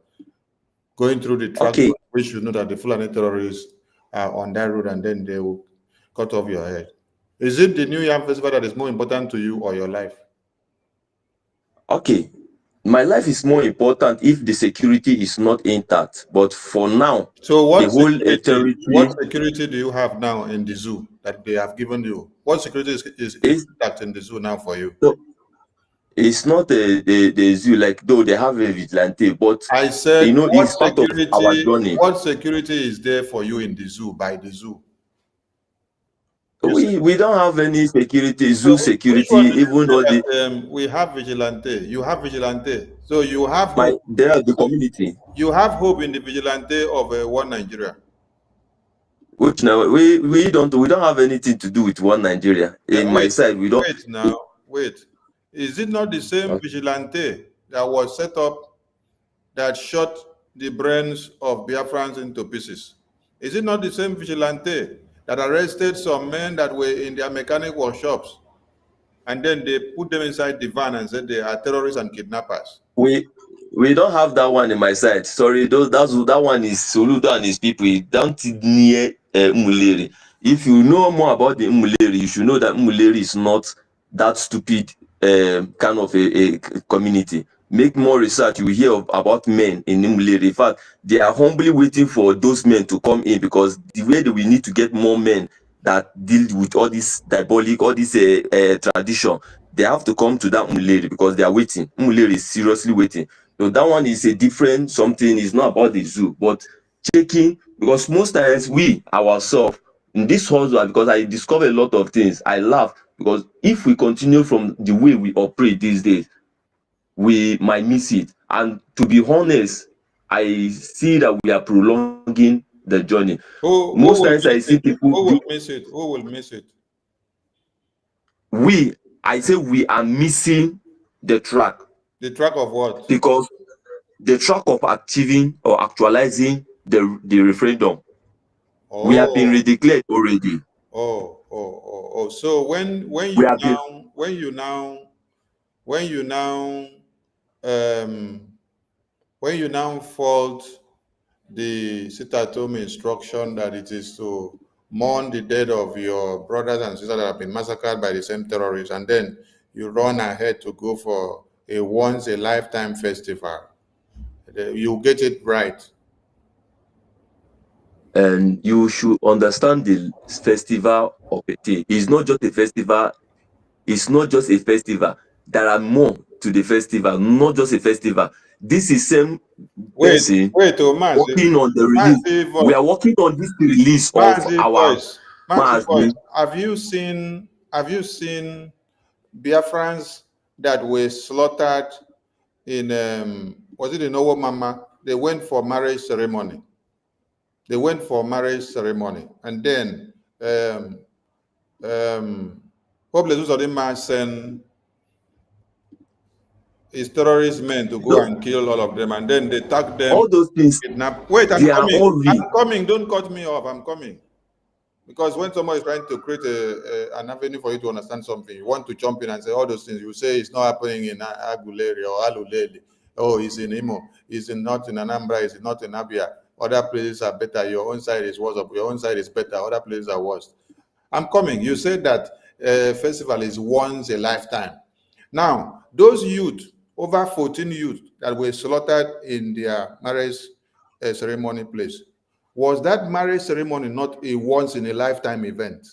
Going through the track Okay, road, which you know that the Fulani terrorists are on that road, and then they will cut off your head. Is it the New Yam Festival that is more important to you, or your life? okay. My life is more important if the security is not intact. But for now, So the what whole what territory security do you have now in the zoo that they have given you? What security is is intact in the zoo now for you? no, it's not the zoo, like though they have a vigilante, but I said, it's part of our journey. what security is there for you in the zoo, by the zoo? You said, We don't have any security, so zoo which security, one did you even say all the that we have vigilante? You have vigilante. So you have my hope. they are the community. You have hope in the vigilante of one Nigeria. Which now we don't have anything to do with one Nigeria. In my Wait, side, we don't. wait now, wait. Is it not the same Okay. vigilante that was set up that shot the brains of Biafrans into pieces? Is it not the same vigilante that arrested some men that were in their mechanic workshops, and then they put them inside the van and said they are terrorists and kidnappers? We don't have that one in my side. Sorry, that one is Soludo and his people. It don't near Umuleri. If you know more about the Umuleri, you should know that Umuleri is not that stupid kind of a community. Make more research. You will hear about men in Umuleri. In fact, they are humbly waiting for those men to come in, because the way that we need to get more men that deal with all this diabolic, all this tradition, they have to come to that Umuleri, because they are waiting. Umuleri is seriously waiting. So that one is a different something. It's not about the zoo, but checking, because most times we ourselves in this hustle, because I discover a lot of things. I laugh because if we continue from the way we operate these days, we might miss it. And to be honest, I see that we are prolonging the journey. Who Most will times I miss see it? people Who do will miss it? Who will miss it? I say we are missing the track, The track of what? because the track of achieving or actualizing the referendum, we have been Oh, redeclared already. oh. So when We you have been now when you now um when you now fault the sit-at-home instruction that it is to mourn the death of your brothers and sisters that have been massacred by the same terrorists, and then you run ahead to go for a once a lifetime festival, you get it right. and you should understand the festival of a thing. It's not just a festival. It's not just a festival. There are more to the festival, not just a festival. This is same Wait, person wait, oh, working on the release. Massive We voice, are working on this release of massive our voice, massive voice. Maasni. Have you seen Biafrans that were slaughtered in was it in Owo Mama? They went for marriage ceremony. They went for marriage ceremony, and then Pope Jesus Odima sent his terrorist men to go and kill all of them, and then they tag them, All those things, kidnap. Wait, I'm they are coming. all real. I'm coming. Don't cut me off. I'm coming. Because when someone is trying to create an avenue for you to understand something, you want to jump in and say all those things. You say it's not happening in Aguleri or Alulele. Oh, it's in Imo. It's not in Anambra. It's not in Abia. Other places are better. Your own side is worse. Your own side is better. Other places are worse. I'm coming. You said that festival is once a lifetime. Now, those youth, over 14 youth that were slaughtered in their marriage ceremony place, was that marriage ceremony not a once in a lifetime event?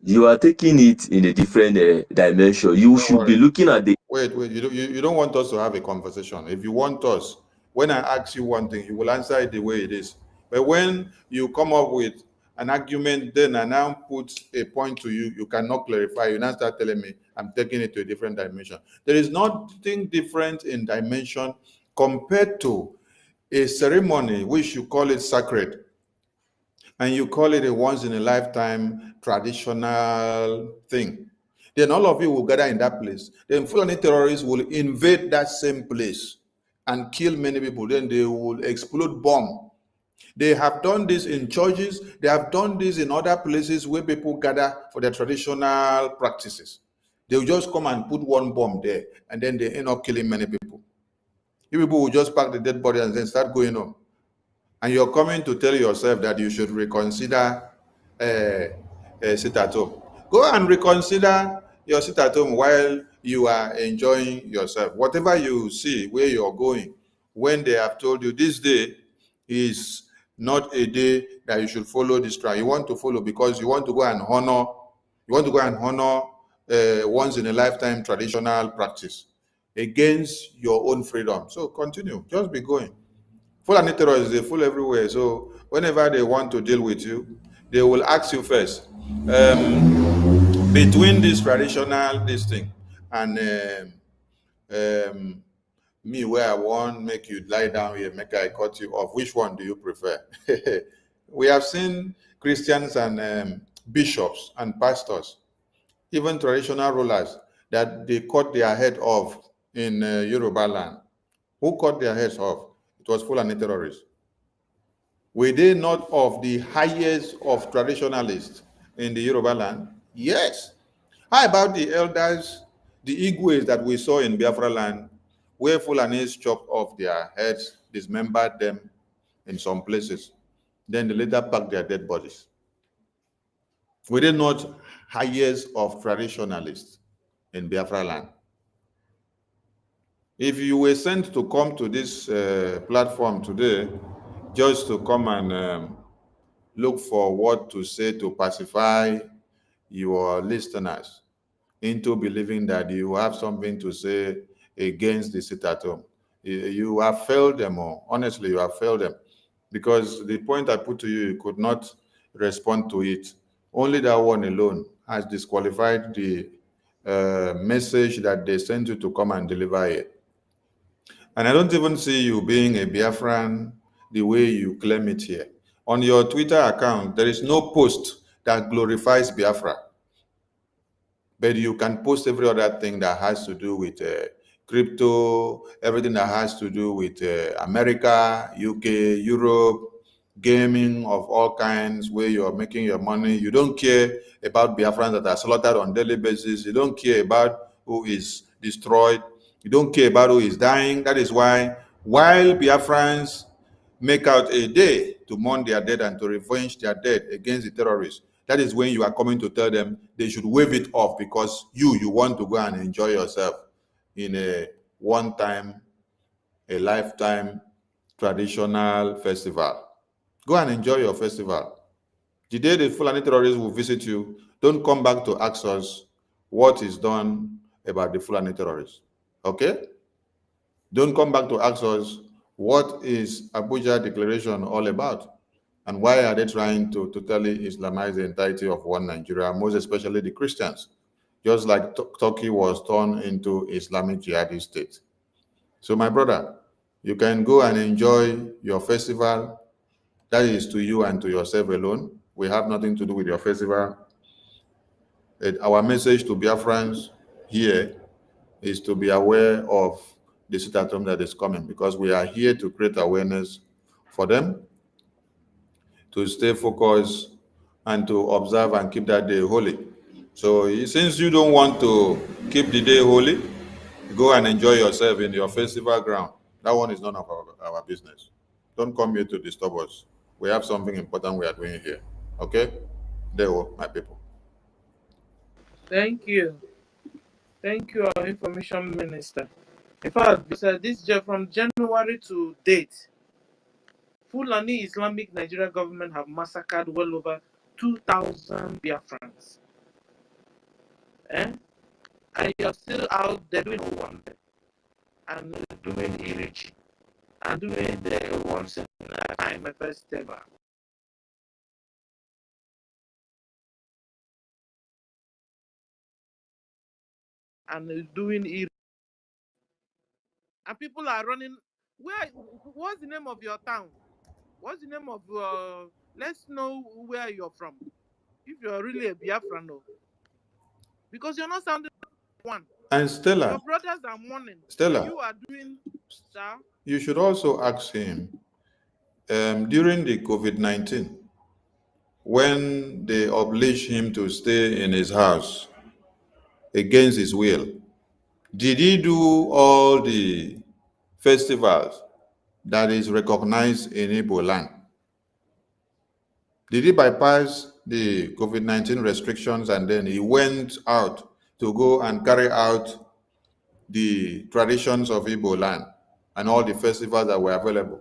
You are taking it in a different dimension. You Don't should worry. be looking at the Wait. You don't want us to have a conversation. If you want us, When I ask you one thing, you will answer it the way it is. But when you come up with an argument, then I now put a point to you, you cannot clarify. You now start telling me I'm taking it to a different dimension. There is nothing different in dimension compared to a ceremony which you call it sacred, and you call it a once in a lifetime traditional thing. Then all of you will gather in that place. Then Fulani terrorists will invade that same place and kill many people. Then they will explode bomb. They have done this in churches. They have done this in other places where people gather for their traditional practices. They will just come and put one bomb there, and then they end up killing many people. You people will just pack the dead body and then start going on. And you're coming to tell yourself that you should reconsider sit at home. Go and reconsider your sit at home while you are enjoying yourself. Whatever you see where you're going, when they have told you this day is not a day that you should follow this track. You want to follow because you want to go and honor, once in a lifetime traditional practice against your own freedom. So continue, just be going. Fulani terrorists, they fool everywhere. So whenever they want to deal with you, they will ask you first. Between this thing and me, where I want make you lie down here, make I cut you off. Which one do you prefer? We have seen Christians and bishops and pastors, even traditional rulers, that they cut their head off in Yoruba land. Who cut their heads off? It was Fulani terrorists. Were they not of the highest of traditionalists in the Yoruba land? Yes. How about the elders, the Igwes that we saw in Biafra land, where Fulanis chopped off their heads, dismembered them in some places, then they later packed their dead bodies? Were they not highest of traditionalists in Biafra land? If you were sent to come to this platform today just to come and look for what to say to pacify your listeners into believing that you have something to say against the sit at home, you have failed them, or honestly, you have failed them, because the point I put to you, you could not respond to it. Only that one alone has disqualified the message that they sent you to come and deliver it. And I don't even see you being a Biafran the way you claim it here. On your Twitter account, there is no post that glorifies Biafra, but you can post every other thing that has to do with crypto, everything that has to do with America, UK, Europe, gaming of all kinds, where you're making your money. You don't care about Biafrans that are slaughtered on daily basis. You don't care about who is destroyed. You don't care about who is dying. That is why, while Biafrans make out a day to mourn their dead and to revenge their dead against the terrorists, that is when you are coming to tell them they should wave it off, because you want to go and enjoy yourself in a one-time, a lifetime traditional festival. Go and enjoy your festival. The day the Fulani terrorists will visit you, don't come back to ask us what is done about the Fulani terrorists. Okay? Don't come back to ask us what is Abuja Declaration all about, and why are they trying to totally Islamize the entirety of one Nigeria, most especially the Christians, just like Turkey was turned into Islamic jihadist state. So my brother, you can go and enjoy your festival. That is to you and to yourself alone. We have nothing to do with your festival. Our message to Biafrans here is to be aware of the sit-at-home that is coming, because we are here to create awareness for them, to stay focused and to observe and keep that day holy. So since you don't want to keep the day holy, go and enjoy yourself in your festival ground. That one is none of our business. Don't come here to disturb us. We have something important we are doing here. Okay? There, my people. Thank you. Thank you, our information minister. In fact, this from January to date, Fulani Islamic Nigeria government have massacred well over 2,000 Biafrans. Eh? And you're still out there doing one and doing irich and doing the once in a time festival. And doing it, and people are running. Where? What's the name of your town? What's the name of? Let's know where you're from. If you're really a Biafran, no, because you're not sounding like one. And Your Stella, brothers are mourning, and Stella, you are doing, sir. you should also ask him during the COVID-19, when they obliged him to stay in his house against his will, did he do all the festivals that is recognized in Igbo land? Did he bypass the COVID-19 restrictions and then he went out to go and carry out the traditions of Igbo land and all the festivals that were available?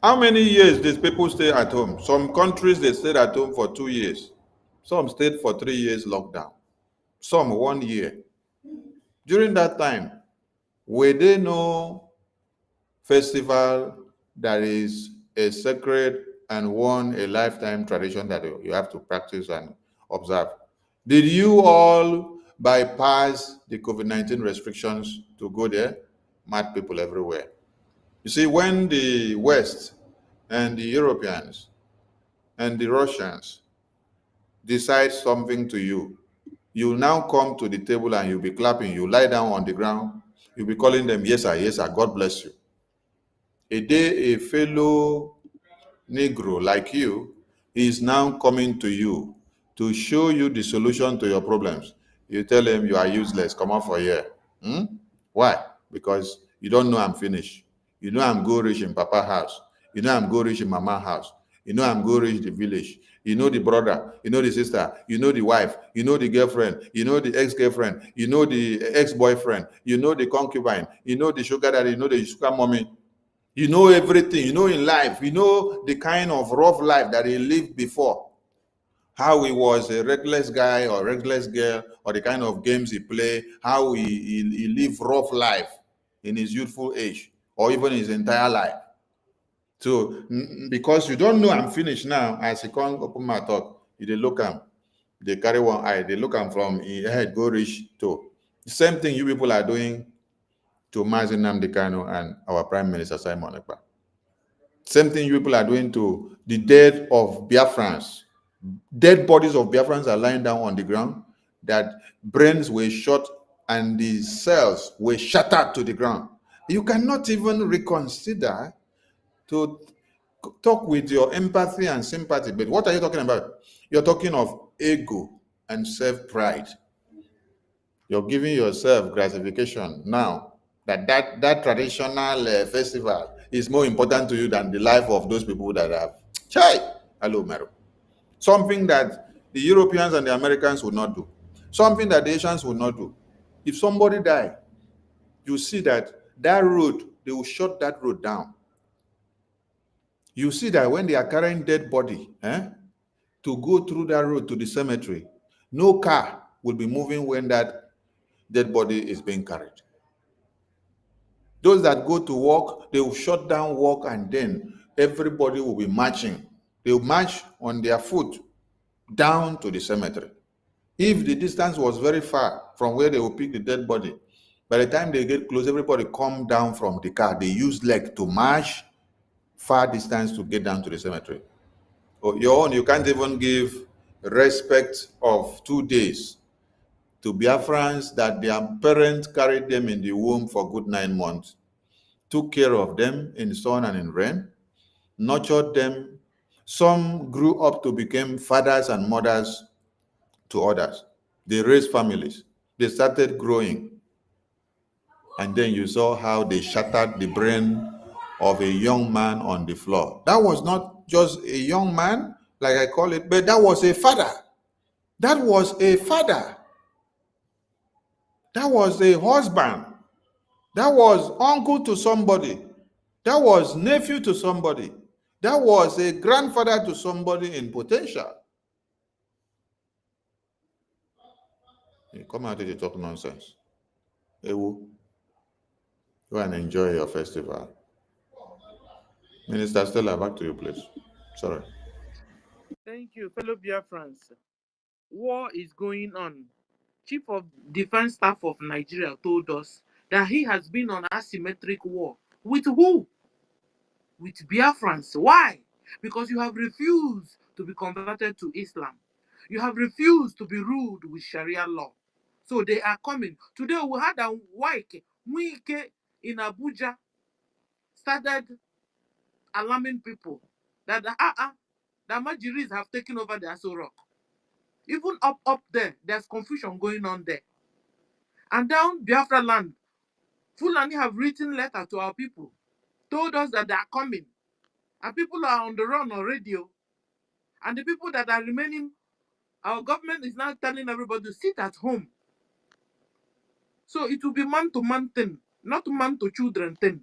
How many years did people stay at home? Some countries, they stayed at home for 2 years. Some stayed for 3 years lockdown. Some 1 year. During that time, were there no festival that is a sacred and one a lifetime tradition that you have to practice and observe? Did you all bypass the COVID-19 restrictions to go there? Mad people everywhere. You see, when the West and the Europeans and the Russians decide something to you, you now come to the table and you'll be clapping, you lie down on the ground, you'll be calling them, yes, sir, God bless you. A day a fellow Negro like you is now coming to you to show you the solution to your problems. You tell him you are useless, come out for here. Hmm? Why? Because you don't know I'm finished. You know I'm go rich in Papa house. You know I'm go rich in Mama house. You know I'm go rich the village. You know the brother, you know the sister, you know the wife, you know the girlfriend, you know the ex-girlfriend, you know the ex-boyfriend, you know the concubine, you know the sugar daddy, you know the sugar mommy. You know everything, you know in life, you know the kind of rough life that he lived before. How he was a reckless guy or reckless girl, or the kind of games he played, how he lived rough life in his youthful age, or even his entire life. So, because you don't know I'm finished now, as he can't open my talk, you dey look him, they carry one eye, they look him from head go reach to. The same thing you people are doing to Mazi Nnamdi Kanu and our Prime Minister Simon Ekpa. Same thing you people are doing to the dead of Biafrans. Dead bodies of Biafrans are lying down on the ground, that brains were shot and the cells were shattered to the ground. You cannot even reconsider to talk with your empathy and sympathy. But what are you talking about? You're talking of ego and self-pride. You're giving yourself gratification now that traditional festival is more important to you than the life of those people that have. Chai! Hello, Mero. Something that the Europeans and the Americans would not do. Something that the Asians would not do. If somebody die, you see that road, they will shut that road down. You see that when they are carrying dead body, to go through that road to the cemetery, no car will be moving when that dead body is being carried. Those that go to work, they will shut down work and then everybody will be marching. They will march on their foot down to the cemetery. If the distance was very far from where they will pick the dead body, by the time they get close, everybody come down from the car. They use leg to march far distance to get down to the cemetery. Your own, you can't even give respect of 2 days to Biafrans that their parents carried them in the womb for good 9 months, took care of them in sun and in rain, nurtured them. Some grew up to become fathers and mothers to others. They raised families. They started growing. And then you saw how they shattered the brain of a young man on the floor. That was not just a young man, like I call it, but that was a father. That was a father. That was a husband. That was uncle to somebody. That was nephew to somebody. That was a grandfather to somebody in potential. You come out here to talk nonsense. Ewu, go and enjoy your festival. Minister Stella, back to you, please. Sorry. Thank you, fellow Biafrans. War is going on. Chief of Defense Staff of Nigeria told us that he has been on asymmetric war. With who? With Biafrans. Why? Because you have refused to be converted to Islam. You have refused to be ruled with Sharia law. So they are coming. Today we had a Wike in Abuja started alarming people that the Majiris have taken over the Aso Rock. Even up there, there's confusion going on there. And down Biafra land, Fulani have written letter to our people, told us that they are coming. And people are on the run on radio. And the people that are remaining, our government is now telling everybody to sit at home. So it will be man-to-man thing, not man-to-children thing.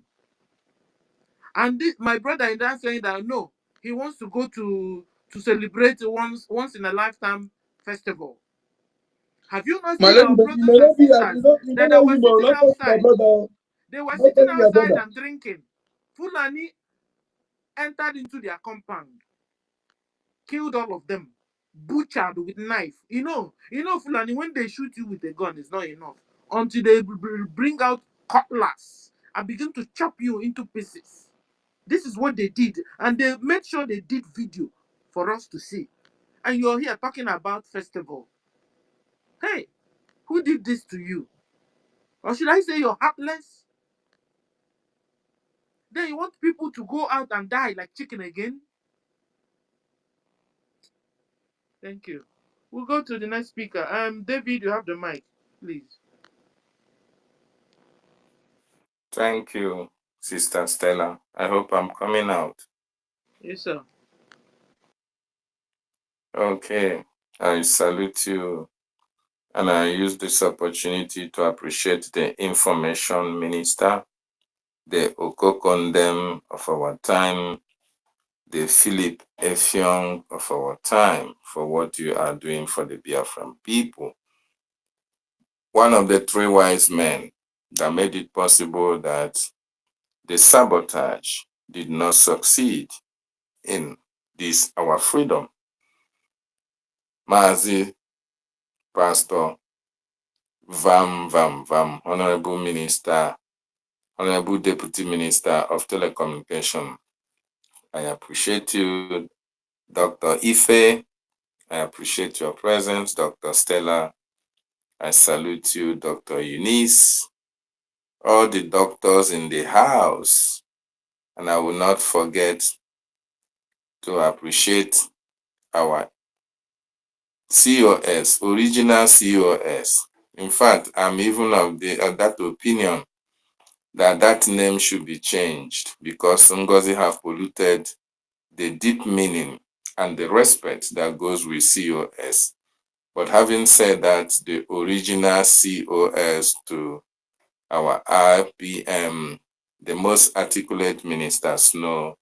And this, my brother is now saying that no, he wants to go to celebrate once in a lifetime festival. Have you not My seen lady, our but you may brothers and not be, sisters you that don't they know were him, but sitting not telling my outside? brother. They were Not sitting telling your outside brother. and drinking. Fulani entered into their compound, killed all of them, butchered with knife. Fulani, when they shoot you with a gun, it's not enough. Until they bring out cutlass and begin to chop you into pieces. This is what they did. And they made sure they did video for us to see. And you're here talking about festival. Hey, who did this to you? Or should I say you're heartless? Then you want people to go out and die like chicken again? Thank you. We'll go to the next speaker. David, you have the mic, please. Thank you, Sister Stella. I hope I'm coming out. Yes, sir. Okay. I salute you, and I use this opportunity to appreciate the information minister, the Okokondem of our time, the Philip Effiong of our time, for what you are doing for the Biafran people. One of the three wise men that made it possible that the sabotage did not succeed in this our freedom. Mazi Pastor Vam, Honorable Minister, Honorable Deputy Minister of Telecommunication. I appreciate you, Dr. Ife. I appreciate your presence, Dr. Stella. I salute you, Dr. Eunice, all the doctors in the house. And I will not forget to appreciate our COS, original COS. In fact, I'm even of that opinion that name should be changed because Ngozi have polluted the deep meaning and the respect that goes with COS. But having said that, the original COS to our RPM, the most articulate minister Snow,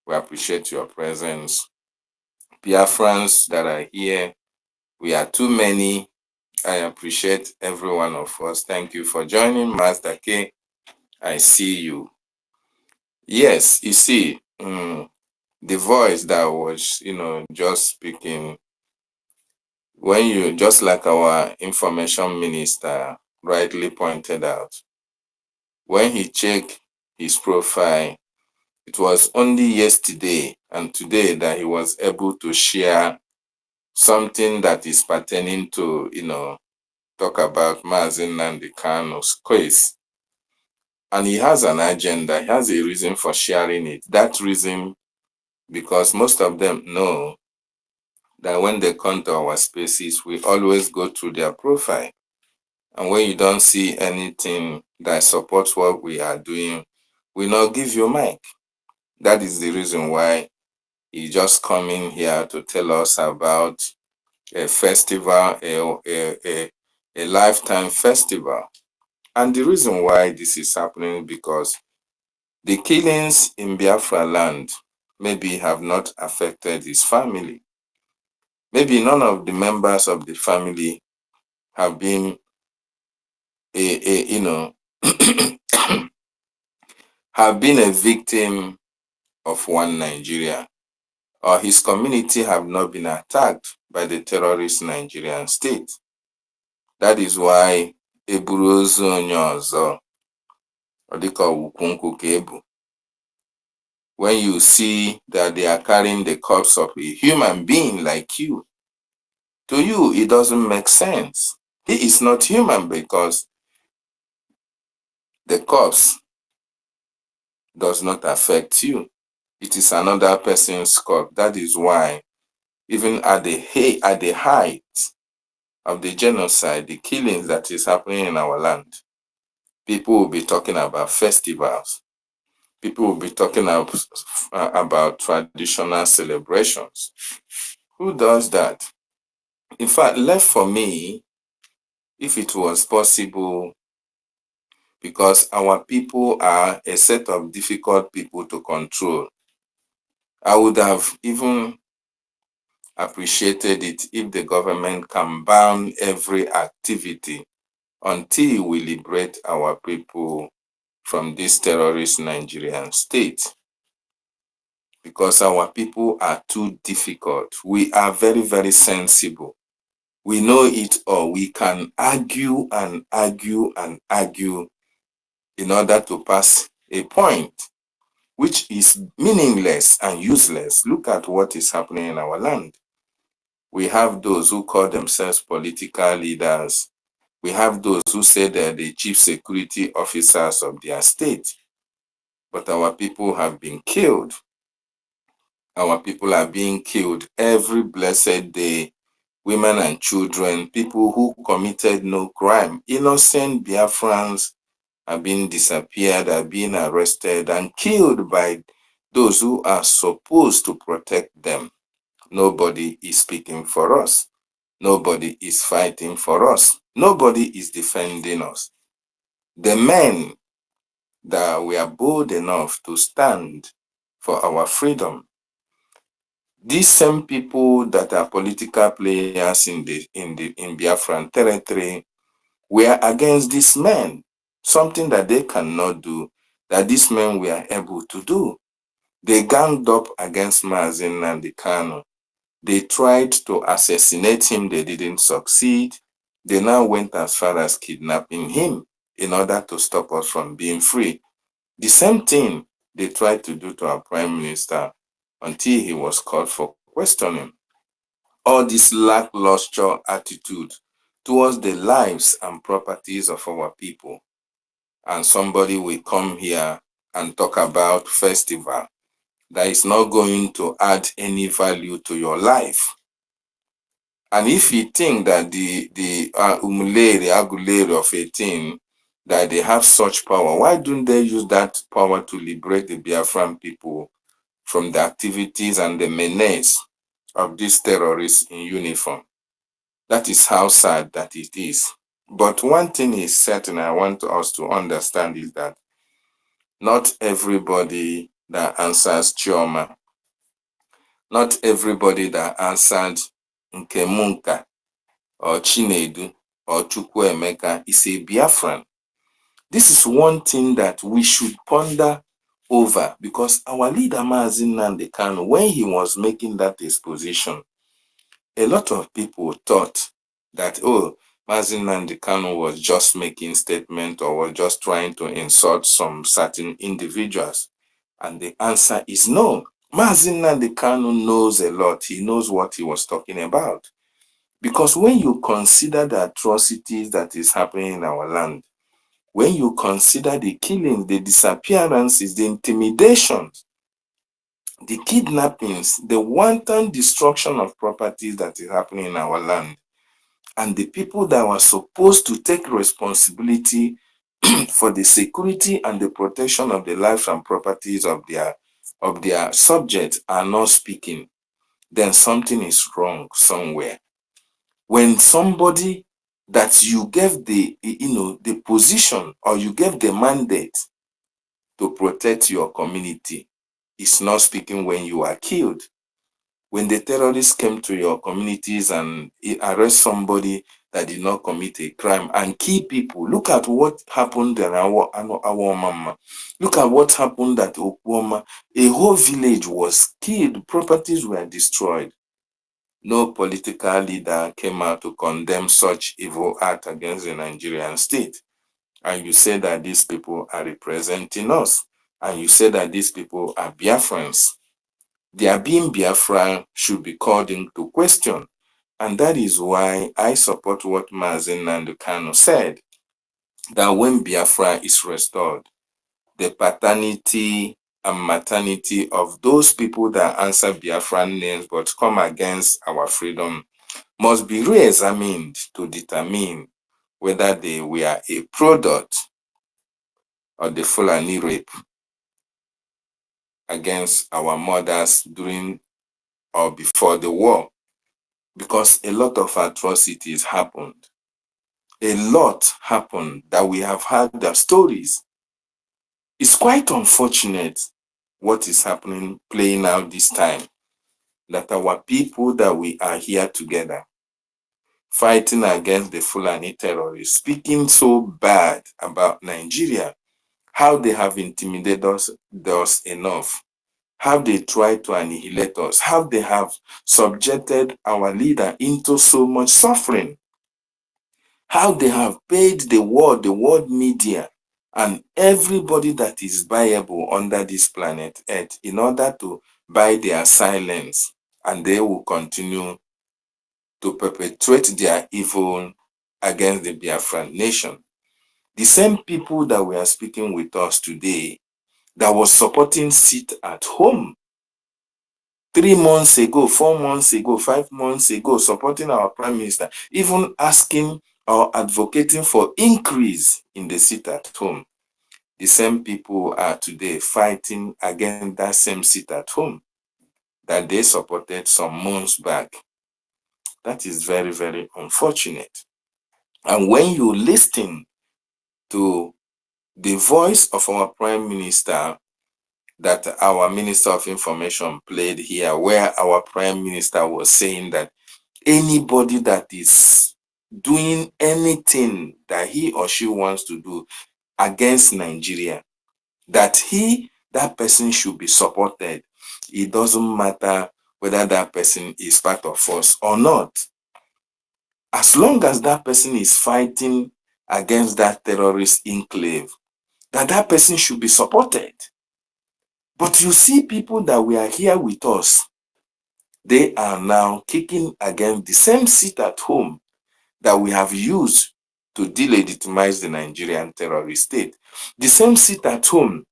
we appreciate your presence. Biafrans that are here, we are too many. I appreciate every one of us. Thank you for joining. Master K, I see you. Yes, you see, the voice that was, just speaking, when you, just like our information minister rightly pointed out, when he checked his profile, it was only yesterday and today that he was able to share something that is pertaining to, talk about Mazi Nnamdi Kanu's case. And he has an agenda, he has a reason for sharing it. That reason, because most of them know that when they come to our spaces, we always go through their profile. And when you don't see anything that supports what we are doing, we not give you mic. That is the reason why he just coming here to tell us about a festival, a lifetime festival. And the reason why this is happening because the killings in Biafra land maybe have not affected his family. Maybe none of the members of the family have been have been a victim of one Nigeria, or his community have not been attacked by the terrorist Nigerian state. That is why eburu ozu onye ọzọ, ọ dịka ọwụkwụ nkwụ ka ebu. When you see that they are carrying the corpse of a human being like you, to you it doesn't make sense. He is not human because the corpse does not affect you. It is another person's corpse. That is why even at the height of the genocide, the killings that is happening in our land, people will be talking about festivals. People will be talking about traditional celebrations. Who does that? In fact, left for me, if it was possible, because our people are a set of difficult people to control, I would have even appreciated it if the government can ban every activity until we liberate our people from this terrorist Nigerian state. Because our people are too difficult. We are very, very sensible. We know it all. We can argue and argue and argue in order to pass a point, which is meaningless and useless. Look at what is happening in our land. We have those who call themselves political leaders. We have those who say they're the chief security officers of their state. But our people have been killed. Our people are being killed every blessed day. Women and children, people who committed no crime, innocent Biafrans are being disappeared, are being arrested and killed by those who are supposed to protect them. Nobody is speaking for us. Nobody is fighting for us. Nobody is defending us. The men that we are bold enough to stand for our freedom, these same people that are political players in Biafran territory were against these men, something that they cannot do, that these men were able to do. They ganged up against Mazi Nnamdi Kanu. They tried to assassinate him. They didn't succeed. They now went as far as kidnapping him in order to stop us from being free. The same thing they tried to do to our prime minister until he was called for questioning. All this lackluster attitude towards the lives and properties of our people. And somebody will come here and talk about festival that is not going to add any value to your life. And if you think that the Aguleri of 18, that they have such power, why don't they use that power to liberate the Biafran people from the activities and the menace of these terrorists in uniform? That is how sad that it is. But one thing is certain I want us to understand is that not everybody that answers Chioma, not everybody that answered Nkemunka or Chinedu or Chukwuemeka is a Biafran. This is one thing that we should ponder over, because our leader Mazi Nnamdi Kanu, when he was making that exposition, a lot of people thought that, oh, Mazi Nnamdi Kanu was just making statement or was just trying to insult some certain individuals. And the answer is no. Mazi Nnamdi Kanu knows a lot. He knows what he was talking about. Because when you consider the atrocities that is happening in our land, when you consider the killing, the disappearances, the intimidations, the kidnappings, the wanton destruction of properties that is happening in our land, and the people that were supposed to take responsibility for the security and the protection of the lives and properties of their subjects are not speaking, then something is wrong somewhere. When somebody that you gave the position or you gave the mandate to protect your community is not speaking when you are killed, when the terrorists came to your communities and arrest somebody that did not commit a crime and kill people. Look at what happened in our mama. Look at what happened at Okwama. A whole village was killed, properties were destroyed. No political leader came out to condemn such evil act against the Nigerian state. And you say that these people are representing us. And you say that these people are Biafrans. Their being Biafran should be called into question. And that is why I support what Mazen Nandukano said, that when Biafra is restored, the paternity and maternity of those people that answer Biafran names but come against our freedom must be re-examined to determine whether they were a product of the Fulani rape against our mothers during or before the war. Because a lot of atrocities happened. A lot happened that we have heard the stories. It's quite unfortunate what is happening, playing out this time, that our people that we are here together, fighting against the Fulani terrorists, speaking so bad about Nigeria, how they have intimidated us enough, how they try to annihilate us, how they have subjected our leader into so much suffering, how they have paid the world media, and everybody that is buyable under this planet Earth in order to buy their silence, and they will continue to perpetuate their evil against the Biafran nation. The same people that we are speaking with us today, that was supporting sit at home 3 months ago, 4 months ago, 5 months ago, supporting our prime minister, even asking or advocating for increase in the seat at home. The same people are today fighting against that same seat at home that they supported some months back. That is very, very unfortunate. And when you listen to the voice of our prime minister that our minister of information played here, where our prime minister was saying that anybody that is doing anything that he or she wants to do against Nigeria, that person should be supported. It doesn't matter whether that person is part of us or not. As long as that person is fighting against that terrorist enclave, that person should be supported. But you see people that were here with us, they are now kicking against the same seat at home that we have used to delegitimize the Nigerian terrorist state. The same seat at home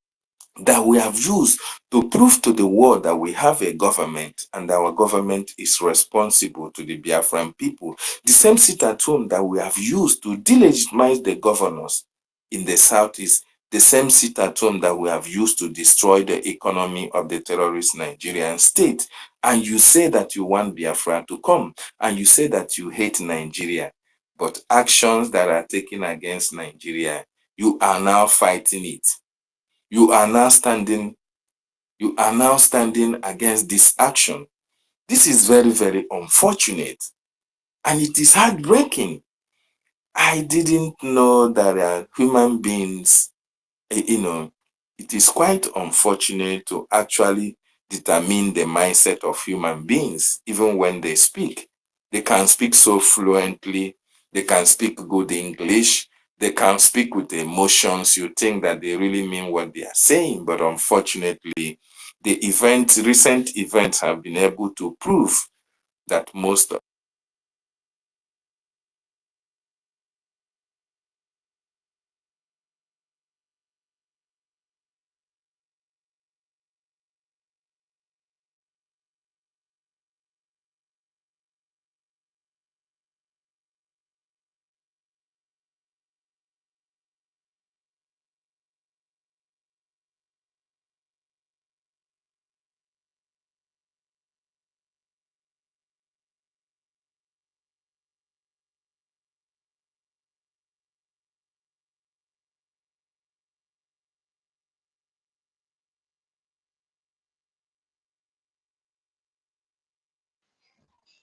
that we have used to prove to the world that we have a government and our government is responsible to the Biafran people. The same seat at home that we have used to delegitimize the governors in the southeast. The same seat at home that we have used to destroy the economy of the terrorist Nigerian state. And you say that you want Biafra to come, and you say that you hate Nigeria, but actions that are taken against Nigeria, you are now fighting it. You are now standing against this action. This is very, very unfortunate, and it is heartbreaking. I didn't know that human beings, it is quite unfortunate to actually determine the mindset of human beings, even when they speak. They can speak so fluently, they can speak good English, they can speak with emotions. You think that they really mean what they are saying, but unfortunately, recent events have been able to prove that most of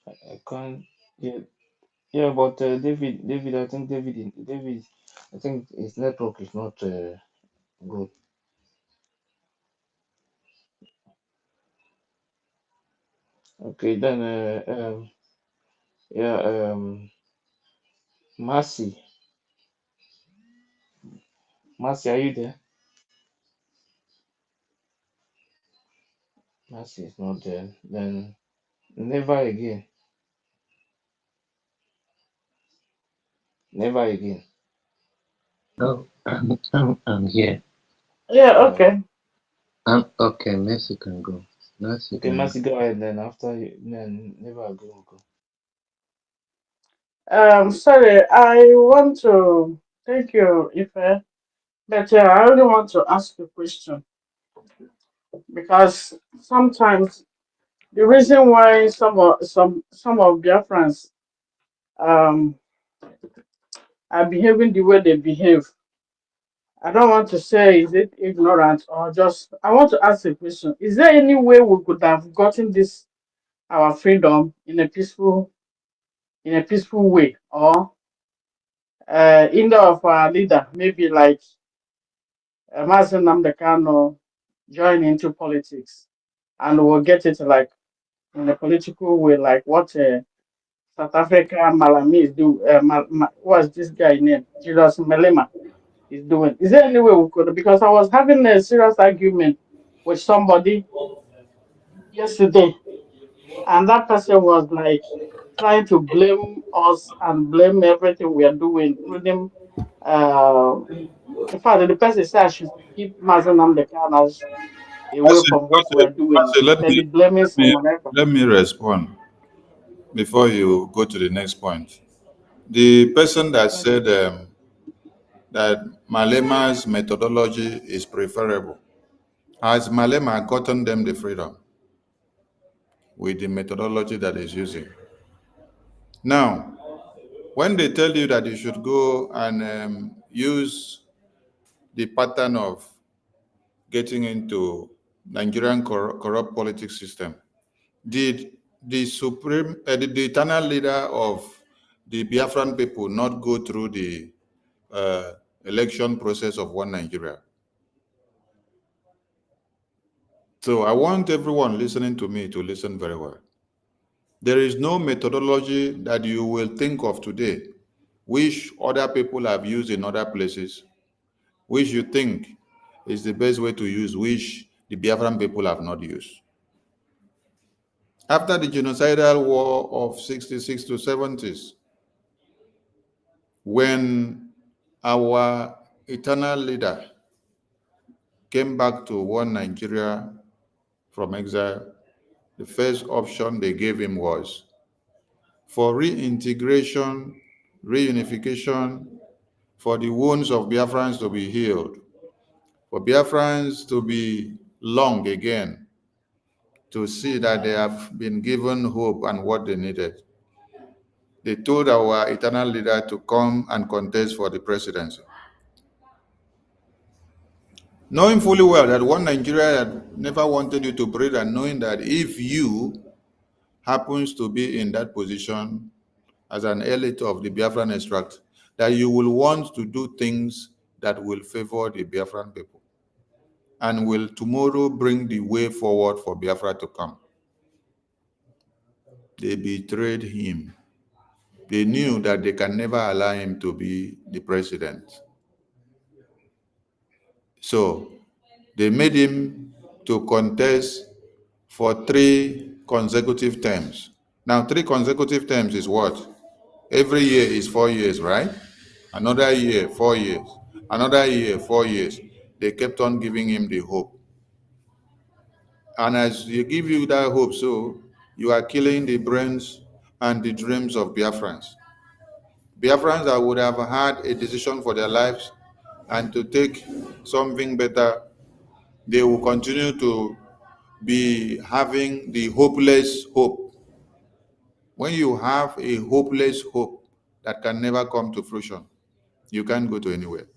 I can't. Yeah, Yeah, but David, I think his network is not good. Okay, then yeah, Mercy, Mercy, are you there? Mercy is not there. Then never again, never again. No, I'm here. Yeah, Uh, okay. I'm okay. Messi can go. Messi okay, can. Mercy, go ahead. Then after you, then never again will go. Sorry, I want to thank you, Ife, but I only want to ask a question because sometimes the reason why some of Biafrans um are behaving the way they behave, I don't want to say is it ignorant or just I want to ask a question. Is there any way we could have gotten this our freedom in a peaceful way, or in the of our leader, maybe like Mazen Namdekano join into politics and we'll get it like in a political way, like what South Africa Malami is do. What's this guy name? Julius Malema is doing. Is there any way we could? Because I was having a serious argument with somebody yesterday, and that person was like trying to blame us and blame everything we are doing, including. Uh, in fact, the person said I should keep Mazen Namdekano away from what we are doing, Let me steady blaming let me someone else. let me respond before you go to the next point. The person that said that Malema's methodology is preferable, has Malema gotten them the freedom with the methodology that is using? Now, when they tell you that you should go and use the pattern of getting into Nigerian corrupt politics system, did the eternal leader of the Biafran people not go through the uh, election process of one Nigeria? So I want everyone listening to me to listen very well. There is no methodology that you will think of today which other people have used in other places, which you think is the best way to use, which the Biafran people have not used. After the genocidal war of 66 to 70s, when our eternal leader came back to one Nigeria from exile, the first option they gave him was for reintegration, reunification, for the wounds of Biafrans to be healed, for Biafrans to be long again, to see that they have been given hope and what they needed. They told our eternal leader to come and contest for the presidency, knowing fully well that one Nigeria had never wanted you to breathe, and knowing that if you happens to be in that position as an elite of the Biafran extract, that you will want to do things that will favor the Biafran people and will tomorrow bring the way forward for Biafra to come. They betrayed him. They knew that they can never allow him to be the president. So they made him to contest for 3 consecutive terms. Now, 3 consecutive terms is what? Every year is 4 years, right? Another year, 4 years. Another year, 4 years. They kept on giving him the hope. And as they give you that hope, so you are killing the brains and the dreams of Biafrans. Biafrans that would have had a decision for their lives and to take something better, they will continue to be having the hopeless hope. When you have a hopeless hope that can never come to fruition, you can't go to anywhere.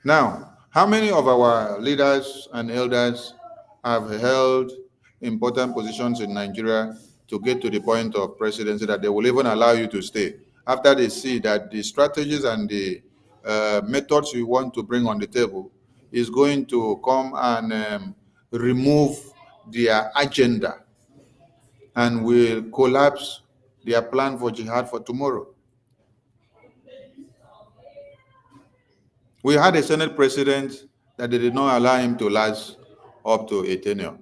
Now, how many of our leaders and elders have held important positions in Nigeria to get to the point of presidency that they will even allow you to stay after they see that the strategies and the methods you want to bring on the table is going to come and remove their agenda and will collapse their plan for jihad for tomorrow. We had a Senate president that they did not allow him to last up to a tenure.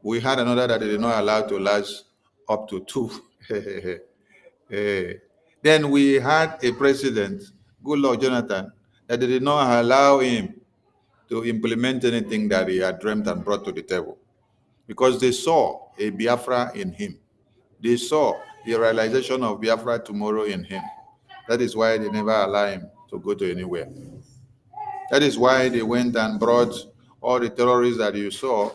We had another that they did not allow to last up to 2. Then we had a president, Goodluck Jonathan, that they did not allow him to implement anything that he had dreamt and brought to the table because they saw a Biafra in him. They saw the realization of Biafra tomorrow in him. That is why they never allow him to go to anywhere. That is why they went and brought all the terrorists that you saw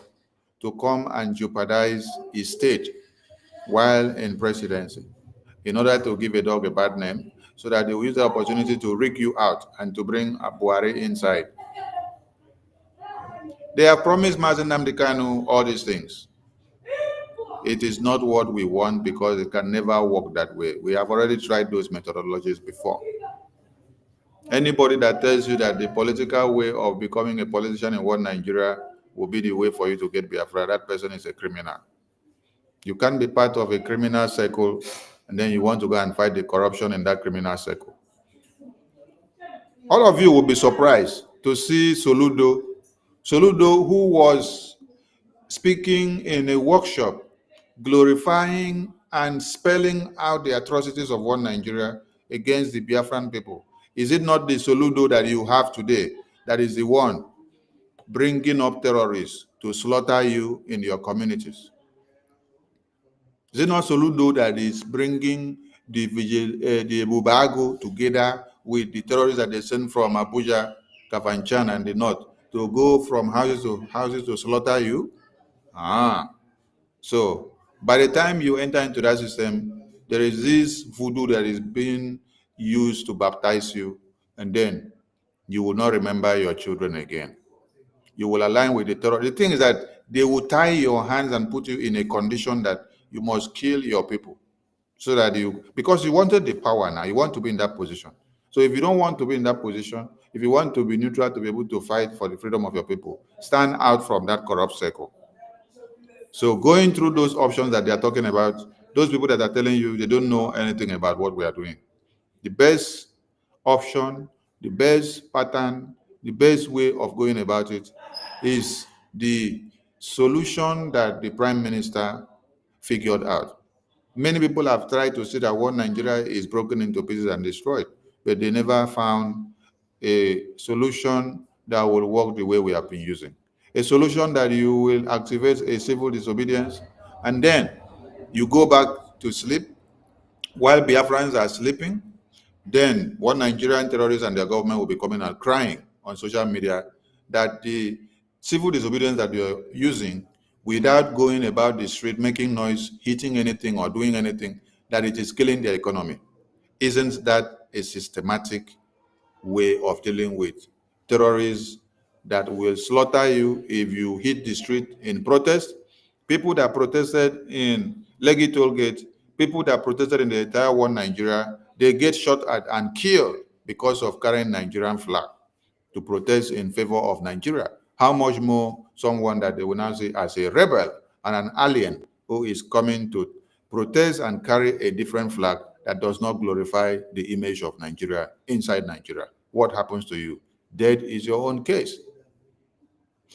to come and jeopardize his state while in presidency in order to give a dog a bad name so that they will use the opportunity to rig you out and to bring Buhari inside. They have promised Mazen Nnamdi Kanu all these things. It is not what we want because it can never work that way. We have already tried those methodologies before. Anybody that tells you that the political way of becoming a politician in one Nigeria will be the way for you to get Biafra, that person is a criminal. You can't be part of a criminal circle and then you want to go and fight the corruption in that criminal circle. All of you will be surprised to see Soludo, who was speaking in a workshop glorifying and spelling out the atrocities of one Nigeria against the Biafran people. Is it not the Soludo that you have today that is the one bringing up terrorists to slaughter you in your communities? Is it not Soludo that is bringing the Bubago together with the terrorists that they send from Abuja, Kafanchan, and the north to go from houses to slaughter you? So by the time you enter into that system, there is this voodoo that is being used to baptize you, and then you will not remember your children again. You will align with the terror. The thing is that they will tie your hands and put you in a condition that you must kill your people so that because you wanted the power now, you want to be in that position. So if you don't want to be in that position, if you want to be neutral to be able to fight for the freedom of your people, stand out from that corrupt circle. So going through those options that they are talking about, those people that are telling you they don't know anything about what we are doing, the best option, the best pattern, the best way of going about it is the solution that the Prime Minister figured out. Many people have tried to say that one Nigeria is broken into pieces and destroyed, but they never found a solution that will work the way we have been using. A solution that you will activate a civil disobedience and then you go back to sleep while Biafrans are sleeping. Then one Nigerian terrorists and their government will be coming and crying on social media that the civil disobedience that you're using without going about the street, making noise, hitting anything or doing anything, that it is killing their economy. Isn't that a systematic way of dealing with terrorists that will slaughter you if you hit the street in protest? People that protested in Lekki Toll Gate, people that protested in the entire one Nigeria, they get shot at and killed because of carrying Nigerian flag to protest in favor of Nigeria. How much more someone that they will now see as a rebel and an alien who is coming to protest and carry a different flag that does not glorify the image of Nigeria inside Nigeria? What happens to you? Dead is your own case.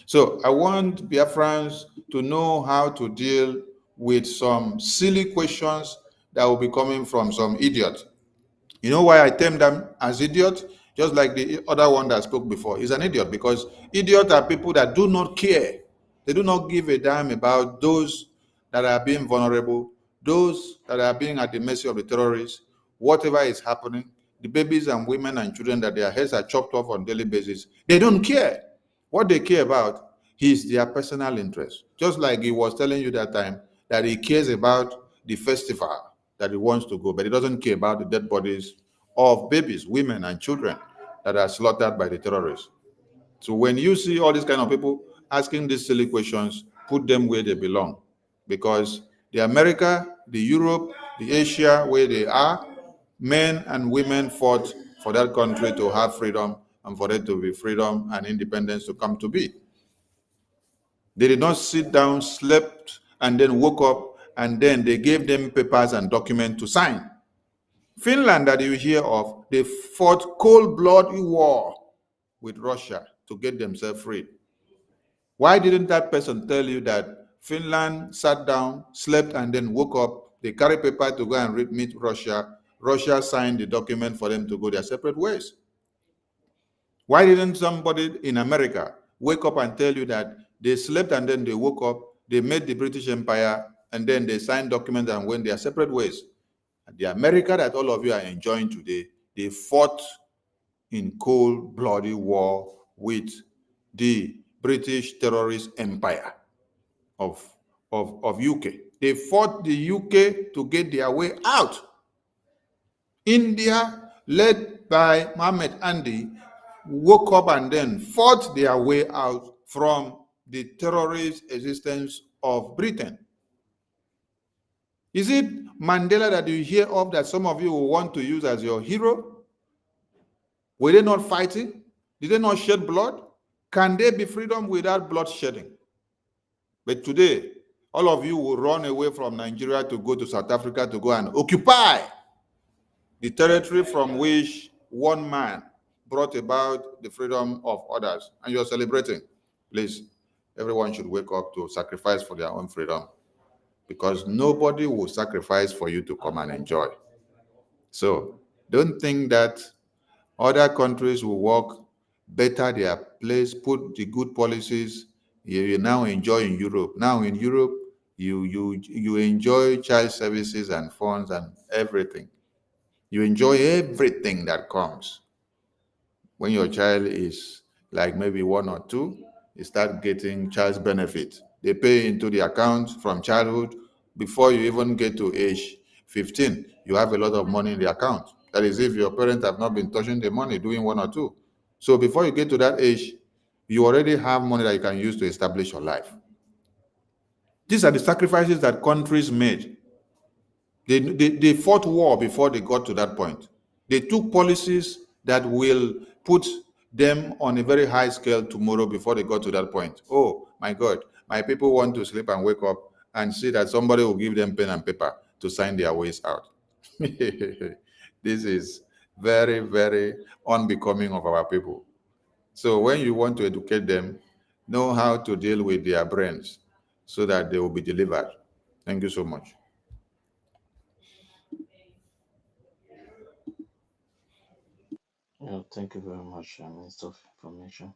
So I want Biafrans to know how to deal with some silly questions that will be coming from some idiot. You know why I term them as idiot? Just like the other one that spoke before. He's an idiot because idiots are people that do not care. They do not give a damn about those that are being vulnerable, those that are being at the mercy of the terrorists, whatever is happening, the babies and women and children that their heads are chopped off on a daily basis. They don't care. What they care about is their personal interest. Just like he was telling you that time that he cares about the festival that he wants to go, but he doesn't care about the dead bodies of babies, women, and children that are slaughtered by the terrorists. So when you see all these kind of people asking these silly questions, put them where they belong. Because the America the Europe, the Asia, where they are, men and women fought for that country to have freedom and for it to be freedom and independence to come to be. They did not sit down, slept, and then woke up, and then they gave them papers and documents to sign. Finland, that you hear of, they fought cold-blooded war with Russia to get themselves free. Why didn't that person tell you that Finland sat down, slept, and then woke up? They carry paper to go and meet Russia. Russia signed the document for them to go their separate ways. Why didn't somebody in America wake up and tell you that they slept and then they woke up, they made the British Empire, and then they signed documents and went their separate ways? The America that all of you are enjoying today, they fought in cold-blooded war with the British terrorist empire of UK. They fought the UK to get their way out. India, led by Muhammad Ali, woke up and then fought their way out from the terrorist existence of Britain. Is it Mandela that you hear of that some of you will want to use as your hero? Were they not fighting? Did they not shed blood? Can there be freedom without blood shedding? But today, all of you will run away from Nigeria to go to South Africa to go and occupy the territory from which one man brought about the freedom of others, and you're celebrating. Please, everyone should wake up to sacrifice for their own freedom, because nobody will sacrifice for you to come and enjoy. So don't think that other countries will work better their place, put the good policies you now enjoy in Europe. Now in Europe, you enjoy child services and funds and everything. You enjoy everything that comes. When your child is like maybe 1 or 2, you start getting child's benefit. They pay into the account from childhood. Before you even get to age 15, you have a lot of money in the account. That is if your parents have not been touching the money, doing 1 or 2. So before you get to that age, you already have money that you can use to establish your life. These are the sacrifices that countries made. They fought war before they got to that point. They took policies that will put them on a very high scale tomorrow before they got to that point. Oh my God, my people want to sleep and wake up and see that somebody will give them pen and paper to sign their ways out. This is very, very unbecoming of our people. So when you want to educate them, know how to deal with their brains so that they will be delivered. Thank you so much. Yeah, thank you very much, Minister of Information.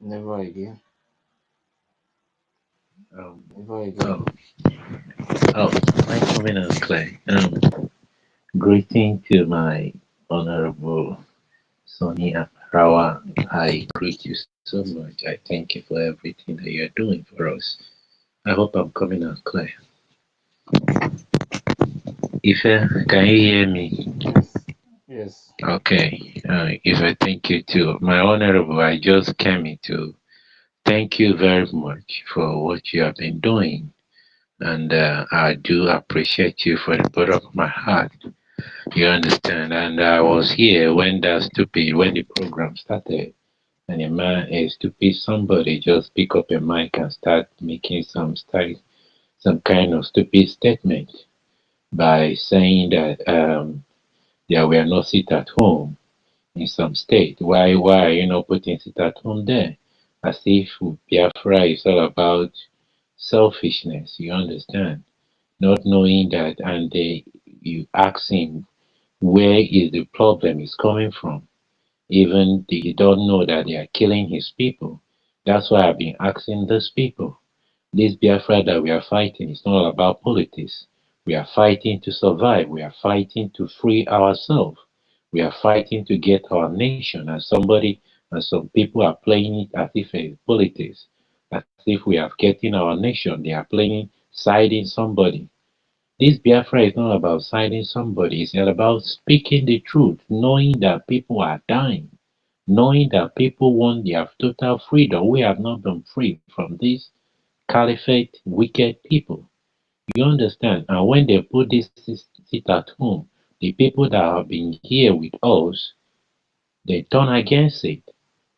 Never again. Never again. My comment is clear. Greeting to my honorable Sonny Rawa. I greet you so much. I thank you for everything that you're doing for us. I hope I'm coming out clear. Ife, can you hear me? Yes. Yes. Okay. Ife, thank you too. My honorable, I just came in to thank you very much for what you have been doing. And I do appreciate you for the bottom of my heart. You understand? And I was here when the program started. And a stupid somebody just pick up a mic and start making some kind of stupid statement by saying that there were no sit at home in some state. Why are you not putting sit at home there? As if Biafra is all about selfishness, you understand? Not knowing that, and you ask him where is the problem is coming from. Even they don't know that they are killing his people. That's why I've been asking these people. This Biafra that we are fighting is not about politics. We are fighting to survive. We are fighting to free ourselves. We are fighting to get our nation. And some people are playing it as if it's politics, as if we are getting our nation. They are playing siding somebody. This Biafra is not about siding somebody. It's about speaking the truth, knowing that people are dying, knowing that people want their total freedom. We have not been free from this caliphate wicked people. You understand? And when they put this sit at home, the people that have been here with us, they turn against it.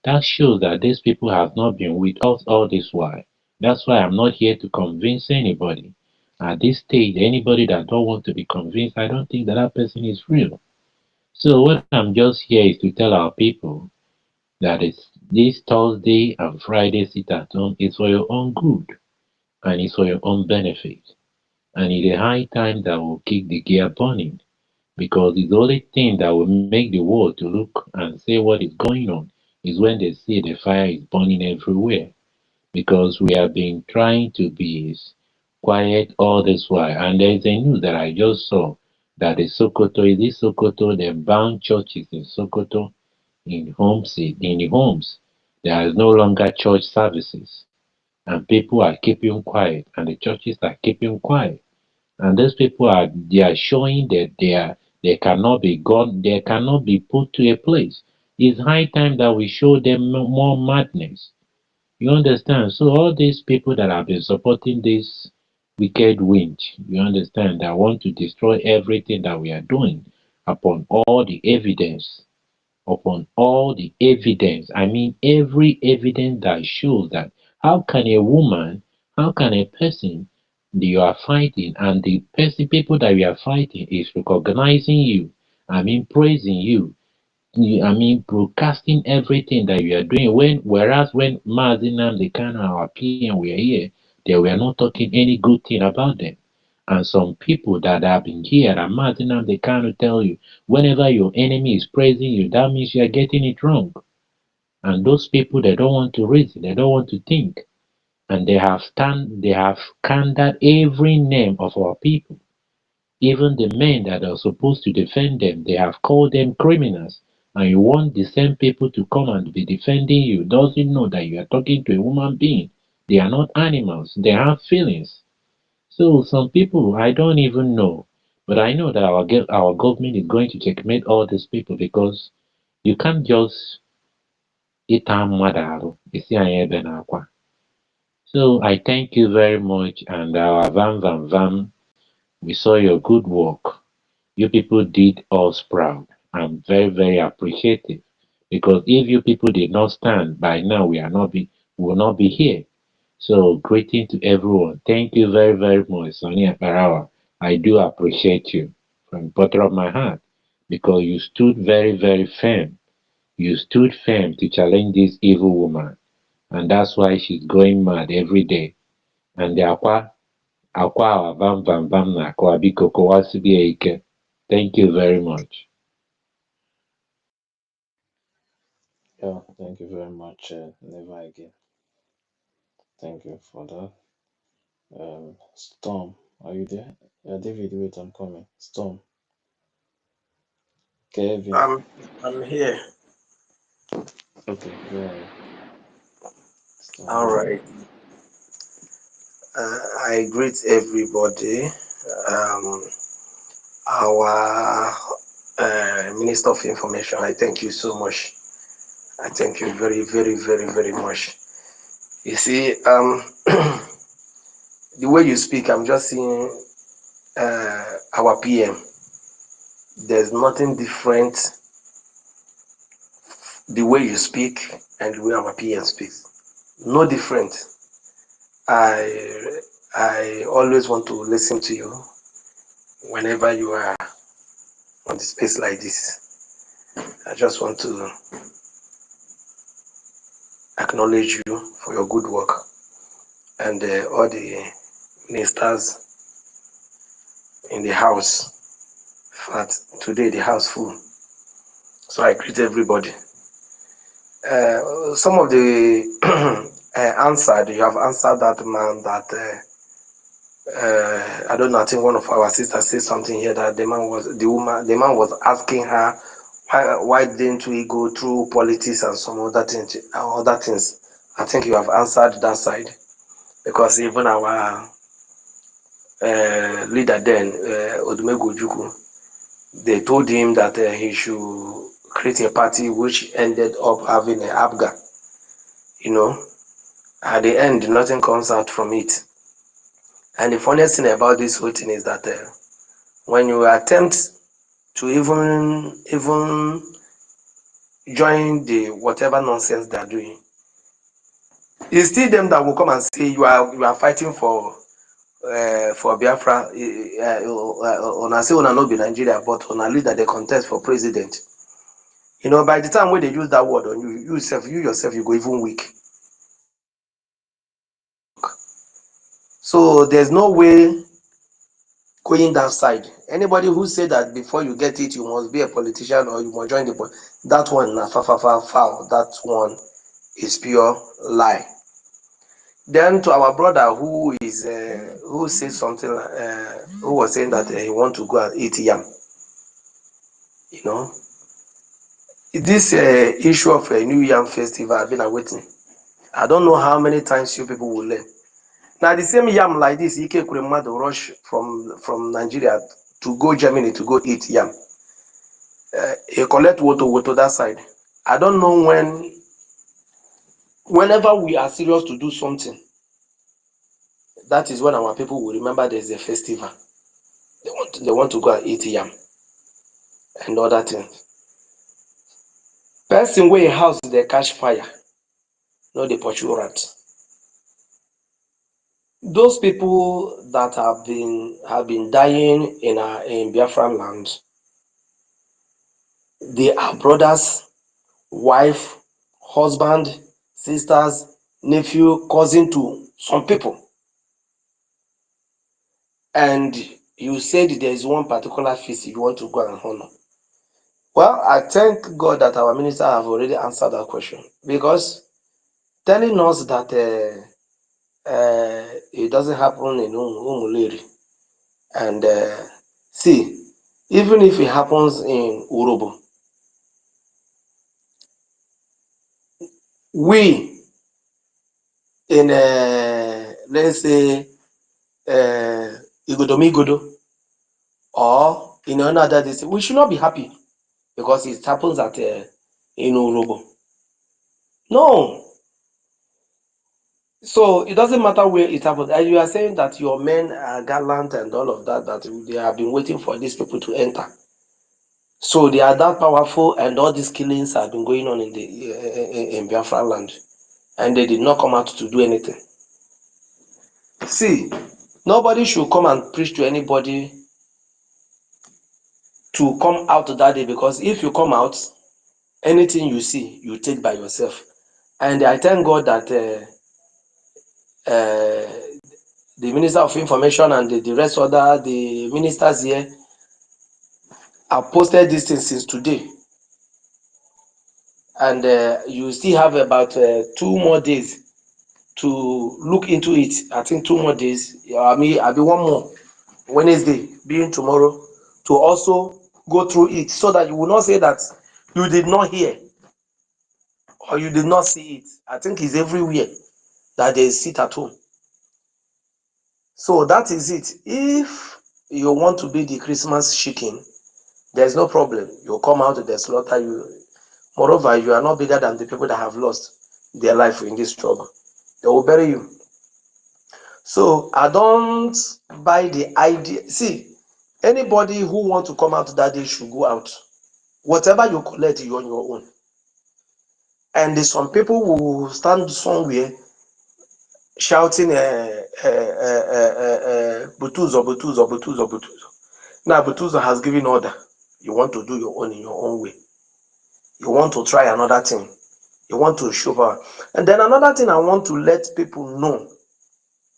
That shows that these people have not been with us all this while. That's why I'm not here to convince anybody. At this stage, anybody that don't want to be convinced, I don't think that that person is real. So what I'm just here is to tell our people that it's this Thursday and Friday sit at home is for your own good and it's for your own benefit. And it's a high time that will keep the gear burning because the only thing that will make the world to look and say what is going on is when they see the fire is burning everywhere because we have been trying to be quiet all this while. And there is a news that I just saw that the Sokoto, is this Sokoto, they banned churches in Sokoto in the homes. There is no longer church services and people are keeping quiet and the churches are keeping quiet. And those people are showing that they cannot be gone, they cannot be put to a place. It's high time that we show them more madness. You understand? So all these people that have been supporting this wicked winch, you understand, that want to destroy everything that we are doing upon all the evidence, I mean every evidence that shows that how can a woman, how can a person that you are fighting and the person people that you are fighting is recognizing you, I mean praising you, I mean, broadcasting everything that you are doing. Whereas when Mazinam, the kind of our PM were here, they were not talking any good thing about them. And some people that have been here, and Mazinam, they kind of tell you, whenever your enemy is praising you, that means you are getting it wrong. And those people, they don't want to reason, they don't want to think, and they have scandaled every name of our people. Even the men that are supposed to defend them, they have called them criminals. And you want the same people to come and be defending you, doesn't know that you are talking to a human being. They are not animals, they have feelings. So some people, I don't even know. But I know that our government is going to checkmate all these people because you can't just eat madaru. So I thank you very much and our vam. We saw your good work. You people did us proud. I'm very, very appreciative. Because if you people did not stand, by now we will not be here. So greeting to everyone. Thank you very, very much, Sonia Parawa. I do appreciate you from the bottom of my heart because you stood very, very firm. You stood firm to challenge this evil woman, and that's why she's going mad every day. And the akwa awa bam bam na akwa biko kowasibia ike. Thank you very much. Yeah, thank you very much. Never again. Thank you for that. Storm, are you there? Yeah, David, wait, I'm coming. Storm, Kevin. I'm here. Okay, go ahead. Storm, All go right. ahead. I greet everybody. Um, our Minister of Information, I thank you so much. I thank you very, very, very, very much. You see, the way you speak, I'm just seeing our PM. There's nothing different the way you speak and the way our PM speaks. No different. I I always want to listen to you whenever you are on the space like this. I just want to acknowledge you for your good work and all the ministers in the house. In fact, today the house full. So I greet everybody. Some of the answered, you have answered that man that I don't know. I think one of our sisters said something here that the man was asking her why didn't we go through politics and some other things. I think you have answered that side because even our leader then, Odumegu Ojukwu, they told him that he should create a party which ended up having a ABGA, you know, At the end, nothing comes out from it. And the funniest thing about this whole thing is that when you attempt to even join the whatever nonsense they are doing, it's still them that will come and say you are fighting for Biafra. Una say una no be Nigeria, but una leader they contest for president. You know, by the time when they use that word on you yourself, you go even weak. So there's no way going that side. Anybody who say that before you get it, you must be a politician or you must join that one na foul. That one is pure lie. Then to our brother who said something, who was saying that he want to go and eat yam. You know, this issue of a New Yam festival, I've been awaiting. I don't know how many times you people will learn. Now the same yam like this, Ike Kuremadu rush from Nigeria to go Germany to go eat yam. He collect woto that side. I don't know whenever we are serious to do something, that is when our people will remember there's a festival. They want to go and eat yam and other things. Person where a house they catch fire, no they pursue rat. Those people that have been dying in Biafran land, they are brothers, wife, husband, sisters, nephew, cousin to some people. And you said there is one particular feast you want to go and honor. Well, I thank God that our minister have already answered that question, because telling us that it doesn't happen in Umuleri, and see, even if it happens in Urobo, we in let's say Igodomigodo or in another district, we should not be happy because it happens at in Urobo. No. So it doesn't matter where it happens. And you are saying that your men are gallant and all of that, that they have been waiting for these people to enter. So they are that powerful, and all these killings have been going on in Biafra land, and they did not come out to do anything. See, nobody should come and preach to anybody to come out that day, because if you come out, anything you see, you take by yourself. And I thank God that the Minister of Information and the rest of the ministers here have posted this thing since today. And you still have about 2 more days to look into it. I think 2 more days. I mean, I'll be 1 more. Wednesday, being tomorrow, to also go through it, so that you will not say that you did not hear or you did not see it. I think it's everywhere that they sit at home. So that is it. If you want to be the Christmas chicken, there's no problem. You come out, they slaughter you. Moreover, you are not bigger than the people that have lost their life in this trouble. They will bury you. So I don't buy the idea. See, anybody who wants to come out that day should go out. Whatever you collect, you're on your own. And there's some people who will stand somewhere shouting, Butuzo, Butuzo, Butuzo, Butuzo. Now, Butuzo has given order. You want to do your own in your own way. You want to try another thing. You want to show power. And then another thing I want to let people know,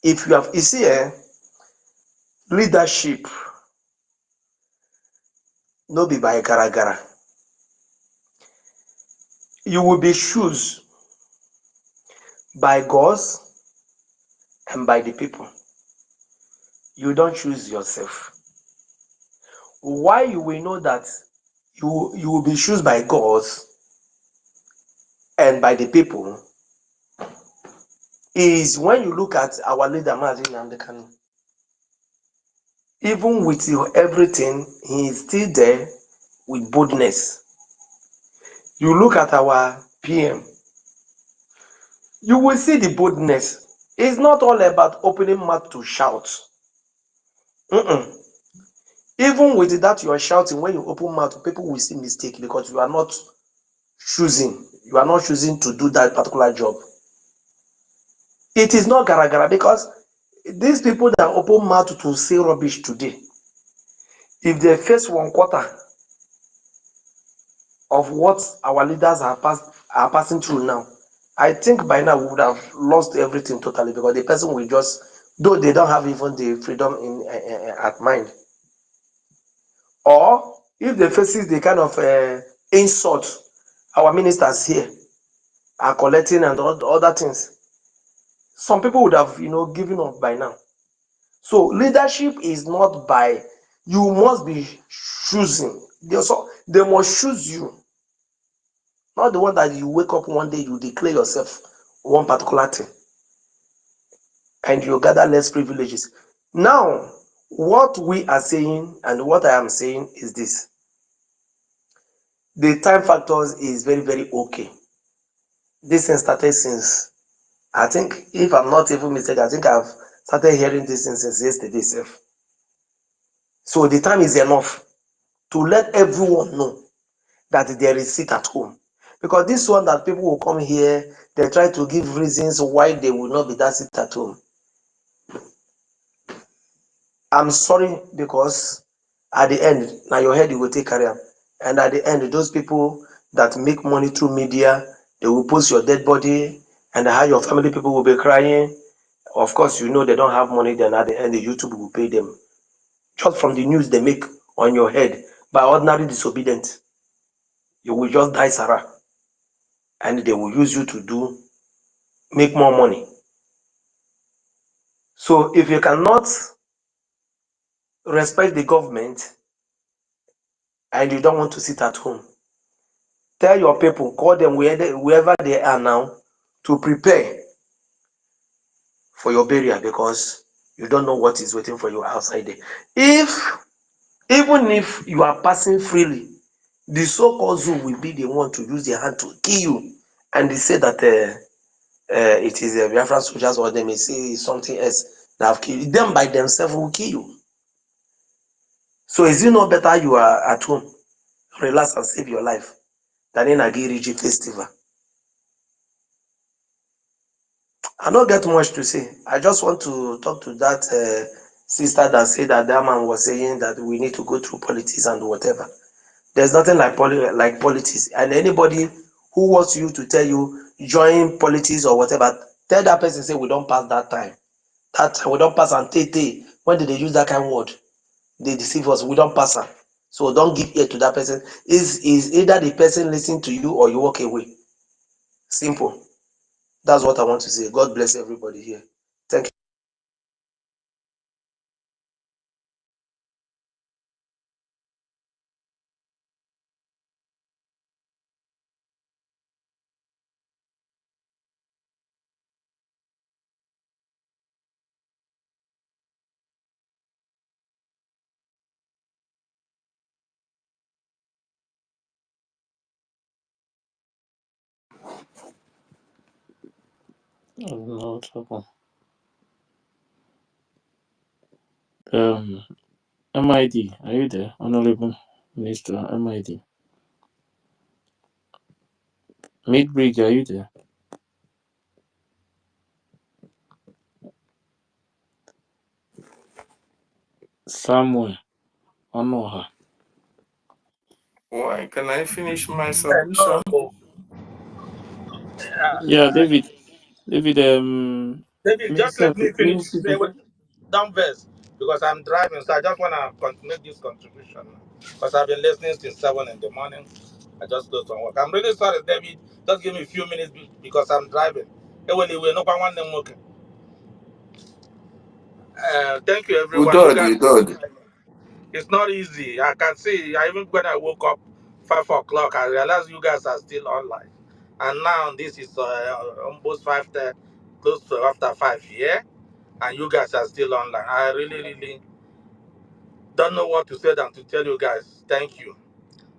if you have, you see, leadership, no be by gara. You will be chosen by God and by the people. You don't choose yourself. Why you will know that you will be chosen by God and by the people is when you look at our leader Mazi Nnamdi Kanu. Even with everything, he is still there with boldness. You look at our PM. you will see the boldness. It's not all about opening mouth to shout. Mm-mm. Even with that, you are shouting. When you open mouth, people will see mistake because you are not choosing. You are not choosing to do that particular job. It is not gara gara because these people that open mouth to say rubbish today, if they face 1/4 of what our leaders are passing through now, I think by now we would have lost everything totally because the person will just, though they don't have even the freedom in at mind, or if they faces the kind of insult our ministers here are collecting and other things, some people would have given up by now. So leadership is not by, you must be choosing. They must choose you, not the one that you wake up one day, you declare yourself one particular thing, and you gather less privileges. Now, what we are saying and what I am saying is this: the time factors is very, very okay. This thing started since, I think, if I'm not even mistaken, I think I've started hearing this thing since yesterday itself. So the time is enough to let everyone know that there is seat at home. Because this one that people will come here, they try to give reasons why they will not be that seat at home. I'm sorry, because at the end, now your head you will take career. And at the end, those people that make money through media, they will post your dead body and how your family people will be crying. Of course, they don't have money, then at the end, the YouTube will pay them. Just from the news they make on your head by ordinary disobedient. You will just die, Sarah. And they will use you to make more money. So if you cannot respect the government and you don't want to sit at home, tell your people, call them wherever they are now, to prepare for your burial, because you don't know what is waiting for you outside there. Even if you are passing freely, the so-called zoo will be the one to use their hand to kill you, and they say that it is Biafran soldiers, or they may say something else that have killed you. Them by themselves will kill you. So is it not better you are at home, relax and save your life, than in a Giriji festival? I don't get much to say. I just want to talk to that sister that said that man was saying that we need to go through politics and whatever. There's nothing like politics. And anybody who wants you to tell you join politics or whatever, tell that person, say we don't pass that time. That time we don't pass, and tete. When did they use that kind of word? They deceive us. We don't pass am. So don't give ear to that person. Is either the person listening to you or you walk away. Simple. That's what I want to say. God bless everybody here. Thank you. No trouble. MID, are you there? Honorable Minister MID. Midbridge, are you there? Samuel Onoha. Why can I finish my No, submission? Yeah, David. David, David, just Minister, let me finish. Minister. Don't verse, because I'm driving, so I just want to make this contribution. Because I've been listening since 7 in the morning. I just go from work. I'm really sorry, David. Just give me a few minutes because I'm driving. Anyway, no one want them working. Thank you, everyone. You Udod, guys, Udod. it's not easy. I can see, even when I woke up 5 o'clock, I realized you guys are still online. And now this is almost 5, close to after 5, yeah? And you guys are still online. I really, really don't know what to say than to tell you guys thank you.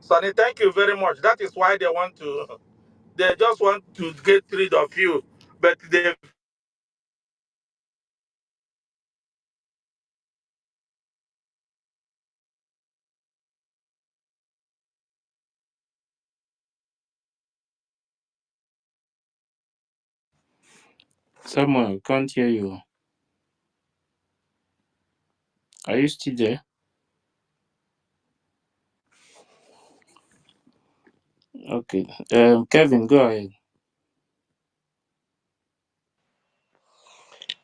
Sonny, thank you very much. That is why they just want to get rid of you but they Samuel, can't hear you. Are you still there? Okay. Kevin, go ahead.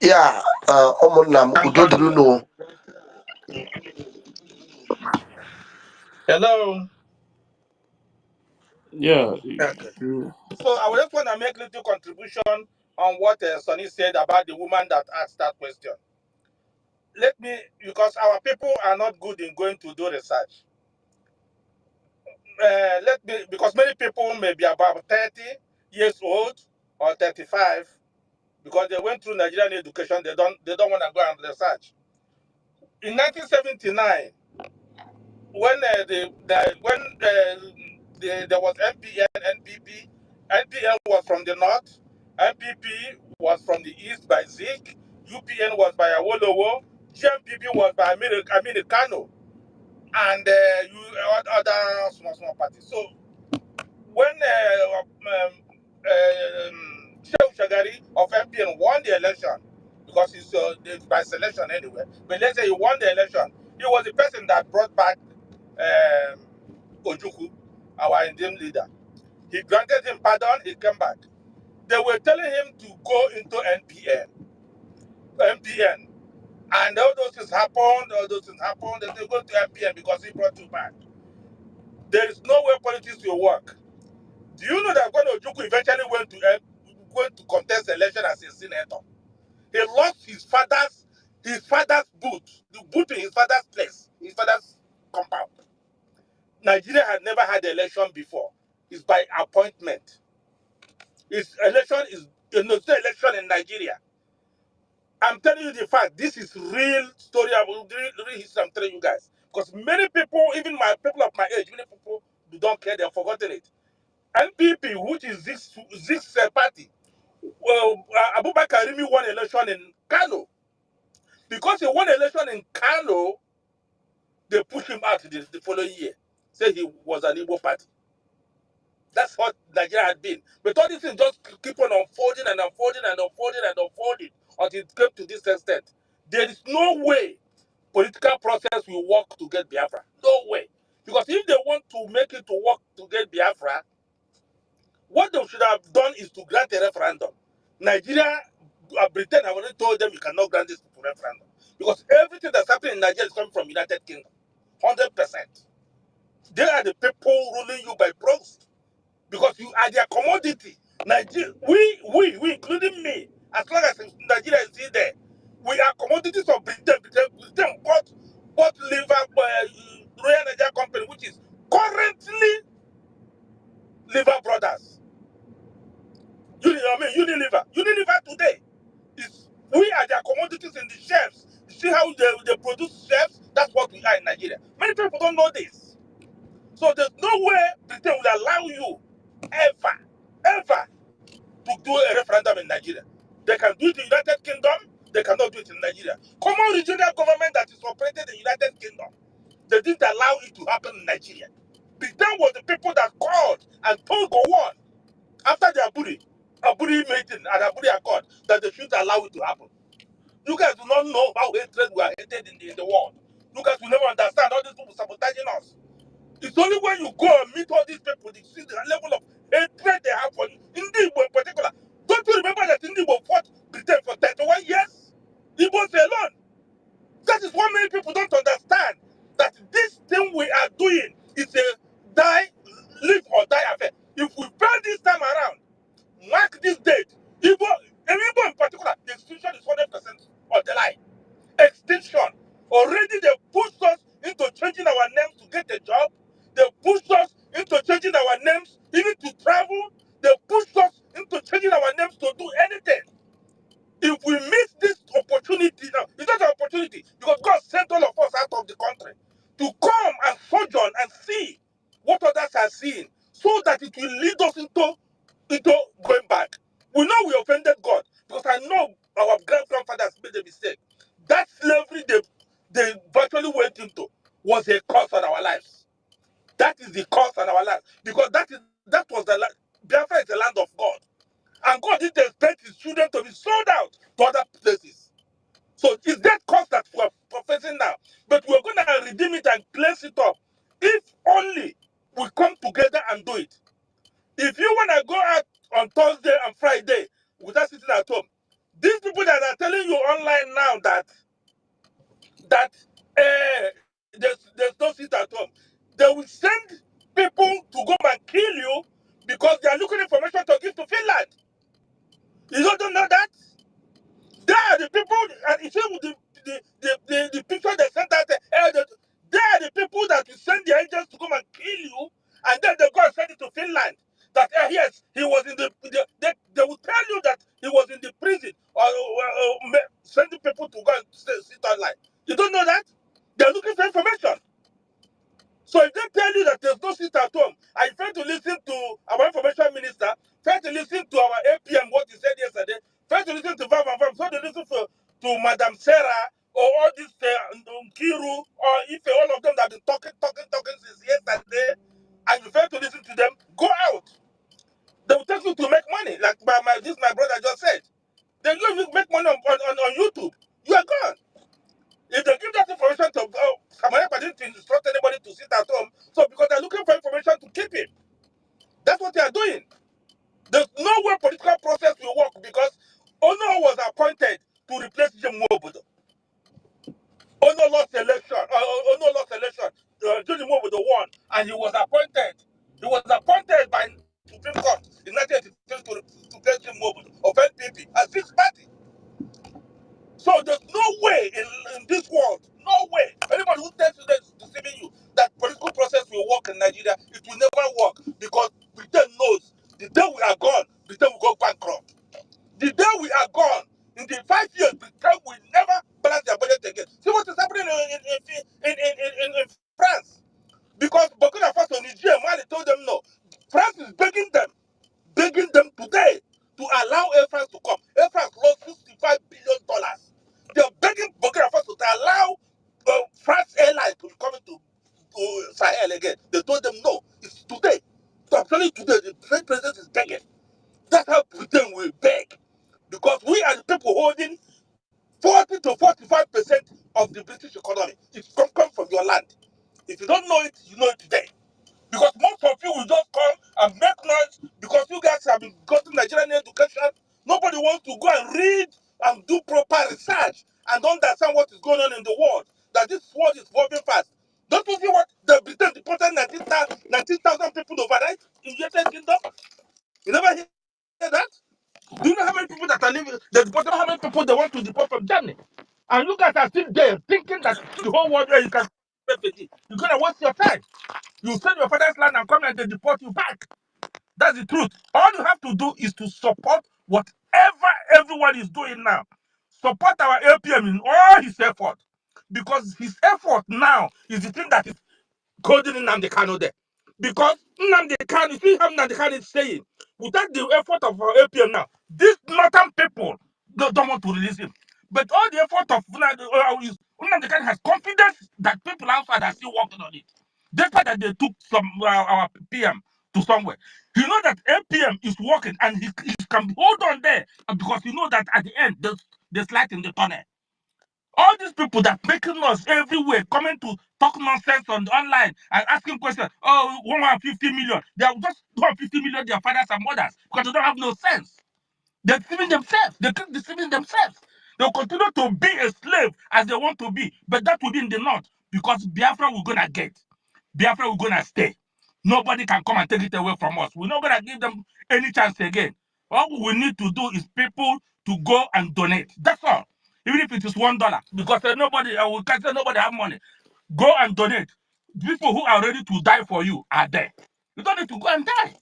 Yeah, ụmụnna m udo dịrị unu. hello. Yeah. Okay. So I would just want to make a little contribution on what Sonny said about the woman that asked that question. Let me, because our people are not good in going to do research. Let me, because many people may be about 30 years old or 35, because they went through Nigerian education, they don't want to go and research. In 1979, when there was MPN, NPP, NPN was from the north, NPP was from the east by Zik, UPN was by Awolowo, GMPP was by Americano, and other small parties. So when Shehu Shagari of MPN won the election, because it's by selection anyway, but let's say he won the election, he was the person that brought back um, Ojuku, our Indian leader. He granted him pardon, he came back. They were telling him to go into MPN. And all those things happened, and they go to MPN because he brought you back. There is no way politics will work. Do you know that when Ojuku eventually went to contest the election as a senator, he lost his father's booth, the booth in his father's place, his father's compound. Nigeria had never had an election before. It's by appointment. His election is no election in Nigeria. I'm telling you the fact. This is real story. Real history. I'm telling you guys. Because many people, even my people of my age, many people who don't care. They've forgotten it. NPP, which is this party, well, Abubakar Rimi won election in Kano. Because he won election in Kano, they pushed him out the following year. Say he was an Igbo party. That's what Nigeria had been. But all these things just keep on unfolding and unfolding and unfolding and unfolding until it came to this extent. There is no way political process will work to get Biafra. No way. Because if they want to make it to work to get Biafra, what they should have done is to grant a referendum. Nigeria, Britain have already told them you cannot grant this referendum. Because everything that's happening in Nigeria is coming from United Kingdom. 100%. They are the people ruling you by proxy. Because you are their commodity. Nigeria, we, including me, as long as Nigeria is still there, we are commodities of Britain. Britain bought Liver, Royal Nigeria Company, which is currently Liver Brothers. Unilever today is we are their commodities in the shelves. You see how they produce shelves? That's what we are in Nigeria. Many people don't know this. So there's no way Britain will allow you ever to do a referendum in Nigeria. They can do it in the United Kingdom, they cannot do it in Nigeria. Common regional government that is operated in the United Kingdom, they didn't allow it to happen in Nigeria. Britain was the people that called and told Gowon after the Aburi meeting and Aburi Accord that they should allow it to happen. You guys do not know how hatred we are hated in the world. You guys will never understand all these people sabotaging us. It's only when you go and meet all these people, you see the level of hatred they have for you. Igbo in particular. Don't you remember that Igbo fought Britain for 31 years? Igbos alone. That is what many people don't understand. That this thing we are doing is a live or die affair. If we fail this time around, mark this date. Igbo in particular, the extinction is 100% on the line. Extinction. Already they pushed us into changing our names to get a job. They pushed us into changing our names even to travel. now that there's no seat at home. They will send people to go and kill you because they are looking information to give to Finland. You don't know that? They are the people, and you see with the picture they sent out, they are the people that will send the agents to come and kill you, and then they go and send it to Finland. That yes, he was in they will tell you that he was in the prison or sending people to go and sit online. You don't know that? They're looking for information. So if they tell you that there's no seat at home, I fail to listen to our information minister, fail to listen to our APM, what he said yesterday, fail to listen to Vam, fail to listen to Madam Sarah, or all this Kiru, or if all of them that have been talking since yesterday, and you fail to listen to them, go out. They will take you to make money, like my brother just said. They will make money on YouTube. You are gone. If they give that information to somebody didn't instruct anybody to sit at home, so because they're looking for information to keep him. That's what they are doing. There's no way political process will work because Ono was appointed to replace Jim Wobodo. Ono lost election. Ono lost election. Jim Wobodo won, and he was appointed. He was appointed by Supreme Court in 1983 to replace Jim Wobodo of NPP as sixth party. So there's no way in this world, no way. Anybody who tells you that is deceiving you, that political process will work in Nigeria, it will never work because Britain knows the day we are gone, Britain will go bankrupt. The day we are gone, in the 5 years, Britain will never balance their budget again. See what is happening in France? Because Burkina Faso, Niger, Mali told them no. France is begging them today to allow Air France to come. Air France lost $65 billion. They're begging Burkina Faso to allow France Airlines to be coming to Sahel again. They told them no. It's today. So I'm telling you today, the president is begging. That's how Britain will beg. Because we are the people holding 40 to 45% of the British economy. It's come from your land. If you don't know it, you know it today. Because most of you will just come and make noise because you guys have been gotten Nigerian education. Nobody wants to go and read and do proper research and understand what is going on in the world. That this world is moving fast. Don't you see what the Britain deported 19,000 people overnight in the United Kingdom? You never hear that? Do you know how many people that are living? They deported how many people they want to deport from Germany? And you guys are still there thinking that the whole world where you can refugee. You're gonna waste your time. You send your father's land and come and they deport you back. That's the truth. All you have to do is to support whatever everyone is doing now. Support our APM in all his effort. Because his effort now is the thing that is holding Nnamdi Kanu there. Because Nnamdi Kanu, see how Nnamdi Kanu is saying, without the effort of our APM now, these northern people don't want to release him. But all the effort of Nnamdi Kanu has confidence that people outside are still working on it. Despite that they took some our PM to somewhere. You know that APM is working and he can hold on there because you know that at the end there's light in the tunnel. All these people that making us everywhere coming to talk nonsense on online and asking questions. Oh, 150 million. They are just 150 million their fathers and mothers because they don't have no sense. They're deceiving themselves. They keep deceiving themselves. They'll continue to be a slave as they want to be, but that will be in the north because Biafra we're gonna get. Biafra we're gonna stay. Nobody can come and take it away from us. We're not gonna give them any chance again. All we need to do is people to go and donate. That's all. Even if it is $1, because nobody, we can say nobody have money. Go and donate. People who are ready to die for you are there. You don't need to go and die.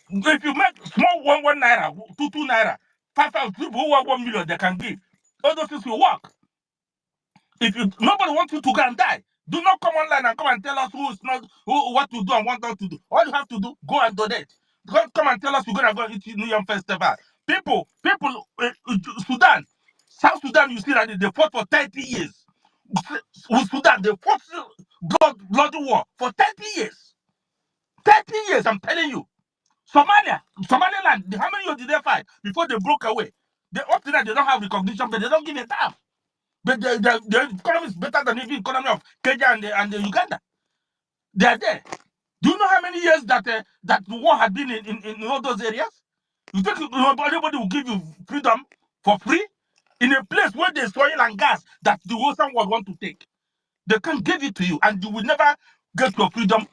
If you make small one naira, two naira, 5,000 people who want 1 million, they can give. All those things will work. If you nobody wants you to go and die, do not come online and come and tell us who is not what to do and what not to do. All you have to do, go and donate. Don't come and tell us we're gonna go into New Year festival. People, Sudan, South Sudan, you see that they fought for 30 years. With Sudan, they fought bloody war for 30 years. 30 years, I'm telling you. Somaliland, how many years did they fight before they broke away? Up to that, they don't have recognition, but they don't give a damn. But the economy is better than the economy of Kenya and the Uganda. They are there. Do you know how many years that that the war had been in all those areas? You think anybody will give you freedom for free? in a place where there's oil and gas that the Western world want to take. They can give it to you, and you will never get your freedom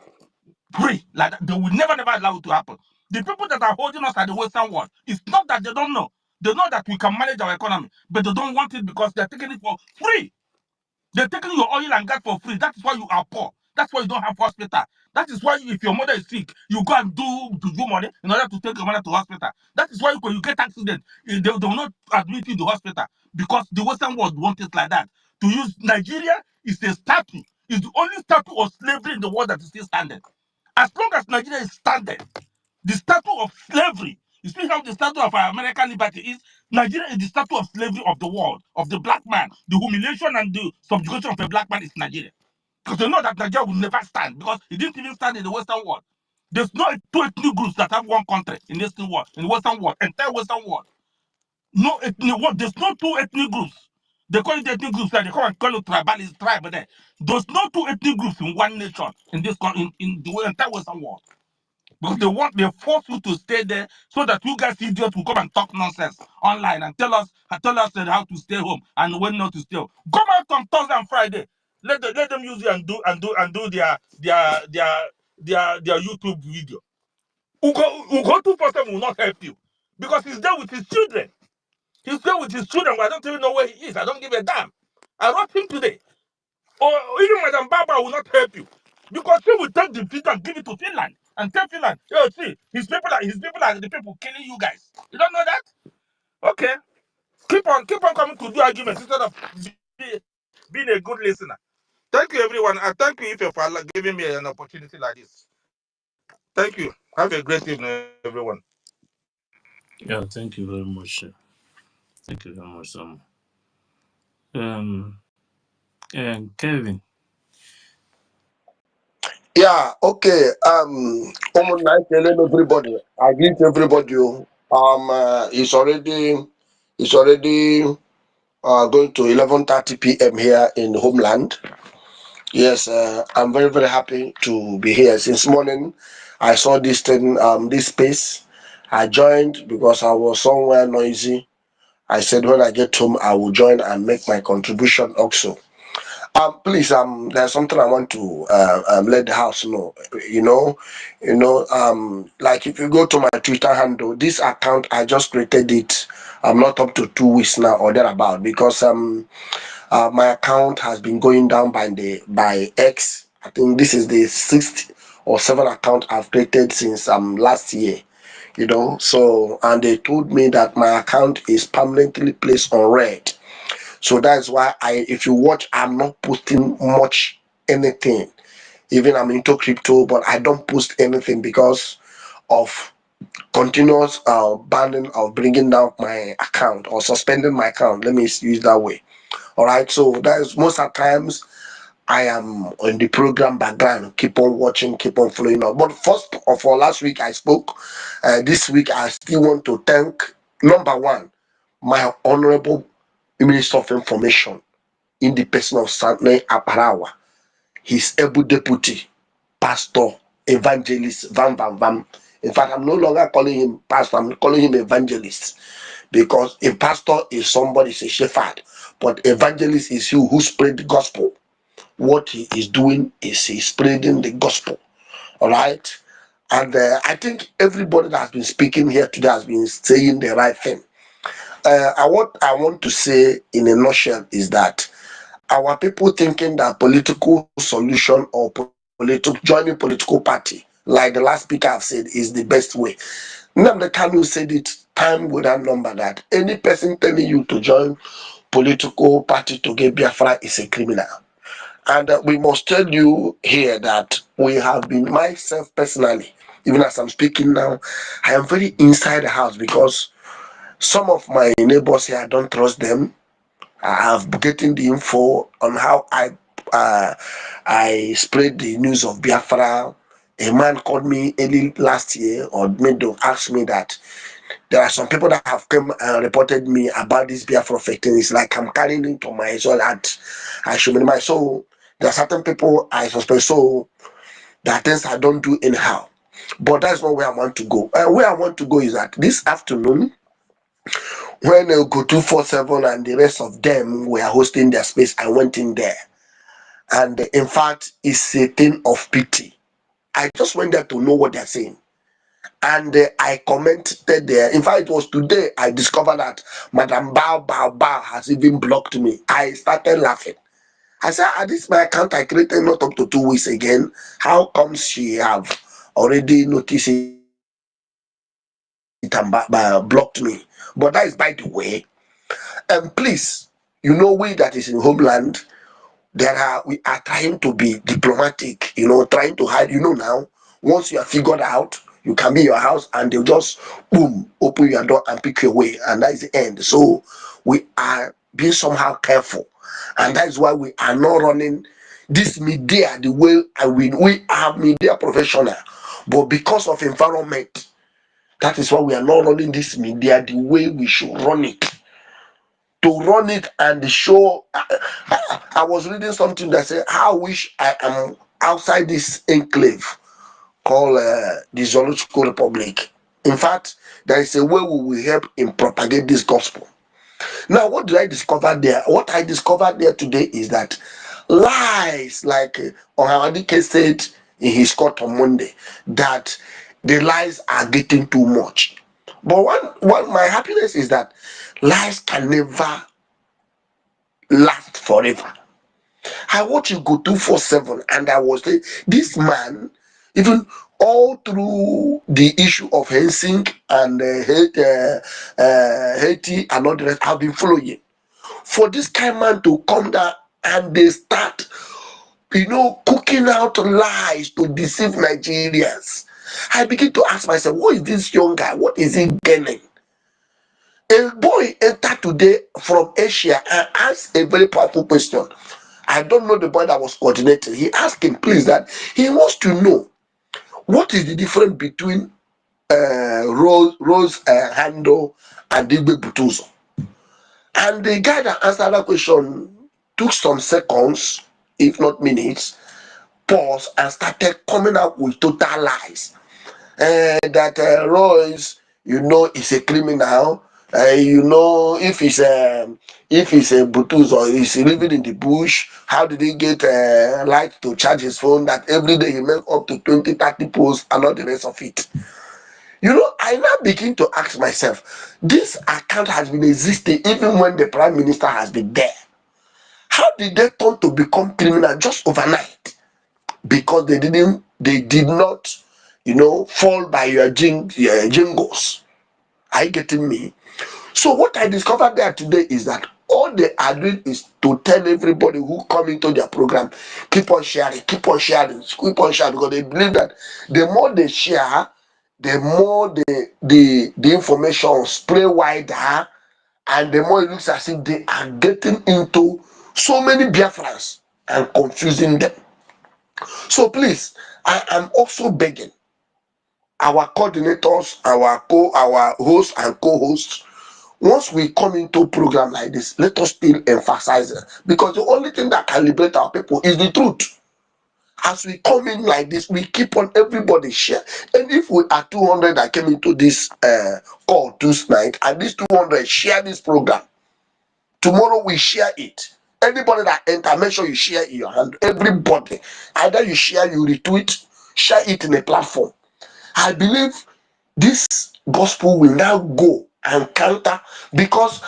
free. Like that. They will never allow it to happen. The people that are holding us at the Western world, it's not that they don't know. They know that we can manage our economy, but they don't want it because they're taking it for free. They're taking your oil and gas for free. That is why you are poor. That's why you don't have hospital. That is why if your mother is sick, you go and do money in order to take your mother to hospital. That is why when you get accident, they will not admit you to hospital because the Western world wants it like that. To use Nigeria is a statue. It's the only statue of slavery in the world that is still standing. As long as Nigeria is standing, the statue of slavery. You see how the statue of our American liberty is? Nigeria is the statue of slavery of the world, of the black man. The humiliation and the subjugation of a black man is Nigeria. Because they know that Nigeria will never stand because it didn't even stand in the Western world. There's no two ethnic groups that have one country in this world, in the Western world, entire Western world. No ethnic world. There's no two ethnic groups. They call it ethnic groups, and they call it tribalist tribe there. There's no two ethnic groups in one nation in this in the entire Western world. Because they force you to stay there so that you guys idiots will come and talk nonsense online and tell us how to stay home and when not to stay home. Come out on Thursday and Friday. Let them use you and do their YouTube video. Ugo 247 will not help you because he's there with his children. He's there with his children, but I don't even know where he is. I don't give a damn. I wrote him today. Or even Madam Baba will not help you because she will take the video and give it to Finland and tell Finland, yo, see, his people are the people killing you guys. You don't know that? Okay. Keep on coming to do arguments instead of being a good listener. Thank you, everyone. And thank you, Ife, for giving me an opportunity like this. Thank you. Have a great evening, everyone. Yeah, thank you very much. Thank you very much, Sam. And Kevin. Yeah, okay. Telling everybody. I greet everybody. It's already going to 11:30 p.m. here in homeland. Yes, I'm very very happy to be here. Since morning, I saw this thing, this space. I joined because I was somewhere noisy. I said when I get home, I will join and make my contribution also. Please, there's something I want to let the house know. Like if you go to my Twitter handle, this account I just created it. I'm not up to 2 weeks now or thereabout because my account has been going down by X. I think this is the 6th or 7th account I've created since last year. So and they told me that my account is permanently placed on red. So that's why if you watch, I'm not posting much anything. Even I'm into crypto, but I don't post anything because of continuous banning of bringing down my account or suspending my account. Let me use that way. All right. So that is most of the times I am on the program background. Keep on watching, keep on following up. But first of all, last week I spoke. This week I still want to thank number one, my honorable Minister of Information in the person of Stanley Aparawa, his able deputy, pastor, evangelist, Van Van Van. In fact, I'm no longer calling him pastor, I'm calling him evangelist because a pastor is somebody, is a shepherd, but evangelist is you who spread the gospel. What he is doing is he's spreading the gospel. All right. And I think everybody that has been speaking here today has been saying the right thing. I want to say in a nutshell is that our people thinking that political solution or joining political party, like the last speaker have said, is the best way. Nnamdi Kanu said it time without number that any person telling you to join political party to get Biafra is a criminal. And we must tell you here that we have been, myself personally, even as I'm speaking now, I am very inside the house because some of my neighbors here, I don't trust them. I have getting the info on how I spread the news of Biafra. A man called me early last year or made to ask me that there are some people that have come and reported me about this Biafra thing. It's like I'm carrying it on my soul that I should minimize. So there are certain people I suspect. So there are things I don't do anyhow. But that's not where I want to go. Where I want to go is that this afternoon when Go 247 and the rest of them were hosting their space, I went in there. And in fact, it's a thing of pity. I just went there to know what they're saying. And I commented there. In fact, it was today I discovered that Madam Bao has even blocked me. I started laughing. I said, this my account I created not up to 2 weeks again. How come she have already noticed it and blocked me? But that is by the way. And please, we that is in homeland, we are trying to be diplomatic, trying to hide. Now, once you are figured out, you can be in your house and they'll just boom, open your door and pick you away, and that is the end. So we are being somehow careful, and that is why we are not running this media the way we are media professional, but because of environment, that is why we are not running this media the way we should run it. To run it and show. I was reading something that said, "How I wish I am outside this enclave called the Zoological Republic." In fact, there is a way we will help in propagate this gospel. Now, what did I discover there? What I discovered there today is that lies, like Ohawadike said in his court on Monday, that the lies are getting too much. But one my happiness is that lies can never last forever. I watch you go 247, and I was saying, this man, even all through the issue of Helsing and Haiti and all the rest, I've been following. For this kind of man to come down and they start, cooking out lies to deceive Nigerians, I begin to ask myself, what is this young guy? What is he gaining? A boy entered today from Asia and asked a very powerful question. I don't know the boy that was coordinating. He asked him, please, that he wants to know what is the difference between Rose Handle and Igbe Butuzo. And the guy that answered that question took some seconds, if not minutes, pause, and started coming up with total lies. That Royce, is a criminal. If he's a Butus or he's living in the bush, how did he get light to charge his phone? That every day he make up to 20, 30 posts and all the rest of it. I now begin to ask myself, this account has been existing even when the prime minister has been there. How did they turn to become criminal just overnight? Because they did not, fall by your jingles. Are you getting me? So what I discovered there today is that all they are doing is to tell everybody who come into their program, keep on sharing, keep on sharing, keep on sharing, because they believe that the more they share, the more the information spray wider, and the more it looks as if they are getting into so many Biafrans and confusing them. So please, I am also begging our coordinators, our hosts and co-hosts, once we come into a program like this, let us still emphasize it, because the only thing that can liberate our people is the truth. As we come in like this, we keep on everybody share. And if we are 200 that came into this call tonight, and these 200 share this program, tomorrow we share it. Anybody that enter, make sure you share in your hand. Everybody, either you share, you retweet, share it in a platform. I believe this gospel will now go and counter, because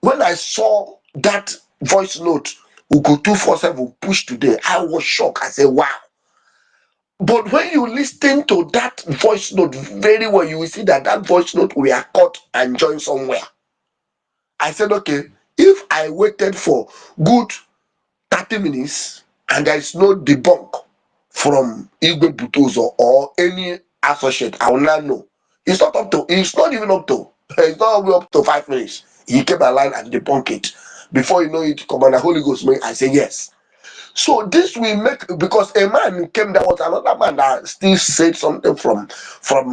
when I saw that voice note Ugo 247 push today, I was shocked. I said, wow. But when you listen to that voice note very well, you will see that voice note we are cut and joined somewhere. I said, okay, if I waited for good 30 minutes and there is no debunk from Igwe Butozo or any associate, I will not know. It's not even up to, it's not even up to 5 minutes. He came alive and debunked it. Before you know it, Commander Holy Ghost, I say yes. So this will make, because a man came, there was another man that still said something from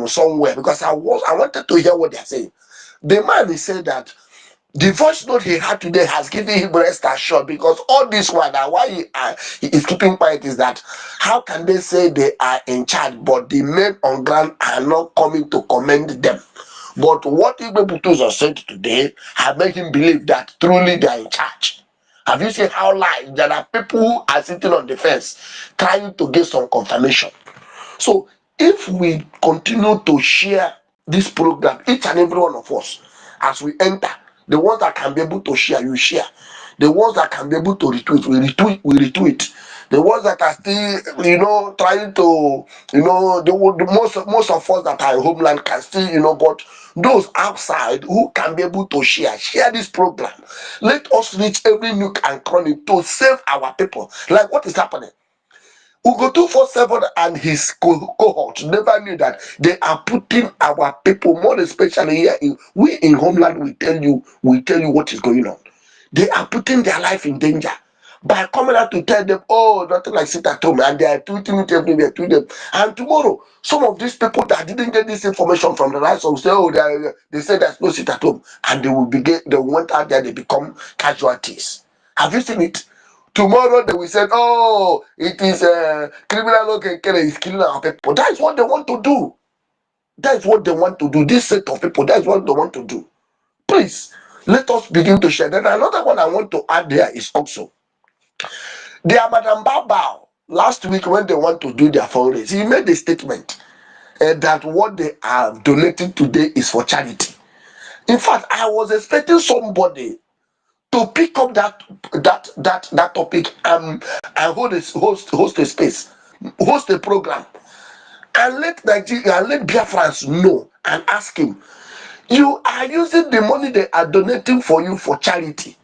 somewhere, because I wanted to hear what they're saying. The man, he said that the voice note he had today has given him rest assured, because all this while, that why he is keeping quiet is that how can they say they are in charge, but the men on ground are not coming to commend them? But what Igbe Butuzo said today have made him believe that truly they are in charge. Have you seen how there are people who are sitting on the fence trying to get some confirmation? So if we continue to share this program, each and every one of us, as we enter, the ones that can be able to share, you share. The ones that can be able to retweet, we retweet. The ones that are still, trying to, most of us that are in homeland can still, but those outside who can be able to share this program. Let us reach every nook and cranny to save our people. Like what is happening? Ugo 247 and his cohort never knew that they are putting our people, more especially here in homeland. We tell you what is going on. They are putting their life in danger by coming out to tell them, oh, nothing like sit at home, and they are tweeting it everywhere to them. And tomorrow, some of these people that didn't get this information from the lights will say, oh, they said there's no sit at home, and they went out there, they become casualties. Have you seen it? Tomorrow they will say, oh, it is criminal law is killing our people. That is what they want to do. That is what they want to do. This set of people, that is what they want to do. Please, let us begin to share. Then another one I want to add there is also, their Madam Babao, last week when they want to do their fundraising, he made a statement that what they are donating today is for charity. In fact, I was expecting somebody to pick up that topic and host a space, host a program, and let Nigeria and let Biafrans know and ask him, you are using the money they are donating for you for charity.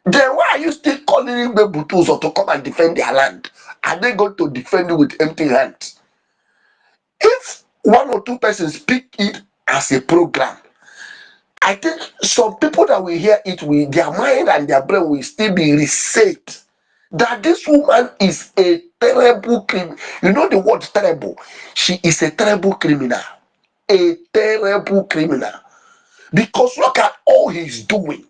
Then why are you still calling in Butuzo to come and defend their land? Are they going to defend you with empty hands? If one or two persons pick it as a program, I think some people that will hear it, with their mind and their brain will still be reset that this woman is a terrible criminal. You know the word terrible? She is a terrible criminal. A terrible criminal. Because look at all he's doing.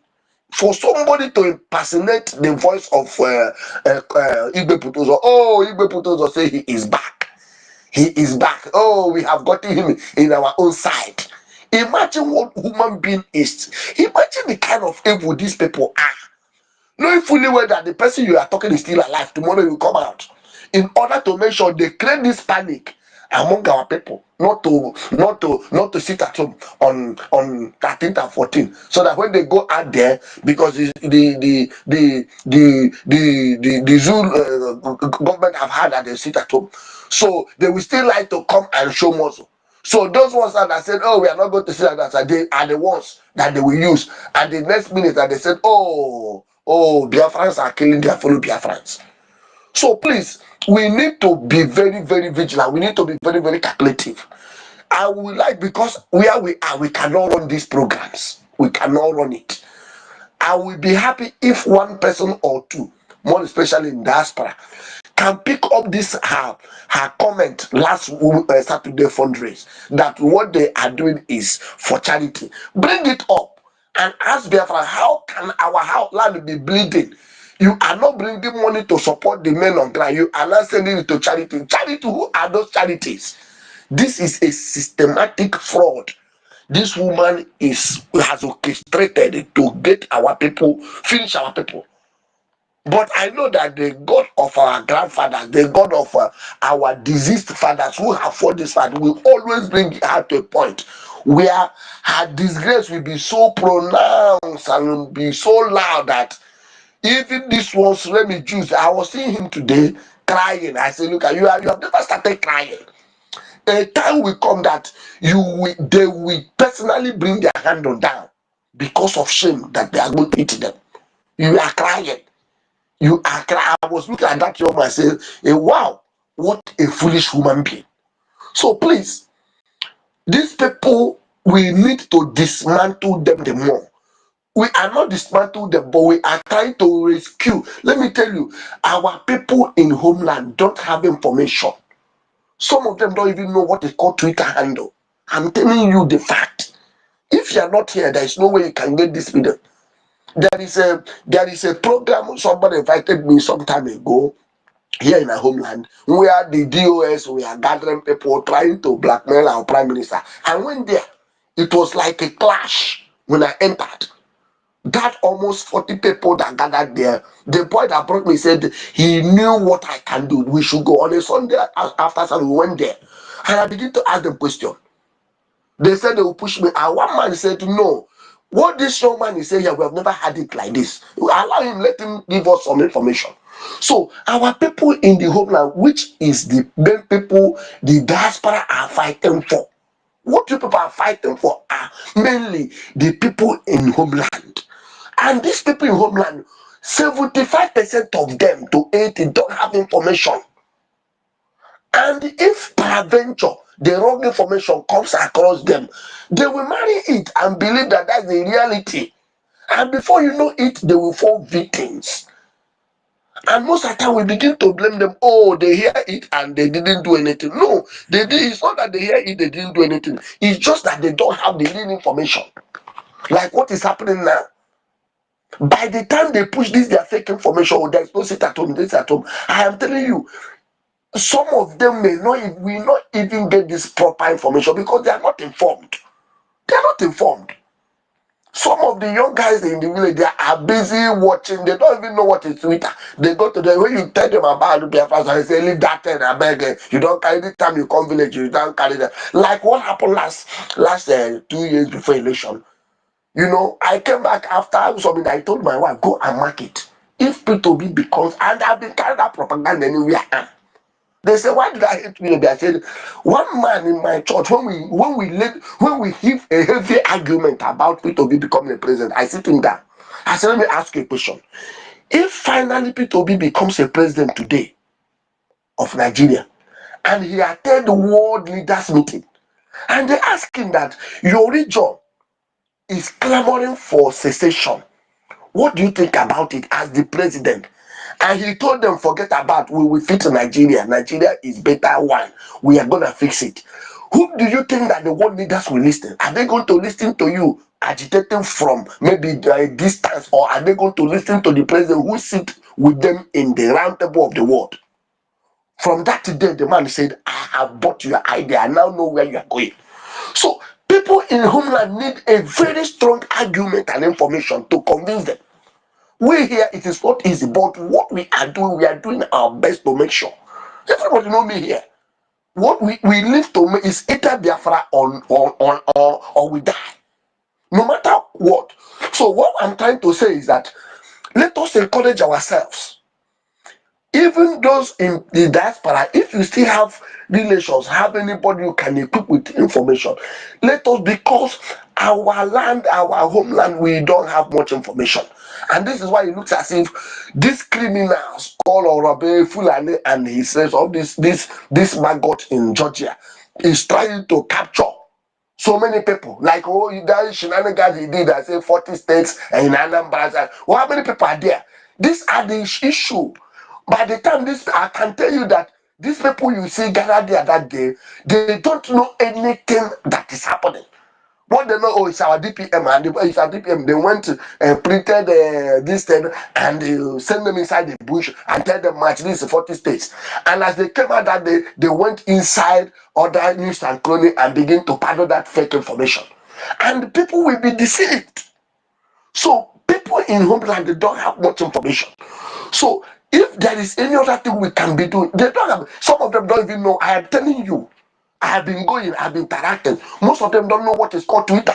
For somebody to impersonate the voice of Igbe Putozo, oh, Igbe Putozo say he is back. He is back. Oh, we have gotten him in our own side. Imagine what human being is. Imagine the kind of evil these people are. Knowing fully well that the person you are talking is still alive, tomorrow you will come out. In order to make sure they create this panic among our people, not to sit at home on 13th and 14th, so that when they go out there, because the Zulu government have had that they sit at home, so they will still like to come and show muscle. So those ones that said, oh, we are not going to sit at that, they are the ones that they will use. And the next minute that they said, oh, Biafrans are killing their fellow Biafrans. So please, we need to be very, very vigilant. We need to be very, very calculative. I would like, because where we are, we cannot run these programs. We cannot run it. I will be happy if one person or two, more especially in diaspora, can pick up this her comment last Saturday fundraise that what they are doing is for charity. Bring it up and ask Biafra, how can our land be bleeding? You are not bringing money to support the men on ground. You are not sending it to charity. Charity, who are those charities? This is a systematic fraud. This woman has orchestrated to get our people, finish our people. But I know that the God of our grandfathers, the God of our deceased fathers who have fought this fight, will always bring her to a point where her disgrace will be so pronounced and will be so loud that even this one's Remy Jews, I was seeing him today crying. I said, look, you have never started crying. A time will come that they will personally bring their hand on down because of shame that they are going to eat them. You are crying. You are crying. I was looking at that young man and saying, wow, what a foolish human being. So please, these people, we need to dismantle them the more. We are not dismantling them, but we are trying to rescue. Let me tell you, our people in homeland don't have information. Some of them don't even know what is called Twitter handle. I'm telling you the fact. If you are not here, there is no way you can get this video. There is a program somebody invited me some time ago here in our homeland where the DOS we are gathering people trying to blackmail our prime minister. I went there. It was like a clash when I entered. That almost 40 people that gathered there, the boy that brought me said he knew what I can do. We should go on a Sunday after Sunday. We went there. And I began to ask them questions. They said they will push me. And one man said, no. What this young man is saying here, we have never had it like this. Allow him, let him give us some information. So our people in the homeland, which is the main people the diaspora are fighting for. What you people are fighting for are mainly the people in homeland. And these people in homeland, 75% of them to 80 don't have information. And if peradventure the wrong information comes across them, they will marry it and believe that that's the reality. And before you know it, they will fall victims. And most of the time we begin to blame them. Oh, they hear it and they didn't do anything. No, they did. It's not that they hear it, they didn't do anything. It's just that they don't have the real information. Like what is happening now. By the time they push this, their fake information, oh, there's no sit at home, this at home. I am telling you, some of them will not even get this proper information because they are not informed. They are not informed. Some of the young guys in the village, they are busy watching. They don't even know what is Twitter. They go to the when you tell them about the Biafra, they say, leave that thing, I beg. You don't carry the time you come village, you don't carry that. Like what happened last 2 years before election. You know, I came back after something. I told my wife, go and mark it. If P2B becomes, and I've been carrying that propaganda anywhere. They say, why did I hate me? I said, one man in my church, when we have a heavy argument about P2B becoming a president, I sit him down. I said, let me ask you a question. If finally P2B becomes a president today of Nigeria, and he attended the world leaders meeting, and they ask him that your region is clamoring for secession, what do you think about it as the president? And he told them, forget about, we will fix Nigeria. Nigeria is better one. We are going to fix it. Who do you think that the world leaders will listen? Are they going to listen to you agitating from maybe a distance, or are they going to listen to the president who sit with them in the round table of the world? From that day, the man said, I have bought your idea. I now know where you are going. So people in homeland need a very strong argument and information to convince them. We here, it is not easy, but what we are doing our best to make sure. Everybody know me here. What we live to make is either Biafra or we die. No matter what. So what I'm trying to say is that let us encourage ourselves. Even those in the diaspora, if you still have relations, have anybody you can equip with information, let us, because our land, our homeland, we don't have much information. And this is why it looks as if these criminals called Orabe Fulani and he says all this maggot in Georgia is trying to capture so many people. Like, oh, that shenanigans he did, I say 40 states and in Anambra. Well, how many people are there? These are the issue. By the time this, I can tell you that these people you see gathered there that day, they don't know anything that is happening. What they know, oh, it's our DPM, and it's our DPM. They went to printed this thing and they send them inside the bush and tell them, match this is 40 states. And as they came out that day, they went inside other news and cloning and begin to peddle that fake information. And people will be deceived. So people in homeland, they don't have much information. So if there is any other thing we can be doing, they don't have. Some of them don't even know. I am telling you, I have been going, I've been interacting. Most of them don't know what is called Twitter.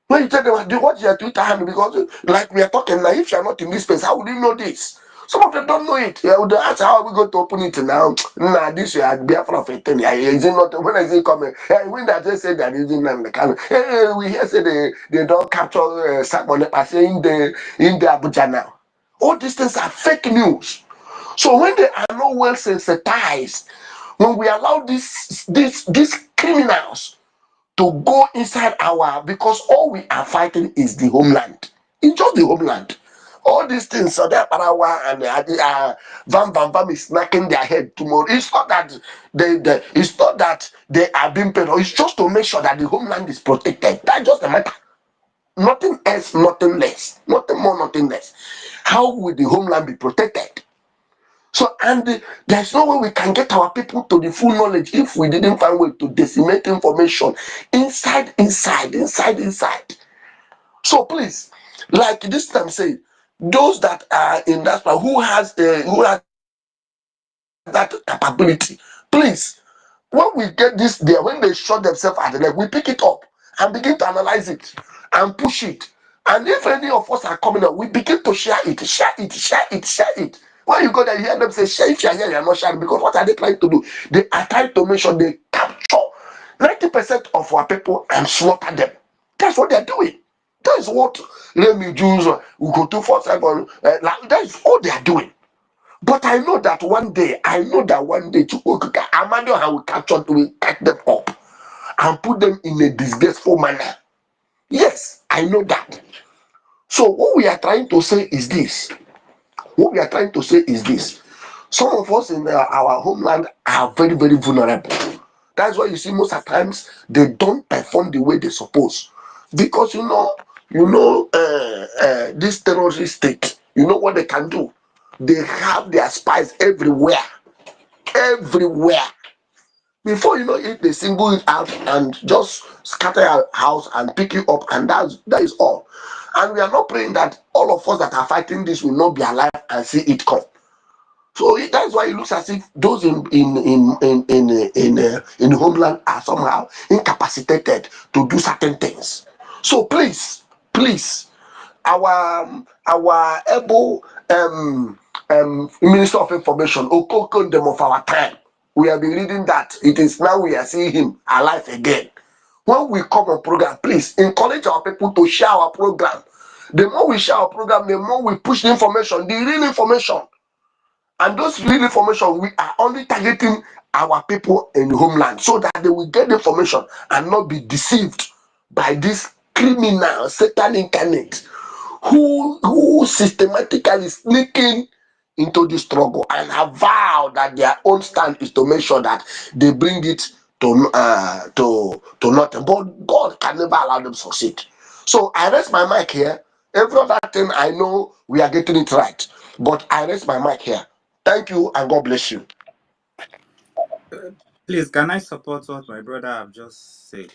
When you tell them, do what's your Twitter handle? Because like we are talking now, if you are not in this space, how would you know this? Some of them don't know it. Yeah, they ask how are we going to open it now? Nah, this way I'd be after of it. Is it not when I say coming? When they just say that using them the camera. We hear say they don't capture someone by saying in the Abuja now. All these things are fake news. So when they are not well sensitized, when we allow these criminals to go inside our, because all we are fighting is the homeland. It's just the homeland. All these things, so that Parawa and Vam Vam Vam is knocking their head tomorrow. It's not that it's not that they are being paid, or it's just to make sure that the homeland is protected. That's just the matter. Nothing else, nothing less, nothing more, nothing less. How will the homeland be protected? So, and there's no way we can get our people to the full knowledge if we didn't find way to disseminate information inside. So please, like this time saying, those that are in that part who has that capability, please, when we get this there, when they shut themselves at the leg, we pick it up and begin to analyze it and push it. And if any of us are coming up, we begin to share it. When you go there, you hear them say, share if you are here, you are not sharing. Because what are they trying to do? They are trying to make sure they capture 90% of our people and slaughter them. That's what they're doing. That is what Remy Jews will go to for seven. That is all they are doing. But I know that one day, Chukwuka, Amado will catch them up and put them in a disgraceful manner. Yes, I know that. So what we are trying to say is this. Some of us in our homeland are very, very vulnerable. That's why you see most of the times they don't perform the way they suppose. Because this terrorist state, you know what they can do? They have their spies everywhere. Everywhere. Before you know it, they single it out and just scatter your house and pick you up, and that is all. And we are not praying that all of us that are fighting this will not be alive and see it come. So that's why it looks as if those in homeland are somehow incapacitated to do certain things. So please, our able Minister of Information, Okoko them of our time, we have been reading that. It is now we are seeing him alive again. When we come on program, please encourage our people to share our program. The more we share our program, the more we push the information, the real information. And those real information, we are only targeting our people in the homeland so that they will get the information and not be deceived by this criminal Satan incarnate who systematically sneaking into the struggle and have vowed that their own stand is to make sure that they bring it to nothing. But God can never allow them to succeed. So I rest my mic here. Every other thing I know we are getting it right. But I rest my mic here. Thank you and God bless you. Please, can I support what my brother have just said?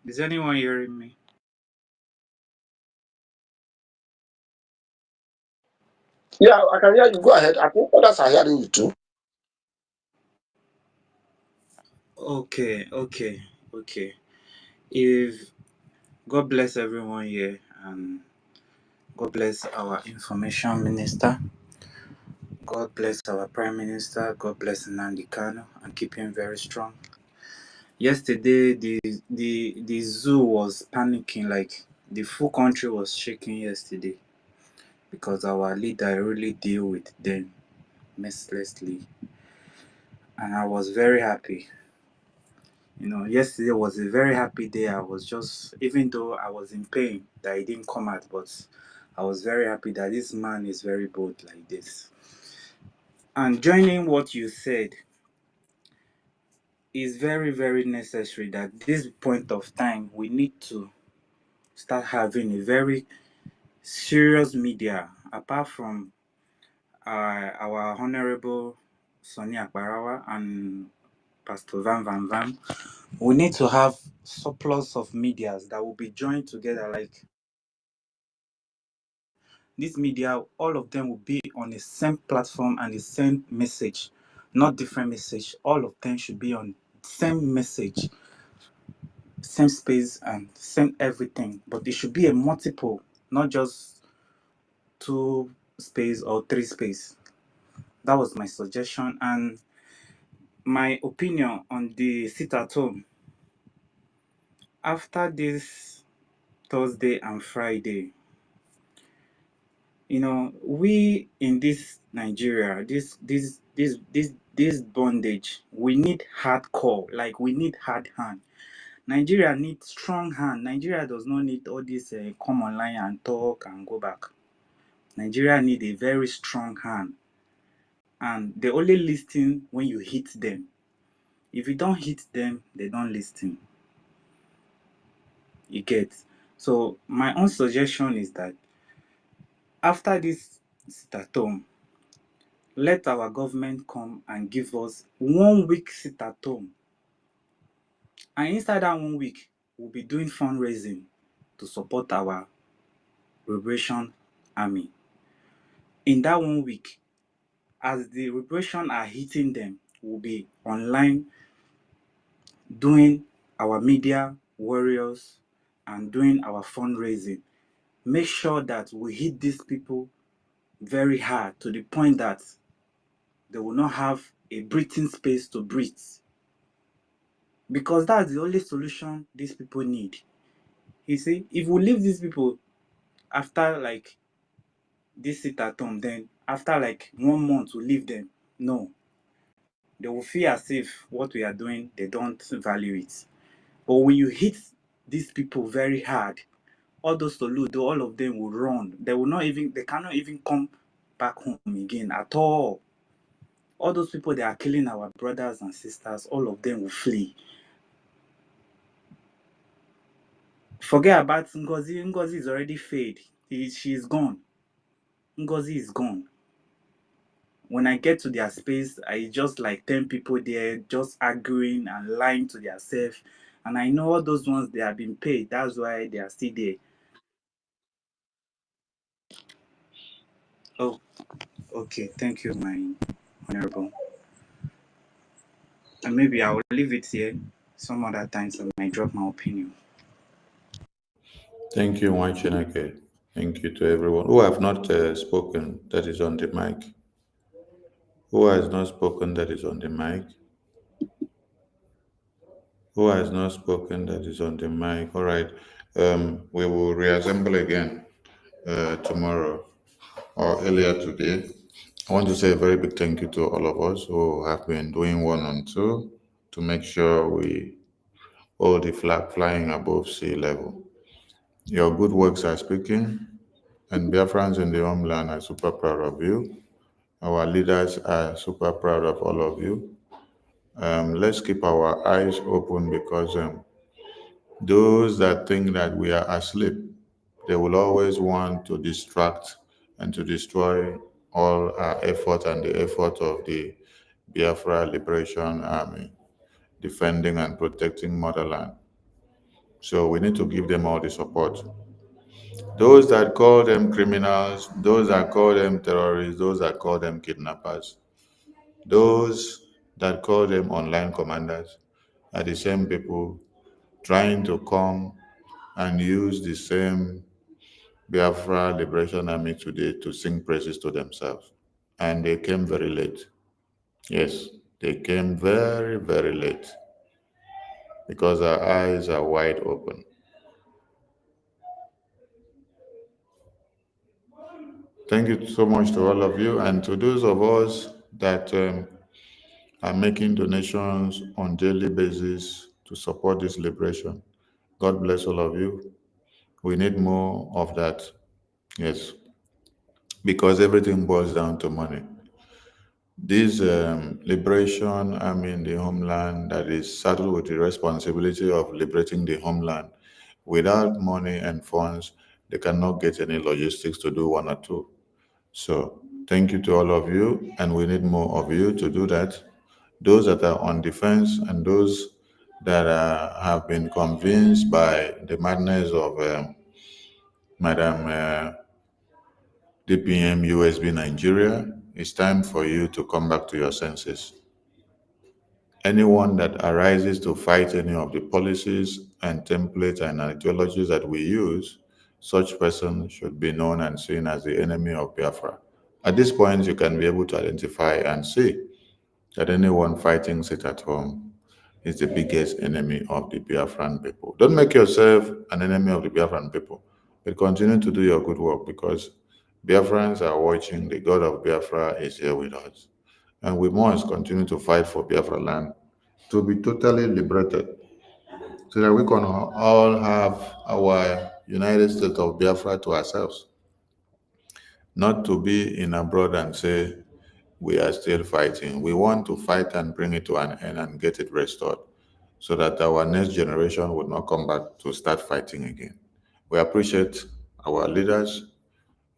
Is anyone hearing me? Yeah, I can hear you. Go ahead. I think others are hearing you too. Okay. If God bless everyone here, and God bless our information minister, God bless our prime minister, God bless Nnamdi Kanu and keep him very strong. Yesterday, the zoo was panicking, like the full country was shaking yesterday because our leader really deal with them mercilessly, and I was very happy. Yesterday was a very happy day. I was just, even though I was in pain that he didn't come out, but I was very happy that this man is very bold like this. And joining what you said, is very, very necessary that this point of time we need to start having a very serious media apart from our honorable Sonny Akbarawa and Pastor Van Van. We need to have surplus of medias that will be joined together. Like this media, all of them will be on the same platform and the same message, not different message. All of them should be on same message, same space and same everything. But it should be a multiple, not just 2 space or 3 space. That was my suggestion and my opinion on the sit at home. After this Thursday and Friday, we in this Nigeria, this bondage, we need hardcore, like we need hard hand. Nigeria needs strong hand. Nigeria does not need all this come online and talk and go back. Nigeria need a very strong hand, and they only listen when you hit them. If you don't hit them, they don't listen. You get. So my own suggestion is that after this sit at home, let our government come and give us 1 week sit at home. And inside that 1 week, we'll be doing fundraising to support our liberation army. In that 1 week, as the liberation are hitting them, we'll be online doing our media warriors and doing our fundraising. Make sure that we hit these people very hard to the point that they will not have a breathing space to breathe. Because that's the only solution these people need. You see, if we leave these people after like this sit at home, then after like 1 month we leave them, no, they will feel as if what we are doing, they don't value it. But when you hit these people very hard, all those Soludo, all of them will run. They cannot even come back home again at all. All those people that are killing our brothers and sisters, all of them will flee. Forget about Ngozi. Ngozi is already fade. She is gone. Ngozi is gone. When I get to their space, I just like 10 people there just arguing and lying to themselves. And I know all those ones, they have been paid. That's why they are still there. Oh, okay. Thank you, my honorable. And maybe I will leave it here. Some other times I might drop my opinion. Thank you, Wanchinake. Thank you to everyone who have not spoken that is on the mic. Who has not spoken that is on the mic? Who has not spoken that is on the mic? All right. We will reassemble again tomorrow or earlier today. I want to say a very big thank you to all of us who have been doing 1 and 2 to make sure we hold the flag flying above sea level. Your good works are speaking, and Biafrans in the homeland are super proud of you. Our leaders are super proud of all of you. Let's keep our eyes open because those that think that we are asleep, they will always want to distract and to destroy all our effort and the effort of the Biafra Liberation Army defending and protecting motherland. So we need to give them all the support. Those that call them criminals, those that call them terrorists, those that call them kidnappers, those that call them online commanders are the same people trying to come and use the same Biafra Liberation Army today to sing praises to themselves. And they came very late. Yes, they came very, very late because our eyes are wide open. Thank you so much to all of you and to those of us that are making donations on daily basis to support this liberation. God bless all of you. We need more of that. Yes, because everything boils down to money. This liberation, the homeland that is saddled with the responsibility of liberating the homeland, without money and funds, they cannot get any logistics to do 1 or 2. So thank you to all of you, and we need more of you to do that. Those that are on defense and those that have been convinced by the madness of Madam DPM USB Nigeria, it's time for you to come back to your senses. Anyone that arises to fight any of the policies and templates and ideologies that we use, such person should be known and seen as the enemy of Biafra. At this point, you can be able to identify and see that anyone fighting sit at home is the biggest enemy of the Biafran people. Don't make yourself an enemy of the Biafran people, but continue to do your good work because Biafrans are watching. The God of Biafra is here with us. And we must continue to fight for Biafra land to be totally liberated so that we can all have our United States of Biafra to ourselves. Not to be in abroad and say, we are still fighting. We want to fight and bring it to an end and get it restored so that our next generation would not come back to start fighting again. We appreciate our leaders,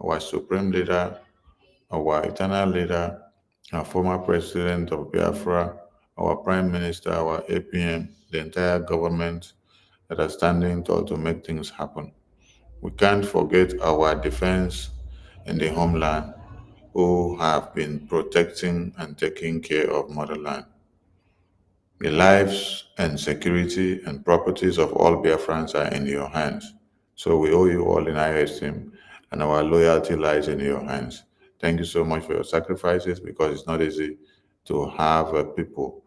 our supreme leader, our eternal leader, our former president of Biafra, our prime minister, our APM, the entire government that are standing tall to make things happen. We can't forget our defense in the homeland who have been protecting and taking care of motherland. The lives and security and properties of all Biafrans are in your hands. So we owe you all in high esteem, and our loyalty lies in your hands. Thank you so much for your sacrifices, because it's not easy to have people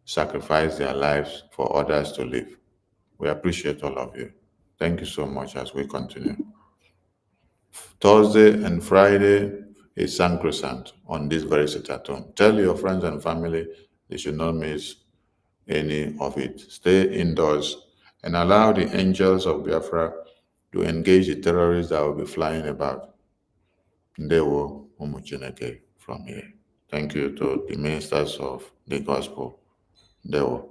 sacrifice their lives for others to live. We appreciate all of you. Thank you so much as we continue. Thursday and Friday is sacrosanct on this very sit at home. Tell your friends and family they should not miss any of it. Stay indoors and allow the angels of Biafra to engage the terrorists that will be flying about. Ndewo Umuchineke from here. Thank you to the ministers of the gospel. Ndewo.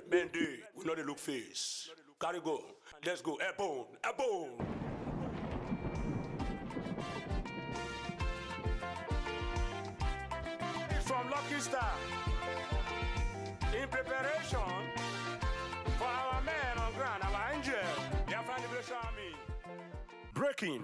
Mendy, we know the look face. Carry go. Let's go. Airborne. Airborne. From Lucky Star. In preparation for our men on ground, our angel, the Afghan Liberation Army. Breaking.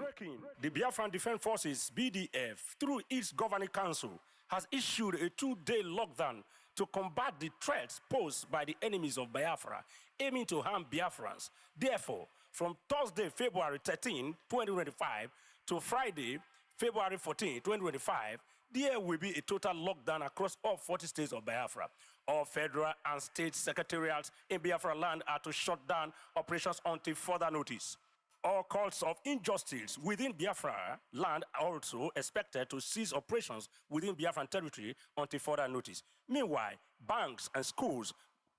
The Biafran Defense Forces, BDF, through its governing council, has issued a 2-day lockdown to combat the threats posed by the enemies of Biafra, aiming to harm Biafrans. Therefore, from Thursday, February 13, 2025, to Friday, February 14, 2025, there will be a total lockdown across all 40 states of Biafra. All federal and state secretariats in Biafra land are to shut down operations until further notice. All courts of injustice within Biafra land are also expected to cease operations within Biafran territory until further notice. Meanwhile, banks and schools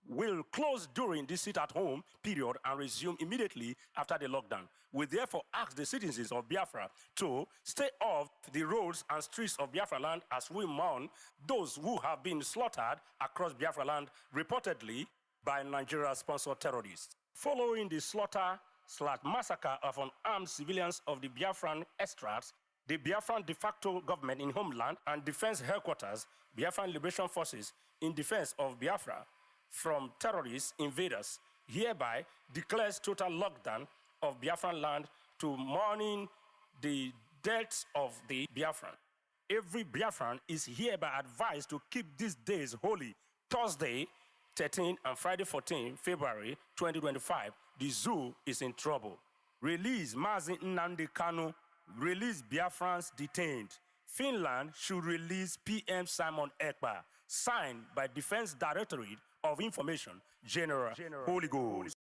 will close during this sit-at-home period and resume immediately after the lockdown. We therefore ask the citizens of Biafra to stay off the roads and streets of Biafra land as we mourn those who have been slaughtered across Biafra land, reportedly by Nigeria-sponsored terrorists. Following the slaughter/massacre of unarmed civilians of the Biafran extracts, the Biafran de facto government in homeland and defense headquarters, Biafran Liberation Forces, in defense of Biafra from terrorist invaders, hereby declares total lockdown of Biafran land to mourning the deaths of the Biafran. Every Biafran is hereby advised to keep these days holy. Thursday, 13 and Friday, 14 February 2025, the zoo is in trouble. Release Mazi Nnamdi Kanu. Release Biafrans detained. Finland should release PM Simon Ekpa. Signed by Defense Directorate of Information, General Holy Ghost.